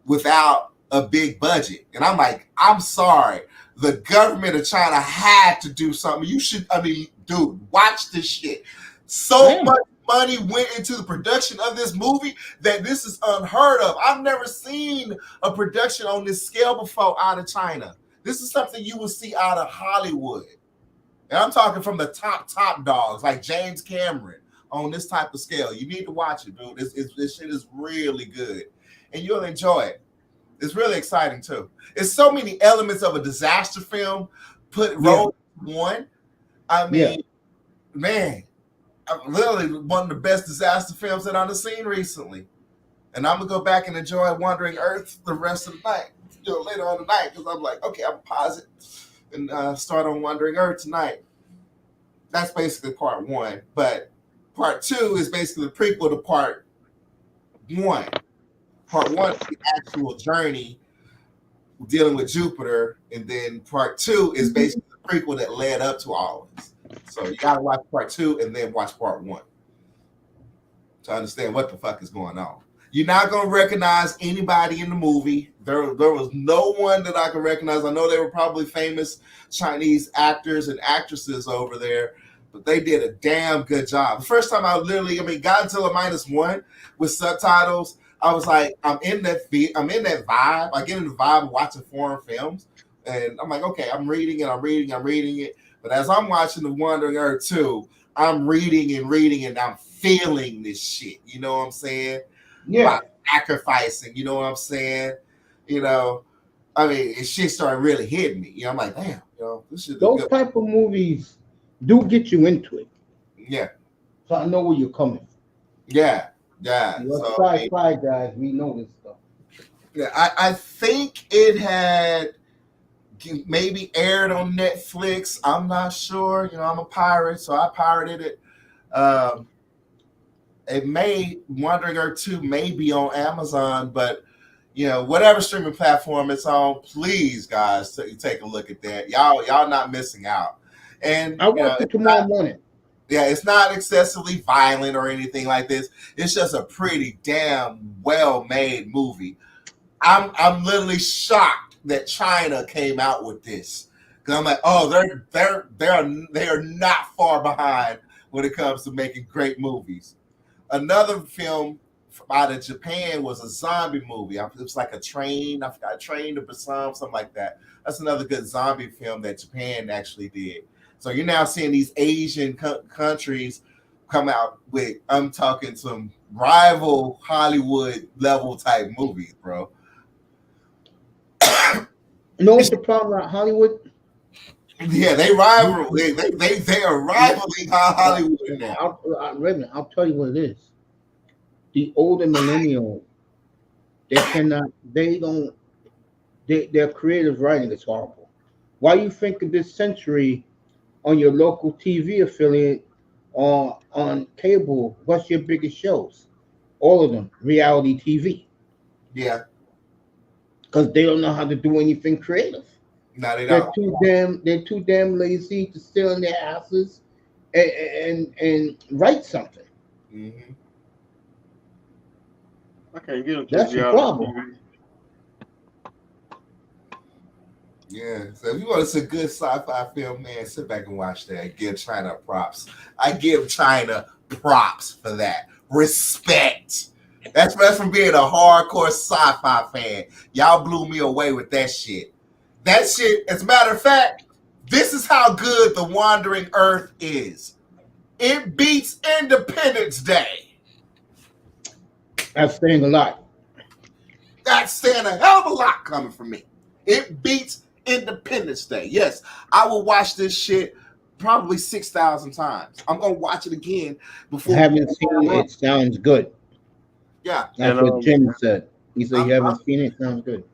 without a big budget. And I'm like, I'm sorry, the government of China had to do something. Dude, watch this shit. So much money went into the production of this movie that this is unheard of. I've never seen a production on this scale before out of China. This is something you will see out of Hollywood. And I'm talking from the top dogs like James Cameron on this type of scale. You need to watch it, dude. This shit is really good. And you'll enjoy it. It's really exciting, too. It's so many elements of a disaster film rolled into one. I mean, man, literally one of the best disaster films that I've seen recently. And I'm going to go back and enjoy Wandering Earth the rest of the night, later on tonight, because I'm like, okay, I'm pause it and start on Wandering Earth tonight. That's basically part 1. But part 2 is basically the prequel to part 1. Part 1 is the actual journey dealing with Jupiter, and then part 2 is basically the prequel that led up to all of this. So you gotta watch part 2 and then watch part 1 to understand what the fuck is going on. You're not gonna recognize anybody in the movie. There was no one that I could recognize. I know they were probably famous Chinese actors and actresses over there, but they did a damn good job. The first time Godzilla -1 with subtitles, I was like, I'm in that vibe. I get in the vibe of watching foreign films, and I'm like, okay, I'm reading it. But as I'm watching The Wandering Earth 2, I'm reading, and I'm feeling this shit. You know what I'm saying? Yeah. About sacrificing. You know what I'm saying? You know, I mean, shit started really hitting me. You know, I'm like, damn, this is those type of movies do get you into it. Yeah. So I know where you're coming from. Yeah. You're sci-fi guys, we know this stuff. Yeah, I think it had maybe aired on Netflix. I'm not sure. I'm a pirate, so I pirated it. Wandering Earth 2 may be on Amazon, but whatever streaming platform it's on, please, guys, take a look at that. Y'all not missing out. And I watch it tomorrow morning. Yeah, it's not excessively violent or anything like this. It's just a pretty damn well-made movie. I'm literally shocked that China came out with this, because I'm like, oh, they are not far behind when it comes to making great movies. Another film out of Japan was a zombie movie. It was like a train. I forgot, Train to Busan, something like that. That's another good zombie film that Japan actually did. So you're now seeing these Asian countries come out with, I'm talking some rival Hollywood level type movies, bro. You know what's the problem with Hollywood? Yeah, they rival. They are rivaling Hollywood now. I'll tell you what it is. The older millennials, their creative writing is horrible. Why you think of this century on your local TV affiliate or on cable? What's your biggest shows? All of them, reality TV. Yeah. Because they don't know how to do anything creative. No, they don't. They're too damn lazy to sit on their asses and write something. Mm-hmm. I can't get into That's the problem. Yeah, so if you want to see a good sci-fi film, man, sit back and watch that. Give China props. I give China props for that. Respect. That's from being a hardcore sci-fi fan. Y'all blew me away with that shit. That shit, as a matter of fact, this is how good The Wandering Earth is. It beats Independence Day. That's saying a lot. That's saying a hell of a lot coming from me. It beats Independence Day. Yes, I will watch this shit probably 6,000 times. I'm gonna watch it again before. I haven't seen it. It sounds good. Yeah, that's what Jim said. He said you haven't seen it. Sounds good.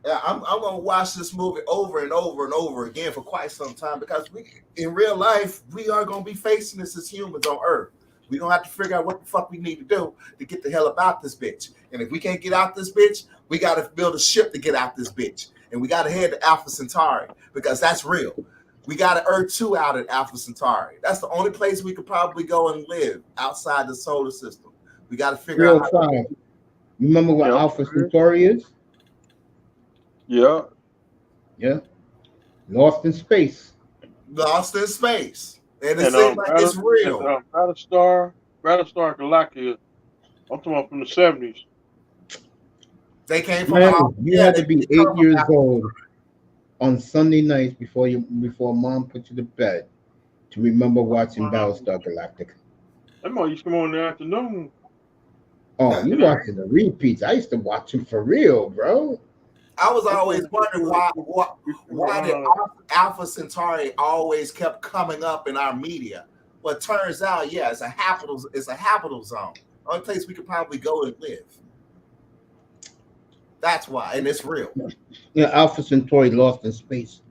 Yeah, I'm gonna watch this movie over and over and over again for quite some time, because in real life we are gonna be facing this as humans on Earth. We're gonna have to figure out what the fuck we need to do to get the hell about this bitch. And if we can't get out this bitch, we gotta build a ship to get out this bitch. And we gotta head to Alpha Centauri, because that's real. We got Earth 2 out at Alpha Centauri. That's the only place we could probably go and live outside the solar system. We got to figure out. You remember what Alpha Centauri is? Yeah. Yeah. Lost in space. Lost in space. And it seems like it's real. Battlestar Galactica. I'm talking about from the 70s. They came from. You had to be 8 years old on Sunday nights before mom put you to bed to remember watching Battlestar Galactica. That might used to come on in the afternoon. Oh, you watching the repeats? I used to watch them for real, bro. I was always wondering why did Alpha Centauri always kept coming up in our media. Well, it turns out, yeah, it's a habitable zone. Only place we could probably go and live. That's why, and it's real. Yeah, Alpha Centauri, Lost in Space.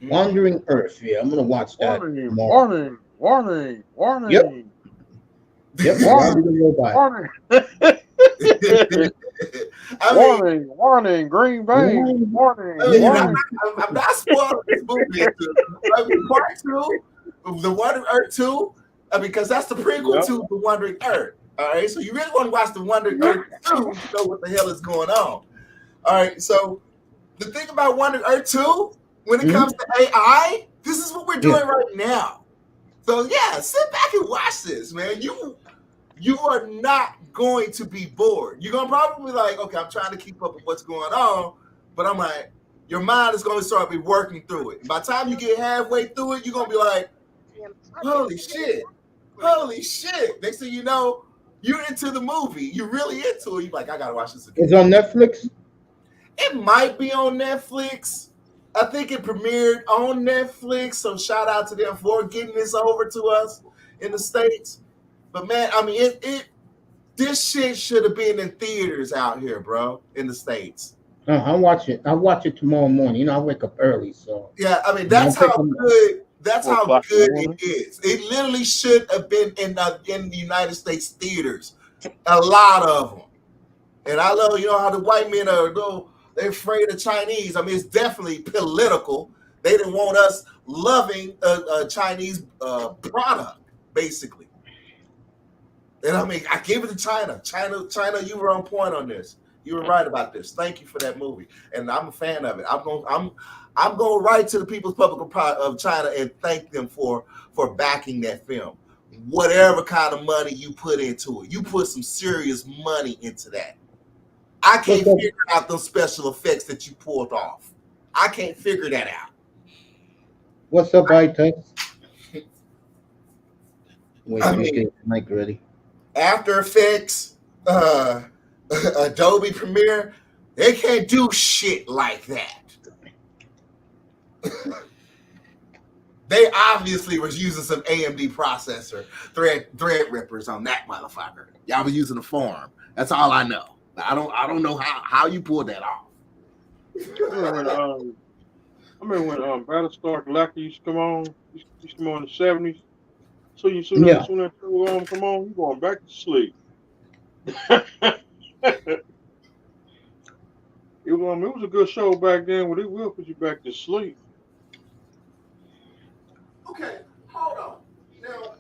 Wandering Earth. Yeah, I'm gonna watch that. Warning. Yep. Warning. Warning. Green Bay. Warning. I'm not spoiling this movie. Part 2, The Wandering Earth 2, because that's the prequel to The Wandering Earth. All right, so you really want to watch The Wandering Earth 2 to know what the hell is going on. All right, so the thing about Wandering Earth 2, when it comes to AI, this is what we're doing right now. So yeah, sit back and watch this, man. you are not going to be bored. You're gonna probably be like, okay, I'm trying to keep up with what's going on, but I'm like, your mind is gonna start be working through it. By the time you get halfway through it, you're gonna be like, holy shit. Next thing you know, you're into the movie. You're really into it. You're like, I gotta watch this again. It's on Netflix? It might be on Netflix. I think it premiered on Netflix. So shout out to them for getting this over to us in the States. But man, I mean, this shit should have been in theaters out here, bro, in the States. I'll watch it. I'll watch it tomorrow morning. You know, I wake up early, so yeah. I mean, that's how good. That's how good it is. It literally should have been in the United States theaters. A lot of them. And I love, you know, how the white men are, they're afraid of Chinese. I mean, it's definitely political. They didn't want us loving a Chinese product, basically. And I mean, I give it to China. China, you were on point on this. You were right about this. Thank you for that movie, and I'm a fan of it. I'm going to write to the People's Republic of China and thank them for backing that film. Whatever kind of money you put into it, you put some serious money into that. I can't figure out those special effects that you pulled off. I can't figure that out. What's up, iTex? Wait, I mean, get the mic ready. After Effects, Adobe Premiere, they can't do shit like that. They obviously was using some AMD processor thread rippers on that motherfucker. Y'all was using the form. That's all I know. I don't know how you pulled that off. I remember when Battlestar Galactica used to come on. Used to come on in the 70s. So as soon as that show come on, you going back to sleep. It was a good show back then, but it will put you back to sleep. Okay, hold on. Now,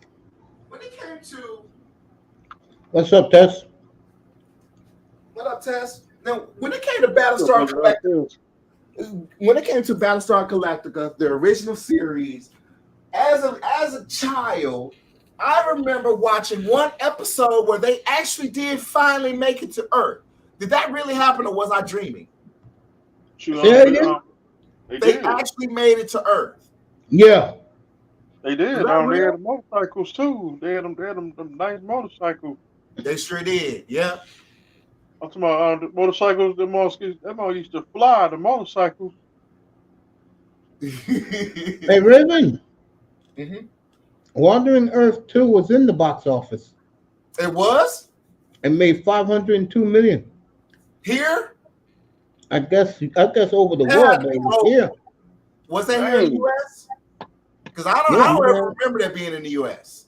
when it came to... What's up, Tess? What up, Tess? Now, when it came to Battlestar Galactica, the original series, as a child, I remember watching one episode where they actually did finally make it to Earth. Did that really happen, or was I dreaming? They actually made it to Earth. Yeah. They did. They had the motorcycles too. They had them nice motorcycles. They sure did. Yeah. I'm talking about the motorcycles. Them used to fly. The motorcycles. Hey, Raven. Mm-hmm. Wandering Earth 2 was in the box office. It was? It made $502 million. Here? I guess over the world, but it was here. Was that here in the U.S.? Because I don't remember that being in the U.S.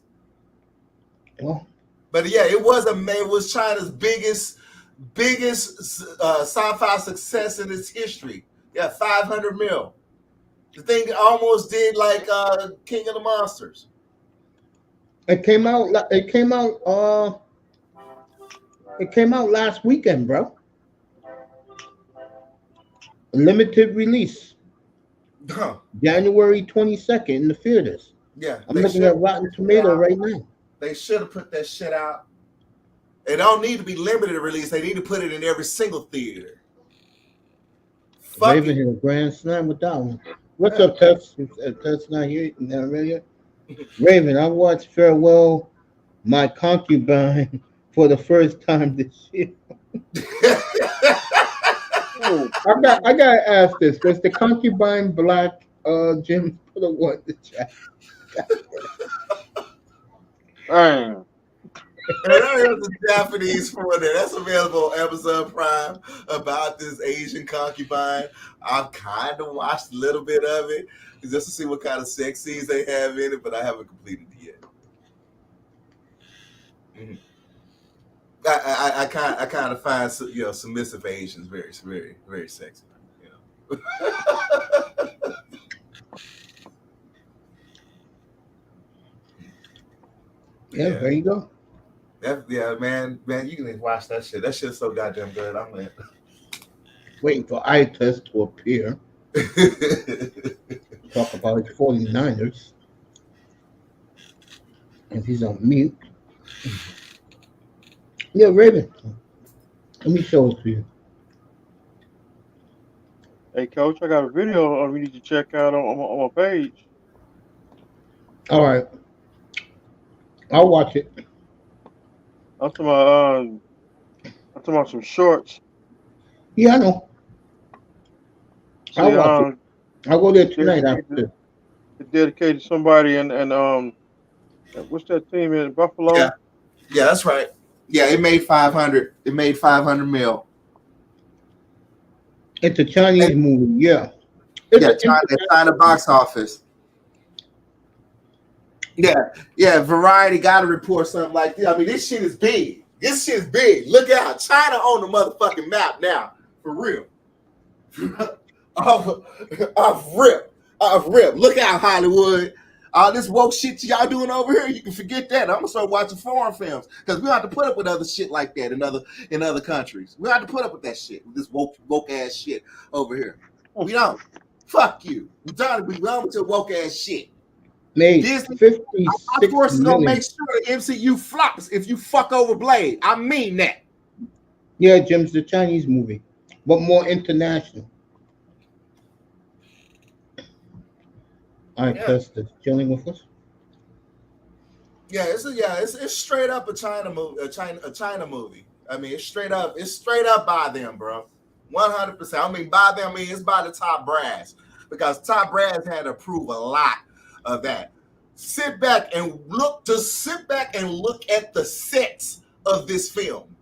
Well, but yeah, it was China's biggest sci-fi success in its history. Yeah, 500 mil. The thing almost did like King of the Monsters. It came out last weekend, bro. Limited release. Huh. January 22nd in the theaters. Yeah. I'm looking at Rotten Tomato right now. They should have put that shit out. It don't need to be limited release. They need to put it in every single theater. Raven hit a grand slam with that one. What's up, Tess? Tess not here. Not ready. Raven, I watched Farewell My Concubine for the first time this year. I gotta ask this. Was the concubine black? Jim, put a one in the chat. And there's a Japanese for that. That's available on Amazon Prime about this Asian concubine. I've kind of watched a little bit of it just to see what kind of sex scenes they have in it, but I haven't completed it yet. Mm-hmm. I kind of find submissive Asians very, very, very sexy. Yeah, there you go. Man, you can watch that shit. That shit's so goddamn good. I'm like waiting for iTest to appear. Talk about his 49ers. And he's on mute. Yeah, Raven. Let me show it to you. Hey, coach, I got a video we need to check out on my page. All right, I'll watch it. I'm talking about some shorts. Yeah, I know. I'll See, watch it. I'll go there tonight dedicated, after. dedicated to somebody and what's that team in Buffalo? Yeah, yeah, that's right. Yeah, it made 500. It made 500 mil. It's a Chinese movie. Yeah. Yeah, China box office. Yeah. Variety got to report something like this. I mean, this shit is big. This shit is big. Look out, China on the motherfucking map now, for real. off rip. Look out, Hollywood. All this woke shit y'all doing over here, you can forget that. I'm gonna start watching foreign films because we don't have to put up with other shit like that in other countries. We don't have to put up with that shit, with this woke ass shit over here. We don't. Fuck you. We done with your woke ass shit. Made Disney, 56 our forces gonna million. make sure the MCU flops if you fuck over Blade. I mean that. Yeah, Jim's the Chinese movie, but more international. All right, Custer's chilling with us. Yeah, it's straight up a China movie. A China movie. I mean, it's straight up by them, bro. 100%. I mean, by them, I mean it's by the top brass because top brass had to approve a lot of that. Sit back and look at the sets of this film.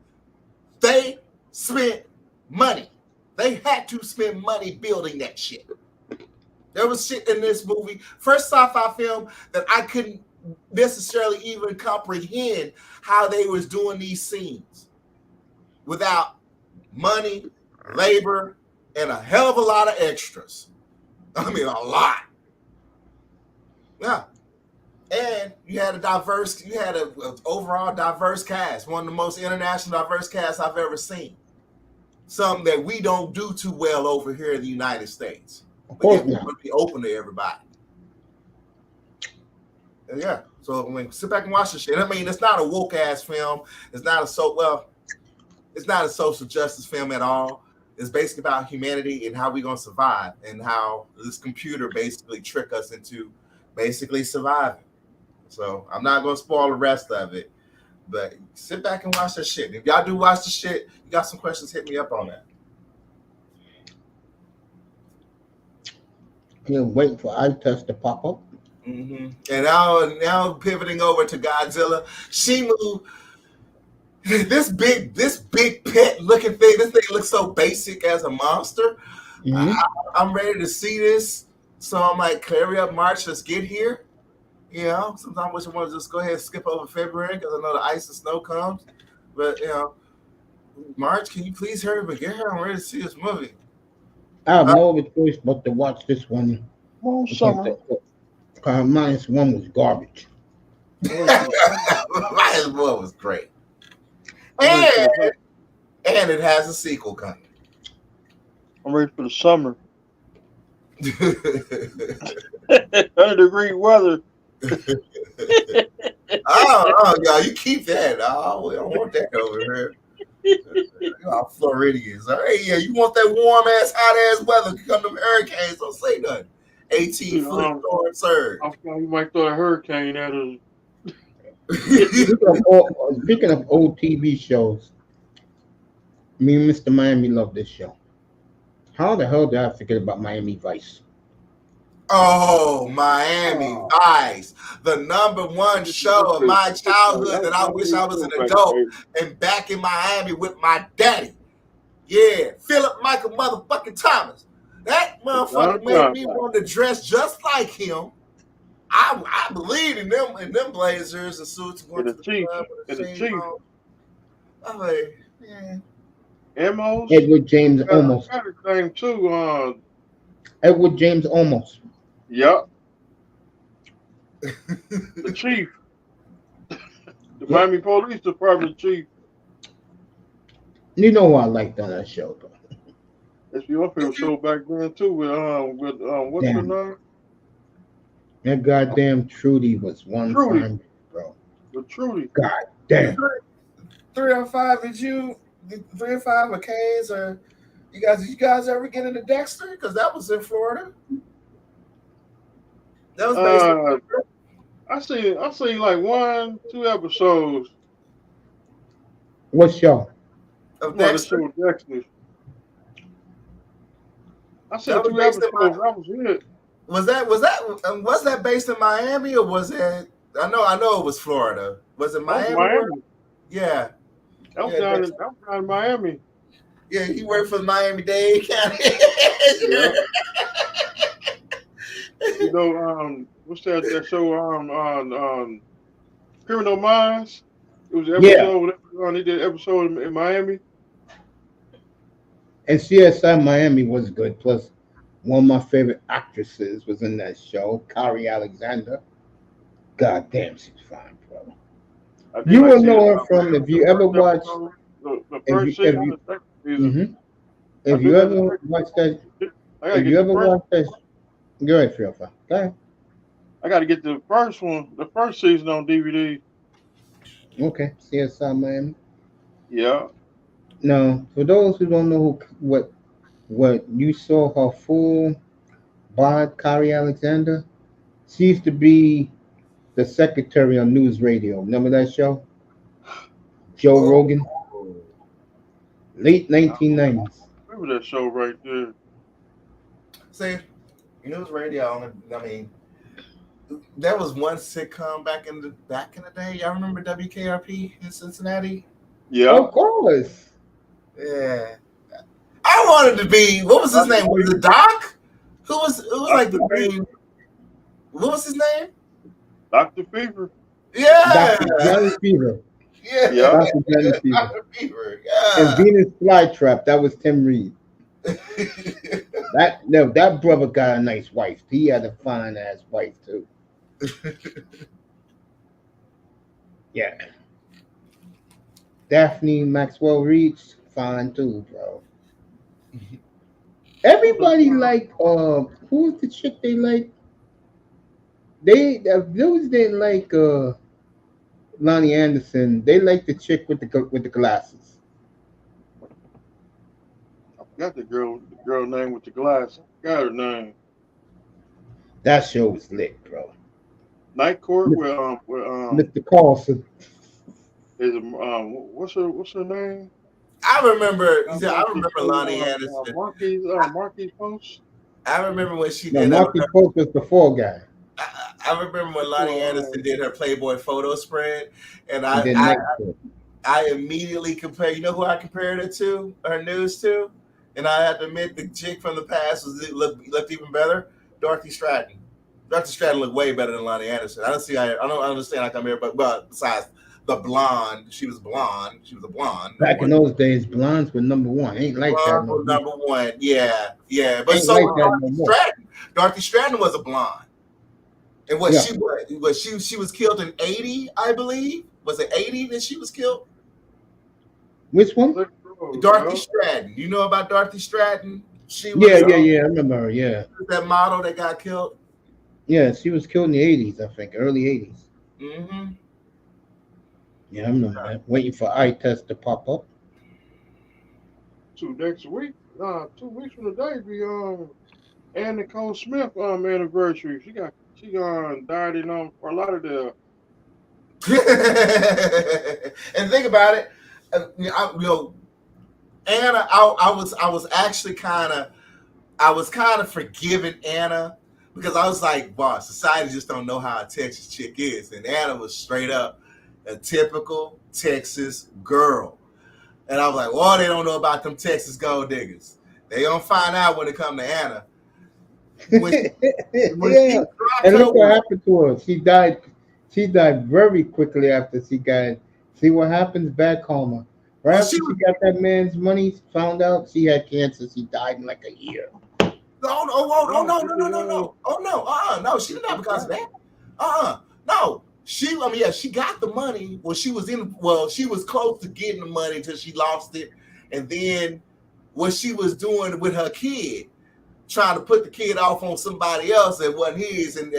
They spent money. They had to spend money building that shit. There was shit in this movie, first sci-fi film that I couldn't necessarily even comprehend how they was doing these scenes without money, labor, and a hell of a lot of extras. I mean, a lot. Yeah. And you had an overall diverse cast, one of the most international diverse casts I've ever seen. Something that we don't do too well over here in the United States. But yeah, we want to be open to everybody. And yeah, so sit back and watch this shit. I mean, it's not a woke ass film. It's not a social justice film at all. It's basically about humanity and how we're gonna survive and how this computer basically trick us into basically surviving. So I'm not gonna spoil the rest of it, but sit back and watch that shit. If y'all do watch the shit, you got some questions, hit me up on that. You're waiting for eye test to pop up. Mm-hmm. And now pivoting over to Godzilla, Shimu, this big pet looking thing. This thing looks so basic as a monster. Mm-hmm. I'm ready to see this. So I'm like, hurry up, March, let's get here. You know, sometimes I wish I want to just go ahead and skip over February because I know the ice and snow comes. But you know, March, can you please hurry up and get here? I'm ready to see this movie. I have no other choice but to watch this one. Summer. Minus one was garbage. Minus one was great. And it has a sequel coming. I'm ready for the summer. 100-degree weather. Oh, y'all, you keep that. Oh, we don't want that over here. Y'all Floridians. Hey, yeah, you want that warm ass, hot ass weather? Come to hurricanes. Don't say nothing. 18 foot storm surge. I thought you might throw a hurricane at us. Speaking of old TV shows, me and Mr. Miami love this show. How the hell did I forget about Miami Vice? Oh, Miami Vice, the number one show of my childhood that I wish I was an adult and back in Miami with my daddy. Yeah, Philip Michael motherfucking Thomas. That motherfucker made me want to dress just like him. I believe in them blazers and suits going to the club with the chief. I'm like, yeah. Amos? Edward James Olmos. Name too. Edward James Olmos. Yep. The chief. The Miami Police Department chief. You know who I liked on that show, though. That's your favorite show back then too. With what's her name? That goddamn Trudy was one time, bro. With Trudy. God damn. 305, did you 305 or Canes or did you guys ever get into Dexter? Because that was in Florida. That was based I seen like 1-2 episodes What show? of of the Dexter. show Dexter. I That seen was 2 based in episodes. That was it. Was that based in Miami or was it? I know it was Florida. Was it That was Miami? Miami. Yeah, That was Yeah, down Dexter. in Miami. yeah. He worked for the Miami-Dade County. Yeah. You know, what's that show on Criminal Minds? It was an Yeah. episode. They did an episode in Miami. And CSI Miami was good. Plus, one of my favorite actresses was in that show, Kari Alexander. God damn, she's fine, bro. I think You I will seen know her the from if you first ever watch. episode, the If first you, season, if you, the second season. if you ever watch that, I gotta if you get ever the first. watch that, go ahead, Phil. Go ahead. I gotta get the first one, the first season on DVD. Okay, CSI Miami. Yeah. Now, for those who don't know what you saw her full bod, Kari Alexander, she used to be the secretary on news radio. Remember that show? Joe Oh. Rogan, late 1990s. Remember that show right there? See, news radio. I mean, there was one sitcom back in the day. Y'all remember WKRP in Cincinnati? Yeah. Of course. Yeah. I wanted to be. What was his name? Was it Doc? Who was like the main? What was his name? Dr. Fever. Yeah. Dr. Johnny Fever. Yeah. Yeah. Dr. Johnny Fever. Dr. Fever. And Yeah. Venus Flytrap, that was Tim Reed. That brother got a nice wife. He had a fine ass wife too. Yeah. Daphne Maxwell Reed, fine too, bro. Everybody like who was the chick they like? Those didn't like Lonnie Anderson. They like the chick with the glasses. I forgot the girl name with the glass. I forgot her name. That show was lit, bro. Night Court Mr. Carlson. is what's her name? I remember Lonnie Anderson. Marquis Post. I remember when she No, did. Marky Pope was the fall guy. I remember when Lonnie Anderson did her Playboy photo spread, and He did I Night Court. I immediately compared. You know who I compared it to? Her news to, and I had to admit the chick from the past looked even better. Dorothy Stratton. Dorothy Stratton looked way better than Lonnie Anderson. I don't understand how come here, but besides the blonde, she was blonde. She was a blonde. Back in those days, blondes were number one. Ain't like that Blonde no was more. number one. Yeah. But Ain't so like was that no Dorothy more. Stratton. Dorothy Stratton was a blonde. And Yeah. she was killed in 80, I believe. Was it 80 that she was killed? Which one? Dorothy Stratton. You know about Dorothy Stratton? She was Yeah. I remember her. Yeah. that model that got killed. Yeah, she was killed in the 80s, I think, early 80s. Mm-hmm. Yeah, I remember that. Waiting for eye test to pop up. 2 weeks from today be Ann Nicole Smith anniversary. She died in Fort Lauderdale. And think about it. Anna, I was actually kind of forgiving Anna because I was like, boss, society just don't know how a Texas chick is. And Anna was straight up a typical Texas girl. And I was like, well, they don't know about them Texas gold diggers. They gonna find out when it come to Anna. When Yeah. And look what happened to her. She died very quickly after she got. See what happens back home. Right after she got that man's money, found out she had cancer. She died in like a year. No. No, she didn't have because of that. No. She got the money. She was close to getting the money until she lost it. And then what she was doing with her kid, trying to put the kid off on somebody else that wasn't his, and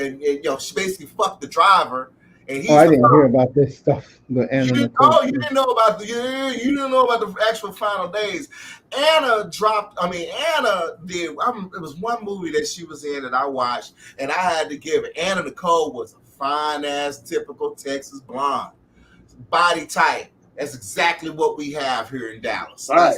she basically fucked the driver and he's Oh, I the didn't father. hear about this stuff. But You Anna didn't, Nicole. you didn't know about the you didn't know about the actual final days. Anna dropped. I mean, Anna did. It was one movie that she was in that I watched, and I had to give it. Anna Nicole was a fine ass, typical Texas blonde, body type. That's exactly what we have here in Dallas. Right.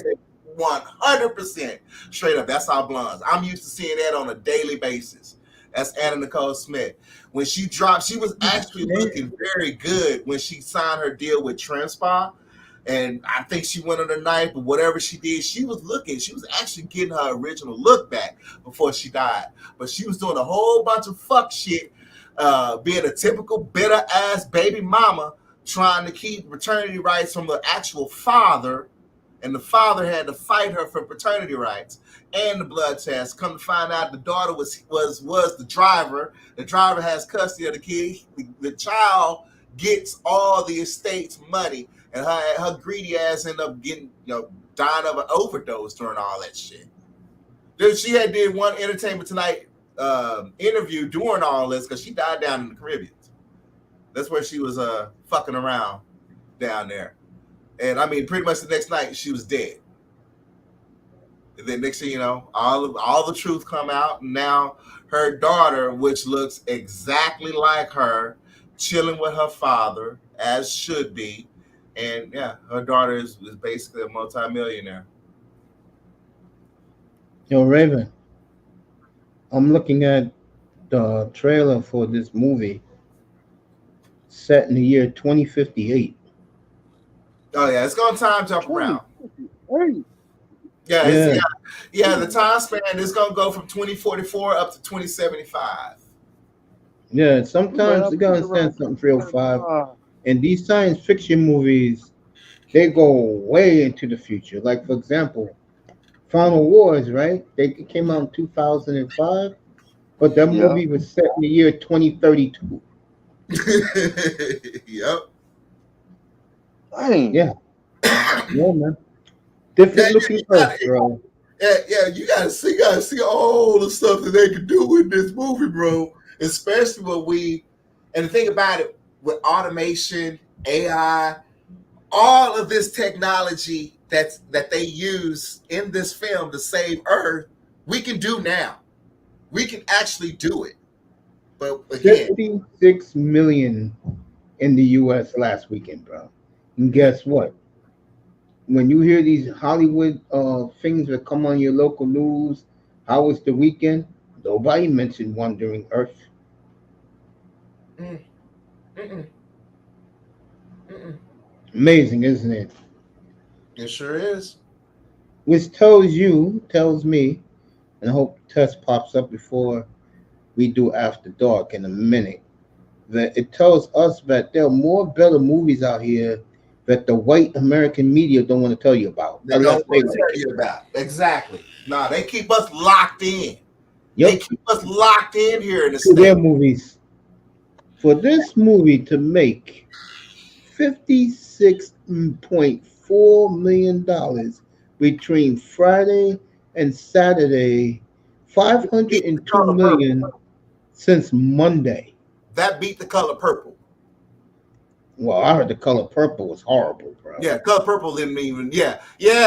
100% straight up. That's our blondes. I'm used to seeing that on a daily basis. That's Anna Nicole Smith. When she dropped, she was actually looking very good when she signed her deal with Trendspa. And I think she went on a knife, but whatever she did, she was actually getting her original look back before she died. But she was doing a whole bunch of fuck shit, being a typical bitter ass baby mama, trying to keep paternity rights from the actual father. And the father had to fight her for paternity rights and the blood test. Come to find out, the daughter was the driver. The driver has custody of the kid. The child gets all the estate's money, and her greedy ass ended up getting, dying of an overdose during all that shit. Dude, she had did one Entertainment Tonight interview during all this because she died down in the Caribbean. That's where she was fucking around down there. And I mean, pretty much the next night she was dead. And then next thing you know, all the truth come out. And now her daughter, which looks exactly like her, chilling with her father, as should be. And yeah, her daughter is basically a multimillionaire. Yo, Raven, I'm looking at the trailer for this movie set in the year 2058. Oh yeah, it's gonna time jump around. Hey. Yeah, the time span is gonna go from 2044 up to 2075. Yeah, sometimes you gotta understand something 305. And these science fiction movies, they go way into the future. Like, for example, Final Wars, right? They came out in 2005, but that movie was set in the year 2032. Yep. Dang. Yeah. Yeah, man. Different looking Earth, bro. Yeah, you gotta see all the stuff that they can do with this movie, bro. Especially and the thing about it, with automation, AI, all of this technology that they use in this film to save Earth, we can do now. We can actually do it. But again, 56 million in the U.S. last weekend, bro. And guess what? When you hear these Hollywood things that come on your local news, how was the weekend? Nobody mentioned Wandering Earth. Amazing, isn't it? It sure is. Which tells me, and I hope test pops up before we do After Dark in a minute, that it tells us that there are more better movies out here that the white American media don't want to tell you about. They don't want to tell you about. Exactly. Nah, they keep us locked in. Yep. They keep us locked in here in the to state. their movies. For this movie to make $56.4 million between Friday and Saturday, $502 million since Monday. That beat The Color Purple. Well, I heard The Color Purple was horrible, bro. Yeah, Color Purple didn't even. Yeah.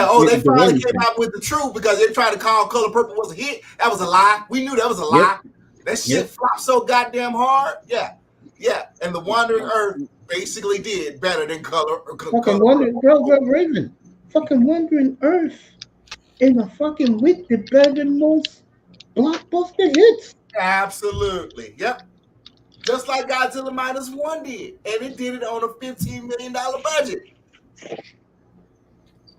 Oh, they finally came out with the truth because they tried to call Color Purple was a hit. That was a lie. We knew that was a lie. That shit flopped so goddamn hard. Yeah. And The Wandering Earth basically did better than Color. Fucking Wandering, bro, Raven. Fucking Wandering Earth in a fucking week did better than most blockbuster hits. Absolutely. Yep. Just like Godzilla -1 did. And it did it on a $15 million budget.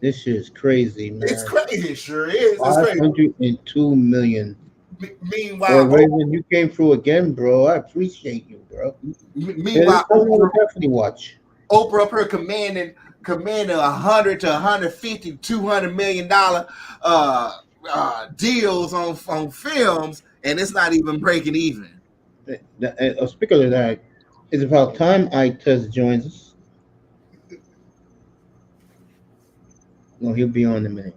This shit is crazy, man. It's crazy. It sure is. It's $502 million. Meanwhile, Raven, you came through again, bro. I appreciate you, bro. Meanwhile, Oprah, definitely watch. Oprah up here commanding 100 to 150, $200 million deals on films, and it's not even breaking even. Speaking of that, it's about time Test joins us. No, he'll be on in a minute.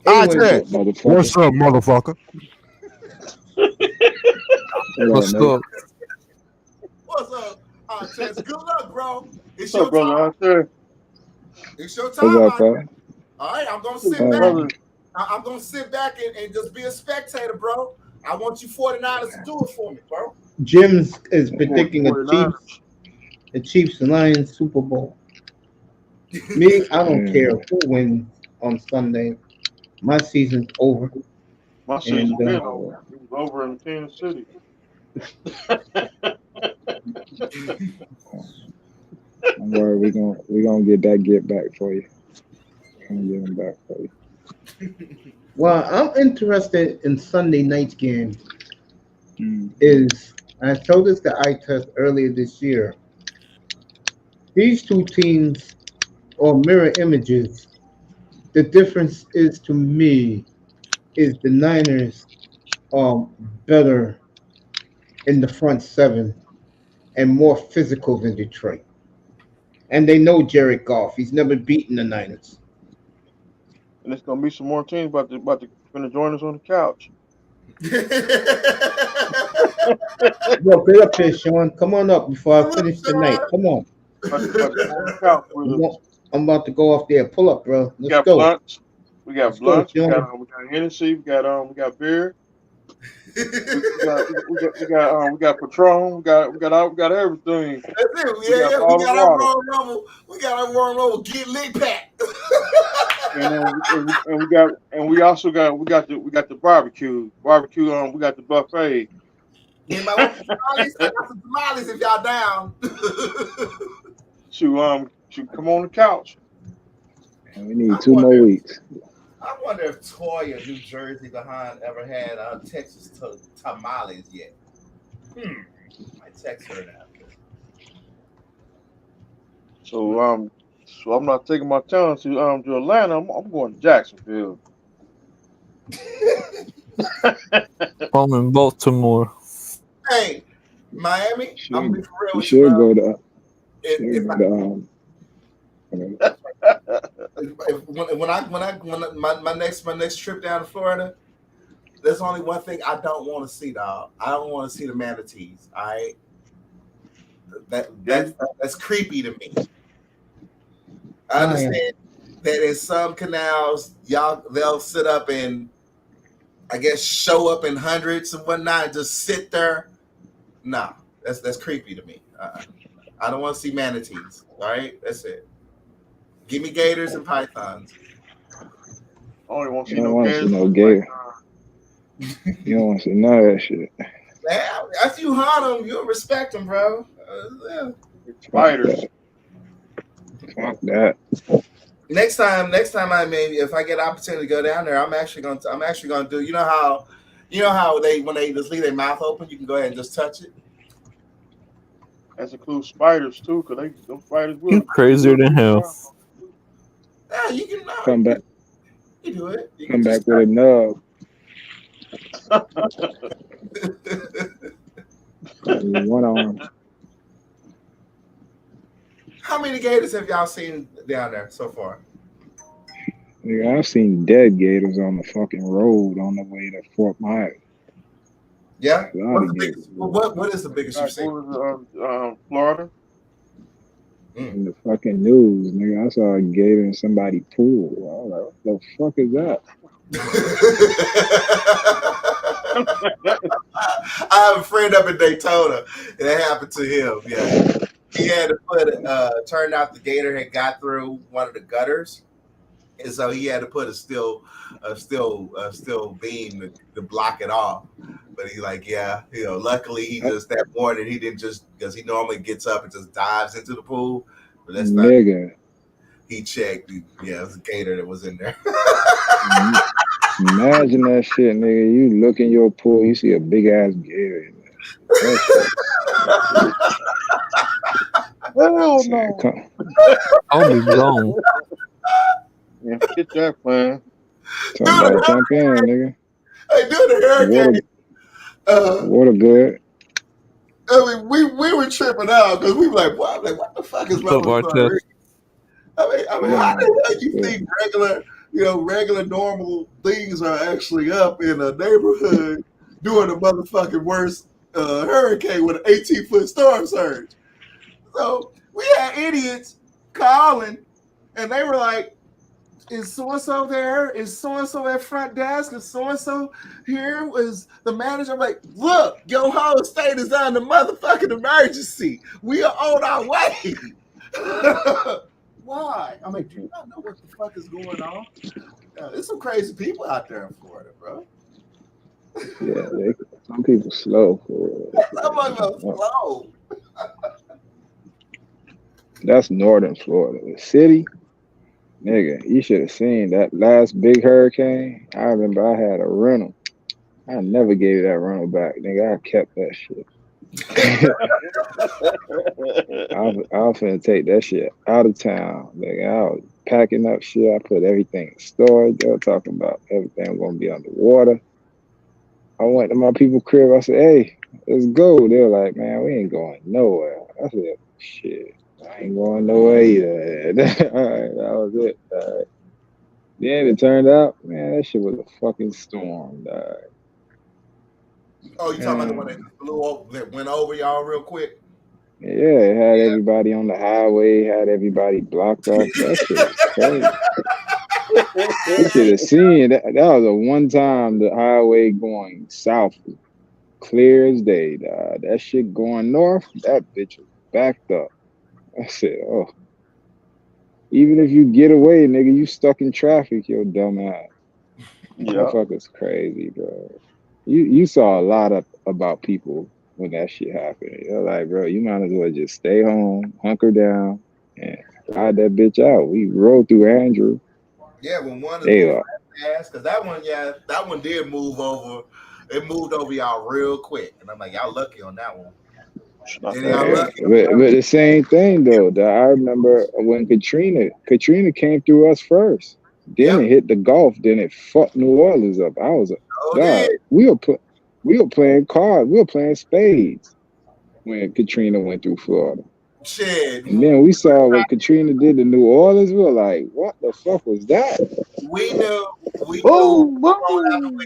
Anyway, what's up, motherfucker? What's up? What's up, Test? Good luck, bro. It's What's up, your brother? time. Out there? It's your What's time. up, Out fella? there. All right, I'm gonna What's sit up, back. brother? I'm gonna sit back and just be a spectator, bro. I want you 49ers to do it for me, bro. Jim's is predicting a 49ers. Chiefs and Lions Super Bowl. Me, I don't care who wins on Sunday. My season's over. My season And, been over. It was over in Kansas City. Don't worry, we gonna get back for you. We're gonna get them back for you. Well, I'm interested in Sunday night's game. Mm. Is I showed this to eye test earlier this year. These two teams are mirror images. The difference is to me is the Niners are better in the front seven and more physical than Detroit. And they know Jared Goff. He's never beaten the Niners. And there's gonna be some more teams about to gonna join us on the couch. Yo, get up here, Sean. Come on up before I finish tonight. Come on. About to go on the couch with us. I'm about to go off there. Pull up, bro. We Let's got go. blunts. We got Let's go, blunts. We Sean. got Hennessy. We got beer. We got Patron. We got everything. That's it. We got our Royal Rumble. We got our Royal Rumble. Get lit pack. and we also got the barbecue. We got the buffet. Anybody want some tamales? I got some tamales if y'all down. To come on the couch. And we need 2 more weeks. I wonder if Toya, New Jersey, behind ever had Texas tamales yet. I text her now. So I'm not taking my time to Atlanta. I'm going to Jacksonville. I'm in Baltimore. Hey, Miami. I'm gonna be for real You with should you, go bro. to. When my next trip down to Florida, there's only one thing I don't want to see, dog. I don't want to see the manatees. All right, that's creepy to me. I understand that in some canals, they'll sit up and I guess show up in hundreds and whatnot and just sit there. Nah, that's creepy to me. I don't want to see manatees. All right, that's it. Give me gators and pythons. I only want to You see don't no want to see gators. no gator. You don't want to see none of that shit. After you hunt them, you'll respect them, bro. Yeah. Spiders. Fuck that. Next time, if I get an opportunity to go down there, I'm actually gonna do. You know how when they just leave their mouth open, you can go ahead and just touch it. That includes spiders too, because those spiders will. You crazier than hell. Yeah, you can Come back. You do it. You Come can back with a nub. One arm. How many gators have y'all seen down there so far? Nigga, I've seen dead gators on the fucking road on the way to Fort Myers. Yeah. A lot of gators. What is the biggest you've seen? Florida. In the fucking news, nigga, I saw a gator in somebody's pool. I was like, what the fuck is that? I have a friend up in Daytona, and that happened to him. Yeah, he had to turned out the gator had got through one of the gutters, and so he had to put a steel beam to block it off. But he's like, yeah, luckily he just that morning he didn't just because he normally gets up and just dives into the pool. But that's not. Nigga. He checked. Yeah, it was a gator that was in there. Imagine that shit, nigga. You look in your pool, you see a big ass gator in there. Hell no. I'll be gone. Yeah, get that plan. Talking about jump in, nigga. Hey, dude, the hurricane. Water good. I mean, we were tripping out because we were like, what? Like, what the fuck is wrong with Puerto I mean, how the hell you think regular normal things are actually up in a neighborhood doing a motherfucking worst hurricane with an 18-foot storm surge? So We had idiots calling, and they were like, "Is so and so there? Is so and so at front desk? Is so and so here? Was the manager?" I'm like, "Look, your whole state is on the motherfucking emergency. We are on our way." Why? I'm like, do you not know what the fuck is going on? There's some crazy people out there in Florida, bro. Yeah, some people slow for it. Some of them slow. That's northern Florida. The city, nigga, you should have seen that last big hurricane. I remember I had a rental. I never gave that rental back, nigga. I kept that shit. I was finna take that shit out of town, nigga. I was packing up shit. I put everything in storage. They were talking about everything gonna be underwater. I went to my people's crib. I said, "Hey, let's go." They were like, "Man, we ain't going nowhere." I said, "Shit, I ain't going nowhere either." All right, that was it. All right. Then it turned out, man, that shit was a fucking storm, dog. Oh, you talking about the one that blew over, that went over y'all real quick? Yeah, it had everybody on the highway, had everybody blocked off. That shit was crazy. You should have seen that. That was a one time the highway going south, clear as day, dog. That shit going north, that bitch was backed up. I said, oh. Even if you get away, nigga, you stuck in traffic, your dumb ass. Yeah. Motherfucker's crazy, bro. You saw a lot about people when that shit happened. You're like, bro, you might as well just stay home, hunker down, and ride that bitch out. We rode through Andrew. Yeah, when one They of because that one did move over. It moved over y'all real quick, and I'm like, y'all lucky on that one. And y'all lucky. But the same thing though. I remember when Katrina came through us first. Then it hit the Gulf. Then it fucked New Orleans up. I was we were playing cards. We were playing spades when Katrina went through Florida. Shit. And then we saw what Katrina did to New Orleans. We were like, what the fuck was that? We knew with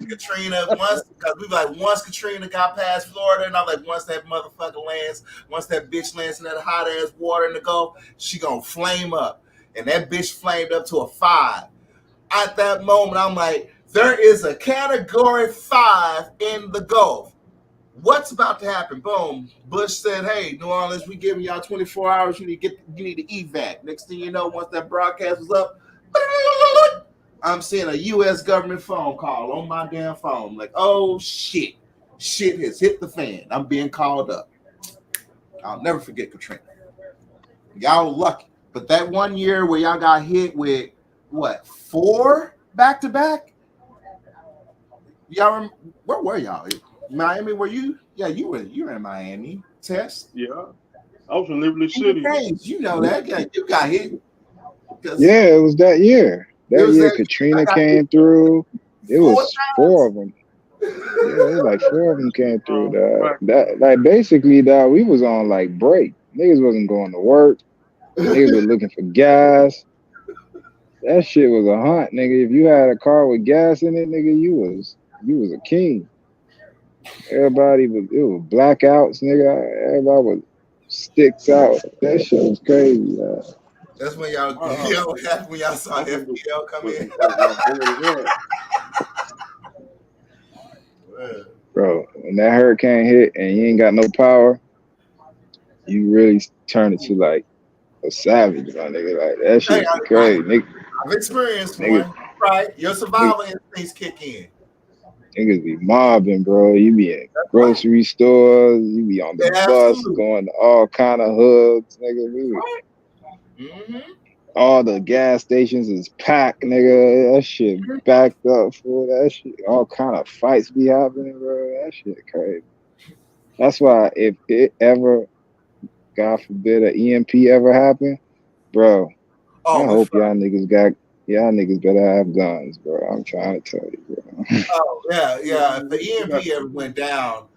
Katrina once, because we like, once Katrina got past Florida, and I'm like, once that motherfucker lands, once that bitch lands in that hot ass water in the Gulf, she gonna flame up. And that bitch flamed up to a 5. At that moment, I'm like, there is a category 5 in the Gulf. What's about to happen? Boom. Bush said, "Hey, New Orleans, we giving y'all 24 hours. You need to evac." Next thing you know, once that broadcast was up, I'm seeing a U.S. government phone call on my damn phone. Like, oh shit, shit has hit the fan. I'm being called up. I'll never forget Katrina. Y'all lucky, but that one year where y'all got hit with what, 4 back to back? Y'all, where were y'all? Miami? Were you? Yeah, you were in Miami. Tess? Yeah, I was in Liberty City. You know that. Yeah, you got hit. Yeah, it was that year. That year Katrina came through. It was 4 of them. Yeah, it was like 4 of them came through. That like basically, we was on like break. Niggas wasn't going to work. Niggas were looking for gas. That shit was a hunt, nigga. If you had a car with gas in it, nigga, you was a king. It was blackouts, nigga. Everybody was sticks out. That shit was crazy. That's when y'all when y'all saw FPL come in. Bro, when that hurricane hit and you ain't got no power, you really turn into like a savage, my nigga. Like that shit crazy, nigga. I've experienced one. Right, your survival instincts kick in. Niggas be mobbing, bro. You be in grocery stores. You be on the bus going to all kind of hoods, nigga. All the gas stations is packed, nigga. That shit backed up for that shit. All kind of fights be happening, bro. That shit crazy. That's why if it ever, God forbid, an EMP ever happen, bro, I hope y'all niggas better have guns, bro. I'm trying to tell you, bro. Oh, yeah. If the EMP ever went down,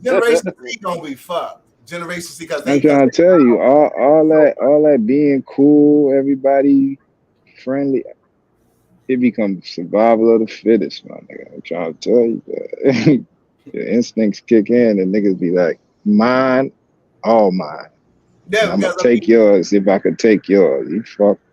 Generation C gonna be fucked. Generation C, because I'm trying to tell you, all that being cool, everybody friendly, it becomes survival of the fittest, my nigga. I'm trying to tell you that. The instincts kick in and niggas be like, mine, all mine. Yeah, I'm gonna take yours if I could take yours. You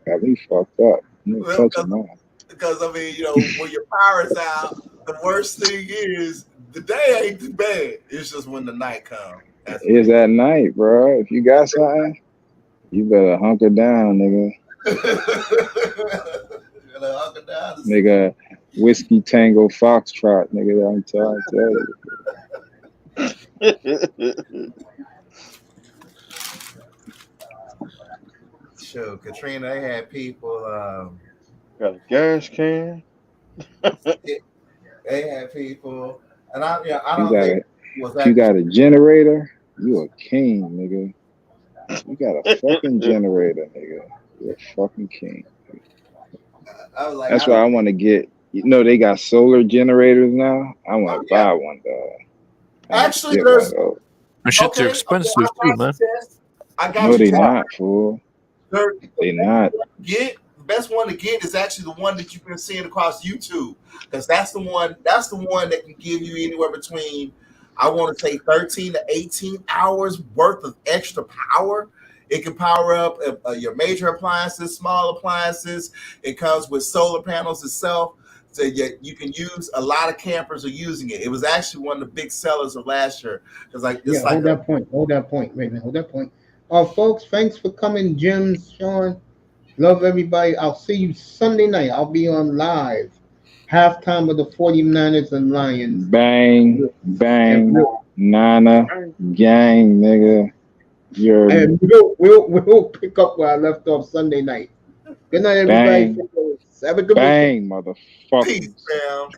got me fucked up. You touching mine. Because I mean, you know, when your power's out, the worst thing is the day ain't too bad. It's just when the night comes. It's at night, bro. If you got something, you better hunker down, nigga. Nigga, whiskey tango foxtrot, nigga. I'm telling you. Sure, Katrina, they had people. Got a gas can. They had people, and I don't think if you got a generator, you a king, nigga. You got a fucking generator, nigga. You're a fucking king. That's why I want to get. You know, they got solar generators now. I want to buy one, dog. Actually, there's. That shit's expensive too, man. No, they not, fool. They not. The best one to get is actually the one that you've been seeing across YouTube, because that's the one that can give you anywhere between, I want to say, 13 to 18 hours worth of extra power. It can power up your major appliances, small appliances. It comes with solar panels itself, so you can use. A lot of campers are using it. It was actually one of the big sellers of last year. Hold that point. Hold that point. Wait a minute. Hold that point. Folks, thanks for coming, Jim, Sean. Love everybody. I'll see you Sunday night. I'll be on live. Halftime of the 49ers and Lions. Bang, bang, Nana, gang, nigga. And we'll pick up where I left off Sunday night. Good night, everybody. Bang, bang, motherfucker. Peace, fam.